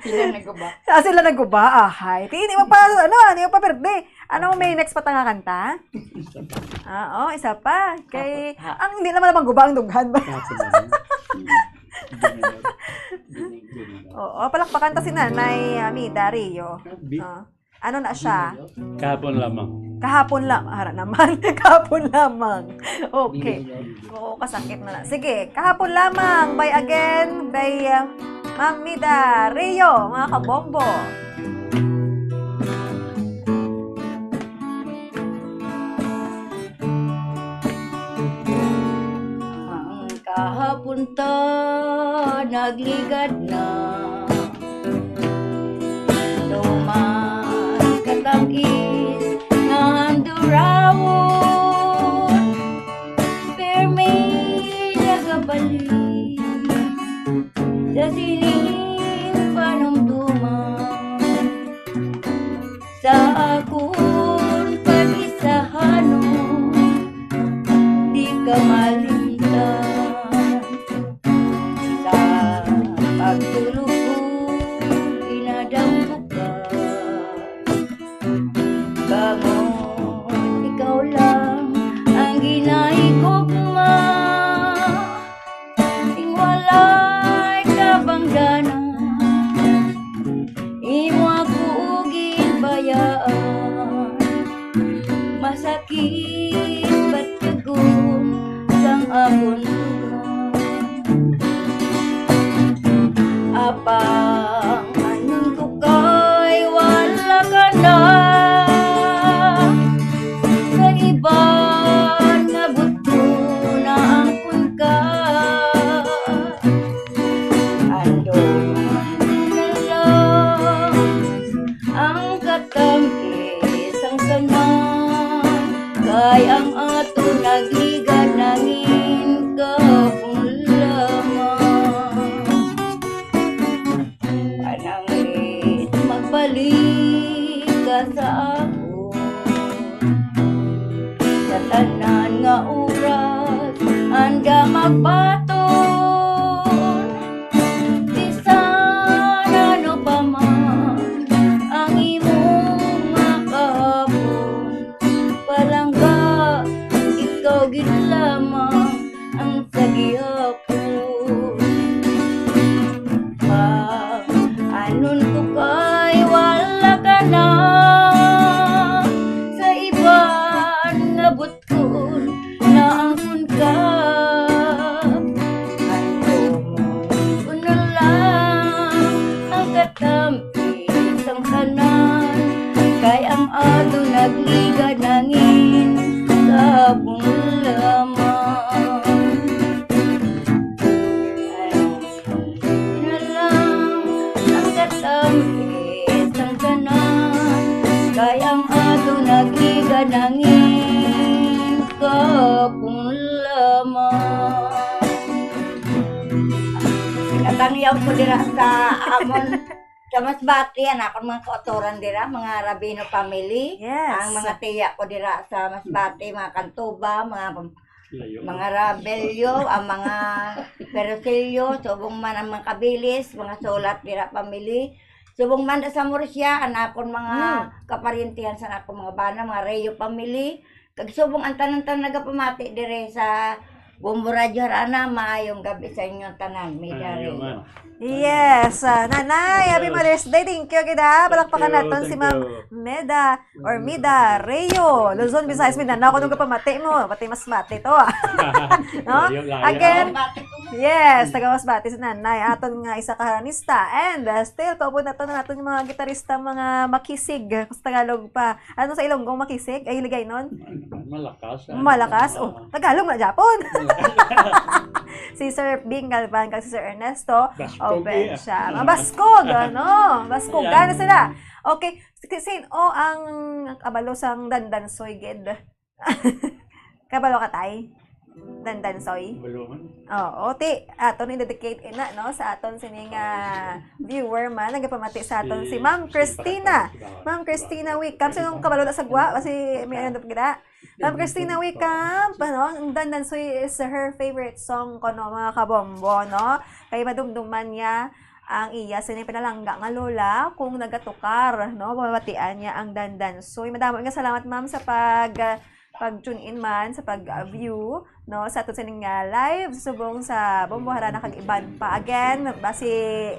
Sila naguba. Sila naguba. Hay. Hindi mo pa hindi mo pa birthday. Ano may next pa nga kanta? Isa pa. Kay ang hindi naman guba ang dughan ba? Palakpakan ta si Nanay Mida Rio. Ano na siya? Kahapon lamang. Kahapon naman. Kahapon lamang. Okay. Oo, kasakit na. Sige, kahapon lamang. By again, by Ma'am Mida Rio, mga kabombo. Kahapon ta nagligad na Tuman katangis nga handurawon Permi nagabalik sa sining panumtuman Sa akong pag-isahanon di ka malimtan pagtulog ko, inadampo ka Bangon, ikaw lang ang ginaigugma Ting walay kabanggana Imo ako ginbayaan Masakit ba't kagun sang akong Apang anong ko kay wala ka na Sa iba nga buto na angkon ka Andong na lang ang katamis ang sanan Kay ang ato nagligad nangin ka balik ka sa ako Sa tanan nga oras Anda magbaton Bisan ano pa man Ang imong nga kahapon Palangga ikaw gid lamang Ang sagihapon Anon ko kay wala ka na Sa iba nabot ko na angkon ka Andong ko na lang ang katampis ang tanan Kay ang ato nagligad nangin sa hapon lamang Tampis ang tanan Kay ang ato nagligad nangin kapon lamang Natangiyaw ko dira sa amon sa Masbate akong mga kautoran dira mga Rabino family ang mga tiya ko dira sa Masbate mga Kantuba mga Rabelyo, ang mga Perosilyo, subong man ang mga Kabilis, mga Solat dira family. Subong man sa Murcia, anakon mga kaparintihan sa anakon mga bana, mga Reyo family. Kag subong ang tanan-tanan nagapamati dire sa Bombo Radio Harana, maayong gabi sa inyo tanan, Mida Reyo. Yes, Nanay, happy Mother's Day. Thank you, kita. Palakpakan natin si Ma'am Mida or Mida Reyo. Luzon, Visayas, Mindanao. Kung nung kapamati mo, pati mas mati to. No? Again, Yes, taga Masbate si Nanay. Aton nga isa ka haranista. And still, kaupod na natin yung mga gitarista, mga makisig. Sa Tagalog pa. Ano sa Ilonggong makisig? Ay, ligay nun? Malakas. Malakas? Oh, Tagalog na Japon. Si Sir Bing Galvan, si Sir Ernesto. Baskog, Open siya. Baskog, ano? Baskog, gano'n sila. Okay, kasi ang kabalo sang dandansoy, ged. Kabalo ka tay? Dandansoy? Oo, ti aton i-dedicate ina no sa aton sining viewer man nagapamati sa aton si Ma'am Christina. Ma'am Christina Wickham sinong kabalo na sagwa kasi may ano gida. Ma'am Christina Wickham, ano, ang Dandansoy is her favorite song kono mga kabombo no. Kay madumduman niya ang iya sining pinalangga nga lola kung nagatukar no babatian niya ang Dandansoy. Madamo nga salamat ma'am sa pag-tune in man sa pag-view no sa aton sining live subong sa Bombo Harana kag iban pa again basi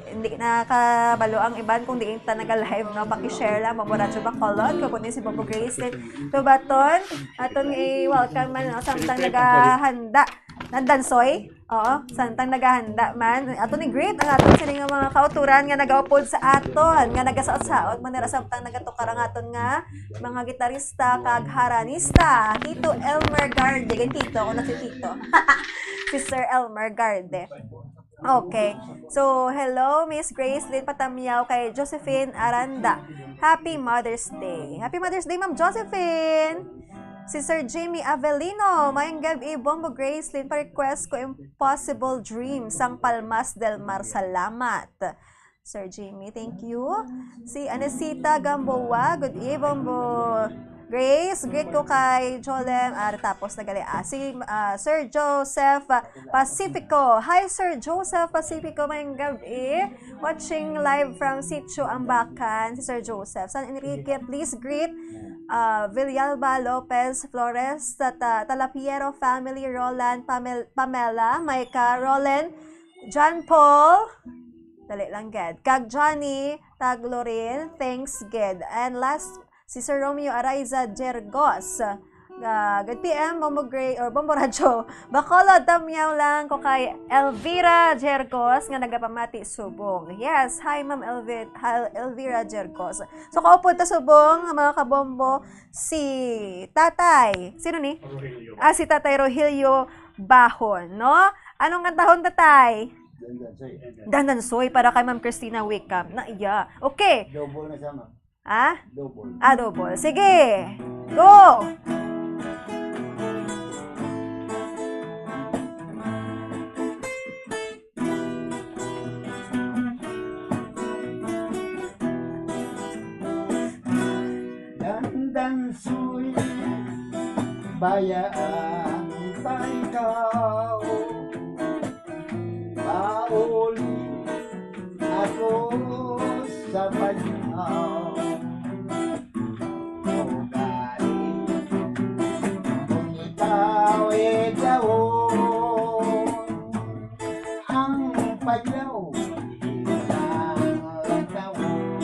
hindi na kabalo ang iban kung di ta naga-live no paki-share lang Bombo Radyo Bacolod kuno si Bombo Grace Tubaton aton i-welcome man no samtang nagahanda ng dansoy. Oo, samtang naghahanda man. Ato ni great ang aton sining mga kauturan nga nagaupod sa aton, nga nagasaot-saot manira samtang nagatukar ang aton nga mga gitarista kag haranista. Tito Elmer Garde, Tito, ako na si Tito. Si Sir Elmer Garde. Okay. So, hello, Miss Grace Lynn Patamyaw kay Josephine Aranda. Happy Mother's Day. Happy Mother's Day, Ma'am Josephine. Si Sir Jimmy Avelino, mayang gabi, Bombo Grace Lynn, pa-request ko Impossible Dreams, ang Palmas del Mar. Salamat. Sir Jimmy, thank you. Si Anesita Gamboa, good evening, Bombo Grace, greet ko kay Jolem, tapos nagali, si Sir Joseph Pacifico. Hi, Sir Joseph Pacifico, mayang gabi. Watching live from Sitio Ambacan, si Sir Joseph. San Enrique, please greet Villalba Lopez Flores, Talapiero family, Roland, Pamela, Maika, Roland, John Paul, dali lang ged, kag Johnny, Taglorin, thanks ged. And last, si Sir Romeo Araiza Jergos. Good PM, Bombo Gray, or Bombo Radyo. Bacolod, tamyaw lang ko kay Elvira Jergos, nga nagapamati subong. Yes, hi Ma'am Elvira Jergos. So, kaupod ta subong, mga kabombo, si Tatay. Sino ni? Rogelio. Si Tatay Rogelio Bahon, no? Anong kantahon, Tatay? Dandansoy, para kay Ma'am Christina Wickham. Yeah. Okay. Double na siya, ma'am. Double. Double. Sige. Go! Dandansoy, bayaan pa ikaw. Pauli ako sa banyaw. Kung ikaw ay gawon, ang pagyaw ilang taon.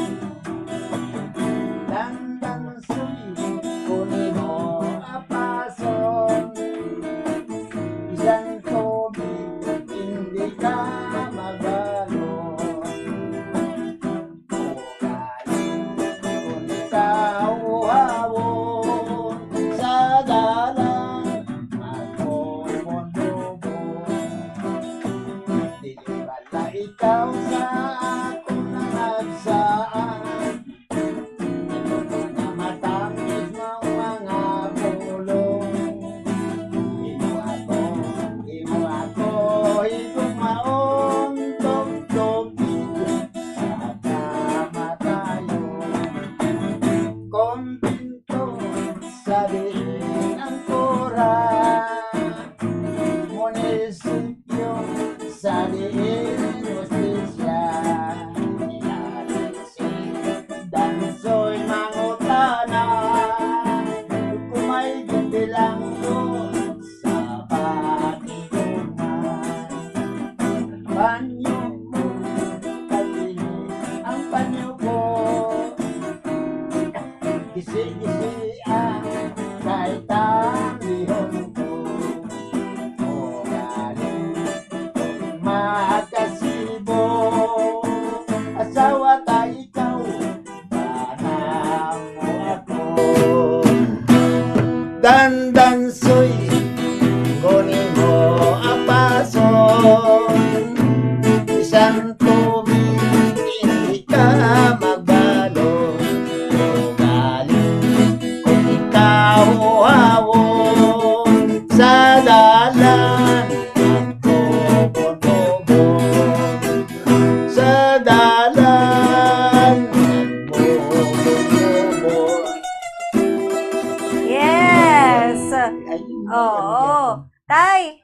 Dandansoy, kunin mo apason. Isang tubig, hindi ka magalo. Kung ikaw hawon sa dalang, ako'y mondobo. Di pala ikaw sa ako na nagsaan. Ito na matamis ng mga pulong. Imo ako, igumaon, tog-togig, sa kama tayo. Kontento, sabihin ang kura. Munisipyo, sabihin justisya. Dansoy mangutana, kung may bilang doon sa patikungan. Panyo mo, katinig ang panyo ko. Gisi-gisi ang kahit ang lihon ko. O galing, kung dandansoy kunin mo ang paso isang tubig hindi ka magbalo galing kung ikaw hawon sa dalan nagbobobobo sa dalan nagbobobobo. Yes! Oo. Tay!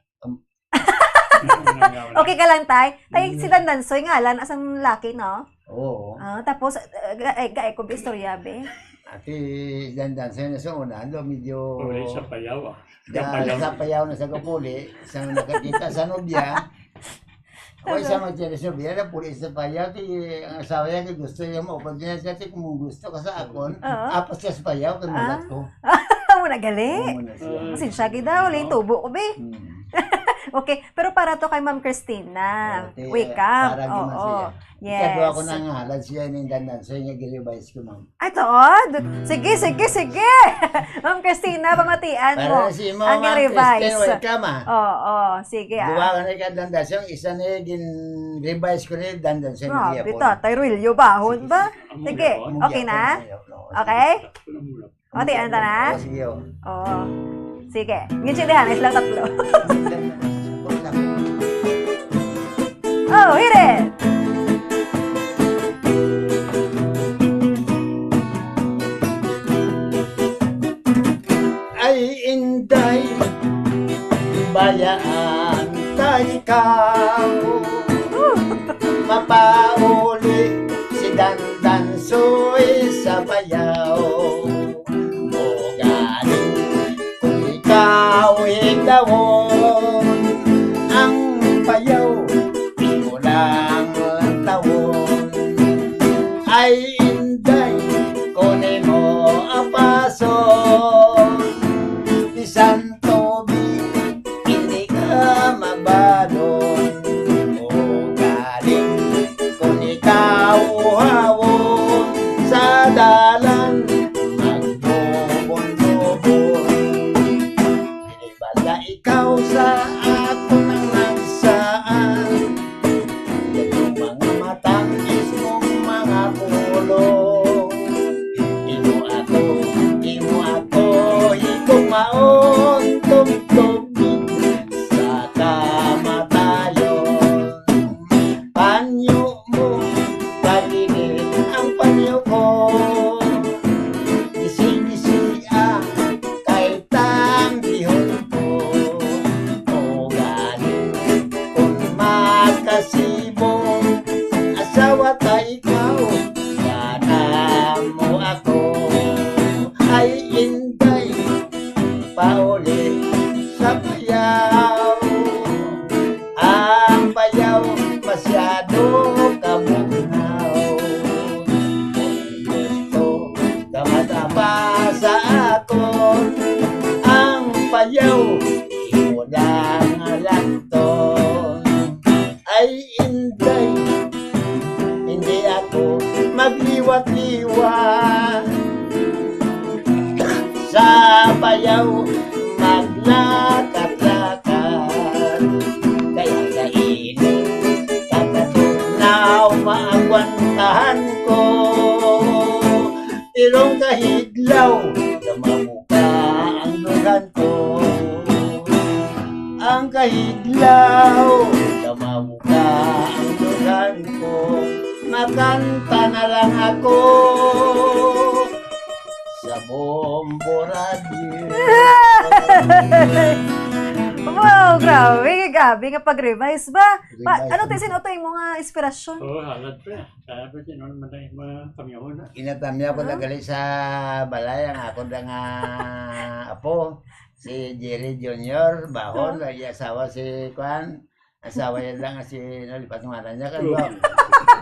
Okay ka lang, Tay? Tay, si Dandansoy ngalan, asang laki, no? Oo. Tapos, gae ko ba istorya, be? Ati dandansoy na sa una, medyo... Uli sa payaw Sa payaw na sa kapuli, sa nakakita sa nobya. Ako isa magtira sa nobya, na puli sa payaw, ang asawa niya gusto niya mo, pag niya siya, kung gusto ka sa akon, apas siya sa payaw, kanulat ko. Muna gali. Kasi siya daw, ulit tubo ko, be. Okay, pero para to kay Ma'am Christina. Welcome. Oo. Yes. Ikadwa ko na nga, halad siya ng dandansoy niya, gilibais ko, ma'am. Ay, tood. Sige. Ma'am Christina, pamatian mo. Para si mo, ang Ma'am revise. Christine, welcome, Oo, sige. Duwa ka na dandansoy, isa na gin-revise ko na dandansoy niya. Grabe, Tatay Rillo, bahon ba? Sige, okay na? Okay? Matian ta na? Sige, Oo. Sige. Nginsindihan, is lang tatlo. Oh, hit it! Ay, inday, bayaan tayo ikaw. Mapauli si dandansoy sa bayaw. O galing kung ikaw higdawon, ang bayaw di mo lang tawon. Ay, inday, kunin mo ang paso. Isang tubig, hindi ka mabalon. O galing kung ikaw hawon sa dalan, magbobon-bobon. Binibala ikaw sa ako ng nagsaan. Yan yung mga matangis mong mga kulong. Imo ako, ikumaon, tugtugin sa kamatayon. Panyo mo, paligid ang panyo ko. Gisi-gisi kay tanggihon ko. O galing kung magkasibong asawa ta ikaw, sana mo ako. Ay, inday, pauli sa bayaw. Ang bayaw masyado kamunaw. Kung gusto ka matapa sa akon, ang bayaw di mo lang alanton. Ay, inday, hindi ako magliwat-liwat. Sa bayaw maglakad-lakad. Kaya kainin kakatunaw maagwantahan ko. Tirong kahidlaw lumamuka ang dugan ko. Ang kahidlaw lumamuka ang dugan ko. Makanta na lang ako sa Bombo Radio. Wow, grabe nga pag-revise ba? Ano tayo sinutoy mo nga inspirasyon? Halad pa. Kaya pa sinon man tayo mga kamyahon. Inatamya ko na gali sa balay ang ako na nga apo. Si Jerry Jr. Bahon, lagi asawa si Kwan. Asawa yan lang si nalipat ng ngalan niya.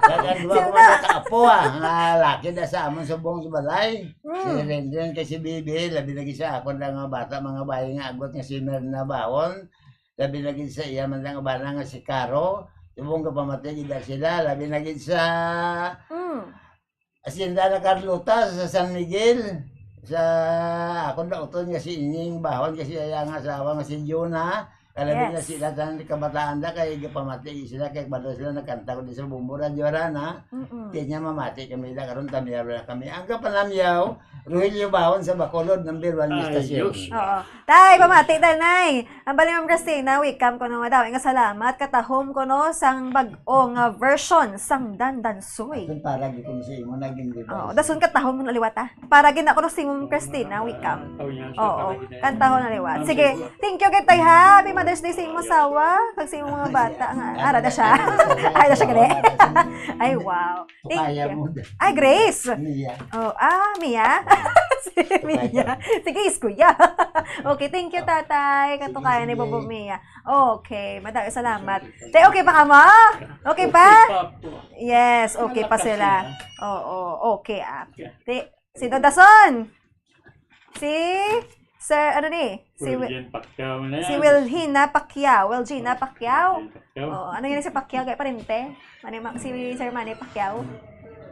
Kaya dua ko apo nga laki na sa amon subong sa balay. Si Rendren kay si Bibi, labi lagi sa ako lang nga bata, mga bayi nga agot nga si Merna Bahon. Labi lagi sa iya man lang nga bana nga si Caro. Subong ka pamatay gida sila, labi lagi sa Hacienda na Carlota sa San Miguel. sa ako na uton nga si Ining bahon kasi ang asawa nga si Jonah. Kalabi na sila tan kabataan da kay gapamati sila kay bado sila nakanta ko di sa Bumbo Radyo na. Tinya mamati kami da karon tamiyaw na kami. Ang kapanamyaw Ruhelio bahon sa Bacolod number 1 station. Oo. Tay, pamati tanay. Ang bali Ma'am Christina, welcome ko no daw. Nga salamat katahom ko no sang bag-o nga version sang Dandansoy. Kung para gito mo sa imo naging di ba? Oo, dasun katahom na liwat ah. Para gina ko no si Ma'am Christina, welcome. Oo, kantahon na liwat. Sige, thank you kay tay ha. Happy Mother's Day sa imong sawa, kag sa imong mga bata nga. Ara na siya. Ay na siya gali. Ay wow. Thank you. Ay Grace. Mia. Oh, Mia. Si Mia. Sige, iskuya. Okay, thank you tatay. Katukaya ni Bobo Mia. Okay, madami salamat. Tay, okay pa ka mo? Okay pa? Yes, okay pa sila. Oo, okay ah. Si Dodason. Si Sir, ano ni? Si Wilgina Pacquiao. Wilgina Pacquiao. Oo, ano yun si Pacquiao? Kaya parente? Si Sir Manny Pacquiao.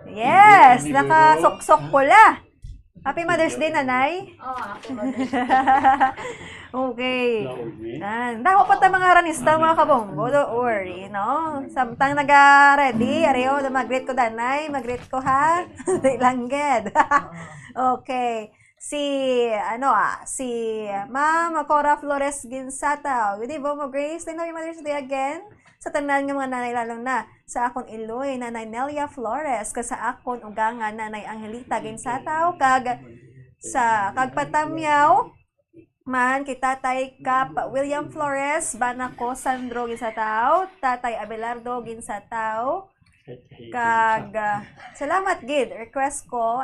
Yes, naka-sok-sok pula. Happy Mother's Day, nanay. Happy Mother's Day. Okay. Dako pa ta mga haranista, mga kabonggo. Don't worry, no? Samtang naga-ready, ariyo, mag-greet ko danay, mag-greet ko ha. Langged. Okay. Si Ma'am Cora Flores Ginsata. Good evening, Grace. Thank you, Mother's Day again. Sa tanan ng mga nanay, lalong na sa akon Iloy, Nanay Nelia Flores, kag sa akon ugangan, Nanay Angelita Ginsata, kag sa kagpatamyaw, man, Tatay Cap William Flores, Banako Sandro Ginsata, Tatay Abelardo Ginsata, kag salamat gid, request ko,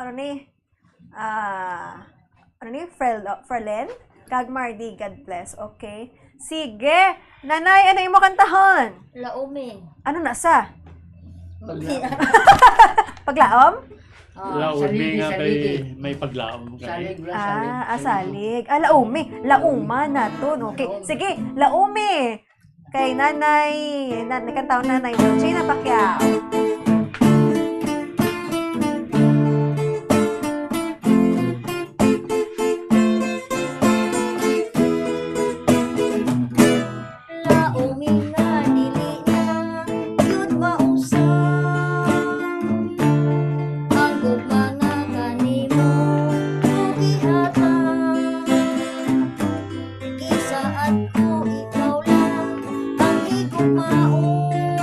Frelen, kag Mardi, God bless, okay? Sige, nanay, ano imo kantahon? Laumi. Ano nasa? Paglaom? Laumi nga may paglaom. Salig. Laumi. Lauma na to. Okay. Sige, laumi. Kay nanay, kantahon nanay Wilgina Pacquiao. Ikaw lang ang ikumaon.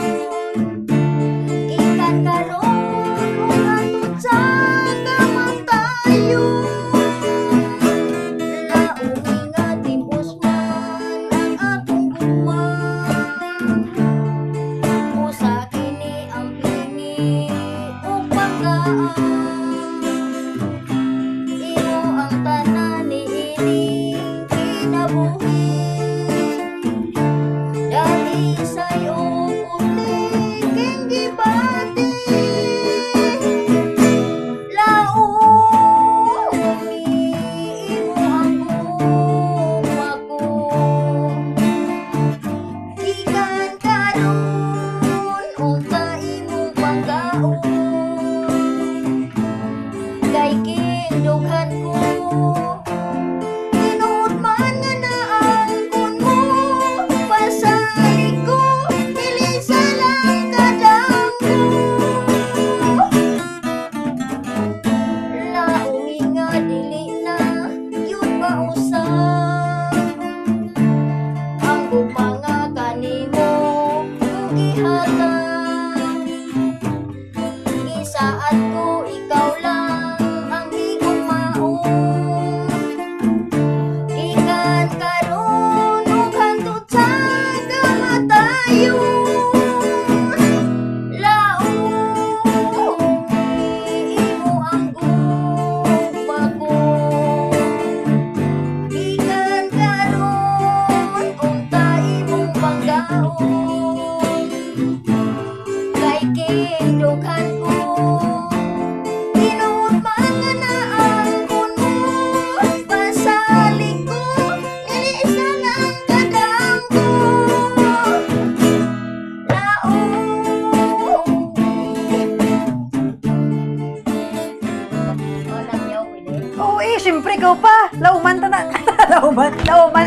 Siyempre, ikaw pa. Lauman ta na. Lauman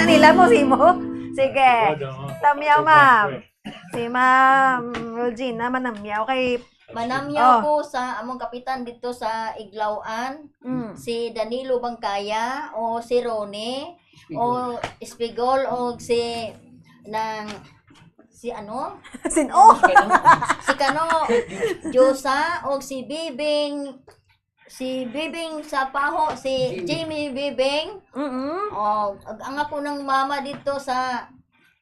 na nila mo, Simo. Sige. Tamyaw, ma'am. Si Ma'am Regina, manamyaw kay... Manamyaw ko sa among kapitan dito sa Iglauan, si Danilo Bangkaya, o si Rone, o Espigol, o si ano? Sino? Si Kano, Diyosa, o si Bibing sa Paho, si Jamie Bibing. O, ang ako ng mama dito sa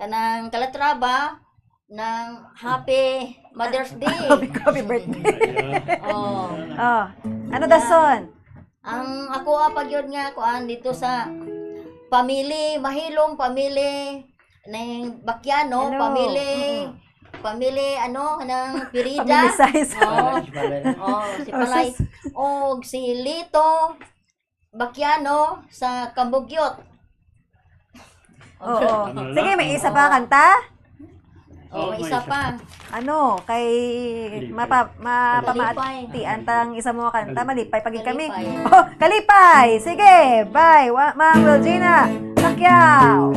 kanang Calatrava ng Happy Mother's Day. Happy birthday. Ano dason? Ang ako pagyod nga kuan dito sa mahilong family ng Bakyano, family ano ng Pirida. Family size. Si Palay. O si Lito Bakyano sa Kambugyot. Oo. Sige, may isa pa kanta? May isa pa. Ano, kay mapamatian tang isa mo kanta, malipay pagin kami. Oh, kalipay! Sige, bye! Ma'am Regina Pacquiao!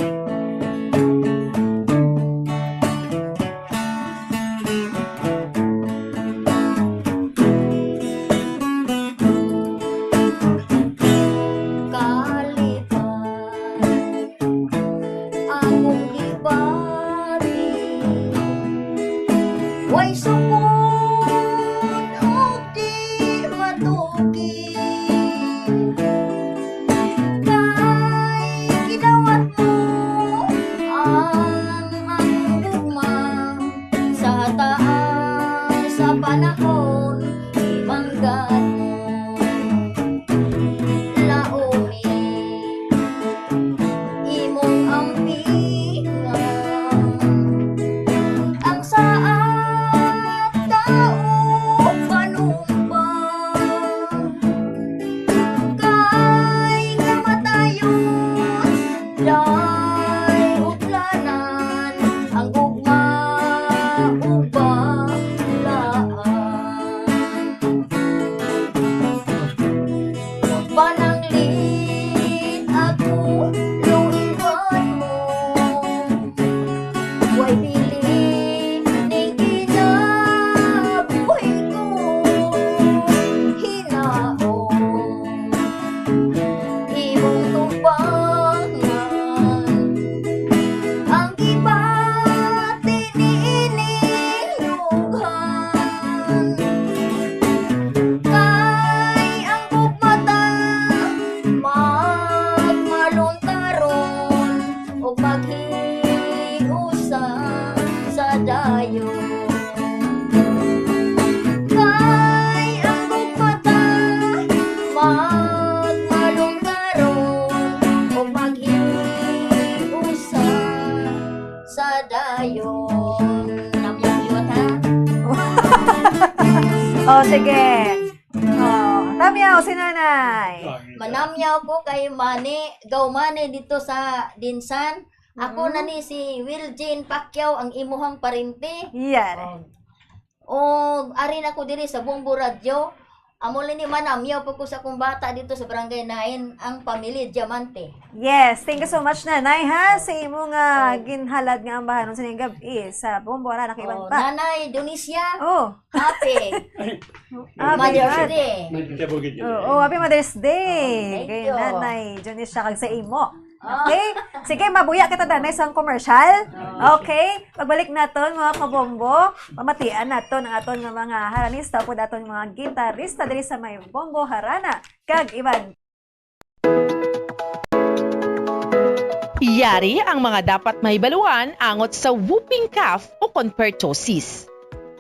Way sukod og di matuki kay gidawat mo ang gugma sa taas sa panahon imanggan mo laomi imong ampingan ang saan Oh, sige. Oh, tamyaw si nanay. Manamyaw ko kay Gaumane dito sa Dinsan. Ako na ni si Wilgene Pacquiao ang imuhang parinti. Yan. O arin ako diri sa Bombo Radio. Amo ni manamyaw po ko sa kong bata dito sa Barangay 9 ang pamilya Diamante. Yes, thank you so much nanay ha sa imo nga ginhalad nga ambahanon sa ning gabi sa Bombo ra nakiban pa. Nanay Donicia. Oh, happy. Mother's Day. Happy Mother's Day. Thank Kay you. nanay Donicia kag sa imo. Okay? Sige, mabuya kita danay sa commercial. Okay? Pagbalik naton mga kabombo, pamatian naton ang aton nga mga haranista po daton mga gitarista diri sa may Bombo Harana kag iban. Yari ang mga dapat mahibaluan angot sa whooping cough o pertussis.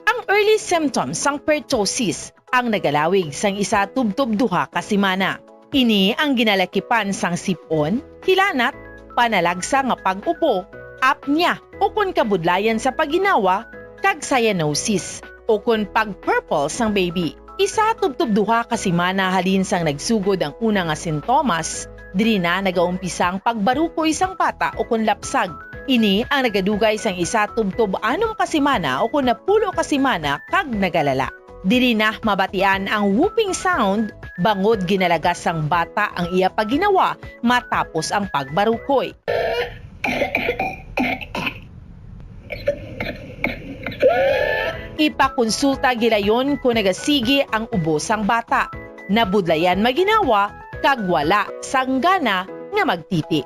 Ang early symptoms sang pertussis ang nagalawig sang isa tubtob duha ka semana. Ini ang ginalakipan sang sipon, hilanat, panalagsa nga pag-upo, apnea o kun kabudlayan sa paginawa, kag cyanosis o kun pag-purple sang baby. Isa tubtob duha ka semana halin sang nagsugod ang una nga sintomas, diri na nagaumpisang pagbarukoy sang bata o kun lapsag. Ini ang nagadugay sang isa tubtob 6 ka semana o kun 10 ka semana kag nagalala. Diri na mabatian ang whooping sound Bangod ginalagas sang bata ang iya paginawa matapos ang pagbarukoy. Ipakonsulta gilayon kung nagasigi ang ubo sang bata. Nabudlayan maginawa kag wala sang gana nga magtiti.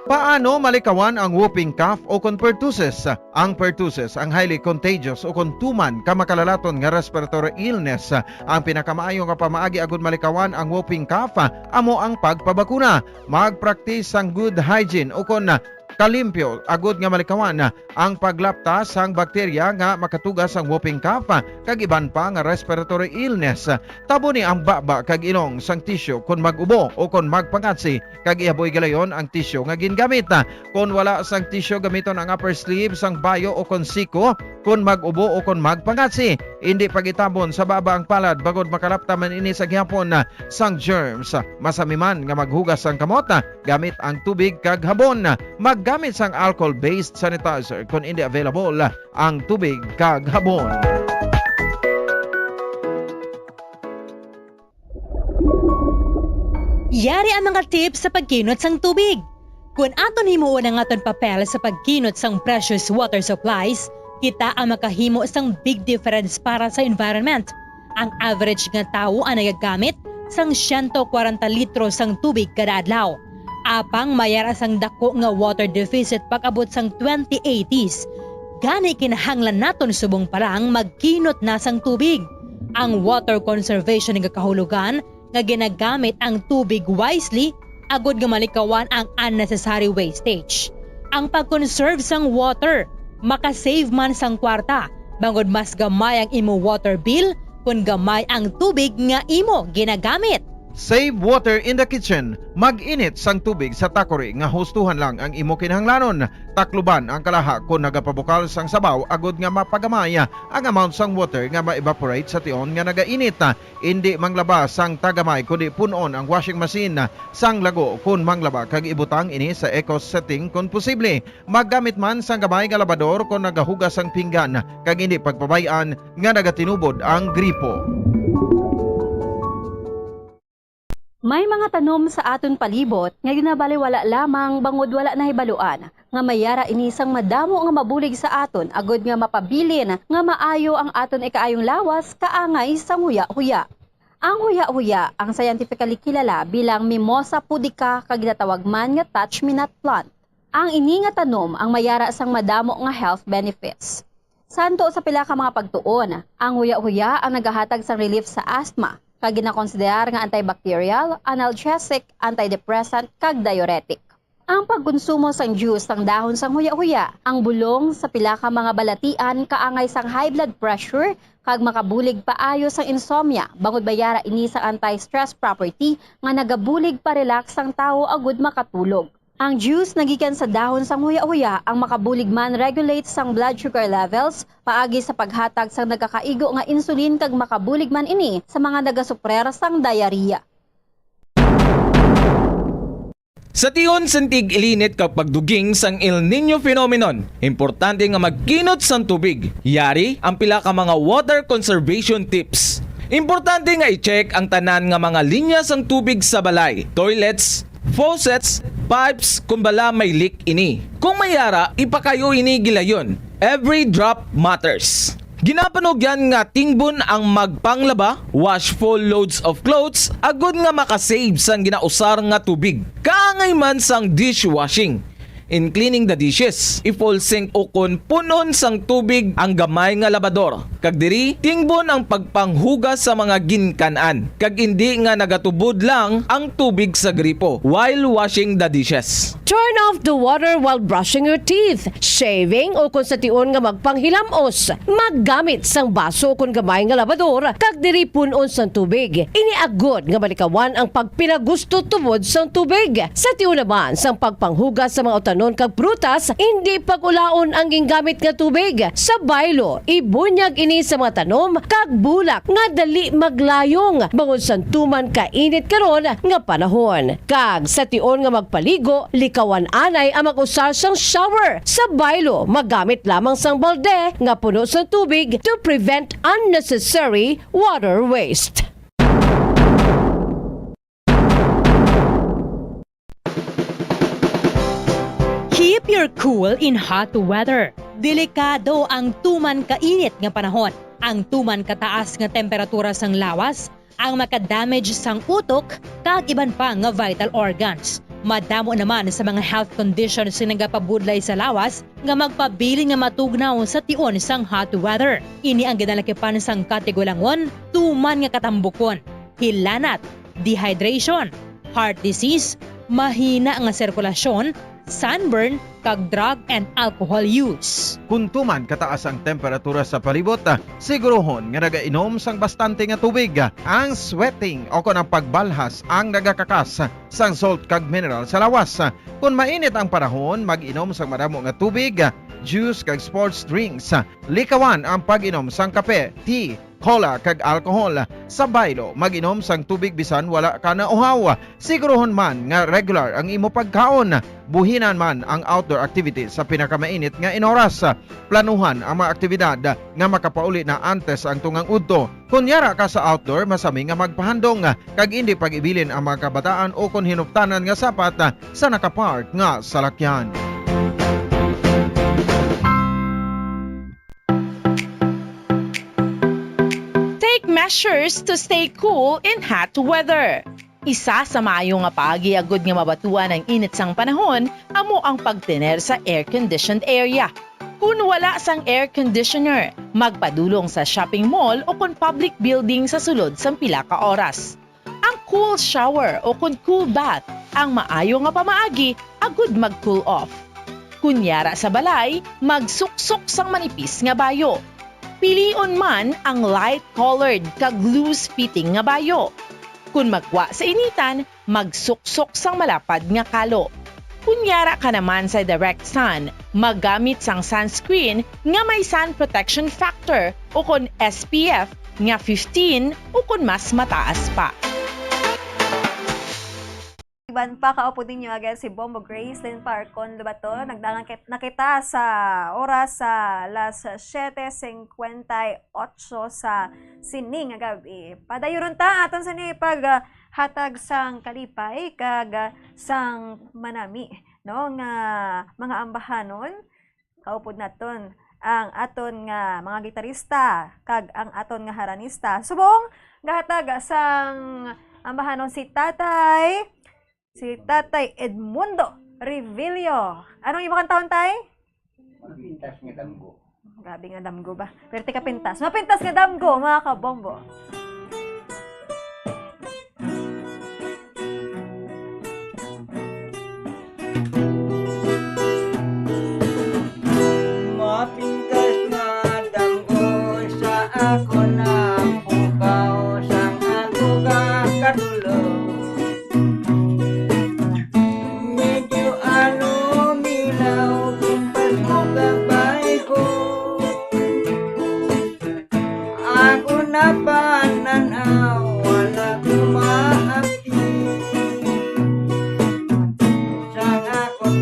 Paano malikawan ang whooping cough o kon pertussis? Ang pertussis ang highly contagious o kon tuman ka makalalaton nga respiratory illness. Ang pinakamaayo nga pamaagi agud malikawan ang whooping cough amo ang pagpabakuna. Mag-practice ang good hygiene o kon kalimpyo agud nga malikawan ang paglapta sang bakterya nga makatugas ang whooping cough kag iban pa nga respiratory illness. Tabo ni ang baba kag ilong sang tissue kon mag-ubo o kon magpangatsi kag ihaboy galayon ang tissue nga gingamit. Kon wala sang tissue gamiton ang upper sleeve sang bayo o kon siko kon mag-ubo o kon magpangatsi. Hindi pagitabon sa baba ang palad bagod makalapta man ini sa gihapon sang germs. Masami man nga maghugas sang kamot gamit ang tubig kag habon. Maggamit sang alcohol-based sanitizer kung hindi available ang tubig kag habon. Yari ang mga tips sa pagkinot sang tubig. Kung aton himuon ang aton papel sa pagkinot sang precious water supplies, kita ang makahimo sang big difference para sa environment. Ang average nga tao ang nagagamit sang 140 litro sang tubig kada adlaw. Apang mayara sang dako nga water deficit pag-abot sang 2080s. Gani kinahanglan naton subong parang magkinot na sang tubig. Ang water conservation nga kahulugan nga ginagamit ang tubig wisely agud nga malikawan ang unnecessary wastage. Ang pag-conserve sang water makasave man sang kwarta bangod mas gamay ang imo water bill kung gamay ang tubig nga imo ginagamit. Save water in the kitchen. Mag-init sang tubig sa takori nga hustuhan lang ang imo kinahanglanon. Takluban ang kalaha kung nagapabukal sang sabaw agud nga mapagamay ang amount sang water nga ma-evaporate sa tion nga nagainit. Hindi manglaba sang tagamay kundi punon ang washing machine sang lago kung manglaba kag ibutang ini sa eco setting kung posible. Maggamit man sang gamay nga labador kung nagahugas ang pinggan kag hindi pagpabayan nga nagatinubod ang gripo. May mga tanom sa aton palibot nga ginabaliwala lamang bangod wala na hibaluan nga mayara inisang madamo nga mabulig sa aton agod nga mapabilin nga maayo ang aton ikaayong lawas kaangay sang huya-huya. Ang huya-huya ang scientifically kilala bilang Mimosa pudica kag ginatawag man nga touch-me-not plant. Ang ini nga tanom ang mayara sang madamo nga health benefits. Santo sa pila ka mga pagtuon, ang huya-huya ang nagahatag sang relief sa asthma kag ginakonsiderar nga antibacterial, analgesic, antidepressant kag diuretic. Ang pagkonsumo sang juice sang dahon sang huya-huya, ang bulong sa pila ka mga balatian kaangay sang high blood pressure kag makabulig paayo sang insomnia bangod bayara ini sang anti-stress property nga nagabulig pa relax sang tawo agud makatulog. Ang juice nagikan sa dahon sang huya-huya ang makabulig man regulate sang blood sugar levels paagi sa paghatag sang nagakaigo nga insulin kag makabulig man ini sa mga nagasuprer sang diarrhea. Sa tion sentig ilinit kag pagduging sang El Nino phenomenon, importante nga magkinot sang tubig. Yari ang pila ka mga water conservation tips. Importante nga i-check ang tanan nga mga linya sang tubig sa balay, toilets, faucets, pipes kung bala may leak ini. Kung mayara, ipakayo ini gilayon. Every drop matters. Ginapanog yan nga tingbon ang magpanglaba, wash full loads of clothes, agud nga makasave sang ginausar nga tubig. Kaangay man sang dishwashing. In cleaning the dishes, i-full sink o kon punon sang tubig ang gamay nga labador. Kag diri, tingbon ang pagpanghugas sa mga ginkanan. Kag hindi nga nagatubod lang ang tubig sa gripo while washing the dishes. Turn off the water while brushing your teeth, shaving o kung sa tion nga magpanghilamos. Maggamit sang baso kung gamay nga labador, kag diri punon sang tubig. Iniagod nga malikawan ang pagpinagusto tubod sang tubig. Sa tion naman sang pagpanghugas sa mga utanon karnon kag prutas, hindi pag-ulaon ang gingamit nga tubig. Sa baylo, ibunyag ini sa mga tanom kag bulak nga dali maglayong bangod sa tuman kainit karon nga panahon. Kag sa tion nga magpaligo, likawan anay ang mag-usar sang shower. Sa baylo, magamit lamang sang balde nga puno sa tubig to prevent unnecessary water waste. Keep your cool in hot weather. Delikado ang tuman kainit nga panahon. Ang tuman kataas nga temperatura sang lawas ang makadamage sang utok kag iban pa nga vital organs. Madamo naman sa mga health conditions nga nagapabudlay sa lawas nga magpabili nga matugnaw sa tion sang hot weather. Ini ang ginalakipan sang katigulangon, tuman nga katambukon, hilanat, dehydration, heart disease, mahina nga sirkulasyon, sunburn, kag drug and alcohol use. Kung tuman kataas ang temperatura sa palibot, sigurohon nga nagainom sang bastante nga tubig. Ang sweating o kung ang pagbalhas ang nagakakas sang salt kag mineral sa lawas. Kung mainit ang panahon, mag-inom sang madamo nga tubig, juice kag sports drinks. Likawan ang pag-inom sang kape, tea, cola kag alcohol. Sa baylo, mag-inom sang tubig bisan wala ka na uhaw. Sigurohon man nga regular ang imo pagkaon. Buhinan man ang outdoor activity sa pinakamainit nga inoras. Planuhan ang mga aktibidad nga makapauli na antes ang tungang udto. Kung yara ka sa outdoor, masami nga magpahandong kag hindi pag-ibilin ang mga kabataan o kung hinuptanan nga sapat sa nakapark nga salakyan. Take measures to stay cool in hot weather. Isa sa maayo nga pag-iagod nga mabatuan ng init sang panahon amo ang pagtener sa air-conditioned area. Kung wala sang air conditioner, magpadulong sa shopping mall o kung public building sa sulod sang pila ka oras. Ang cool shower o kung cool bath ang maayo nga pamaagi agud mag-cool off. Kunyara sa balay, magsuksok sang manipis nga bayo. Pilion man ang light-colored kag loose-fitting nga bayo. Kung magwa sa initan, magsuksok sang malapad nga kalo. Kunyara ka naman sa direct sun, maggamit sang sunscreen nga may sun protection factor o kung SPF nga 15 o kung mas mataas pa. Iban pa kaupo din nyo agad si Bombo Grace din Parcon Lubato. Nagdangan nakita sa oras sa alas 7:58 sa sining nga gabi. Padayuron ta aton sa ni pag hatag sang kalipay kag sang manami no nga mga ambahanon. Kaupod naton ang aton nga mga gitarista kag ang aton nga haranista. Subong gahatag sang ambahanon si Tatay Edmundo Revilio. Anong imong taon, Tay? Mapintas nga damgo. Grabe nga damgo ba? Pwerte ka pintas. Mapintas nga damgo, mga kabombo. Mapintas nga damgo sa ako na pukaw sang ako kakadulo. Napananaw, wala kumaapi. Sang ako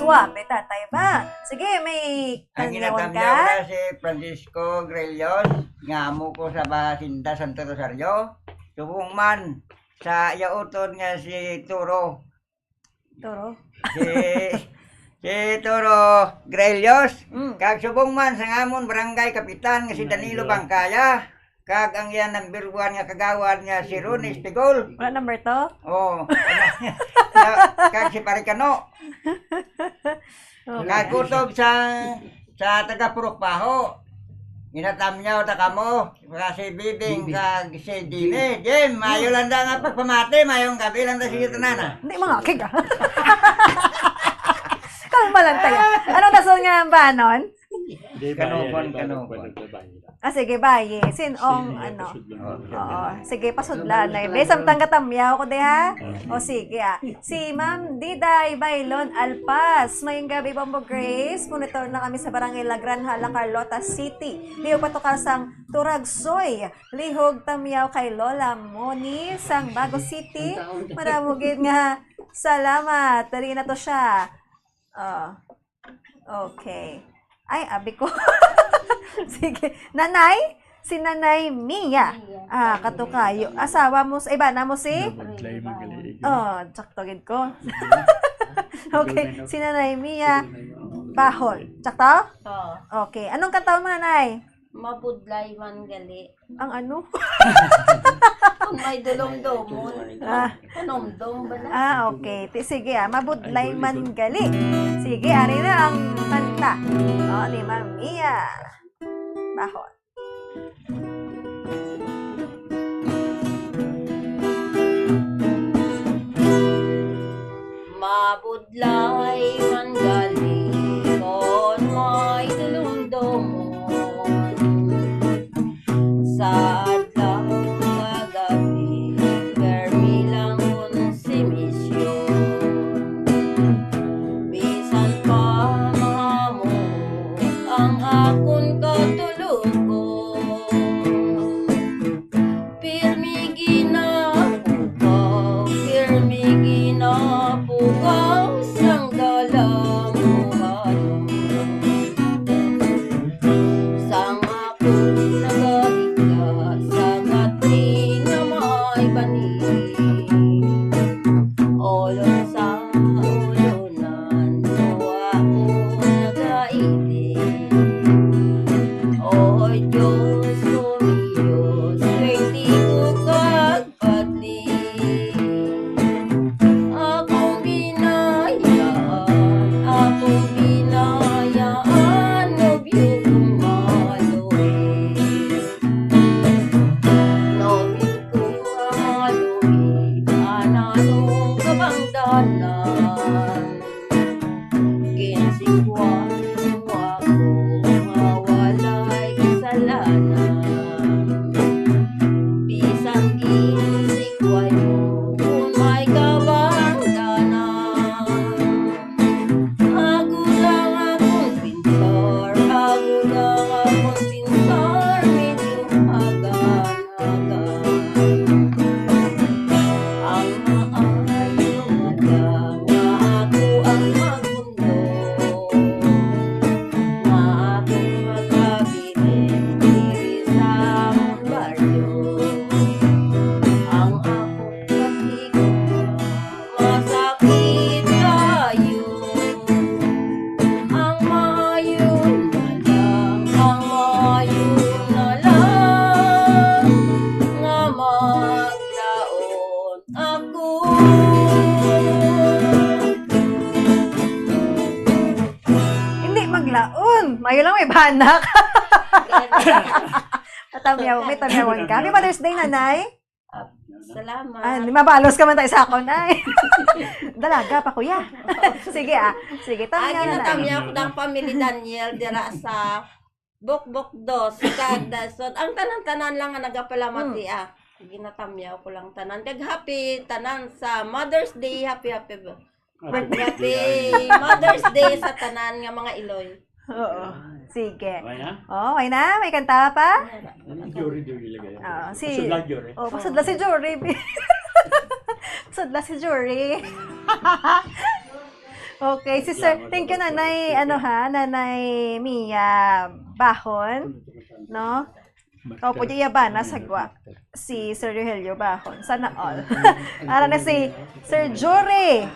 Suwabe, tatay ba? Sige, may Ang kanyawan ginatamyaw ka? na si Francisco Grelios, nga amo ko sa Basinda, Santo Rosario. Subong man sa yauton nga si Turo. Turo? Si Turo Grelios. Kag subong man sa ngamon barangay kapitan nga si Danilo Bangkaya. Kag ang yan number 1 nga kagawad nga si Ron Espigol. Wala number to? Oo. Kag si Parikano. Kag kutob sa taga Purokpaho. Ginatamyaw ta kamo. Si Bibing kag si Dine. Jem, mayo lang da nga pagpamati. Mayong gabi lang da sige tanana. Hindi mga kig ah. Kalma lang tayo. Anong dasol nga ba nun? Kanupon. Sige, baye. Sinong, ano? Oo. Sige, pasudlan na. Besam tangga tamyaw ko de ha? O sige ah. Si Ma'am Diday Bailon Alpas. Mayong gabi, Bombo Grace. Monitor na kami sa Barangay La Granja, Carlota City. Lihog patukal sang Turagsoy. Lihog tamyaw kay Lola Moni sang Bago City. Maramugid nga. Salamat. Tari na to siya. Okay. Ay, abi ko. Sige. Nanay? Si Nanay Mia. Katukayo. Asawa mo, iba na mo si? Tsaktogid ko. Okay. Si Nanay Mia Bahol. Tsakto? Okay. Anong kataon mo, Nanay? Mabudlay man gali. Ang ano? Kung may dulong-domon. Panomdom ba na? Okay. Sige mabudlay man gali. Sige, ari na ang kanta. Ni Ma'am Mia Bahol. Mabudlay man gali. Kung may dulong-domon. Sa adlaw kagabi, permi lang kun si misyon. Bisan pa mahamon ang akon katulugon. Pirmi ginapukaw sang dalamuhan. Sang akon nagahigla sa ngati nga may bani. Olon sa olonan, tuwa ko nagaili. Oy Diyos kumiyos, swerte ko kagpadli. Akong binayaan, nobyo kong maluwi. Nobyo kong maluwi, ananong kabangdanan. Kinsikwan mo ako, mawalay kasalanan. Bisan kinsikwan mo, kung may kabangdanan. Ako lang akong pinsar, medyo hagan-hagan. Ang maayo madang, nga ako ang magundo. Nga akong magkabilin, diri sa among baryo. Ang akong katigwa, masakit kayo. Ang mayon na lang, nga maglaon ako. Hindi maglaon. Mayo lang may banak. May tamyawan ka. Happy Mother's Day, Nanay. Salamat. Mabalos ka man tayo sa akon, ay. Dalaga pa, kuya. Sige, Sige, tamyaw na. Ginatamyaw ko ng pamilya Daniel dira sa Bukbok 2, Cagdasot. Ang tanan-tanan lang nga nagapalamati Ginatamyaw ko lang tanan. Kag happy tanan sa Mother's Day. Happy Mother's Day sa tanan nga mga Iloy. Oo. Sige. Okay na? May kanta pa? Jury ilagay. Pasudla si Jury. Pasudla si Jury. Okay, si Sir, thank you Nanay, Nanay Mia Bahon, no? Kau po niya ba nasagwa si Sir Rogelio Bahon. Sana all. Ara na si Sir Jory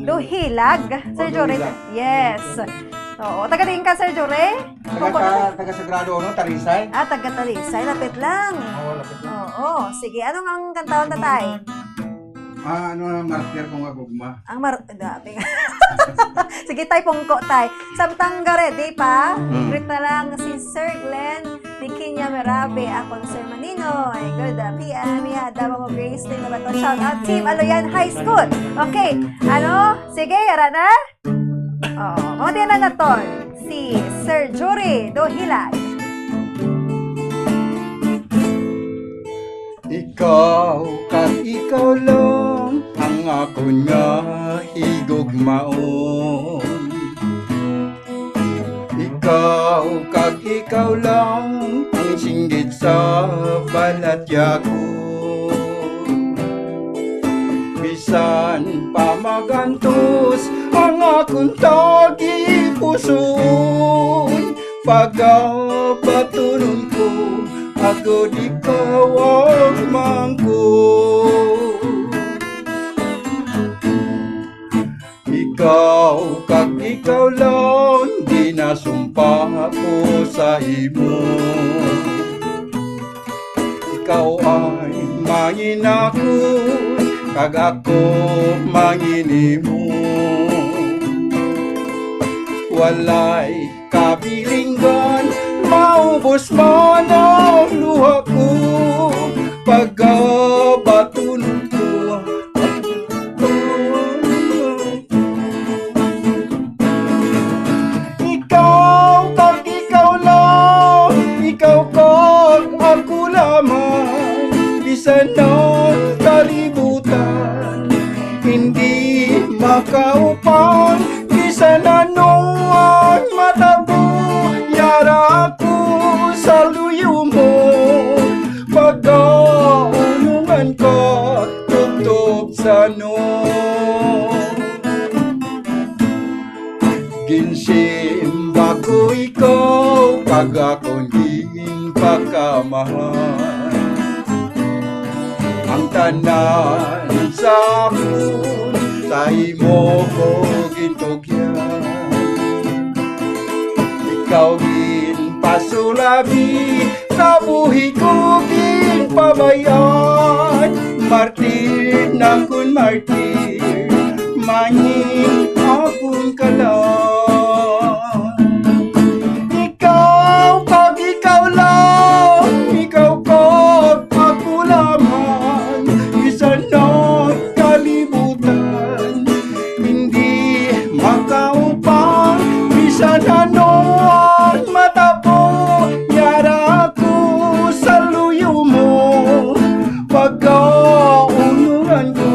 Duhilag. Sir Jory, yes. Oo, taga-tingin ka Sir Jory? Taga Sagrado, no? Tarisay? Taga Tarisay. Lapit lang. Oo, sige. Anong ang kantaon tatay? Martir kong agugma. Dami nga. Sige, tay, pungko, tay. Samtang ready pa, greet na lang si Sir Glenn ni Kinya Merabe, akong Sir Manino. Ay, good. Mihada mo Grace din naman to. Shout out team Aloyan High School. Okay, sige, yara na. Mamatiyan na naton si Sir Jory Duhilag. Ikaw, kag ikaw lang ang ako nga higugmaon. Ikaw, kag ikaw lang ang singgit sa balatya ko. Bisan pa magantos ang akong tagi puson, pagapatunon ko ako di kawag mangko. Ikaw, kag ikaw lang, di nasumpa ko sa imo. Ikaw ay mangin ako, kag ako mangin mo. Walay kabilinggan, maubos man ang luha ko, pagkabatunon ko. Ikaw, kag ikaw lang, ikaw kag ako lamang, bisan ng kalibutan, hindi makaupang, bisan anong ang matabo. Yara ako sa luyo mo, pag-aunungan ka, tutup sa no. Ginsimba ko ikaw, kag akong hing pagkamahal. Ang tanan sa akon, sa imo ko gintugyan. Ikaw gin pasulabi, sa buhi ko gin pabayan. Martir na kun martir, mangin akong kalan. Ikaw kag ikaw lang, ikaw kag ako lamang, bisan ng kalibutan, hindi makaupang, bisan anong matabo. Yara ko sa luyo mo, pagkaunuran ko,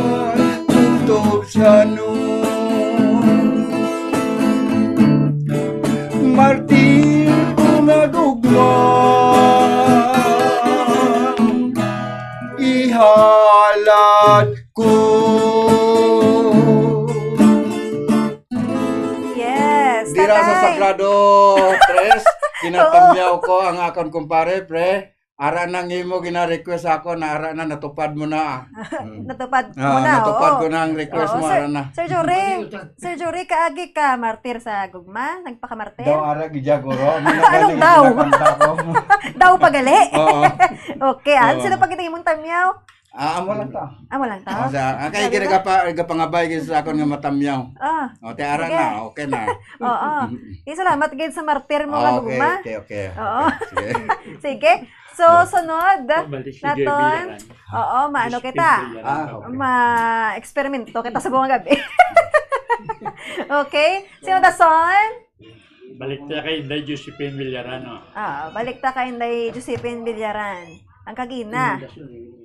tutup sa no. Martir kumagugma, ihalad ko. Yes, Dira sa tatay. Sagrado 3, ginatamyaw ko ang akon kumpare, pre. Ara nang imo gina-request ako na ara na natupad mo na. Natupad mo na, natupad oo. ko na ang request Oo, mo, Sir, ara na. Sir Jory, kaagi ka martir sa gugma? Nagpaka-martir? Daw ara gijagoro. Anong daw? Daw pagali? Oo. Okay, Oo. sino pagkitingin mong tamyaw? Amo lang ta. Amo lang ta? Kay gapangabay gid sa akon nga matamyaw. O te ara sige. na, okay na. Oo. Salamat gid sa martir mo nga gugma. Okay. Oo. Sige. Sige. So, sunod Balik si Joy naton. Villaran. Oo, maano kita. Okay. Ma-eksperimento kita sa buong gabi. Okay? Sino dason? Balik tayo kay Inday Josephine Villarano. Balik ta kay Inday Josephine Villaran. Ang kagina.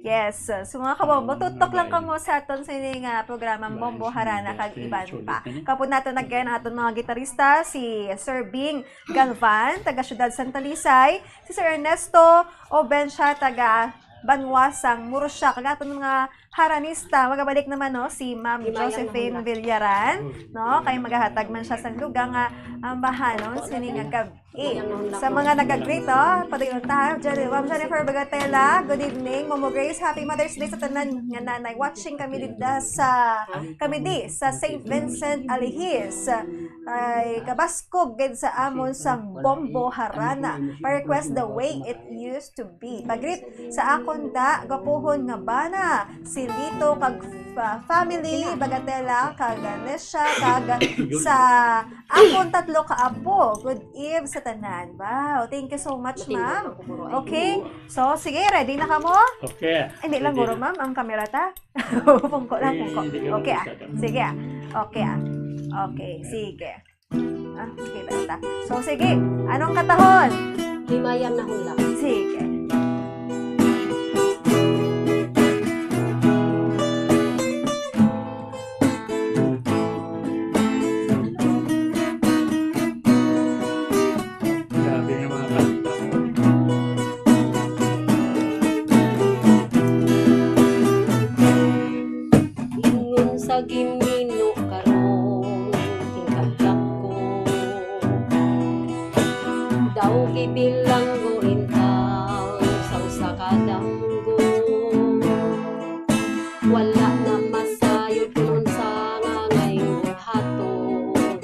Yes. So mga kabombo, tutok lang kamo sa aton sa nga programang Bombo Harana kag iban pa. Kapod nato nagkayan ang aton mga gitarista, si Sir Bing Galvan, taga Syudad Santa Lisay, si Sir Ernesto Obensha, taga Banwasang Murcia. Kagato mga haranista, magabalik naman no si Ma'am Josephine Villaran, no? Kay magahatag man siya sa lugar nga bahanon sining gabi. Sa mga nag-agree to, padayon ta, Ma'am Jennifer Bagatela, good evening. Momo Grace, happy Mother's Day sa tanan nga nanay. Watching kami di sa St. Vincent Alihis. Ay kabaskog gid sa amon sang Bombo Harana. Pa-request the way it used to be. Pagrit sa akon da gapuhon nga bana si Lito kag family Bagatela kag Nesha kag sa akon tatlo ka apo. Good eve sa tanan. Wow, thank you so much, ma'am. Okay, so sige, ready na ka mo? Okay. Hindi lang guro, ma'am, ang kamera ta. Pungko lang, pungko. Okay sige Okay Okay, sige. Sige ta. So sige, anong katahon? Himayam na hula. Sige. Grabe nga mga kanta. Ingon sa gimino karon tingkadlak ko. Daw gibilanggo intaw sa usa ka danggo. Wala na masayod kunon sa ngangayong hatod.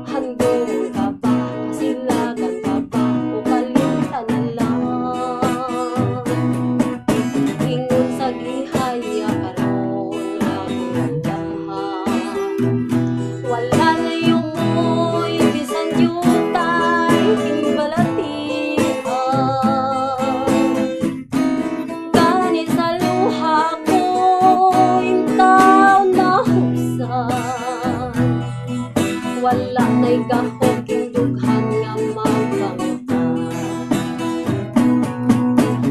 Handong ka ba, kasilagan ka ba, o kalimutan na lang. Ingon sa gihaya karon akong damhan. Wala na yung mo'y bisan yutay timbalatian. Ganit sa luha ko intaw na huksan. Wala na'y gahok indughan nga magangtan.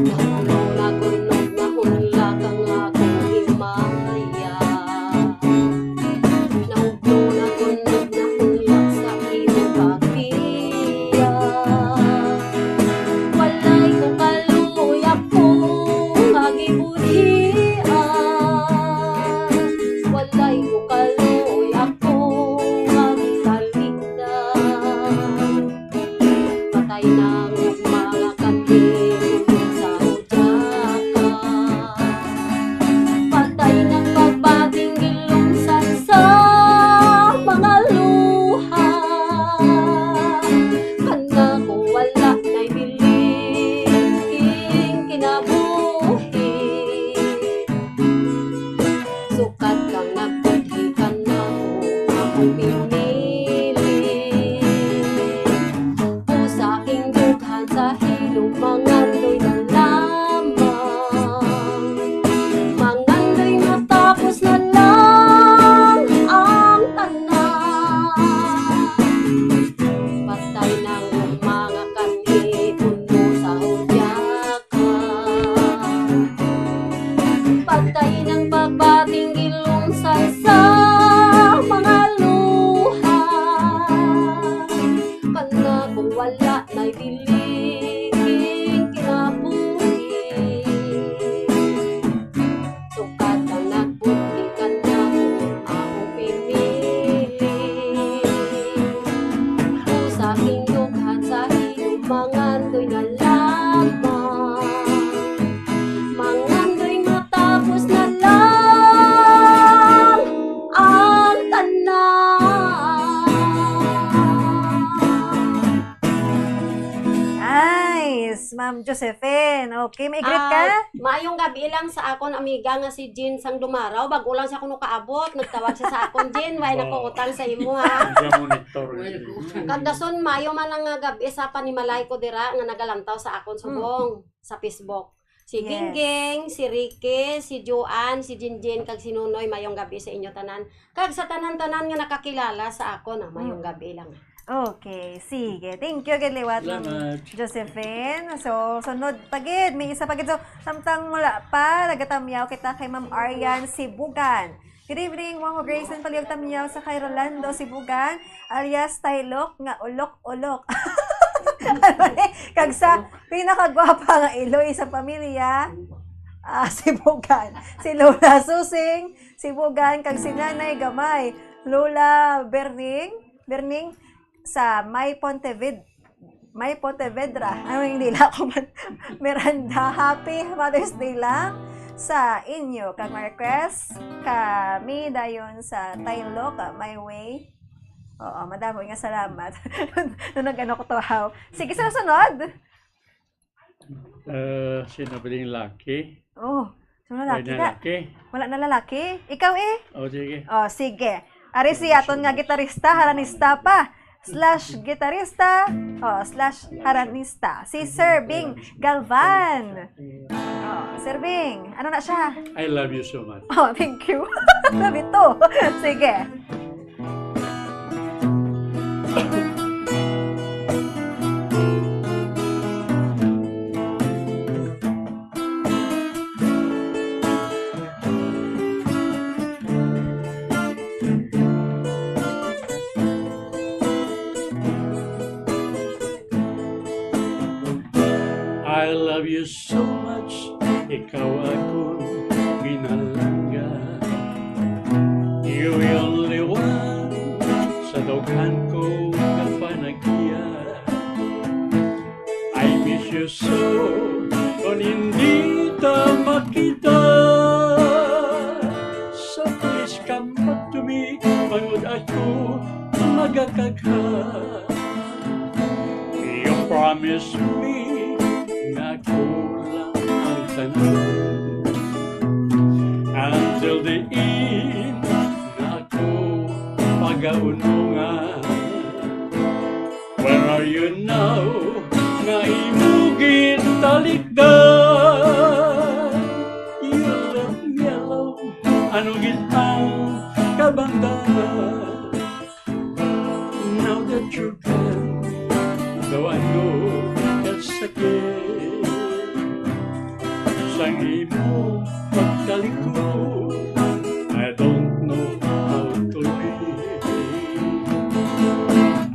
Nahulog na gunog na hunla kang akong himaya. Nahuglo na gunog na hunlak sa ilong pagbiya. Walay ko kaluyak ko kagibuhian. Walay ko kaluyak ko kagisaligdan. Patay ng mga kantin sa hudyakan. Patay ng pagbating gilungsan sa mga luha. Kana ko wala na'y biling kinabuhi. Sukat kang nagpudhi ka na ko akong pinili. Sa aking dughan sa hilong mangandoy na lamang. Mangandoy matapos na lang ang tanan. Patay ng mga kanhi puno sa hudyakan. Patay ng pagbating gilungsan sa mga luha. Kana kung wala na'y biling kinabuhi. Sukat ang nagbuti ka na kung akong pinili. Sa aking dughan sa hilong mangandoy na lamang. Mangandoy matapos na lang ang Nice, Ma'am Josephine. Okay, may greet ka? Maayong gabi lang sa akon amiga nga si Jean sang dumaraw. Bago lang siya kuno kaabot. Nagtawag siya sa akon, Jean. Way nakuutang sa imo ha. Kagdason mayo man lang nga gabi sa panimalay ko dira nga nagalantaw sa akon subong sa Facebook. Si Gingging, si Ricky, si Joanne, si Jinjin, kag si Nunoy, mayong gabi sa inyo tanan. Kag sa tanan-tanan nga nakakilala sa akon, mayong gabi lang. Okay, sige. Thank you, Giliwat, Josephine. So, sunod pagid. May isa pagid. So, samtang wala pa, nagatamyaw kita kay Ma'am Arian Sibugan. Good evening, Momo Grace and paliyog tamyaw sa kay Rolando Sibugan, alias Taylok nga ulok-ulok. Kag sa pinakagwapa nga Iloy sa pamilya, si Bugan, si Lola Susing, si Bugan, kag si Nanay Gamay, Lola Berning sa May Pontevedra. Ano yung dila ko man? Miranda, happy Mother's Day lang sa inyo. Kag request kami dayon sa Taylo ka My Way. Oo, madamo nga salamat. Nung nag-ano ko to, how. Sige, sunod. Sino ba yung laki? Oh, sino lalaki May na? lalaki? Wala na lalaki? Ikaw eh? Sige. Oh, sige. Ari si aton nga gitarista, haranista pa. / gitarista, / haranista. Si Sir Bing Galvan. Oh, Sir Bing, ano na siya? I love you so much. Oh, thank you. Love it too. Sige. I love you so much, ikaw akong ginalangga. You're the only one sa dughan ko kapanagya. I miss you so, kung hindi ta makita. So please come back to me, pangod ako magakagha. You promise me na kulang ang tanan until the end na ako pag-aunungan. Where are you now? Nga imugin talikdan. You left me alone. Ano gitang kabangdanan? Now that you're gone, though I know that's sakit sang imo pagkalikod, I don't know how to live.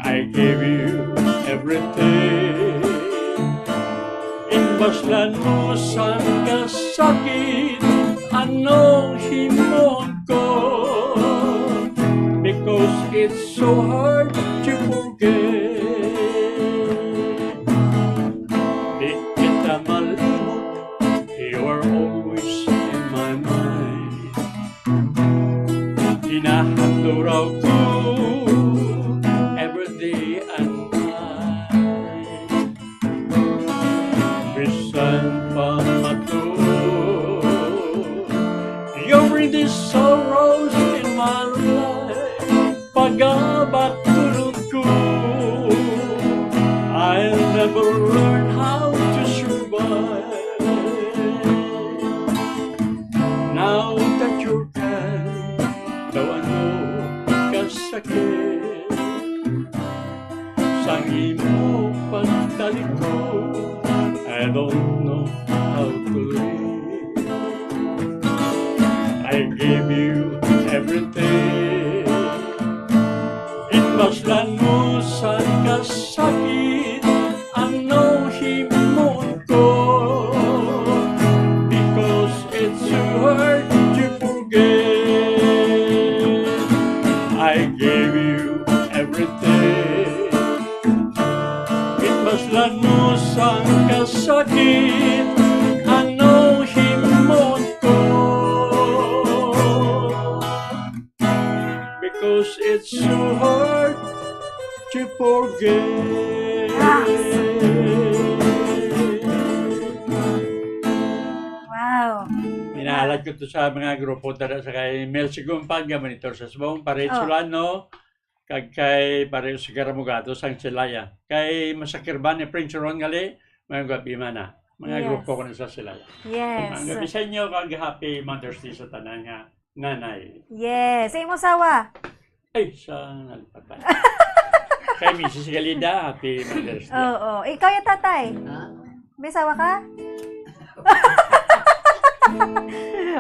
I gave you everything, inbaslan mo sang kasakit, anong himon ko, because it's so hard to forget. Di kita malimot, you are always in my mind. Hinahanduraw ko every day and night. Bisan pa mato, you bring these sorrows in my life. Pagabak tulog ko, I'll never learn how to survive. Now that you're gone, though I know kasakit, sang imo pagtalikod, I don't know how to live. I gave you everything, inmaslan mo sa kasakit, ano himon ko, because it's so hard to forget. I gave you everything, inmaslan mo sa kasakit, ano himon ko, because it's so hard to forget. Wow. Minaalad ko to sa mga grupo tara sa kay Mel Sigumpag, monitor sa Subong, Pare Solano, kag kay Pare Sigaramugato sang Silaya. Kay Masakirban ni Prince Ron Gali, mga gabi mana. Mga Yes. grupo ko na sa Silaya. Yes. Ang gabi sa inyo, kag happy Mother's Day sa tanan nga nanay. Yes. Sa imo sawa. Ay, sa nalipatan. Kay Mrs. Galida, happy Mother's Day. Oo. Ikaw yung tatay. May sawa ka?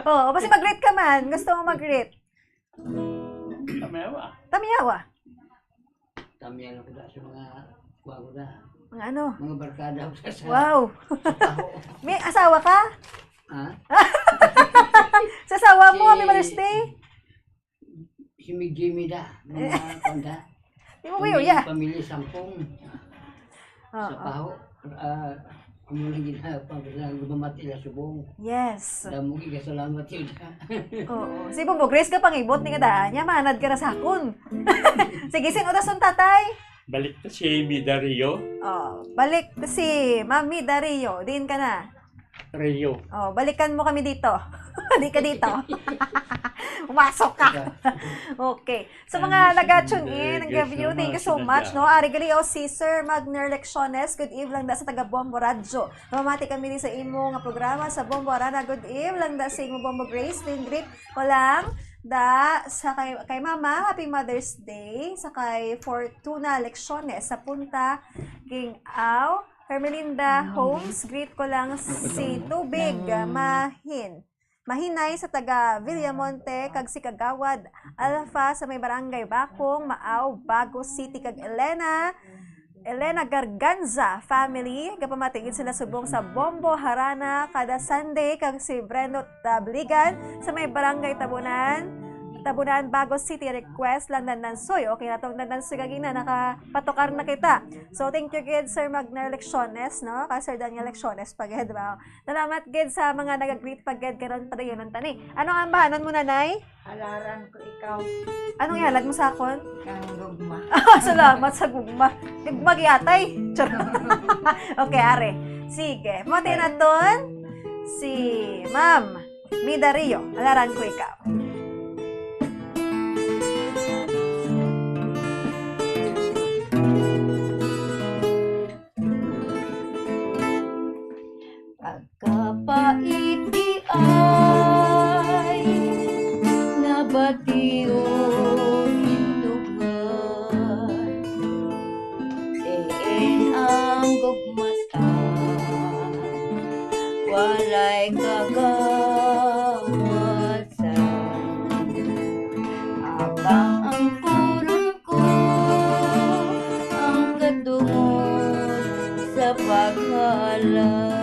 Oo. Basta mag-greet ka man. Gusto mo mag-greet. Tamayawa. Tamiyawa. Tamiyan ko na sa mga kuha ko na. Mga ano? Mga barkada sa Wow! May asawa ka? Ha? Sa asawa mo, Happy Mother's Day? Si Jimmy da. Mga konda. Di mo kayo, ya? Pamilya sampung. Oo. Sa paho. Amo lang ginapang gumamati la subong. Yes. Damo gi salamat yun. Oo. Si Bobo Grace ka pangibot ni kada nya manad ka ra sakon. Sige, sino dason tatay? Balik na si Mida Rio. Oh, balik si Mami Dario. Din ka na. Rio. Oh, balikan mo kami dito. Di ka dito. Umasok ka. Okay. Sa mga nag-tune in, nag-view, thank you so much. No? Regalio si Sir Magner Lecciones. Good evening da sa taga Bombo Radyo. Namamati kami din sa imo nga programa sa Bombo Arana. Good evening da sa imo Bombo Grace. Din greet ko lang da sa kay Mama, Happy Mother's Day. Sa kay Fortuna Lecciones sa Punta King Au. Hermelinda Holmes, greet ko lang si Tubig Mahinay sa taga Villamonte, kag si Kagawad Alpha sa may barangay Bakong, Maaw, Bago City, kag Elena Garganza family. Gapamatigid sila subong sa Bombo Harana kada Sunday, kag si Breno Tabligan sa may barangay Tabunan, Bago City. Request lang nandansoy. Okay na itong nandansoy kagina, nakapatokar na kita. So, thank you, gid, Sir Magner Lecciones, no? Ka Sir Daniel Lecciones, paghed, ba? Salamat, gid, sa mga nag-greet paghed karon pa rin tani. Anong ambahanon mo, nanay? Halaran ko ikaw. Anong ihalad mo sa akon? Kang gugma. Salamat sa gugma. Gugma giyatay. Okay, are. Sige. Mati na ton si Ma'am Mida Rio. Halaran ko ikaw. Kapait di ay nabatiyo hindugan, tiin ang gugmatan, walay kagawasan, abang ang purong ko ang katungod sa paghalan.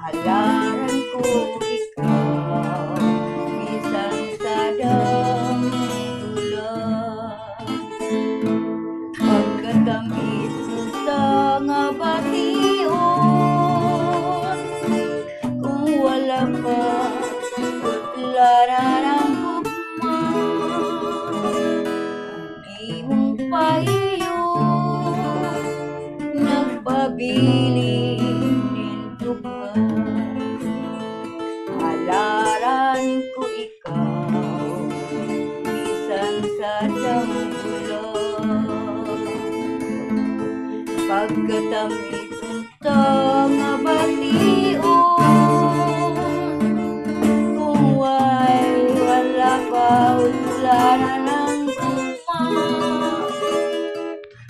Halaran ko ikaw, bisan sa dambulan. Pagkatamis mo sa nga bation, kung wala pa, utlaran ang gugma. Ang imong pahiyo, nagpabili halaran ko ikaw, bisan sa dambulan. Pagkatamis unta nga bation, kung wala pa utularan ang gugma.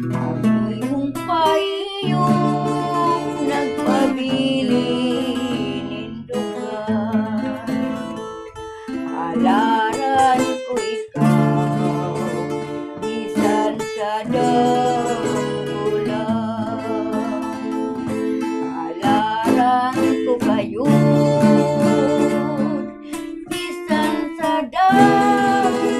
Ang imong pahiyo, nagpabili halaran ko ikaw, bisan sa dambulan. Halaran ko kayo, bisan sa dambulan.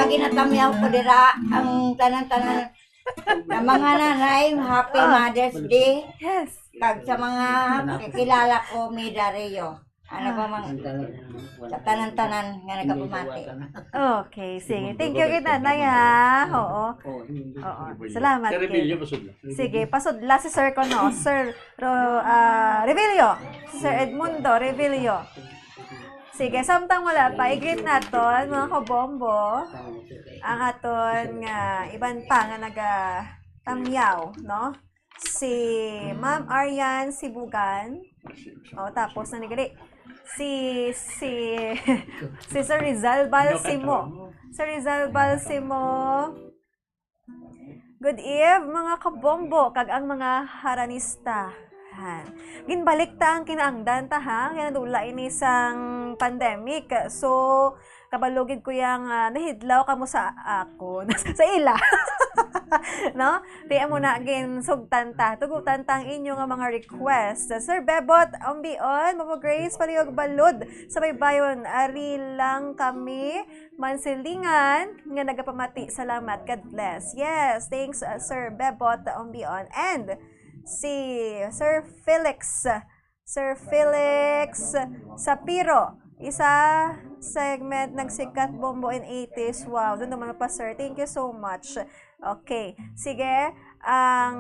Ginatamyaw ko dira ang tanan-tanan na mga nanay, Happy Mother's Day. Yes. Kag sa mga kakilala ko, Mida Rio. Ano ba mga sa tanan-tanan nga nagapamati. Okay, sige. Thank you, kita, Nay, ha? Oo. Salamat, Si Rebelio, kid. pasudla. Sige, pasudla si Sir ko, no? Sir Revelio. Si Sir Edmundo Revelio. Sige, samtang wala pa, i-greet naton mga kabombo ang aton nga iban pa nga naga-tamyaw, no? Si Ma'am Arian Sibugan. O, tapos na nigali. Si Sir Rizal Balsimo. Sir Rizal Balsimo. Good eve, mga kabombo, kag ang mga haranista. Ginbalik ta ang kinaangdan ta ha, kaya nadula ini sang pandemic. So, kabalugid ko yung nahidlaw ka mo sa ako. Sa ila. No? Tiyan mo na again, sugtan ta. Tugutan ta ang inyo nga mga request. Sir Bebot, Ambion, Mama Grace, Paliog Balod, sa baybayon, ari lang kami, mansilingan, nga nagapamati. Salamat. God bless. Yes, thanks, Sir Bebot, Ambion. And si Sir Felix Sapiro, isa segment nagsikat Bombo in 80s. Wow, doon naman pa, sir. Thank you so much. Okay, sige. Ang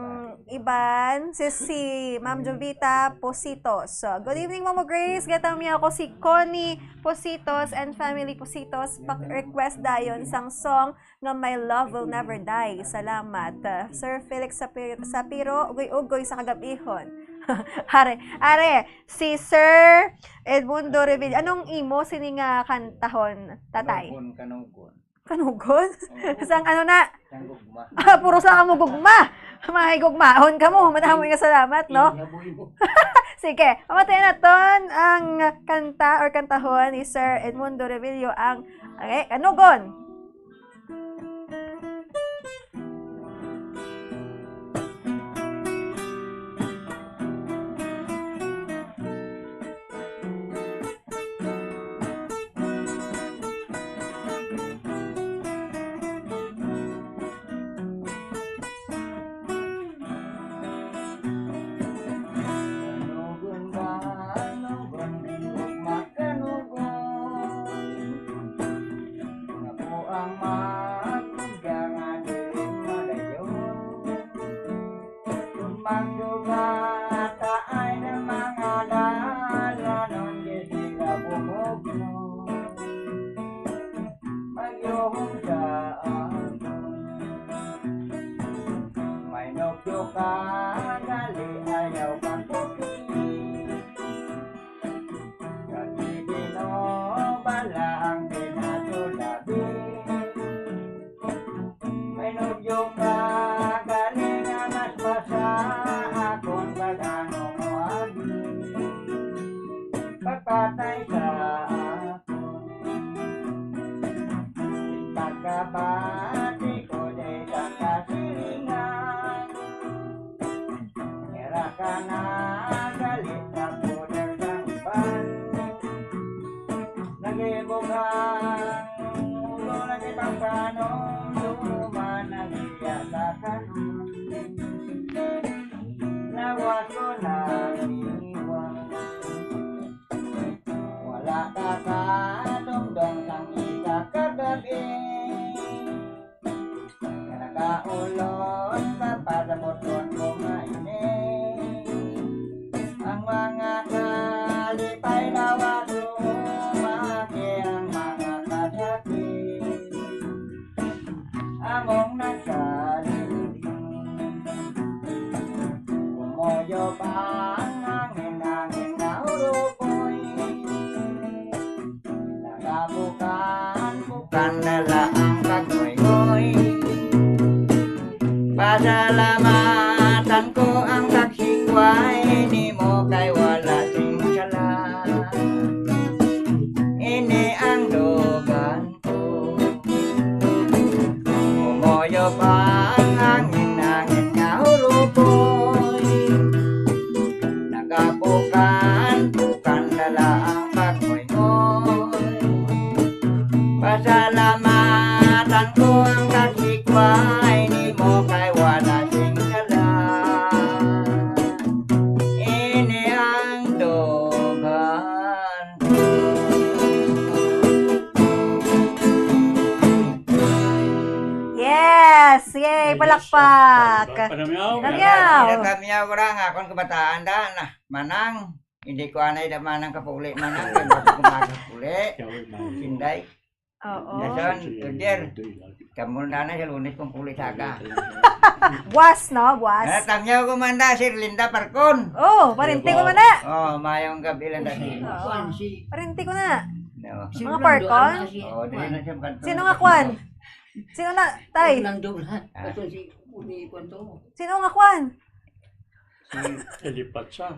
iban, si Ma'am Jovita Positos. So, good evening, Mama Grace. Gatami ako si Connie Positos and Family Positos. Request dayon sang song nga My Love Will Never Die. Salamat. Sir Felix Sapiro, ugoy-ugoy sa kagabihon. Are, si Sir Edmundo Revilla. Anong imo sininga kantahon, tatay? Kanugon? Sang ano na? Puro sa kamo gugma. May gugmahon ka mo. Manahan mo nga salamat, no? Sige, pamatayin natin ang kanta or kantahon ni Sir Edmundo Revilla ang Kanugon. Pasalamatan ko ang kaksikway ni mo kay wala sing sala. Ini ang dogan ko. Umoyo pa ang hangin nga hurupoy. Nagapukan dala ang pagmoy-moy. Pasalamatan ko ang kaksikway ni mo kay wala sing sala. Ini ang dogan ko. Yes! Yay! Palakpak! Nagyaw ko lang akong kabataan da na manang. Hindi ko anay da manang kapuli manang. Kaya bago kumakapuli. Sinday. Oo. Dason, tudir. Kamu na sa Lunes kung puli saga. Buwas, no? Buwas. Tamyaw ko man da, Sir Linda Parkon. Oh, parinti ko man na. Oh, mayong gabi lang dati. Parinti ko na. No. Mga Parkon? Oh, dili na siya kanto. Sino nga kwan? Sino na, tay? Uni ko to. Sino nga kwan? Elipat siya.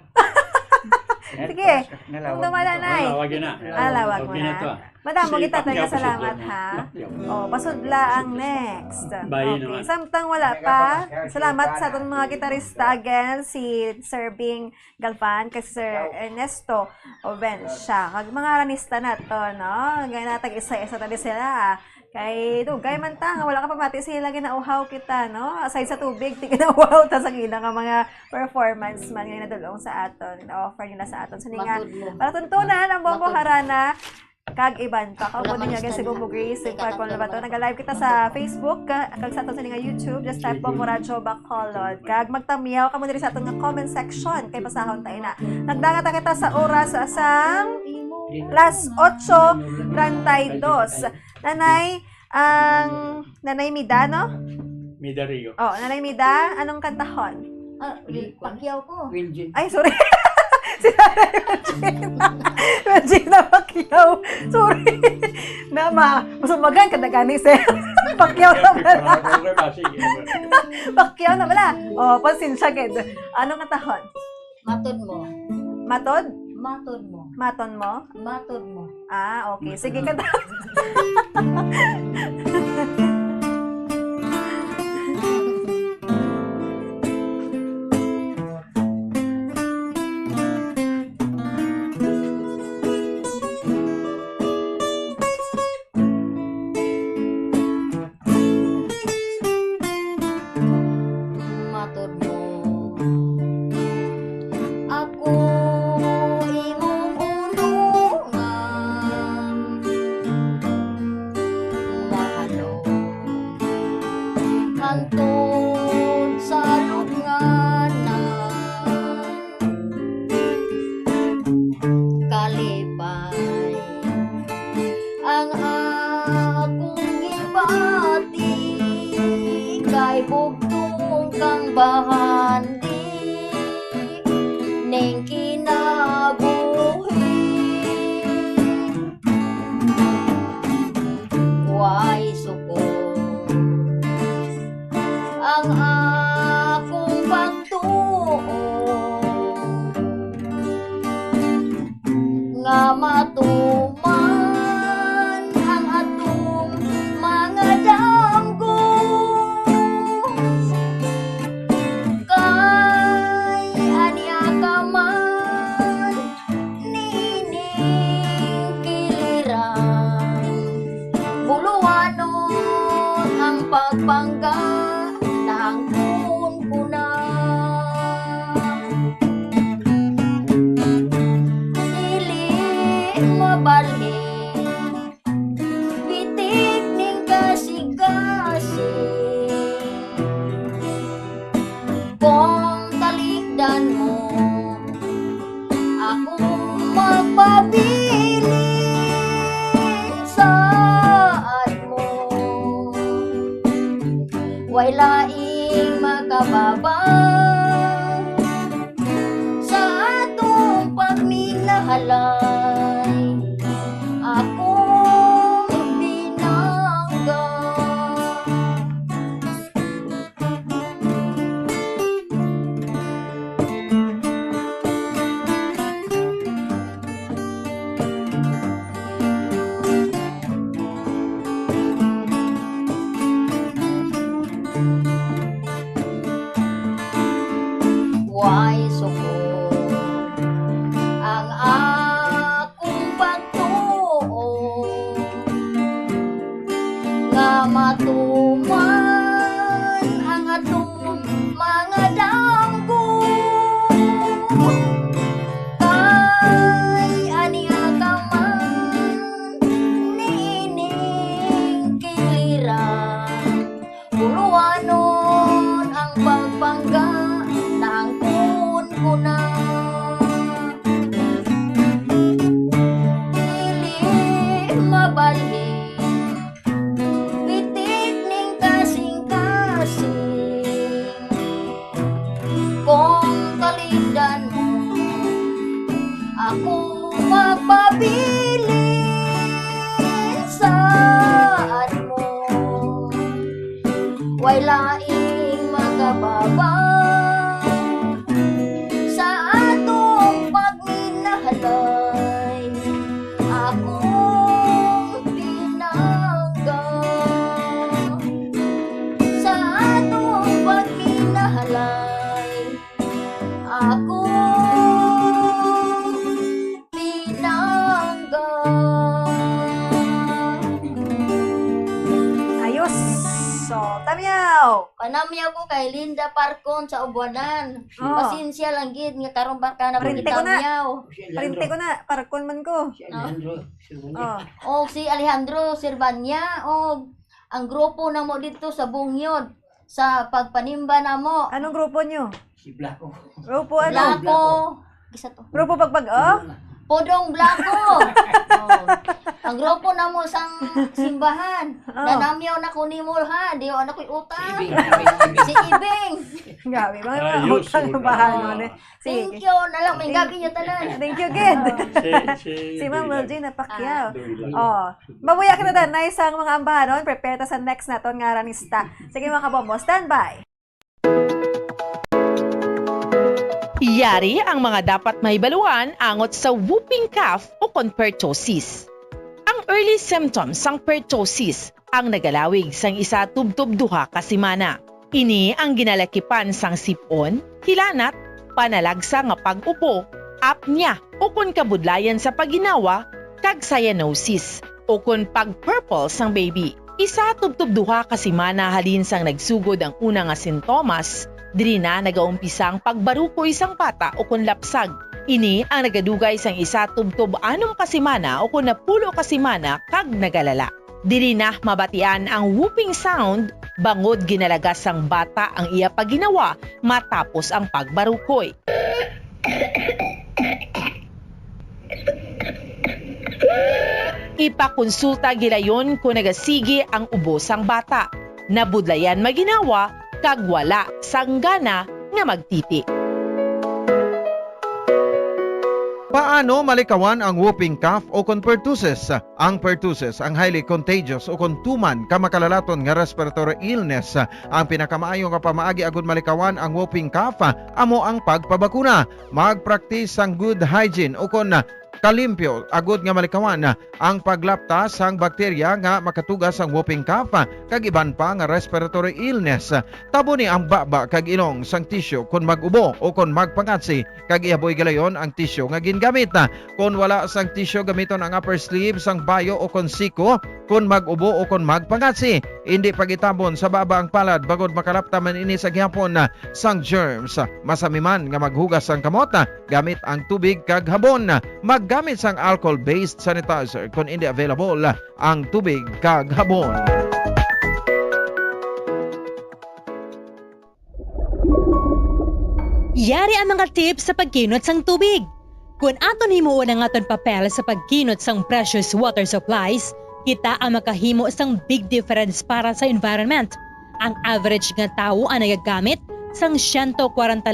Sige, kung dumalanay. Wag yun na. Alawag mo Okay na to, na. ah. Madam, mo Si kita Pacquiao, salamat pasudla. ha. Pacquiao. Oh, pasudla ang next. Bayi Okay, naman. samtang wala pa. Salamat sa atong mga gitarista again, si Sir Bing Galvan, kay Sir Ernesto Obensya. Kag mga ranista na to, no? Gaya natag isa-isa tadi sila. Kay dugay man ta, nga wala ka pamati sila ginauhaw kita, no? Aside sa tubig, ti ginauhaw ta sa gina nga mga performance man nga nadulong sa aton, offer nila sa aton. So nga, para tuntunan ang Bombo Harana, kag iban pa ka mo niya guys Bombo Grace pag kon ba to naga-live kita sa Facebook kag sa aton sa nga YouTube, just type Bombo Radio Bacolod kag magtamiyaw ka mo diri sa aton nga comment section kay pasahon ta ina nagdanga ta kita sa oras asang plus 8:32 nanay Nanay Mida no Midario. oh Nanay Mida anong kantahon Pacquiao ko. ay sorry si Regina Pacquiao. Sorry. Nama, masumagan ka na gani sir. Pacquiao na pala. Pacquiao na pala. Oh, pasensya gid. Ano nga tahon? Matod mo. Matod? Matod mo. Maton mo? Matod mo. Ah, okay. Sige ka Matod mo. Ako imong ulungan. Mahalo. Hantod sa lubnganan. Kalipay ang akong gibati kay bugtong kang bahandi ning kinabuhi way suko ang akong pagtuo nga matuman ang atong mga damgo kay aniya ka man nining kiliran buluhanon ang pagpangga nahangkon ko na dili mabalhin bitik ning kasig-kasig kung talikdan mo akong magpabilin saan mo way laing makababang sa atong pagminahalay akong binangga way suko ang akong pagtuo nga matuman ang atong mga damgo kay aniya ka man nining kiliran buluhanon ang pagpangga nangkon ko na dili mabalhin bitik ning kasing-kasing kung talikdan mo ako magpabilin saan mo way laing makababa sa atong pagminahalay So, Tamiyaw. Panamyaw ko kay Linda Parcon sa Ubuanan. Oh. Pasensya lang gid nga karon barka na Printe ko na. itamyaw. Printe ko na. Parkon man ko. Oh. O si Alejandro Sirvania o ang grupo na mo dito sa Bungyod sa pagpanimba na mo. Anong grupo nyo? Si Blacko. Grupo ano? Blacko. Gisa to. Grupo Pagpag-o? Podong Blacko. Oh. Ang grupo na mo sang simbahan. Nanamyaw na ko ni mo ha. Di ako na ko'y utang. Si Ibing. Gabi, mga Ayos, utang wala. bahan mo. Thank you. Nalang may gabi niya tanan. Thank you, Gid. Si Ma'am Wilgina Pacquiao. Oh, mabuya ka na dan na isang mga ambahanon. Prepare ta sa next naton nga ranista. Sige mga kabombo, stand by. Yari ang mga dapat mahibaluan angot sa whooping cough o pertussis. Ang early symptoms sang pertussis ang nagalawig sang isa tubtub duha ka semana. Ini ang ginalakipan sang sipon, hilanat, panalagsa nga pag-upo, apnea o kabudlayan sa paginawa, kag cyanosis o pag-purple sang baby. Isa tubtub duha ka semana halin sang nagsugod ang una nga sintomas. Diri na nagaumpisa ang pagbarukoy sang bata o lapsag. Ini ang nagadugay sang isa tubtob 6 ka semana o 10 ka semana kag nagalala. Diri na mabatian ang whooping sound bangod ginalagas sang bata ang iya paginawa matapos ang pagbarukoy. Ipakonsulta gilayon kung nagasigi ang ubo sang bata. Nabudlayan maginawa kag wala sanggana nga magtiti. Paano malikawan ang whooping cough o pertussis? Ang pertussis ang highly contagious o tuman ka makalalaton nga respiratory illness. Ang pinakamaayo nga pamaagi agud malikawan ang whooping cough amo ang pagpabakuna. Mag-practice ang good hygiene o kalimpyo agud nga malikawan ang paglapta sang bakterya nga makatugas ang whooping cough kag iban pa nga respiratory illness. Tabo ni ang baba kag ilong sang tissue kon mag-ubo o kon magpangatsi kag ihaboy galayon ang tissue nga gingamit. Kon wala sang tissue gamiton ang upper sleeve sang bayo o kon siko kon mag-ubo o kon magpangatsi. Hindi pagitabon sa baba ang palad bagod makalapta man ini sa gihapon sang germs. Masami man nga maghugas sang kamot gamit ang tubig kag habon. Maggamit sang alcohol-based sanitizer kung hindi available ang tubig kag habon. Yari ang mga tips sa pagkinot sang tubig. Kung aton himuon ang aton papel sa pagkinot sang precious water supplies, kita ang makahimo sang big difference para sa environment. Ang average nga tao ang nagagamit sang 140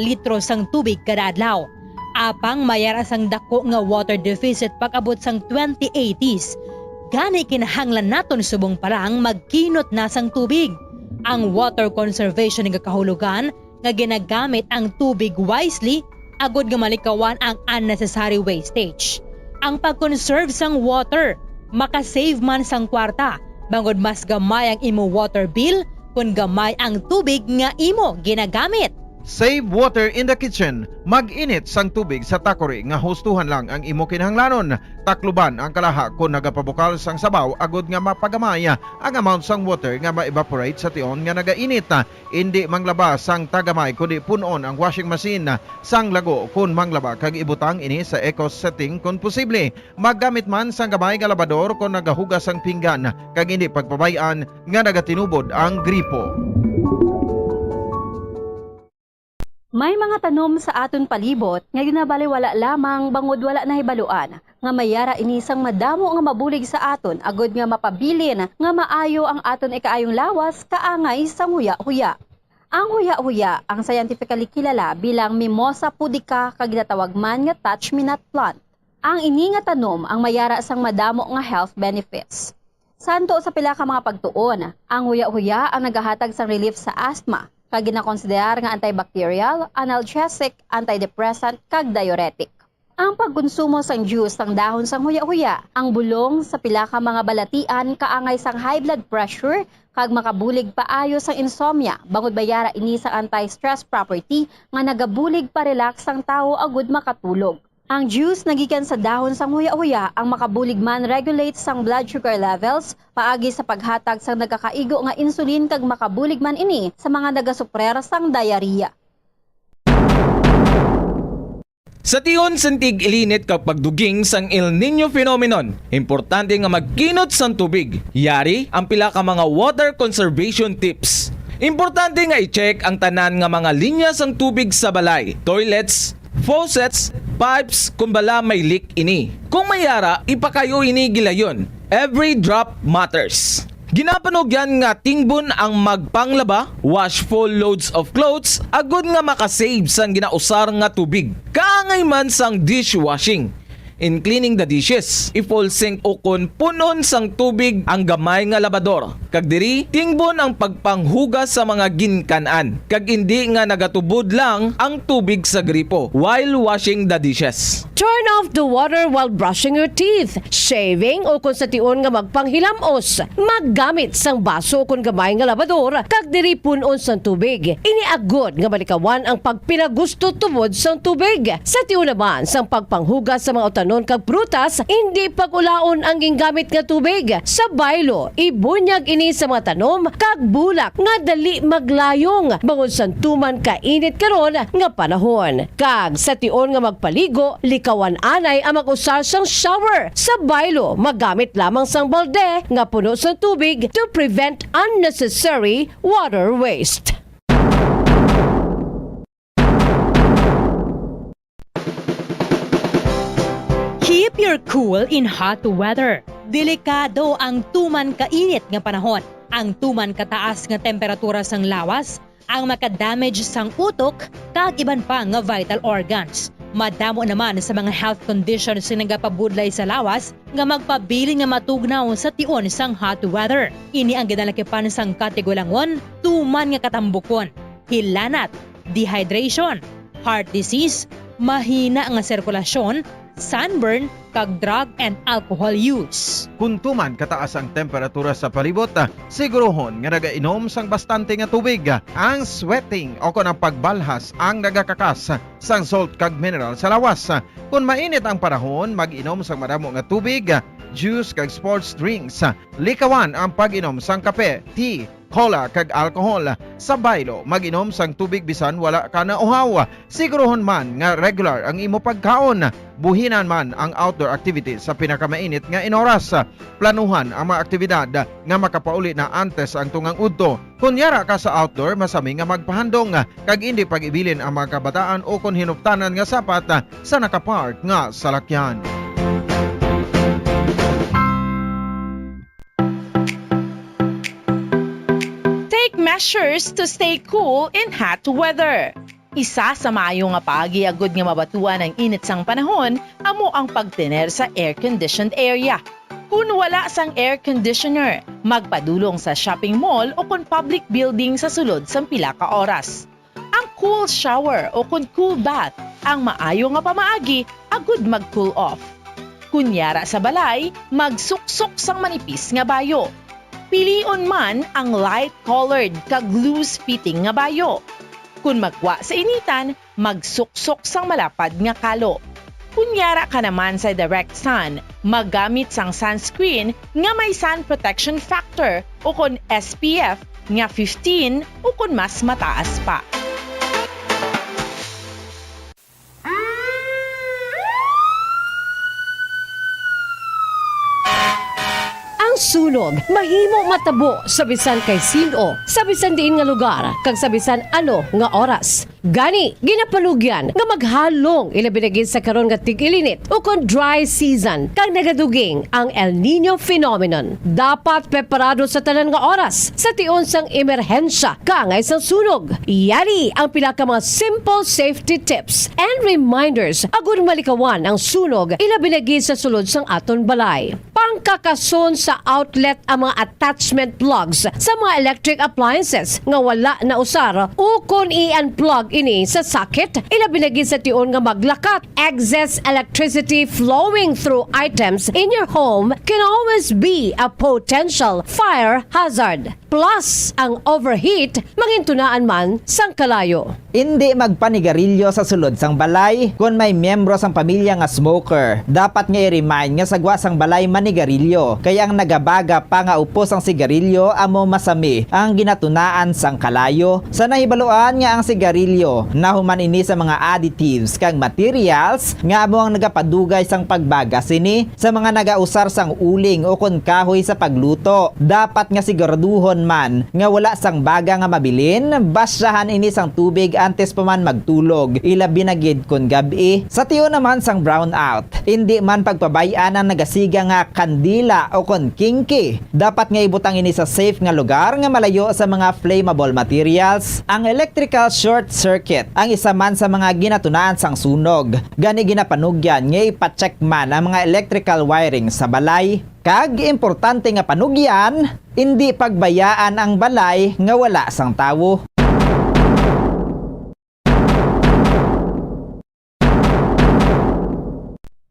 litro sang tubig kada adlaw. Apang mayara sang dako nga water deficit pag-abot sang 2080s. Gani kinahanglan naton subong parang magkinot na sang tubig. Ang water conservation nga kahulugan nga ginagamit ang tubig wisely agud nga malikawan ang unnecessary wastage. Ang pag-conserve sang water makasave man sang kwarta bangod mas gamay ang imo water bill kung gamay ang tubig nga imo ginagamit. Save water in the kitchen. Mag-init sang tubig sa takori nga hustuhan lang ang imo kinahanglanon. Takluban ang kalaha kung nagapabukal sang sabaw agud nga mapagamay ang amount sang water nga ma-evaporate sa tion nga nagainit. Hindi manglaba sang tagamay kundi punon ang washing machine sang lago kung manglaba kag ibutang ini sa eco setting kung posible. Maggamit man sang gamay nga labador kung nagahugas ang pinggan kag hindi pagpabayan nga nagatinubod ang gripo. May mga tanom sa aton palibot nga ginabaliwala lamang bangod wala na hibaluan nga mayara inisang madamo nga mabulig sa aton agod nga mapabilin nga maayo ang aton ikaayong lawas kaangay sang huya-huya. Ang huya-huya ang scientifically kilala bilang Mimosa pudica kag ginatawag man nga touch-me-not plant. Ang ini nga tanom ang mayara sang madamo nga health benefits. Santo sa pila ka mga pagtuon, ang huya-huya ang nagahatag sang relief sa asthma kag ginakonsiderar nga antibacterial, analgesic, antidepressant kag diuretic. Ang pagkonsumo sang juice sang dahon sang huya-huya, ang bulong sa pila ka mga balatian kaangay sang high blood pressure kag makabulig paayo sang insomnia bangod bayara ini sang anti-stress property nga nagabulig pa relax sang tawo agud makatulog. Ang juice nagikan sa dahon sang huya-huya ang makabulig man regulate sang blood sugar levels paagi sa paghatag sang nagkakaigo nga insulin kag makabulig man ini sa mga nagasuprer sang diarrhea. Sa tiyon santig ilinit kapag duging sang El Nino phenomenon, importante nga magkinot sang tubig. Yari ang pila ka mga water conservation tips. Importante nga i-check ang tanan nga mga linya sang tubig sa balay, toilets, faucets, pipes kung bala may leak ini. Kung mayara, ipakayo ini gilayon. Every drop matters. Ginapanog yan nga tingbon ang magpanglaba, wash full loads of clothes, agud nga makasave sang ginausar nga tubig. Kaangay man sang dishwashing. In cleaning the dishes, i-full sink o kun punon sang tubig ang gamay nga labador. Kag diri, tingbon ang pagpanghugas sa mga ginkanan. Kag hindi nga nagatubod lang ang tubig sa gripo while washing the dishes. Turn off the water while brushing your teeth, shaving o kung sa tion nga magpanghilamos. Maggamit sang baso kung gamay nga labador, kag diri punon sang tubig. Iniagod nga malikawan ang pagpinagusto tubod sang tubig. Sa tion naman sang pagpanghugas sa mga utanon kag prutas, hindi pag-ulaon ang gingamit nga tubig. Sa baylo, ibunyag ini sa mga tanom kag bulak nga dali maglayong bangod sang tuman kainit karon nga panahon. Kag sa tion nga magpaligo, likawan anay ang mag-usar sang shower. Sa baylo, magamit lamang sang balde nga puno sang tubig to prevent unnecessary water waste. Keep your cool in hot weather. Delikado ang tuman kainit nga panahon. Ang tuman kataas nga temperatura sang lawas ang makadamage sang utok kag iban pa nga vital organs. Madamo naman sa mga health conditions nga nagapabudlay sa lawas nga magpabilin nga matugnaw sa tion sang hot weather. Ini ang ginalakipan sang katigulangon, tuman nga katambukon, hilanat, dehydration, heart disease, mahina nga sirkulasyon, sunburn, kag drug and alcohol use. Kung tuman kataas ang temperatura sa palibot, sigurohon nga nagainom sang bastante nga tubig. Ang sweating o kung ang pagbalhas ang nagakakas sang salt kag mineral sa lawas. Kung mainit ang panahon, mag-inom sang madamo nga tubig, juice kag sports drinks. Likawan ang pag-inom sang kape, tea, cola kag alcohol. Sa baylo, mag-inom sang tubig bisan wala ka na uhaw. Sigurohon man nga regular ang imo pagkaon. Buhinan man ang outdoor activities sa pinakamainit nga inoras. Planuhan ang mga aktibidad nga makapauli na antes ang tungang udto. Kung yara ka sa outdoor, masami nga magpahandong kag hindi pag-ibilin ang mga kabataan o kung hinuptanan nga sapat sa nakapark nga salakyan. Take measures to stay cool in hot weather. Isa sa maayo nga pag-iagod nga mabatuan ang init sang panahon amo ang pagtener sa air-conditioned area. Kung wala sang air conditioner, magpadulong sa shopping mall o kung public building sa sulod sang pila ka oras. Ang cool shower o kung cool bath ang maayo nga pamaagi agud mag-cool off. Kunyara sa balay, magsuksok sang manipis nga bayo. Pilion man ang light-colored kag loose-fitting nga bayo. Kung magwa sa initan, magsuksok sang malapad nga kalo. Kunyara ka naman sa direct sun, maggamit sang sunscreen nga may sun protection factor o kung SPF nga 15 o kung mas mataas pa. Ang sunog mahimo matabo sa bisan kay sino, sa bisan diin nga lugar, kag sa bisan ano nga oras. Gani, ginapalugyan nga maghalong ilabinagin sa karon nga tig-ilinit o kon dry season kag nagaduging ang El Nino phenomenon. Dapat preparado sa tanan nga oras sa tion sang emerhensya kangay sang sunog. Yari ang pila ka mga simple safety tips and reminders agud malikawan ang sunog ilabinagin sa sulod sang aton balay. Pangkakason sa outlet ang mga attachment plugs sa mga electric appliances nga wala na usar o kon i-unplug ini sa sakit, ilabi na gid sa tion nga maglakat. Excess electricity flowing through items in your home can always be a potential fire hazard. Plus, ang overheat mangintunaan man sang kalayo. Hindi magpanigarilyo sa sulod sang balay kung may miyembro sang pamilya nga smoker. Dapat nga i-remind nga sagwa sang balay manigarilyo. Kaya ang nagabaga pa nga upos ang sigarilyo amo masami ang ginatunaan sang kalayo. Sa nahibaluan nga ang sigarilyo nahuman ini sa mga additives kang materials nga amo ang nagapadugay sang pagbaga sini sa mga nagausar sang uling o kon kahoy sa pagluto. Dapat nga siguraduhon man nga wala sang baga nga mabilin, basyahan ini sang tubig antes pa man magtulog, ilabi na gid kon gabi. Sa tiyo naman sang brownout, hindi man pagpabayaan ang nagasiga nga kandila o kon kinki. Dapat nga ibutang ini sa safe nga lugar nga malayo sa mga flammable materials. Ang electrical short circuit ang isa man sa mga ginatunaan sang sunog. Gani ginapanugyan nga ipacheck man ang mga electrical wiring sa balay. Kag importante nga panugyan, hindi pagbayaan ang balay nga wala sang tawo.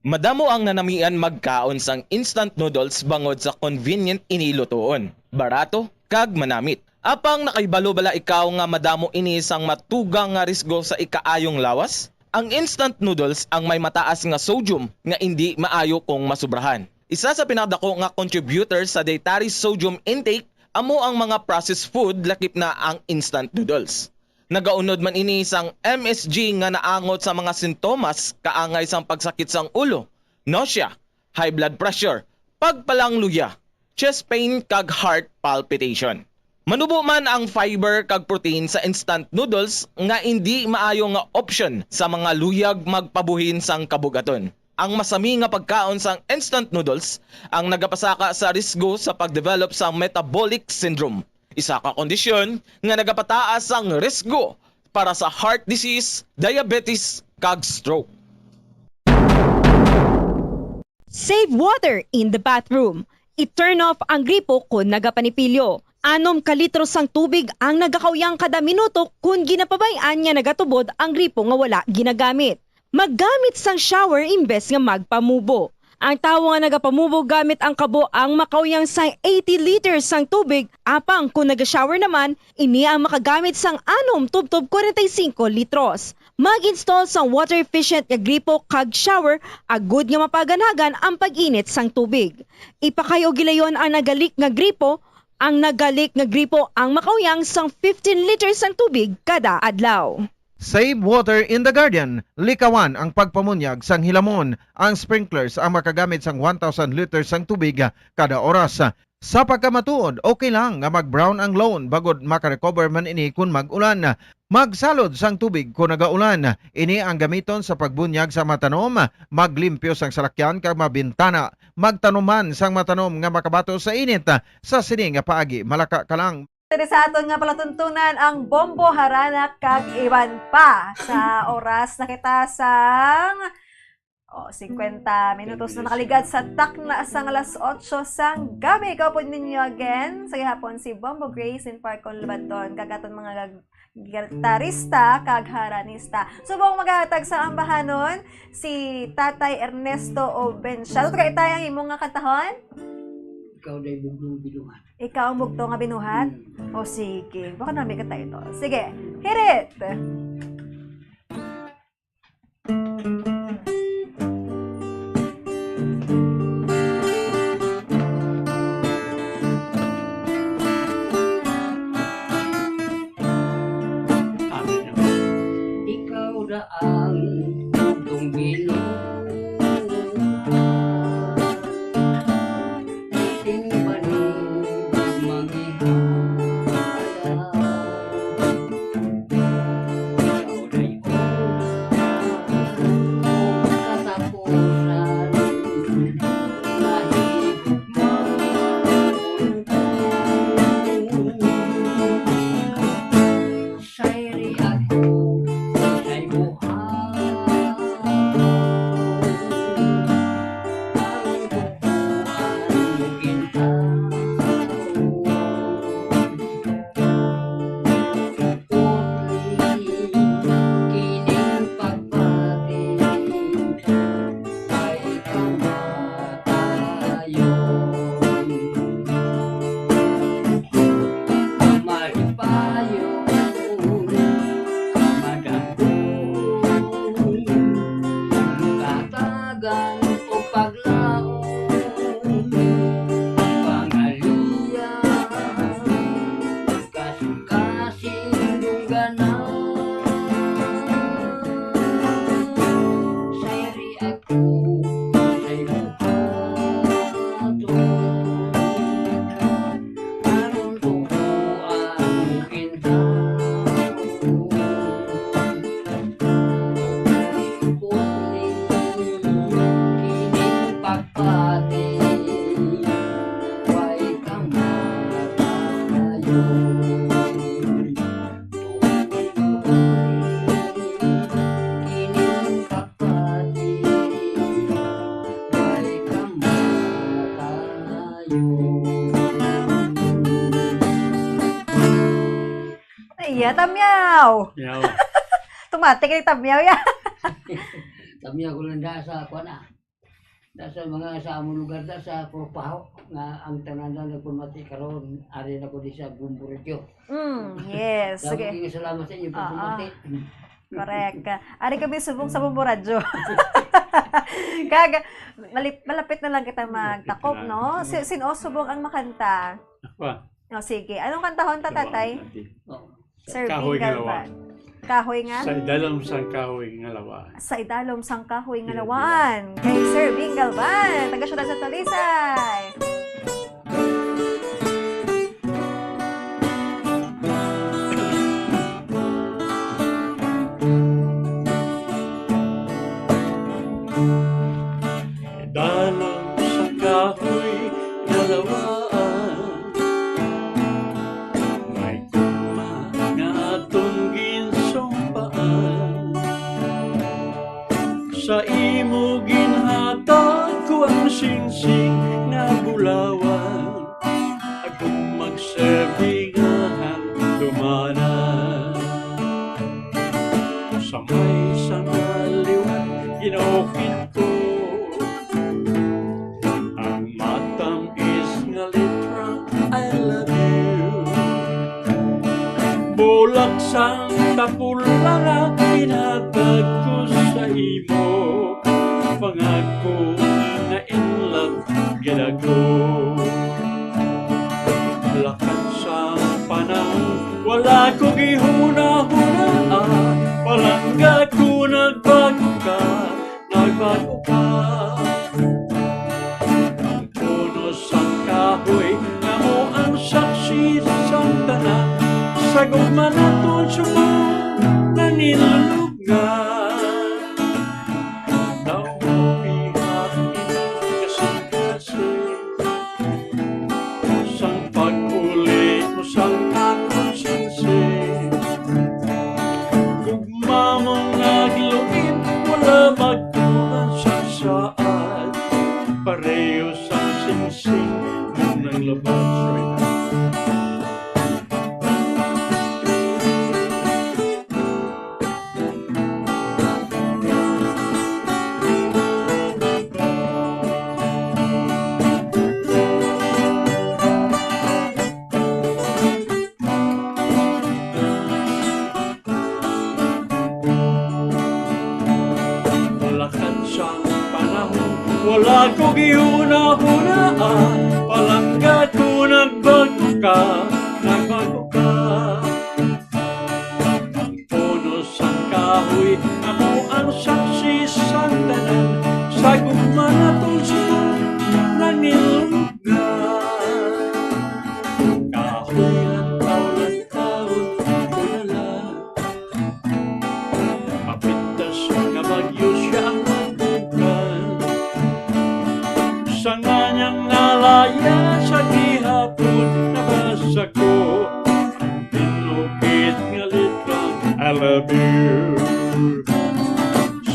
Madamo ang nanamian magkaon sang instant noodles bangod sa convenient inilutoon. Barato kag manamit. Apang nakaibalo bala ikaw nga madamo ini sang matugang nga risgo sa ikaayong lawas? Ang instant noodles ang may mataas nga sodium nga hindi maayo kung masubrahan. Isa sa pinakadako nga contributor sa dietary sodium intake amo ang mga processed food lakip na ang instant noodles. Nagaunod man ini sang MSG nga naangot sa mga sintomas kaangay sang pagsakit sang ulo, nausea, high blood pressure, pagpalangluya, chest pain kag heart palpitation. Manubo man ang fiber kag protein sa instant noodles nga hindi maayo nga option sa mga luyag magpabuhin sang kabugaton. Ang masami nga pagkaon sang instant noodles ang nagapasaka sa risgo sa pagdevelop sa metabolic syndrome. Isa ka kondisyon nga nagapataas ang risgo para sa heart disease, diabetes, kag stroke. Save water in the bathroom. I-turn off ang gripo kung nagapanipilyo. 6 kalitro sang tubig ang nagakawyang kada minuto kung ginapabayaan nga nagatubod ang gripo nga wala ginagamit. Maggamit sang shower imbes nga magpamubo. Ang tawo nga nagapamubo gamit ang kabo ang makawyang sang 80 liters sang tubig, apang kung naga-shower naman, ini ang makagamit sang 6 tubtob 45 litros. Mag-install sang water efficient nga gripo kag shower, agud nga mapaganagan ang pag-init sang tubig. Ipakayo gilayon ang nagalik nga gripo, ang nagalik nga gripo ang makawyang sang 15 liters sang tubig kada adlaw. Save water in the Guardian. Likawan ang pagpamunyag sang hilamon. Ang sprinklers ang makagamit sang 1,000 liters sang tubig kada oras. Sa pagkamatuod, okay lang nga mag-brown ang lawn bagod makarecover man ini kung mag-ulan. Magsalod sang tubig kung nagaulan. Ini ang gamiton sa pagbunyag sa matanom, maglimpyo sang salakyan kag mabintana. Magtanuman sang matanom nga makabato sa init. Sa sini nga paagi, malaka ka lang. Sa aton nga palatuntunan ang Bombo Harana kag iban pa sa oras na kita sang 50 minutos na nakaligad sa takna sang alas 8 sang gabi. Ikaw po ninyo again sa gihapon si Bombo Grace in Parkon Lubanton kagaton mga gitarista kag haranista. Subong maghatag sa ambahanon si Tatay Ernesto Obensial. Kay tayang imong nga katahon? Ikaw na bugtong binuhat. Ikaw ang bugtong nga binuhat? O sige, baka namin ka tayo ito. Sige, hit it! Ikaw na ang bugtong binuhat. payo katagan o paglaon pangaliya kasing-kasing dungganan sayari ako say buhato aron tukuan kintaw Iya, tamyaw. Yaw. Tumatik ni tamyaw ya. Kami ako lang sa ako na. Sa mga sa among lugar da sa Purpaho nga ang tanan na nagpamati karon ari na ko di sa Bumbo Radio. Yes. Sige. Sige. Salamat sa inyo pag pumati. Correct. Ari kami subong sa Bumbo Radio. Kaga, malapit na lang kita magtakop, no? Sino subong ang makanta? Apa? O, sige. Anong kantahon ta, tatay? Sir Kahoy nga lawa. Kahoy nga? Sa idalom sang kahoy nga lawa. Sa idalom sang kahoy nga lawan. Kay Sir Bing Galvan. Taga syudad sa Talisay. Idalom sang kahoy nga lawaan. May kuma nga atong ginsumpaan. Sa imo ginhatag ko ang singsing nga bulawan. Akong magserbigahan dumanan. Sa may sangaliwan ginokit ko. Ang matamis nga litra I love you. Bulak sang tapula nga inhatag ko sa imo. Pangako na in love ginago. Lakad sa panahon wala ko gihuna-huna. Palangga ko nagbago ka. Ang puno sang kahoy na mo ang saksi sang tanan. Sa gugma naton subong na nilulugan. Sang pag-uli mo sang akong sinsing. Gugma mong nagluin, wala magtunan sa saad. Pareho sang sinsing mong nanglabas. Wala ko gihuna-hunaan, palangga ko nagbago ka. Ang puno sang kahoy, ako ang saksi sang tanan. Sa gugma natong subong na nilulugan. Kahoy lang taon, kulala. Mapitas nga bagyo siya ang sa nganyang nalaya sa gihapon nabasa ko ang pinukit nga litrang I love you.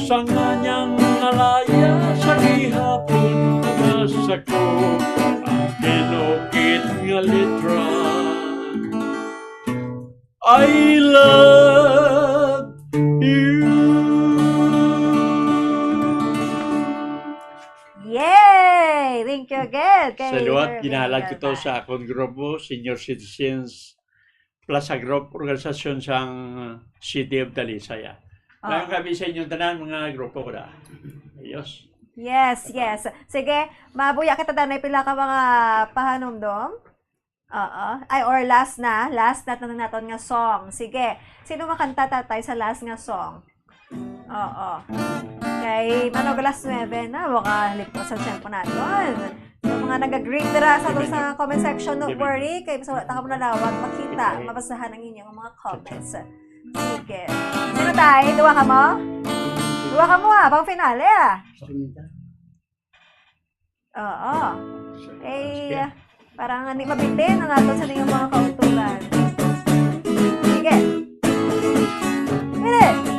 Sa nganyang nalaya sa gihapon nabasa ko ang pinukit nga litrang I love you. Thank you again. Sa luwat, ginahalag ko to sa akong grupo, Senior Citizens plus sa group organisasyon sang City of Talisay. Ngayon kami sa inyong tanan mga grupo ko na. Ayos. Yes, yes. Sige, mabuya kita danay pila ka mga pahanumdom. Oo. Ay, or last na tanong naton nga song. Sige. Sino makanta tatay sa last nga song? Oo. Kay Manog alas 9 na, baka halip ko sa tempo natin. Yung mga nag-agree dira sa comment section, don't worry. Kay basta wala ka mo nalawag, makita, mabasahan ang inyong mga comments. Sige. Sino tayo? Duwa ka mo? Duwa ka mo pang finale Oo. Eh, parang hindi mabitin ang ato sa inyong mga kautulan. Sige. Pili!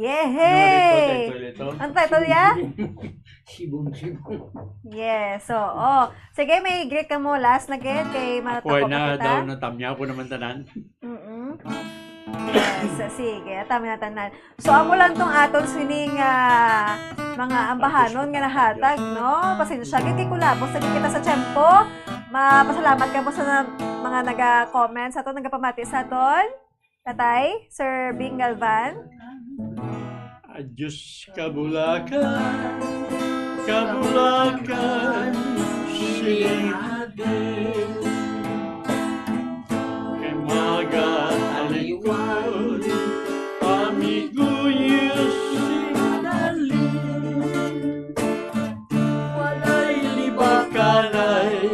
Yehey! Ang title niya? Sibong-sibong. Yes, so, sige, may greet ka mo last na get kay Manatako Kuhay na kita. daw natamya ko naman tanan. Yes, sige, tama na tanan. So, amo lang tong aton sining mga ambahanon nga nahatag, no? Pasensya, hindi ko labos. Sige kita sa tiyempo. Mapasalamat ka po sa mga naga-comment sa aton, nagapamati sa aton. Tatay, Sir Bing Galvan. Diyos kabulakan, kabulakan, siyade. Kemaga alikon, amiguyos sinali. Walay libakanay,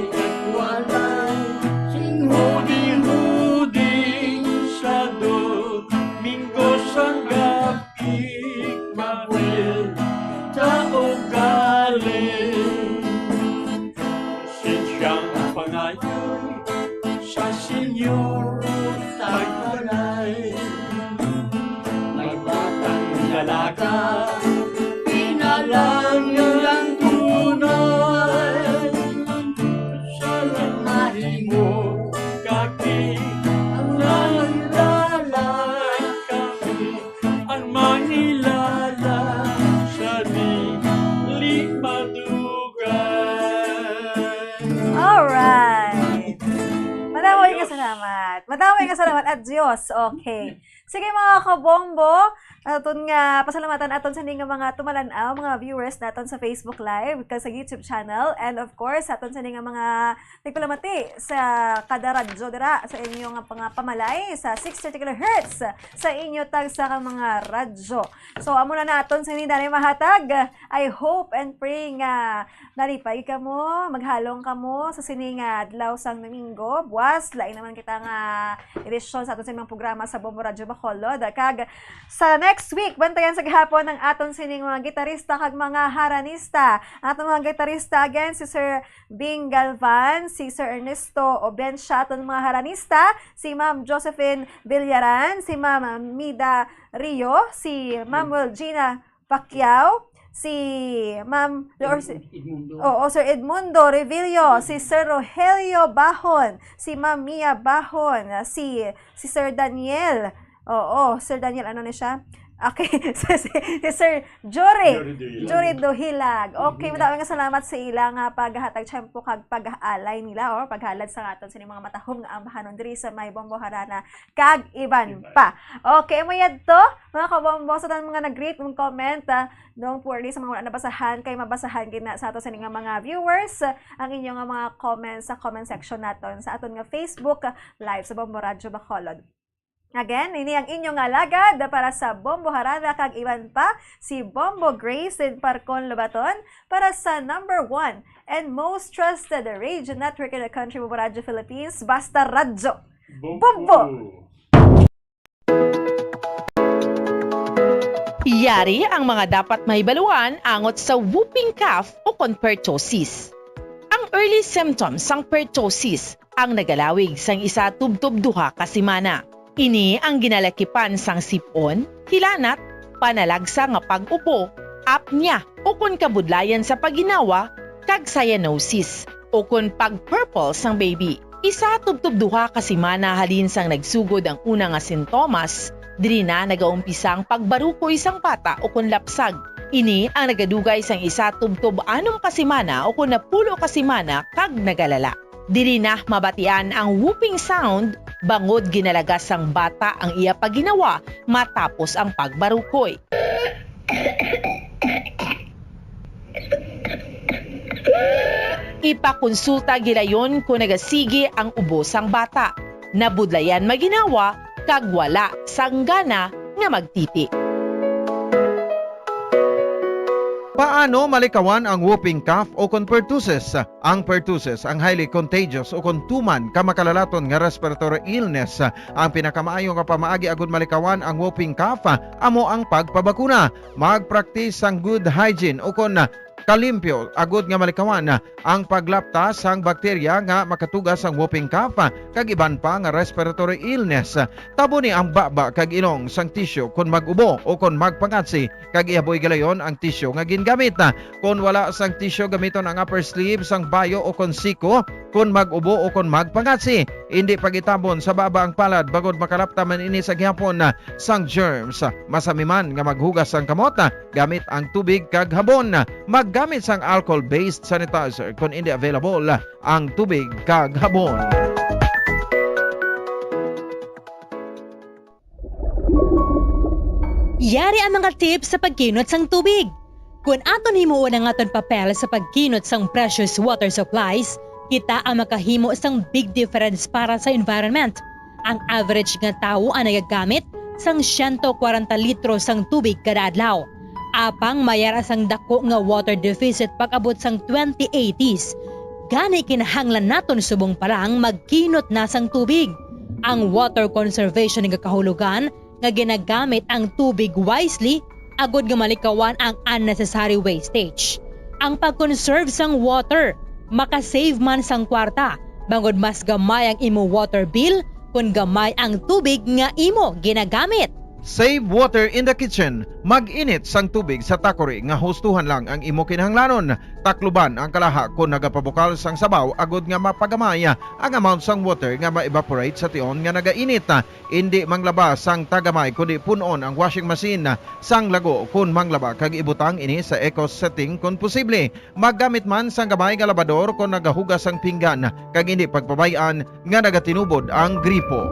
walay singhudi-hudi sa Domingo sang gabi. Sinsiyang pangayon sa senyor tagpanay. May batang dalaga, pinalang ng tunay. Sa lamahin mo, kaki, ang nangilala kami, ang mangilala sa Alright. Madamay ka salamat at Diyos. Okay. Sige mga kabombo, aton nga pasalamatan aton sa nga mga tumalanaw, mga viewers naton sa Facebook Live, sa YouTube channel, and of course aton sa nga mga nagpalamati sa kada radyo dira sa inyong mga pamalay sa 630 kHz sa inyo tag sa mga radyo. So amo na naton sa nindani mahatag. I hope and pray nga nalipay ka mo, maghalong ka mo sa sininga adlaw sang Domingo. Buwas lain naman kita nga edisyon sa aton sa mga programa sa Bombo Radio Bacolod. Kag sa next next week, bantayan sa gihapon ng aton sining mga gitarista kag mga haranista. Aton mga gitarista again, si Sir Bing Galvan, si Sir Ernesto Obencia, aton mga haranista, si Ma'am Josephine Villaran, si Ma'am Mida Rio, si Ma'am Gina Pacquiao, si Ma'am Sir Edmundo Revillo, si Sir Rogelio Bahon, si Ma'am Mia Bahon, si Sir Daniel. Sir Daniel, ano na siya? Okay, si Sir Jory Dohilag. Okay, maraming salamat sa ilang paghatag tiyempo kag pag-aalay nila or paghalad sa aton sa mga matahom nga ambahanon diri sa may Bombo Harana kag iban pa. Okay, mayad to mga kabombo sa mga nag-greet ng comment. Don't worry sa mga wala nabasahan kay mabasahan gina sa ato sa mga viewers ang inyong mga comments sa comment section naton sa aton nga Facebook live sa Bombo Radio Bacolod. Again, ini ang inyong alagad para sa Bombo Harana kag iban pa, si Bombo Grace in Parcon Lobaton para sa number 1 and most trusted radio network in the country, Bombo Radio Philippines, Basta Radyo. Bombo! Yari ang mga dapat mahibaluan angot sa whooping cough o pertussis. Ang early symptoms sang pertussis ang nagalawig sang isa tubtob duha ka semana. Ini ang ginalakipan sang sipon, hilanat, panalagsa nga pag-upo, apnea o kun kabudlayan sa paginawa, kag cyanosis o kun pag-purple sang baby. Isa tubtob duha ka semana halin sang nagsugod ang una nga sintomas, diri na nagaumpisang pagbarukoy sang bata o kun lapsag. Ini ang nagadugay sang isa tubtob 6 ka semana o kun 10 ka semana kag nagalala. Diri na mabatian ang whooping sound bangod ginalagas sang bata ang iya paginawa matapos ang pagbarukoy. Ipakonsulta gilayon kung nagasigi ang ubo sang bata. Nabudlayan maginawa kag wala sang gana nga magtiti. Paano malikawan ang whooping cough o pertussis? Ang pertussis ang highly contagious o tuman ka makalalaton nga respiratory illness. Ang pinakamaayo nga pamaagi agud malikawan ang whooping cough amo ang pagpabakuna. Mag-practice ang good hygiene o kalimpyo agud nga malikawan ang paglapta sang bakterya nga makatugas ang whooping cough kag iban pa nga respiratory illness. Tabo ni ang baba kag ilong sang tissue kun mag-ubo o kun magpangatsi kag iaboy galayon ang tissue nga gingamit. Kun wala sang tissue gamiton ang upper sleeve sang bayo o kun siko kun mag-ubo o kun magpangatsi. Hindi pagitabon sa baba ang palad bagod makalapta man ini sa gihapon sang germs. Masami man nga maghugas sang kamot gamit ang tubig kag habon. Gamit sang alcohol-based sanitizer kung hindi available ang tubig kag habon. Yari ang mga tips sa pagkinot sang tubig. Kung aton himuon ang aton papel sa pagkinot sang precious water supplies, kita ang makahimo sang big difference para sa environment. Ang average nga tao ang nagagamit sang 140 litro sang tubig kada adlaw. Apang mayara sang dako nga water deficit pag-abot sang 2080s. Gani kinahanglan naton subong parang magkinot na sang tubig. Ang water conservation nga kahulugan nga ginagamit ang tubig wisely agud nga malikawan ang unnecessary wastage. Ang pag-conserve sang water makasave man sang kwarta bangod mas gamay ang imo water bill kung gamay ang tubig nga imo ginagamit. Save water in the kitchen. Mag-init sang tubig sa takori nga hustuhan lang ang imo kinahanglanon. Takluban ang kalaha kung nagapabukal sang sabaw agud nga mapagamaya ang amount sang water nga ma-evaporate sa tion nga nagainit. Hindi manglaba sang tagamay kundi punon ang washing machine sang lago kung manglaba kag ibutang ini sa eco setting kung posible. Maggamit man sang gamay nga labador kung nagahugas sang pinggan kag hindi pagpabayan nga nagatinubod ang gripo.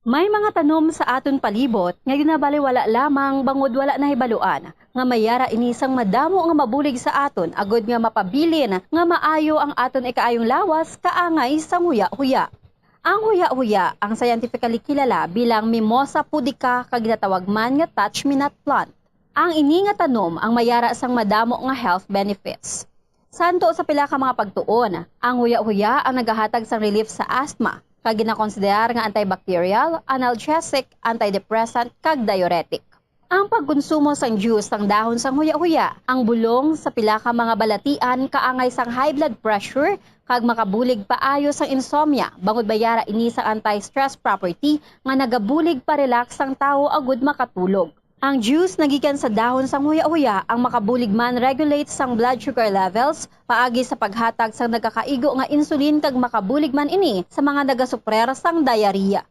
May mga tanom sa aton palibot nga ginabaliwala lamang bangod wala nahibaluan nga mayara inisang madamo nga mabulig sa aton agod nga mapabilin nga maayo ang aton ikaayong lawas kaangay sa huya-huya. Ang huya-huya ang scientifically kilala bilang Mimosa pudica kag ginatawag man nga touch-me-not plant. Ang ini nga tanom ang mayara sang madamo nga health benefits. Santo sa pila ka mga pagtuon, ang huya-huya ang nagahatag sang relief sa asthma, kag ginakonsiderar nga antibacterial, analgesic, antidepressant kag diuretic. Ang pagkonsumo sang juice sang dahon sang huya-huya, ang bulong sa pila ka mga balatian kaangay sang high blood pressure kag makabulig paayo sang insomnia bangod bayara ini sa anti-stress property nga nagabulig pa relax sang tawo agud makatulog. Ang juice nagikan sa dahon sang huya-huya ang makabulig man regulate sang blood sugar levels paagi sa paghatag sang nagakaigo nga insulin kag makabulig man ini sa mga nagasuprer sang diarrhea.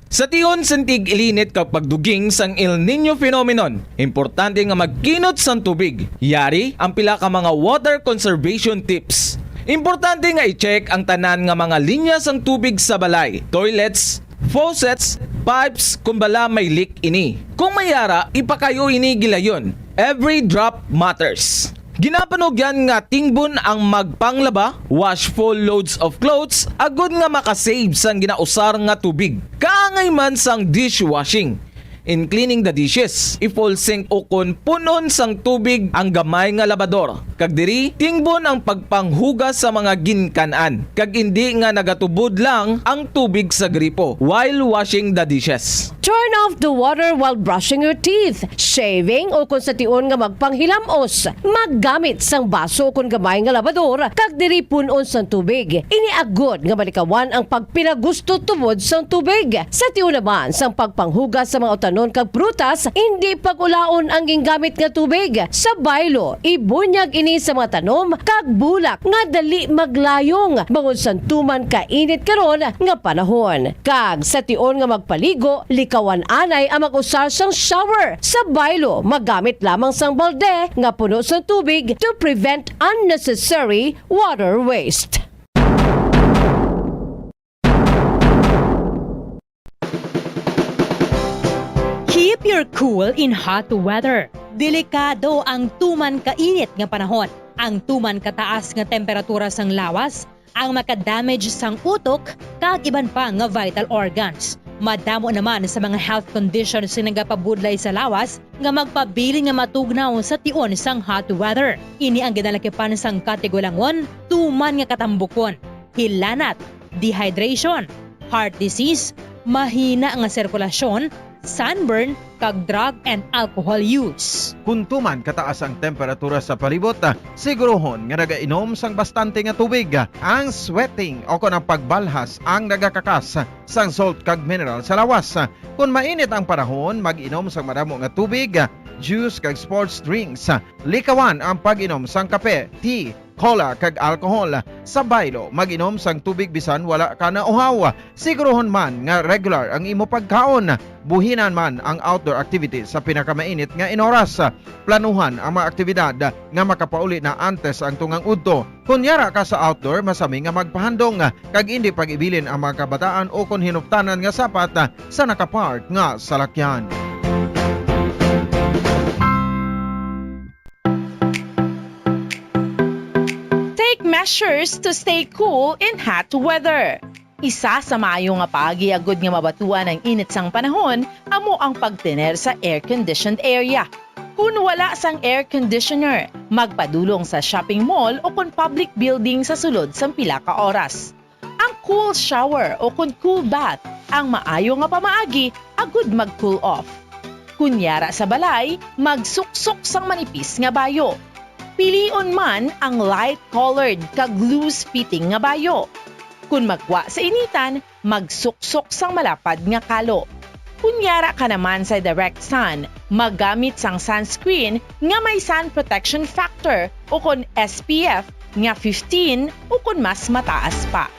Sa tiyon santig ilinit kapag duging sang El Nino phenomenon, importante nga magkinot sang tubig. Yari ang pila ka mga water conservation tips. Importante nga i-check ang tanan nga mga linya sang tubig sa balay, toilets, faucets, pipes kung bala may leak ini. Kung mayara, ipakayo ini gilayon. Every drop matters. Ginapanogyan nga tingbon ang magpanglaba, wash full loads of clothes, agud nga makasave sang ginausar nga tubig. Kaangay man sang dishwashing. In cleaning the dishes, i-full sink o kon punon sang tubig ang gamay nga labador. Kag diri, tingbon ang pagpanghugas sa mga ginkanan. Kag hindi nga nagatubod lang ang tubig sa gripo while washing the dishes. Turn off the water while brushing your teeth. Shaving o kung sa tion nga magpanghilamos. Maggamit sang baso o kung gamay nga labador kag diri punon sang tubig. Iniagod nga balikawan ang pagpinagusto tubod sang tubig. Sa tion naman sang pagpanghugas sa mga utanon kag prutas, hindi pagulaon ang gingamit nga tubig. Sa baylo, ibunyag ini sa mga tanom kag bulak nga dali maglayong bangod sang tuman kainit karon nga panahon. Kag sa tion nga magpaligo, likawan anay ang mag-usar sang shower. Sa baylo, magamit lamang sang balde nga puno sang tubig to prevent unnecessary water waste. Keep your cool in hot weather. Delikado ang tuman kainit nga panahon. Ang tuman kataas nga temperatura sang lawas ang makadamage sang utok kag iban pa nga vital organs. Madamo naman sa mga health conditions nga nagapabudlay sa lawas nga magpabilin nga matugnaw sa tion sang hot weather. Ini ang ginalakipan sang kategolangon, tuman nga katambukon, hilanat, dehydration, heart disease, mahina nga sirkulasyon, sunburn, kag drug and alcohol use. Kung tuman kataas ang temperatura sa palibot, sigurohon nga nagainom sang bastante nga tubig. Ang sweating o kung ang pagbalhas ang nagakakas sang salt kag mineral sa lawas. Kung mainit ang panahon, mag-inom sang maramo nga tubig, juice kag sports drinks. Likawan ang pag-inom sang kape, tea, cola kag alcohol. Sa baylo, mag-inom sang tubig bisan wala ka na uhaw. Sigurohon man nga regular ang imo pagkaon. Buhinan man ang outdoor activities sa pinakamainit nga inoras. Planuhan ang mga aktibidad nga makapauli na antes ang tungang udto. Kunyara ka sa outdoor, masami nga magpahandong kag hindi pag-ibilin ang mga kabataan o kung hinuptanan nga sapat sa nakapark nga salakyan. Measures to stay cool in hot weather. Isa sa maayo nga pagiagod nga mabatuan ang init sang panahon amo ang pagtener sa air-conditioned area. Kung wala sang air conditioner, magpadulong sa shopping mall o kung public building sa sulod sang pila ka oras. Ang cool shower o kung cool bath ang maayo nga pamaagi agud mag-cool off. Kunyara sa balay, magsuksok sang manipis nga bayo. Pilion man ang light-colored kag loose-fitting nga bayo. Kung magwa sa initan, magsuksok sang malapad nga kalo. Kunyara ka naman sa direct sun, maggamit sang sunscreen nga may sun protection factor o kung SPF nga 15 o kung mas mataas pa.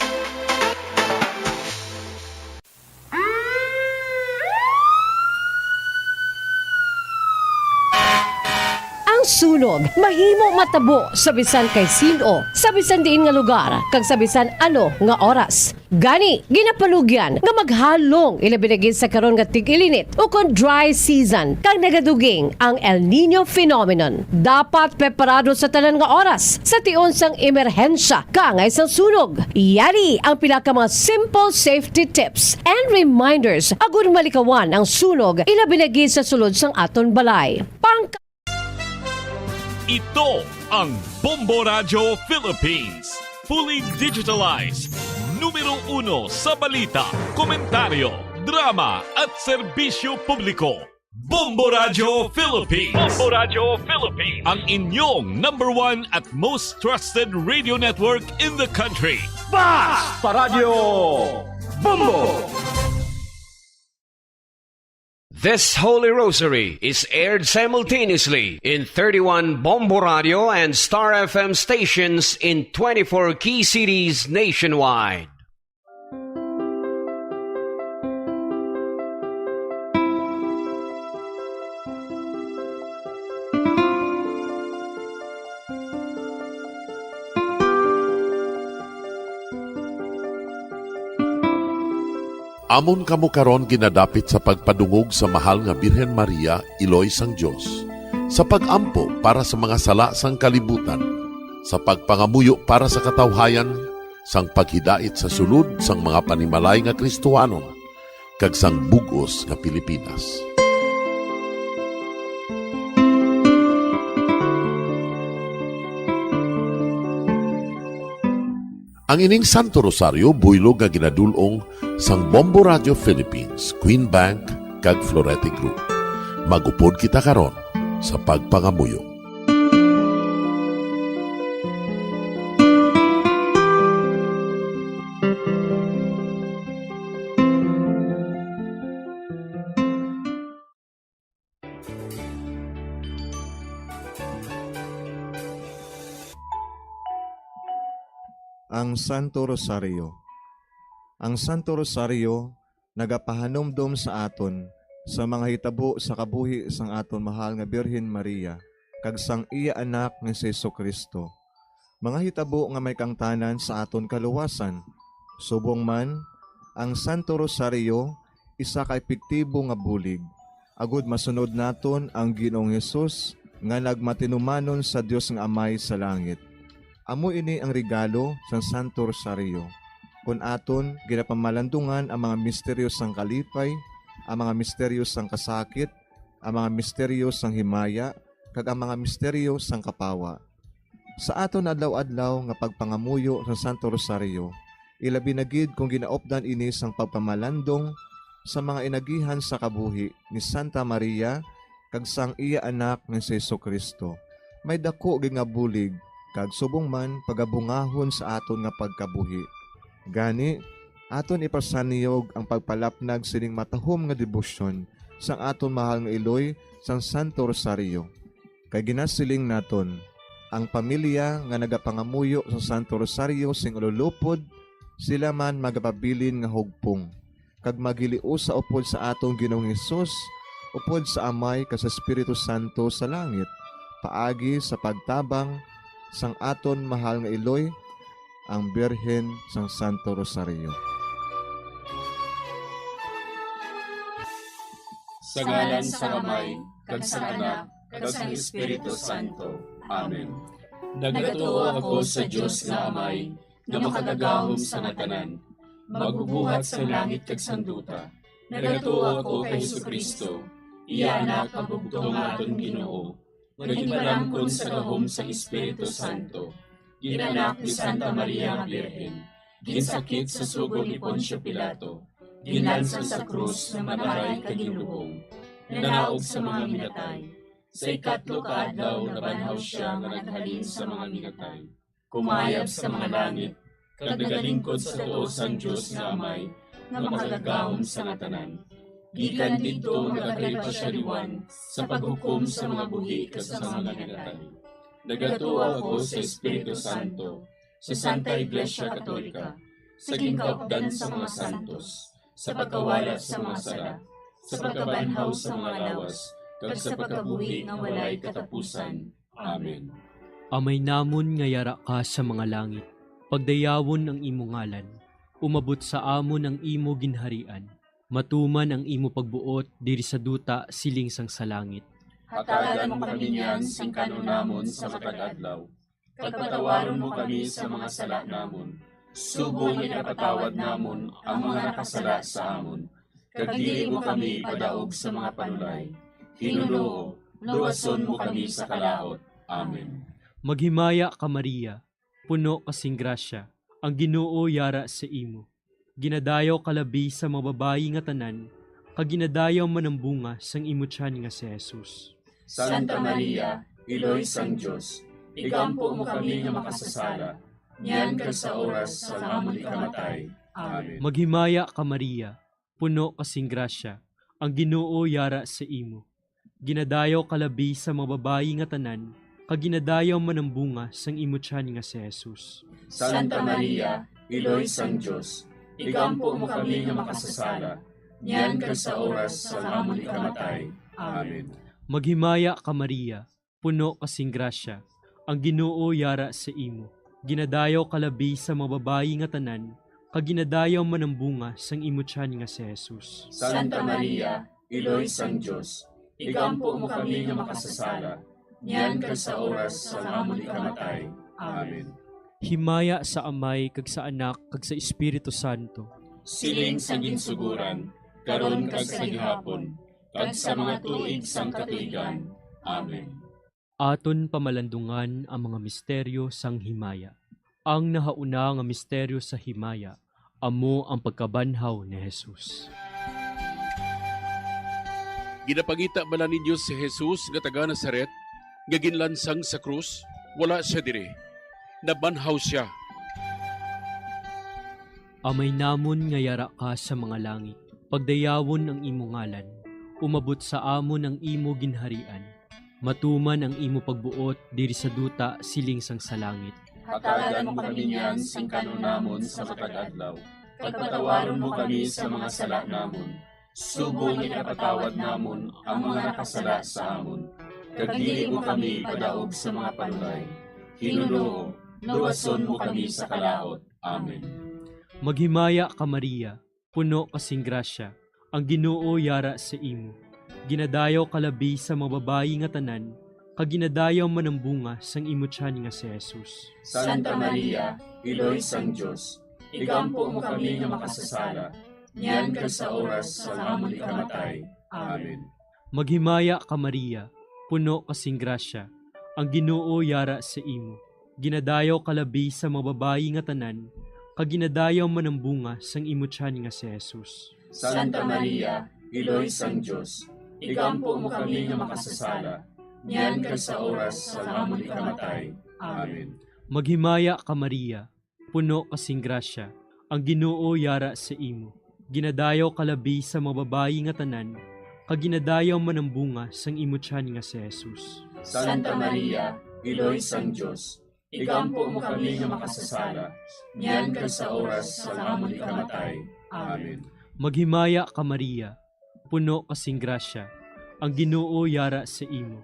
Sunog, mahimo matabo sa bisan kay sino, sa bisan diin nga lugar, kag sa bisan ano nga oras. Gani, ginapalugyan nga maghalong ilabinagin sa karon nga tig-ilinit o kon dry season kag nagaduging ang El Nino phenomenon. Dapat preparado sa tanan nga oras sa tion sang emerhensya kaangay sang sunog. Yari ang pila ka mga simple safety tips and reminders agud malikawan ang sunog ilabinagin sa sulod sang aton balay. Ito ang Bombo Radio Philippines. fully digitalized. Numero 1 sa balita, komentaryo, drama at serbisyo publiko. Bombo Radio Philippines. Bombo Radio Philippines. Ang inyong #1 at most trusted radio network in the country. Basta Radio Bombo! This Holy Rosary is aired simultaneously in 31 Bombo Radio and Star FM stations in 24 key cities nationwide. Amon kamo karon ginadapit sa pagpadungog sa mahal nga Birhen Maria, Iloy sang Dios, sa pagampo para sa mga sala sang kalibutan, sa pagpangamuyo para sa katawhayan, sang paghidait sa sulod sang mga panimalay nga Kristohanon, kag sang bugos nga Pilipinas. Ang ining Santo Rosario buylog nga ginadulong sang Bombo Radio Philippines, Queen Bank kag Florete Group. Magupod kita karon sa pagpangamuyo. Ang Santo Rosario. Ang Santo Rosario nagapahanumdum sa aton sa mga hitabo sa kabuhi sang aton mahal nga Birhen Maria kag sang iya anak nga si Jesucristo. Mga hitabo nga may kangtanan sa aton kaluwasan. Subong man, ang Santo Rosario isa ka epektibo nga bulig. Agud masunod naton ang Ginoong Hesus nga nagmatinumanon sa Dios nga Amay sa langit. Amo ini ang regalo sa Santo Rosario. Kung aton ginapamalandungan ang mga misteryo sang kalipay, ang mga misteryo sang kasakit, ang mga misteryo sang himaya, kag ang mga misteryo sang kapawa. Sa aton adlaw-adlaw nga pagpangamuyo sa Santo Rosario, ilabi na gid kung ginaopdan ini sang pagpamalandong sa mga inagihan sa kabuhi ni Santa Maria kag sang iya anak nga si Jesucristo. May dako gid nga bulig kag subong man pagabungahon sa aton nga pagkabuhi. Gani, aton ipasaniyog ang pagpalapnag sining matahom nga debosyon sang aton mahal nga Iloy sang Santo Rosario. Kay ginasiling naton, ang pamilya nga nagapangamuyo sa Santo Rosario sing ululupod, sila man magapabilin nga hugpong. Kag magiliu sa upod sa atong Ginoong Hesus, upod sa Amay kas Espiritu Santo sa langit, paagi sa pagtabang sang aton mahal nga Iloy, ang Birhen sang Santo Rosario. Sa ngalan sa Amay, kag sa Anak, kag sa Espiritu Santo. Amen. Nagatuo ako sa Dios nga Amay, nga makagagahom sa natanan, magbubuhat sa langit kag sanduta. Nagatuo ako kay Jesucristo, iya anak ang bugtong aton Ginoo, nga ginarangkon sa gahom sa Espiritu Santo, ginanak ni Santa Maria nga Birhen, ginsakit sa sugod ni Poncio Pilato, ginlansa sa krus na mataray kag ginlubong, nanaog sa mga minatay. Sa ikatlo ka adlaw nabanhaw siya nga naghalin sa mga minatay, kumayab sa mga langit, kag nagalingkod sa tuo sang Dios nga Amay, nga makagagahom sa natanan. Gikan dito nagakalipasyaliwan sa paghukom sa mga buhi kas sa mga minatay. Nagatuo ako sa Espiritu Santo, sa Santa Iglesia Katolika, sa gingkaupdan sa mga santos, sa pagkawalat sa mga sala, sa pagkabanhaw sa mga lawas, kag sa pagkabuhi nga walay katapusan. Amen. Amay namon nga yara ka sa mga langit, pagdayawon ang imo ngalan, umabot sa amon ang imo ginharian, matuman ang imo pagbuot diri sa duta siling sang sa langit. Hatagan mo kami niyan sing kanunamon sa matag adlaw. Pagpatawaron mo kami sa mga sala namon. Subong ipatawad namon ang mga nakasala sa amon. Kag dili mo kami padaog sa mga panulay. Hinuloo, luwason mo kami sa kalaot. Amen. Maghimaya ka Maria, puno kasing grasya, ang Ginoo yara sa imo. Ginadayaw kalabi sa mga babayi nga tanan, kaginadayaw man ang bunga sang imo tiyan nga si Jesus. Santa Maria, Iloy sang Diyos, igampo mo kami nga makasasala, niyan ka sa oras sa amon ikamatay. Amen. Maghimaya ka Maria, puno kasing grasya, ang Ginoo yara sa imo. Ginadayaw kalabi sa mga babayi nga tanan, kaginadayaw man ang bunga sang imo tiyan nga si Jesus. Santa Maria, Iloy sang Diyos, igampo mo kami nga makasasala, niyan ka sa oras sa amon ikamatay. Amen. Maghimaya ka Maria, puno kasing grasya, ang Ginoo yara sa imo. Ginadayaw kalabi sa mga babayi nga tanan, kaginadayaw man ang bunga sang imo tiyan nga si Jesus. Santa Maria, Iloy sang Diyos, igampo mo kami nga makasasala, niyan ka sa oras sa amon ikamatay. Amen. Himaya sa Amay, kag sa Anak, kag sa Espiritu Santo. Siling sa ginsuguran, karon kag sa gihapon, kag sa mga tuig sang katuigan. Amen. Aton pamalandungan ang mga misteryo sang himaya. Ang nahauna nga misteryo sa himaya, amo ang pagkabanhaw ni Jesus. Ginapangita bala ninyo si Jesus nga taga Nazaret, nga ginlansang sa krus, wala siya dire. Nabanhaw siya. Amay namon nga yara ka sa mga langit, pagdayawon ang imo ngalan, umabot sa amon ang imo ginharian, matuman ang imo pagbuot diri sa duta siling sang sa langit. Hatagan mo kami niyan sing kanon namon sa matag adlaw. Pagpatawaron mo kami sa mga sala namon. Subong ipatawad namon ang mga nakasala sa amon. Kag dili mo kami padaog sa mga panulay. Hinunoo, luwason mo kami sa kalaot. Amen. Maghimaya ka Maria, puno kasing grasya, ang Ginoo yara sa imo. Ginadayaw kalabi sa mga babayi nga tanan, kaginadayaw man ang bunga sang imo tiyan nga si Jesus. Santa Maria, Iloy sang Diyos, igampo mo kami nga makasasala, niyan ka sa oras sa amon ikamatay. Amen. Maghimaya ka Maria, puno kasing grasya, ang Ginoo yara sa imo. Ginadayaw kalabi sa mga babayi nga tanan, kaginadayaw man ang bunga sang imo tiyan nga si Jesus. Santa Maria, Iloy sang Diyos, igampo mo kami nga makasasala, niyan ka sa oras sa amon ikamatay. Amen. Maghimaya ka Maria, puno kasing grasya, ang Ginoo yara sa imo. Ginadayaw kalabi sa mga babayi nga tanan, kaginadayaw man ang bunga sang imo tiyan nga si Jesus. Santa Maria, Iloy sang Diyos, igampo mo kami nga makasasala, niyan ka sa oras sa amon ikamatay. Amen. Maghimaya ka Maria, puno kasing grasya, ang Ginoo yara sa imo.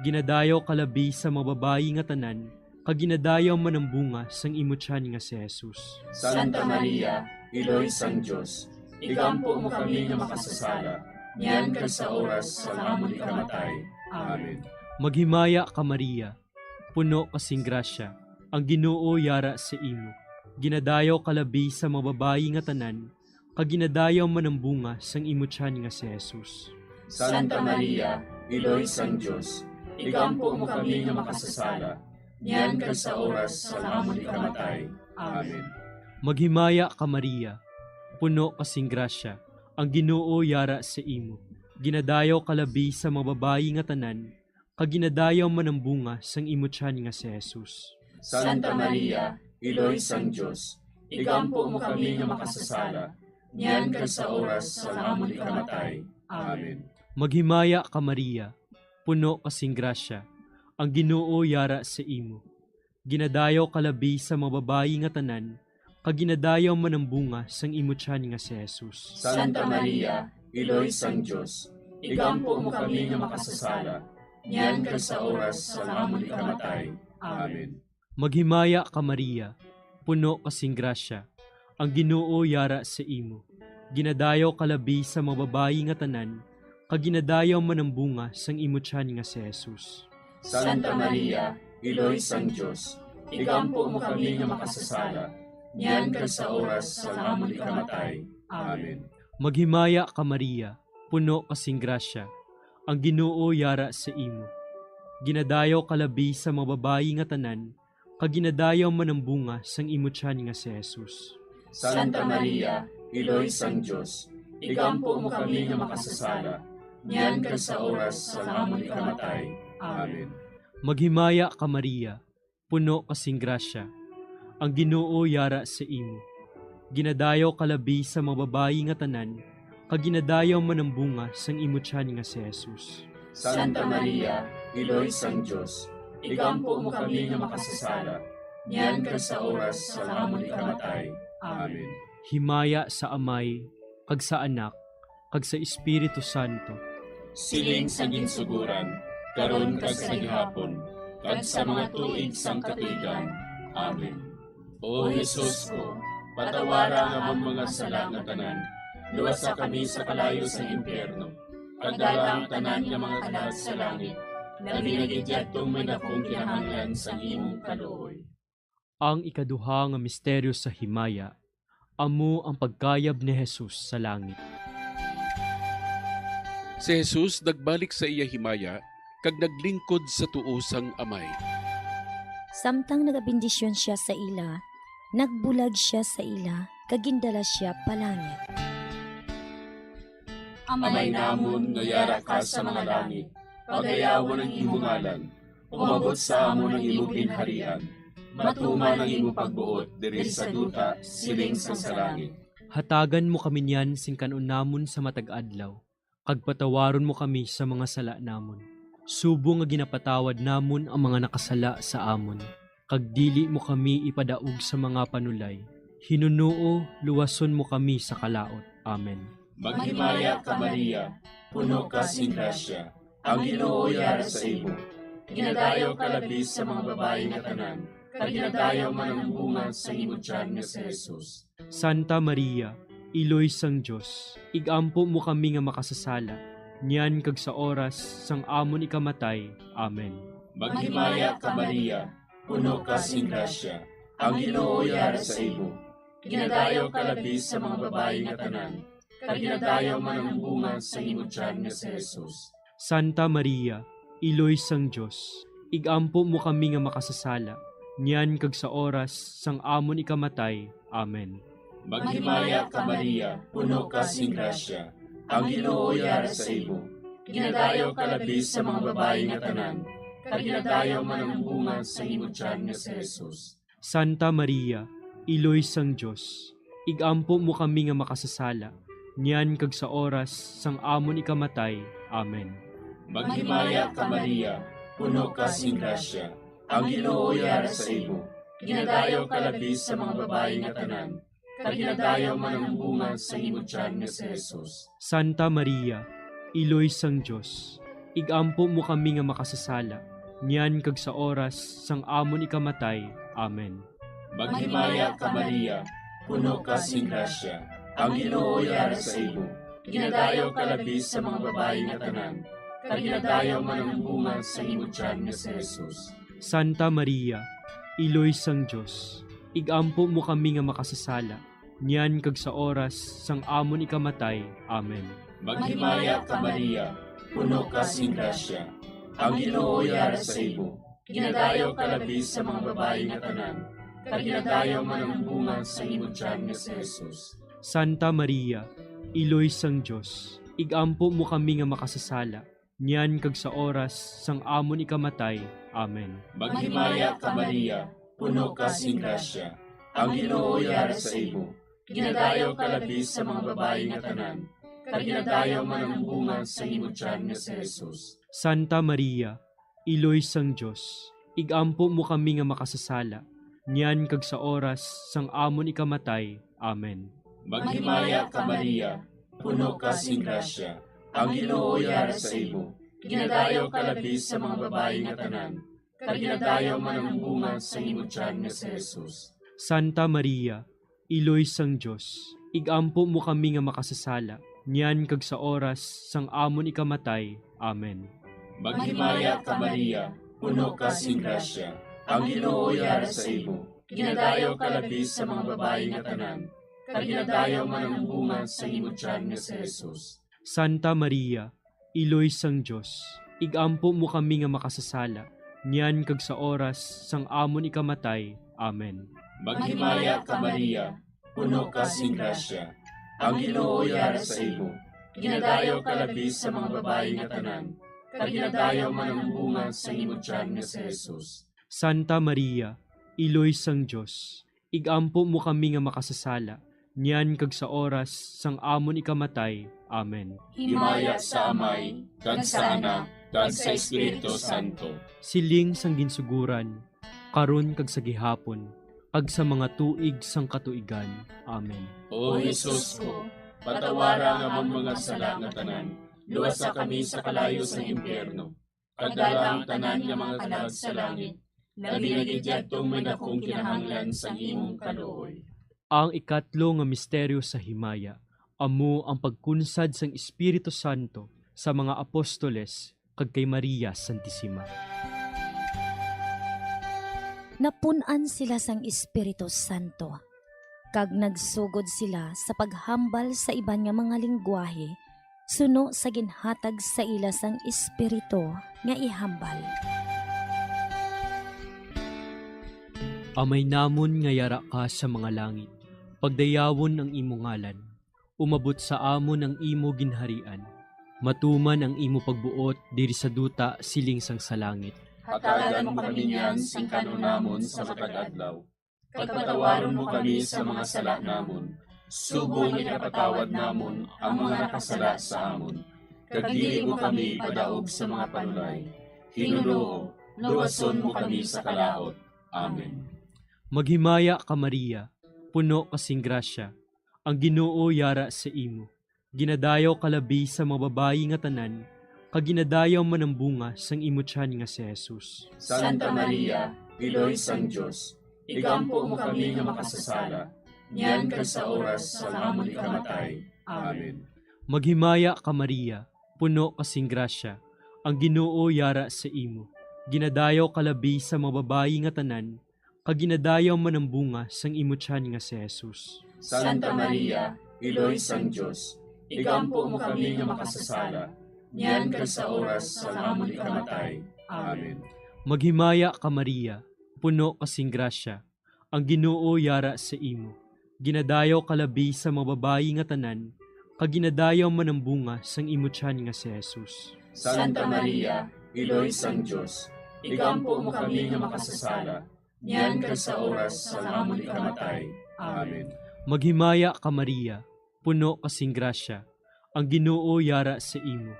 Ginadayaw kalabi sa mga babayi nga tanan, kaginadayaw man ang bunga sang imo tiyan nga si Jesus. Santa Maria, Iloy sang Diyos, igampo mo kami nga makasasala, niyan ka sa oras sa amon ikamatay. Amen. Maghimaya ka Maria, puno kasing grasya, ang Ginoo yara sa imo. Ginadayaw kalabi sa mga babayi nga tanan, kaginadayaw man ang bunga sang imo tiyan nga si Jesus. Santa Maria, Iloy sang Diyos, igampo mo kami nga makasasala, niyan ka sa oras sa amon ikamatay. Amen. Maghimaya ka Maria, puno kasing grasya, ang Ginoo yara sa imo. Ginadayaw kalabi sa mga babayi nga tanan, kaginadayaw man ang bunga sang imo tiyan nga si Jesus. Santa Maria, Iloy sang Diyos, igampo mo kami nga makasasala, niyan ka sa oras sa amon ikamatay. Amen. Maghimaya ka Maria, puno kasing grasya, ang Ginoo yara sa imo. Ginadayaw kalabi sa mga babayi nga tanan, kaginadayaw man ang bunga sang imo tiyan nga si Jesus. Santa Maria, Iloy sang Diyos, igampo mo kami nga makasasala, niyan ka sa oras sa amon ikamatay. Amen. Maghimaya ka Maria, puno kasing grasya, ang Ginoo yara sa imo. Ginadayaw kalabi sa mga babayi nga tanan, kaginadayaw man ang bunga sang imo tiyan nga si Jesus. Santa Maria, Iloy sang Diyos, igampo mo kami nga makasasala, niyan ka sa oras sa amon ikamatay. Amen. Maghimaya ka Maria, puno kasing grasya, ang Ginoo yara sa imo. Ginadayaw kalabi sa mga babayi nga tanan, kaginadayaw man ang bunga sang imo tiyan nga si Jesus. Santa Maria, Iloy sang Diyos, igampo mo kami nga makasasala, niyan kag sa oras sa amon ikamatay. Amen. Maghimaya ka Maria, puno kasing grasya, ang Ginoo yara sa imo. Ginadayaw kalabi sa mga babayi nga tanan, kaginadayaw man ang bunga sang imo tiyan nga si Jesus. Santa Maria, Iloy sang Diyos, igampo mo kami nga makasasala, niyan kag sa oras sa amon ikamatay. Amen. Himaya sa Amay, kag sa Anak, kag sa Espiritu Santo. Siling sa ginsuguran, karon kag sa gihapon, kag sa mga tuig sang katuigan. Amen. O Jesus ko, patawara nga among mga sala nga tanan, luwasa kami sa kalayo sa impyerno, kag dala ang tanan nga mga kalat sa langit, na binagidyatong may dakong kinahanglan sa imong kaluoy. Ang ikaduha nga misteryo sa himaya, amo ang pagkayab ni Jesus sa langit. Si Jesus nagbalik sa iya himaya, kag naglingkod sa tuo sang Amay. Samtang nagabindisyon siya sa ila, nagbulag siya sa ila, kagindala siya palangit. Amay namon nga yara ka sa mga langit, pagayawon ang imong ngalan, umabot sa amon ang imong ginharian, matuman ang imong pagbuot diri sa duta siling sa langit. Hatagan mo kami niyan sing kanon namon sa matag adlaw, kag patawaron mo kami sa mga sala namon. Subo nga ginapatawad namon ang mga nakasala sa amon, kag dili mo kami ipadaog sa mga panulay. Hinunuo, luwason mo kami sa kalaot. Amen. Maghimaya ka Maria, puno ka sing grasya, ang Ginoo yara sa imo. Ginadayaw ka labis sa mga babae nga tanan, kag ginadayaw man ang bunga sa imo tiyan nga si Jesus. Santa Maria, Iloy sang Diyos, igampo mo kami nga makasasala, niyan kag sa oras sang amon ikamatay. Amen. Maghimaya ka Maria, puno ka sing grasya, ang Ginoo yara sa imo. Ginadayaw ka labis sa mga babae nga tanan, kag ginadayaw man ang bunga sa imo tiyan nga si Jesus. Santa Maria, Iloy sang Diyos, igampo mo kami nga makasasala, niyan kag sa oras sang amon ikamatay. Amen. Maghimaya ka Maria, puno ka sing grasya, ang Ginoo yara sa imo. Ginadayaw ka labis sa mga babae nga tanan, kag ginadayaw man ang bunga sa imo tiyan nga si Jesus. Santa Maria, Iloy sang Diyos, igampo mo kami nga makasasala, niyan kag sa oras sang amon ikamatay. Amen. Maghimaya ka Maria, puno ka sing grasya, ang Ginoo yara sa imo. Ginadayaw ka labis sa mga babae nga tanan, kag ginadayaw man ang bunga sa imo tiyan nga si Jesus. Santa Maria, Iloy sang Diyos, igampo mo kami nga makasasala, niyan kag sa oras sang amon ikamatay. Amen. Maghimaya ka Maria, puno ka sing grasya, ang Ginoo yara sa imo. Ginadayaw ka labis sa mga babae nga tanan, kag ginadayaw man ang bunga sa imo tiyan nga si Jesus. Santa Maria, Iloy sang Diyos, igampo mo kami nga makasasala, niyan kag sa oras sang amon ikamatay. Amen. Maghimaya ka Maria, puno ka sing grasya, ang Ginoo yara sa imo. Ginadayaw ka labis sa mga babae nga tanan, kag ginadayaw man ang bunga sa imo tiyan nga si Jesus. Santa Maria, Iloy sang Diyos, igampo mo kami nga makasasala, niyan kag sa oras sang amon ikamatay. Amen. Maghimaya ka Maria, puno ka sing grasya, ang Ginoo yara sa imo. Ginadayaw ka labis sa mga babae nga tanan, kag ginadayaw man ang bunga sa imo tiyan nga si Jesus. Santa Maria, Iloy sang Diyos, igampo mo kami nga makasasala, niyan kag sa oras sang amon ikamatay. Amen. Maghimaya ka Maria, puno ka sing grasya, ang Ginoo yara sa imo. Ginadayaw ka labis sa mga babae nga tanan, kag ginadayaw man ang bunga sa imo tiyan nga si Jesus. Santa Maria, Iloy sang Diyos, igampo mo kami nga makasasala, niyan kag sa oras sang amon ikamatay. Amen. Maghimaya ka Maria, puno ka sing grasya, ang Ginoo yara sa imo. Ginadayaw ka labis sa mga babae nga tanan, kag ginadayaw man ang bunga sa imo tiyan nga si Jesus. Santa Maria, Iloy sang Diyos, igampo mo kami nga makasasala, niyan kag sa oras sang amon ikamatay. Amen. Maghimaya ka Maria, puno ka sing grasya. Ang Ginoo yara sa imo. Ginadayaw ka labi sa mga babae nga tanan. Kag ginadayaw man ang bunga sa imong tiyan nga si Jesus. Santa Maria, Iloy sang Dios, igampo mo kami nga makasasala, niyan kag sa oras sang amon ikamatay. Amen. Himaya sa Amay, kag sa Anak, kag sa Espiritu Santo. Siling sang ginsuguran, karon kag sa gihapon, kag sa mga tuig sang katuigan. Amen. O Jesus ko, patawara nga among mga sala nga tanan, luwasa kami sa kalayo sa impyerno. Pagdala ang tanan nga mga kalag sa langit, labi na gidyadtong may dakong kinahanglan sa imong kaluoy. Ang ikatlo nga misteryo sa himaya, amo ang pagkunsad sang Espiritu Santo sa mga apostoles kag kay Maria Santissima. Napunan sila sang Espiritu Santo, kag nagsugod sila sa paghambal sa iban nga mga lingwahe, suno sa ginhatag sa ila sang Espiritu nga ihambal. Amay namon nga yara ka sa mga langit, pagdayawon ang imo ngalan, umabot sa amon ang imo ginharian, matuman ang imo pagbuot diri sa duta siling sang sa langit. Hatagan mo kami niyan sing kanunamon sa matag adlaw. Pagpatawaron mo kami sa mga sala namon. Subong ikapatawad namon ang mga nakasala sa amon. Kag dili mo kami padaog sa mga panulay. Hinuloo, luwason mo kami sa kalaot. Amen. Maghimaya ka Maria, puno kasing grasya, ang Ginoo yara sa imo. Ginadayaw kalabi sa mga babayi nga tanan, kag ginadayaw man ang bunga sang imo tiyan nga si Jesus. Santa Maria, Iloy sang Dios, igampo mo kami nga makasasala, niyan kag sa oras sa amon ikamatay. Amen. Maghimaya ka Maria, puno kasing grasya, ang Ginoo yara sa imo. Ginadayaw kalabi sa mga babayi nga tanan, kag ginadayaw man ang bunga sang imo tiyan nga si Jesus. Santa Maria, Iloy sang Dios, igampo mo kami nga makasasala, niyan kag sa oras sa amon ikamatay. Amen. Maghimaya ka Maria, puno kasing grasya, ang Ginoo yara sa imo. Ginadayaw kalabi sa mga babayi nga tanan, kag ginadayaw man ang bunga sang imo tiyan nga si Jesus. Santa Maria, Iloy sang Dios, igampo mo kami nga makasasala, niyan kag sa oras sa amon ikamatay. Amen. Maghimaya ka Maria, puno kasing grasya, ang Ginoo yara sa imo.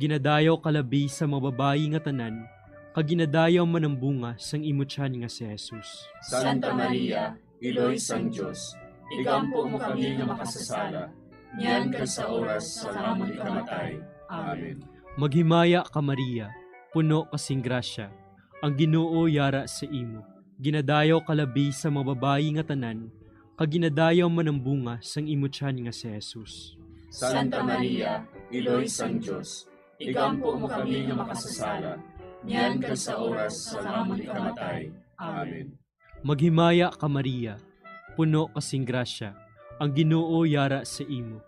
Ginadayaw kalabi sa mga babayi nga tanan, kag ginadayaw man ang bunga sang imo tiyan nga si Jesus. Santa Maria, Iloy sang Dios, igampo mo kami nga makasasala, niyan kag sa oras sa amon ikamatay. Amen. Maghimaya ka Maria, puno kasing grasya, ang Ginoo yara sa imo. Ginadayaw kalabi sa mga babayi nga tanan, kag ginadayaw man ang bunga sang imo tiyan nga si Jesus. Santa Maria, Iloy sang Dios, igampo mo kami nga makasasala, niyan kag sa oras sa amon ikamatay. Amen. Maghimaya ka Maria, puno kasing grasya, ang Ginoo yara sa imo.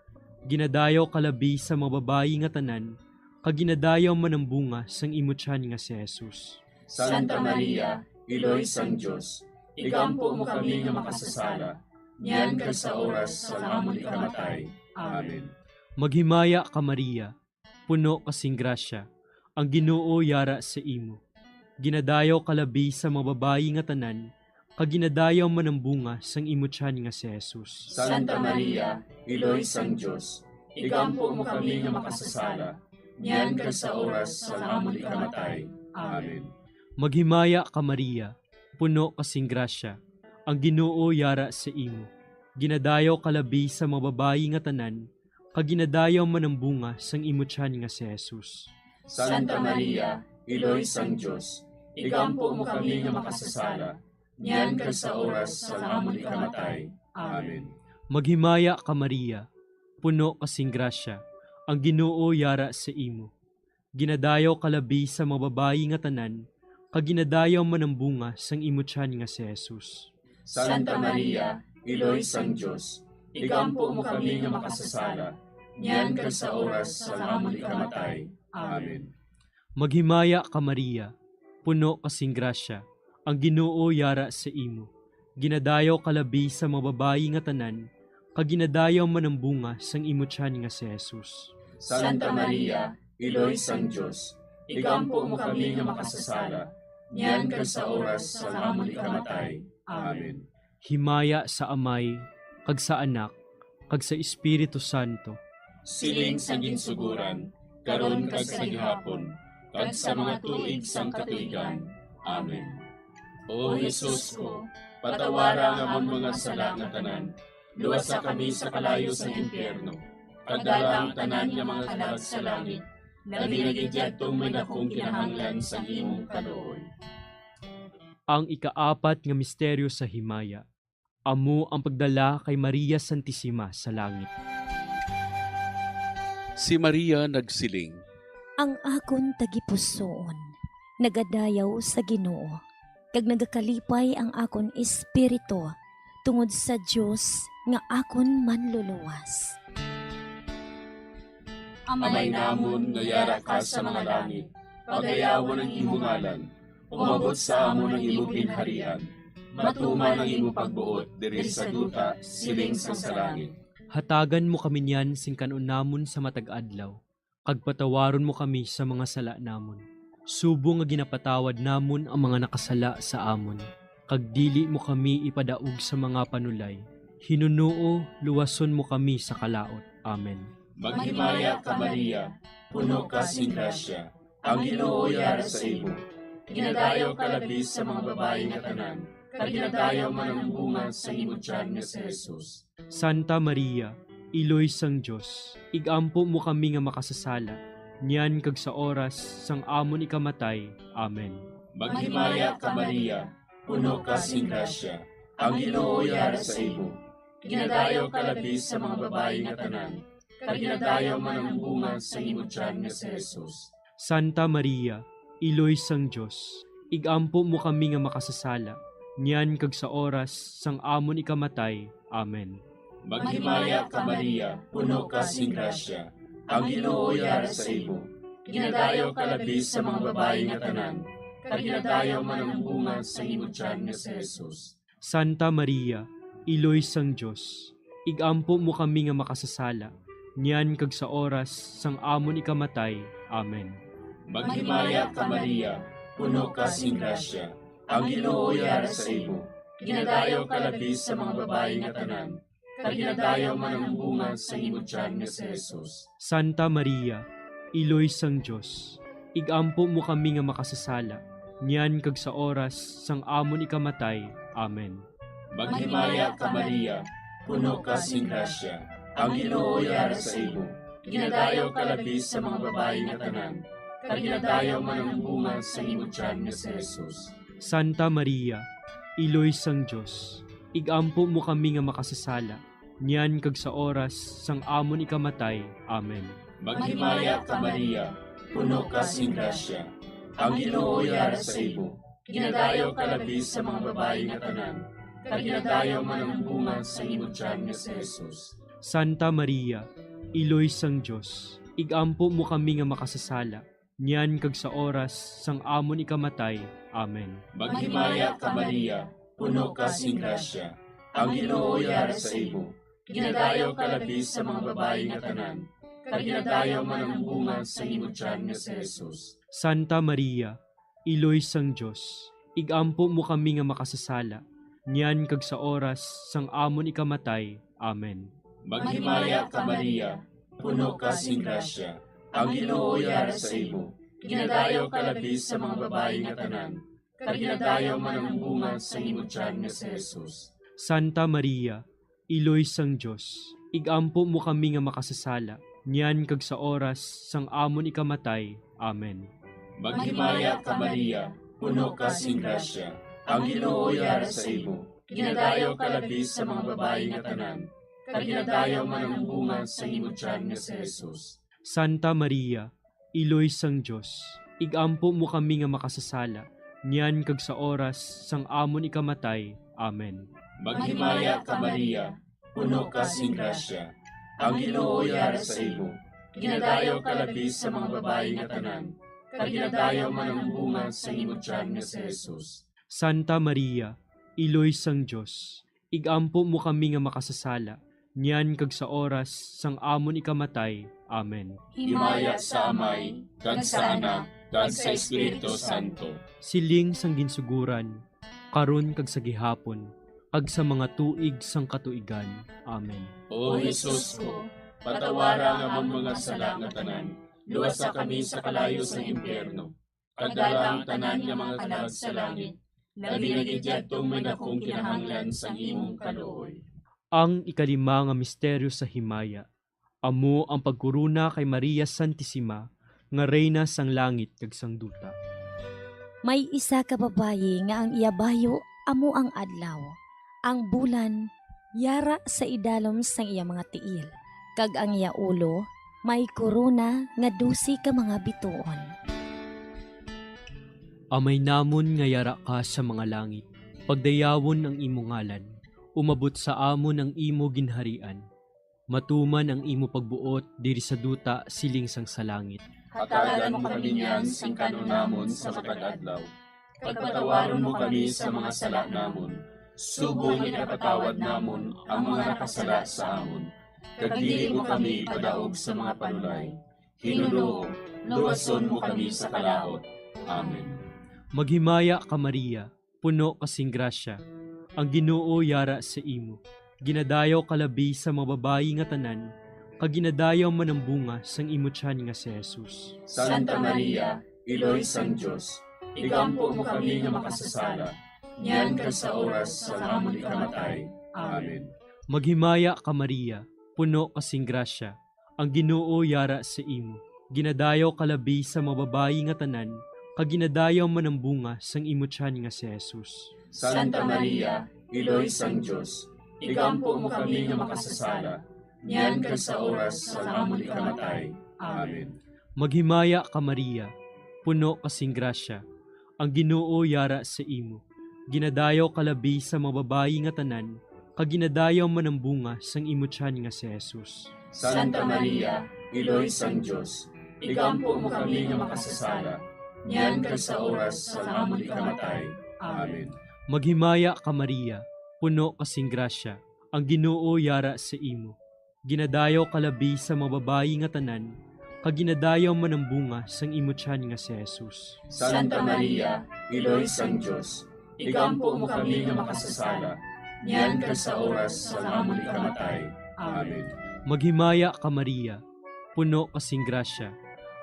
Ginadayaw kalabi sa mga babayi nga tanan, kag ginadayaw man ang bunga sang imo tiyan nga si Jesus. Santa Maria, Iloy sang Dios, igampo mo kami nga makasasala, niyan kag sa oras sa amon ikamatay. Amen. Maghimaya ka Maria, puno kasing grasya, ang Ginoo yara sa imo. Ginadayaw kalabi sa mga babayi nga tanan, kag ginadayaw man ang bunga sang imo tiyan nga si Jesus. Santa Maria, Iloy sang Dios, igampo mo kami nga makasasala, niyan kag sa oras sa amon ikamatay. Amen. Maghimaya ka Maria, puno kasing grasya, ang Ginoo yara sa imo. Ginadayaw kalabi sa mga babayi nga tanan, kag ginadayaw man ang bunga sang imo tiyan nga si Jesus. Santa Maria, Iloy sang Dios, igampo mo kami nga makasasala, niyan kag sa oras sa amon ikamatay. Amen. Maghimaya ka Maria, puno kasing grasya, ang Ginoo yara sa imo. Ginadayaw kalabi sa mga babayi nga tanan, kag ginadayaw man ang bunga sang imo tiyan nga si Jesus. Santa Maria, Iloy sang Dios, igampo mo kami nga makasasala, niyan kag sa oras sa amon ikamatay. Amen. Maghimaya ka Maria, puno kasing grasya, ang Ginoo yara sa imo. Ginadayaw kalabi sa mga babayi nga tanan, kag ginadayaw man ang bunga sang imo tiyan nga si Jesus. Santa Maria, Iloy sang Diyos, igampo mo kami nga makasasala, niyan kag sa oras sa amon ikamatay. Amen. Himaya sa Amay, kag sa Anak, kag sa Espiritu Santo. Siling sa ginsuguran, karon kag sa gihapon, kag sa mga tuig sang katuigan. Amen. O Jesus ko, patawara nga amon mga sala nga tanan, luwasa kami sa kalayo sa impyerno, pagdala ang tanan nga mga kalag sa langit, labi na gidyadtong may dakong kinahanglan sa imong kaluoy. Ang ikaapat nga misteryo sa himaya, amo ang pagdala kay Maria Santissima sa langit. Si Maria nagsiling, Ang akon tagipusoon, nagadayaw sa Ginoo, kag nagakalipay ang akon espiritu tungod sa Dios nga akon manluluwas. Amay namon nga yara ka sa mga langit, pagayawan ang imong ngalan, umabot sa amon ang imong ginharian, matuman ang imong pagbuot diri sa duta siling sa langit. Hatagan mo kami niyan sing kanon namon sa matag adlaw, kag patawaron mo kami sa mga sala namon. Subo nga ginapatawad namon ang mga nakasala sa amon, kag dili mo kami ipadaog sa mga panulay. Hinunuo, luwason mo kami sa kalaot. Amen. Maghimaya ka Maria, puno ka sing grasya, ang Ginoo yara sa imo. Ginadayaw ka labis sa mga babae nga tanan, kag ginadayaw man ang bunga sa imo tiyan nga si Jesus. Santa Maria, Iloy sang Diyos, igampo mo kami nga makasasala, niyan kag sa oras sang amon ikamatay. Amen. Maghimaya ka Maria, puno ka sing grasya, ang Ginoo yara sa imo. Ginadayaw ka labis sa mga babae nga tanan, kag ginadayaw man ang bunga sa imo tiyan nga si Jesus. Santa Maria, Iloy sang Diyos, igampo mo kami nga makasasala, niyan kag sa oras sang amon ikamatay. Amen. Maghimaya ka Maria, puno ka sing grasya, ang Ginoo yara sa imo. Ginadayaw ka labis sa mga babae nga tanan, kag ginadayaw man ang bunga sa imo tiyan nga si Jesus. Santa Maria, Iloy sang Diyos, igampo mo kami nga makasasala, niyan kag sa oras sang amon ikamatay. Amen. Maghimaya ka Maria, puno ka sing grasya, ang Ginoo yara sa imo. Ginadayaw ka labis sa mga babae nga tanan, kag ginadayaw man ang bunga sa imo tiyan nga si Jesus. Santa Maria, Iloy sang Diyos, igampo mo kami nga makasasala, niyan kag sa oras sang amon ikamatay. Amen. Maghimaya ka Maria, puno ka sing grasya, ang Ginoo yara sa imo. Ginadayaw ka labis sa mga babae nga tanan, kag ginadayaw man ang bunga sa imo tiyan nga si Jesus. Santa Maria, Iloy sang Diyos, igampo mo kami nga makasasala, niyan kag sa oras sang amon ikamatay. Amen. Maghimaya ka Maria, puno ka sing grasya, ang Ginoo yara sa imo. Ginadayaw ka labis sa mga babae nga tanan, kag ginadayaw man ang bunga sa imo tiyan nga si Jesus. Santa Maria, Iloy sang Diyos, igampo mo kami nga makasasala, niyan kag sa oras sang amon ikamatay. Amen. Maghimaya ka Maria, puno ka sing grasya, ang Ginoo yara sa imo. Ginadayaw ka labis sa mga babae nga tanan, kag ginadayaw man ang bunga sa imo tiyan nga si Jesus. Santa Maria, Iloy sang Diyos, igampo mo kami nga makasasala, niyan kag sa oras sang amon ikamatay. Amen. Maghimaya ka Maria, puno ka sing grasya, ang Ginoo yara sa imo. Ginadayaw ka labis sa mga babae nga tanan, kag ginadayaw man ang bunga sa imo tiyan nga si Jesus. Santa Maria, Iloy sang Diyos, igampo mo kami nga makasasala, niyan kag sa oras sang amon ikamatay. Amen. Maghimaya ka Maria, puno ka sing grasya, ang Ginoo yara sa imo. Ginadayaw ka labis sa mga babae nga tanan, kag ginadayaw man ang bunga sa imo tiyan nga si Jesus. Santa Maria, Iloy sang Diyos, igampo mo kami nga makasasala, niyan kag sa oras sang amon ikamatay. Amen. Maghimaya ka Maria, puno ka sing grasya, ang Ginoo yara sa imo. Ginadayaw ka labis sa mga babae nga tanan, kag ginadayaw man ang bunga sa imong tiyan nga si Jesus. Santa Maria, Iloy sang Dios, igampo mo kami nga makasasala, niyan kag sa oras sang amon ikamatay. Amen. Himaya sa Amay, kag sa Anak, kag sa Espiritu Santo. Siling sang ginsuguran, karon kag sa gihapon, kag sa mga tuig sang katuigan. Amen. O Jesus ko, patawara nga among mga sala nga tanan, luwasa kami sa kalayo sa impyerno. Kagdala ang tanan nga mga kalag sa langit, labi na gidyadtong may akong kinahanglan sa imong kaluoy. Ang ikalima nga misteryo sa himaya, amo ang pagkuruna kay Maria Santissima, nga reyna sang langit kag sang duta. May isa ka babayi nga ang iyabayo amo ang adlaw. Ang bulan yara sa idalom sang iya mga tiil, kag ang iya ulo may korona nga 12 ka mga bituon. Amay namon nga yara ka sa mga langit, pagdayawon ang imo ngalan, umabot sa amon ang imo ginharian, matuman ang imo pagbuot diri sa duta siling sang sa langit. Hatagan mo kami niyan sing kanunamon sa matag-adlaw. Pagpatawaron mo kami sa mga sala namon, subong ikapatawad namon ang mga nakasala sa amon. Kag dili mo kami padaog sa mga panulay. Hinuluo, luwason mo kami sa kalaot. Amen. Maghimaya ka Maria, puno kasing grasya, ang Ginoo yara sa imo. Ginadayaw kalabi sa mga babayi nga tanan, kag ginadayaw man ang bunga sang imo tiyan nga si Jesus. Santa Maria, Iloy sang Dios, igampo mo kami nga makasasala, niyan ka sa oras sa amon ikamatay. Amen. Maghimaya ka Maria, puno kasing grasya, ang Ginoo yara sa imo. Ginadayaw kalabi sa mga babayi nga tanan, kag ginadayaw man ang bunga sang imo tiyan nga si Jesus. Santa Maria, Iloy sang Dios, igampo mo kami nga makasasala, niyan ka sa oras sa amon ikamatay. Amen. Maghimaya ka Maria, puno kasing grasya, ang Ginoo yara sa imo. Ginadayaw kalabi sa mga babayi nga tanan, kag ginadayaw man ang bunga sang imo tiyan nga si Jesus. Santa Maria, Iloy sang Dios, igampo mo kami nga makasasala, niyan ka sa oras sa amon ikamatay. Amen. Maghimaya ka Maria, puno kasing grasya, ang Ginoo yara sa imo. Ginadayaw kalabi sa mga babayi nga tanan, kag ginadayaw man ang bunga sang imo tiyan nga si Jesus. Santa Maria, Iloy sang Dios, igampo mo kami nga makasasala, niyan ka sa oras sa amon ikamatay. Amen. Maghimaya ka Maria, puno kasing grasya,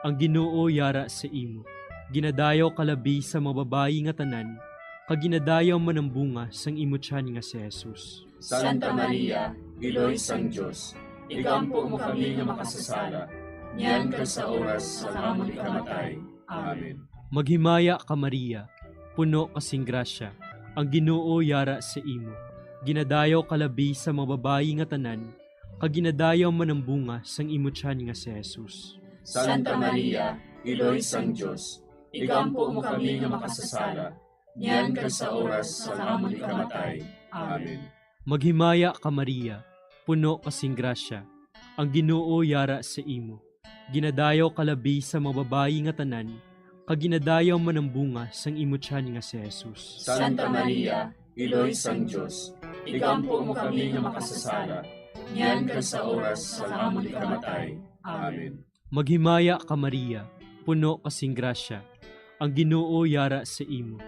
ang Ginoo yara sa imo. Ginadayaw kalabi sa mga babayi nga tanan, kag ginadayaw man ang bunga sang imo tiyan nga si Jesus. Santa Maria, Iloy sang Dios, igampo mo kami nga makasasala, niyan ka sa oras sa amon ikamatay. Amen. Maghimaya ka Maria, puno kasing grasya, ang Ginoo yara sa imo. Ginadayaw kalabi sa mga babayi nga tanan, kag ginadayaw man ang bunga sang imo tiyan nga si Jesus. Santa Maria, Iloy sang Dios, igampo mo kami nga makasasala, niyan ka sa oras sa amon ikamatay. Amen. Maghimaya ka Maria, puno kasing grasya, ang Ginoo yara sa imo. Ginadayaw kalabi sa mga babayi nga tanan, kag ginadayaw man ang bunga sang imo tiyan nga si Jesus. Santa Maria, Iloy sang Dios, igampo mo kami nga makasasala, niyan ka sa oras sa amon ikamatay. Amen. Maghimaya ka Maria, puno kasing grasya, ang Ginoo yara sa imo.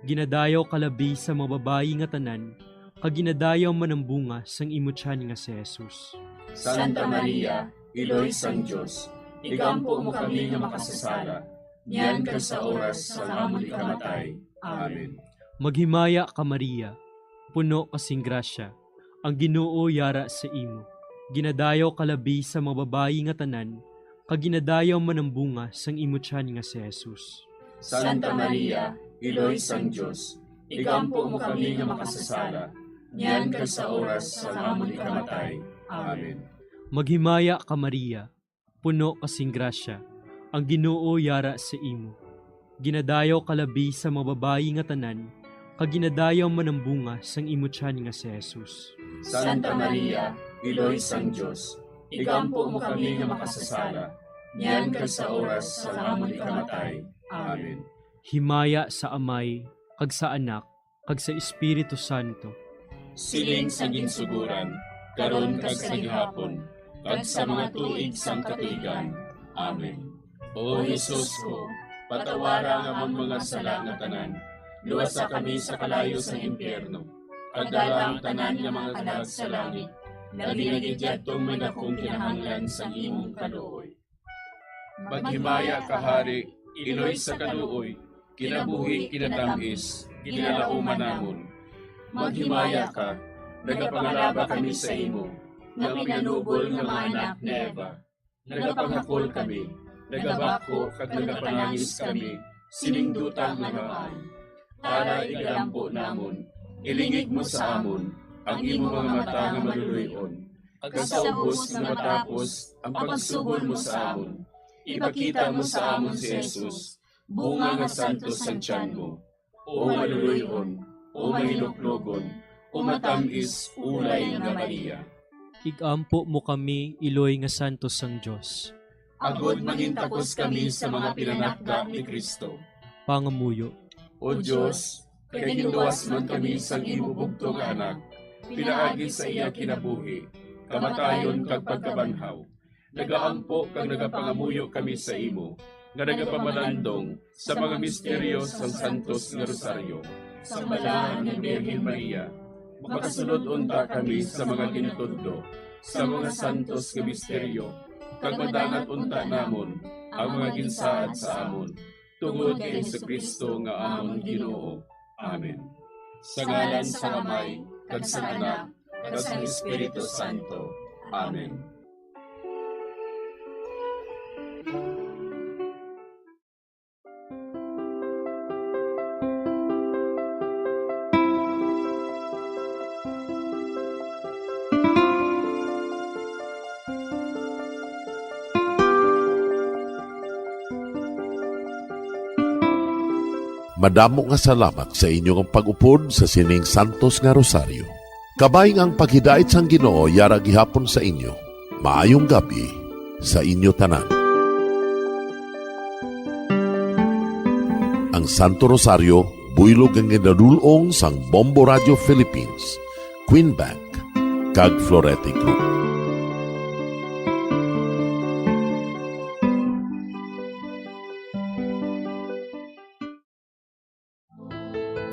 Ginadayaw kalabi sa mga babayi nga tanan, kag ginadayaw man ang bunga sang imo tiyan nga si Jesus. Santa Maria, Iloy sang Dios, igampo mo kami nga makasasala, niyan ka sa oras sa amon ikamatay. Amen. Maghimaya ka Maria, puno kasing grasya, ang Ginoo yara sa imo. Ginadayaw kalabi sa mga babayi nga tanan, kag ginadayaw man ang bunga sang imo tiyan nga si Jesus. Santa Maria, Iloy sang Dios, igampo mo kami nga makasasala, niyan ka sa oras sa amon ikamatay. Amen. Maghimaya ka Maria, puno kasing grasya, ang Ginoo yara sa imo. Ginadayaw kalabi sa mga babayi nga tanan, kag ginadayaw man ang bunga sang imo tiyan nga si Jesus. Santa Maria, Iloy sang Dios, igampo mo kami nga makasasala, Yan kag sa oras sa amon ikamatay. Amen. Himaya sa Amay, kag sa Anak, kag sa Espiritu Santo. Siling sa ginsuguran, karon kag sa gihapon, kag sa mga tuig sang katuigan. Amen. O Jesus ko, patawara nga among mga sala nga tanan, luwasa kami sa kalayo sa impyerno, kag dalang tanan nga mga kalag sa langit, naginagidyatong may dakong kinahanglan sa imong kaluoy. Maghimaya ka, Hari, iloy sa kaluoy, kinabuhi kinatamis, kinalauman namon. Maghimaya ka, nagapangalaba kami sa imo, nga pinanubol nga mga anak ni Eva. Nagapanghakol kami, nagabako kag nagapanangis kami, siningdutang nagaan. Para igalampo namon, ilingig mo sa amon, ang imo mga mata nga maluluyon. Kag sa ubos nga matapos, ang pagsugod mo sa amon. Ipakita mo sa amon si Jesus, bunga nga santos sa tiyan mo. O maluluyon, o mahiloklogon, o matamis, ulay nga Maria. Igampo mo kami, iloy nga santos sang Diyos. Agod mangintapos kami sa mga pinanakda ni Kristo. Pangamuyo. O Diyos, kay ginuwas man kami sang imo bugto nga anak, pinaagi sa iya kinabuhi, kamatayon kag pagkabanhaw. Nagaampo kag nagapangamuyo kami sa imo, nga nagapamalandong sa mga misteryo sang Santos nga Rosaryo. Sa balahan ni Birhen Maria, makasunod unta kami sa mga ginutudlo, sa mga santos nga misteryo, kag madangat unta namon ang mga ginsaad sa amon, tungod kay Jesucristo nga amon Ginoo. Amen. Sa ngalan sa Amay, kag sa Anak, kag sa Espiritu Santo. Amen. Madamo nga salamat sa inyong pag-upod sa sining Santos nga Rosaryo. Kabayng ang paghidait sang Ginoo yara gihapon sa inyo. Maayong gabi sa inyo tanan. Ang Santo Rosario buylog ang ginadulong sang Bombo Radio Philippines, Queen Bank, kag Florete Group.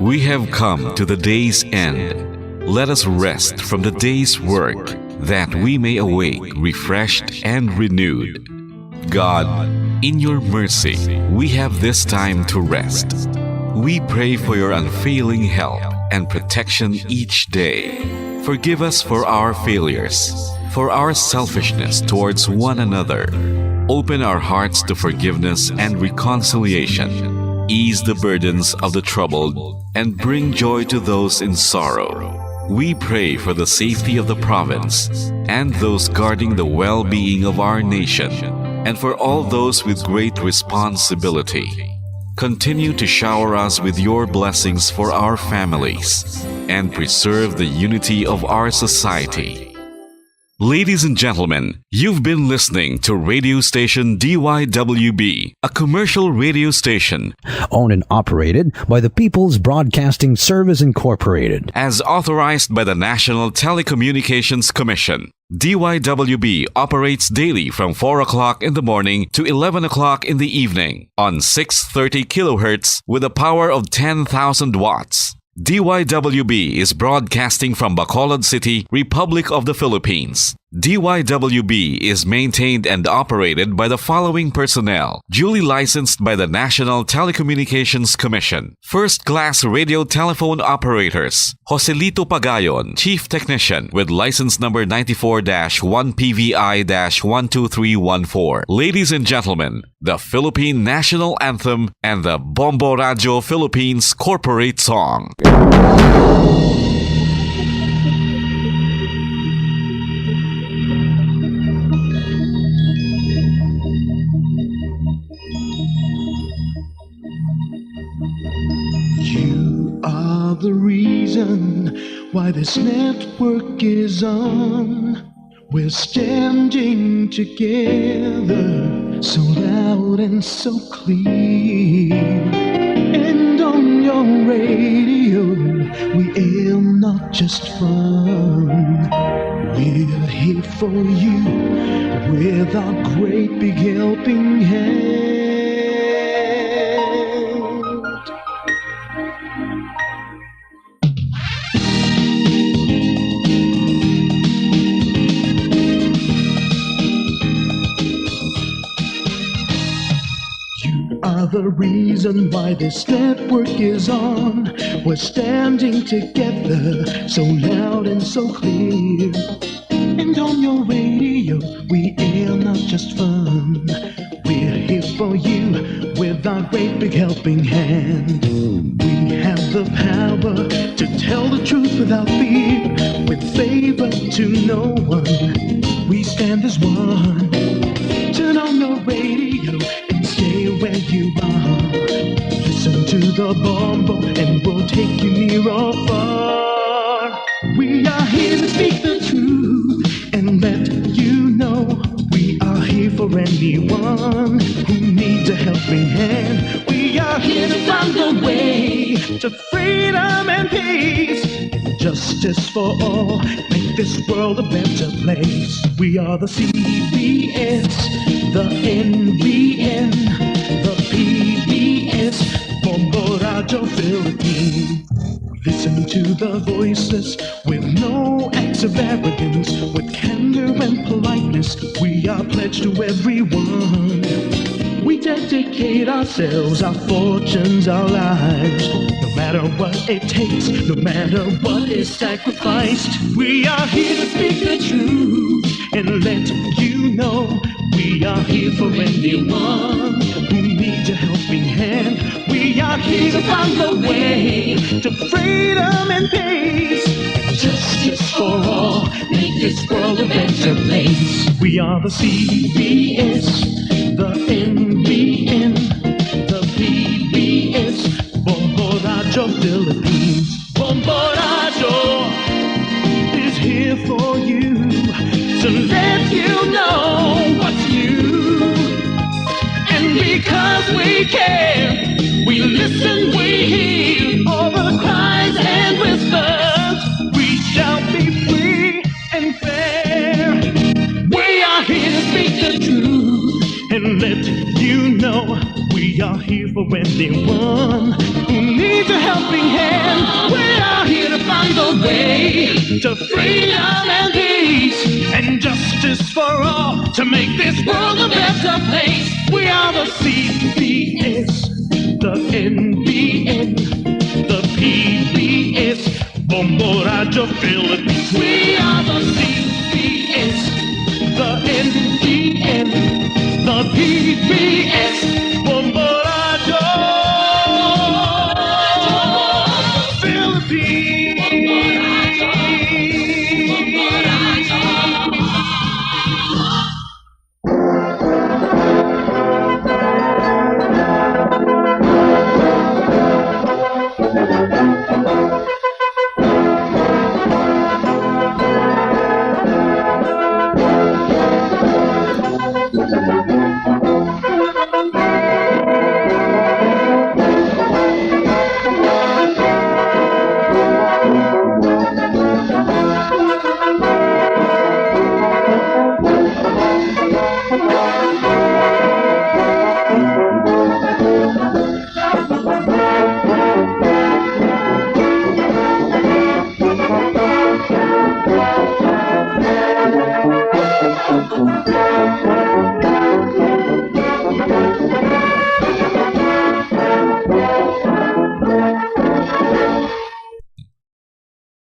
We have come to the day's end. Let us rest from the day's work, that we may awake refreshed and renewed. God, in your mercy, we have this time to rest. We pray for your unfailing help and protection each day. Forgive us for our failures, for our selfishness towards one another. Open our hearts to forgiveness and reconciliation. Ease the burdens of the troubled, and bring joy to those in sorrow. We pray for the safety of the province, and those guarding the well-being of our nation, and for all those with great responsibility. Continue to shower us with your blessings for our families, and preserve the unity of our society. Ladies and gentlemen, you've been listening to radio station DYWB, a commercial radio station owned and operated by the People's Broadcasting Service Incorporated, as authorized by the National Telecommunications Commission. DYWB operates daily from 4 o'clock in the morning to 11 o'clock in the evening on 630 kilohertz with a power of 10,000 watts. DYWB is broadcasting from Bacolod City, Republic of the Philippines. DYWB is maintained and operated by the following personnel, duly licensed by the National Telecommunications Commission. First-class radio telephone operators, Joselito Pagayon, Chief Technician with license number 94-1PVI-12314. Ladies and gentlemen, the Philippine National Anthem and the Bombo Radio Philippines Corporate Song. You are the reason why this network is on. We're standing together so loud and so clear. And on your radio, we aim not just fun. We're here for you with our great big helping hand. Are the reason why this network is on. We're standing together, so loud and so clear. And on your radio, we air not just fun. We're here for you with our great big helping hand. We have the power to tell the truth without fear, with favor to no one. We stand as one. Turn on your radio and stay where you are. Listen to the bombo and we'll take you near or far. We are here to speak the truth and let you know. We are here for anyone who needs a helping hand. We are here to find the way to freedom and peace. Justice for all, make this world a better place. We are the CBS, the NBN, the PBS, Bombo Radio Philippines. Listen to the voices with no acts of arrogance, with candor and politeness. We are pledged to everyone. We dedicate ourselves, our fortunes, our lives. No matter what it takes, no matter what is sacrificed. We are here to speak the truth and let you know. We are here for anyone who needs a helping hand. We are here to find the way to freedom and peace. Justice for all, make this world a better place. We are the CBS, the NBN, the PBS, Bombo Radio Philippines. Bombo Radio is here for you, to let you know what's new. And because we care, we listen, we hear all the cries and whispers. We shall be free and fair. We are here to speak the truth and let you know. We are here for anyone who needs a helping hand. We are here to find the way to freedom and peace and justice for all, to make this world a better place. We are the CBS, the NBN, the PBS, Bombo Radio Philippines. We are the CBS, the NBN, the PBS,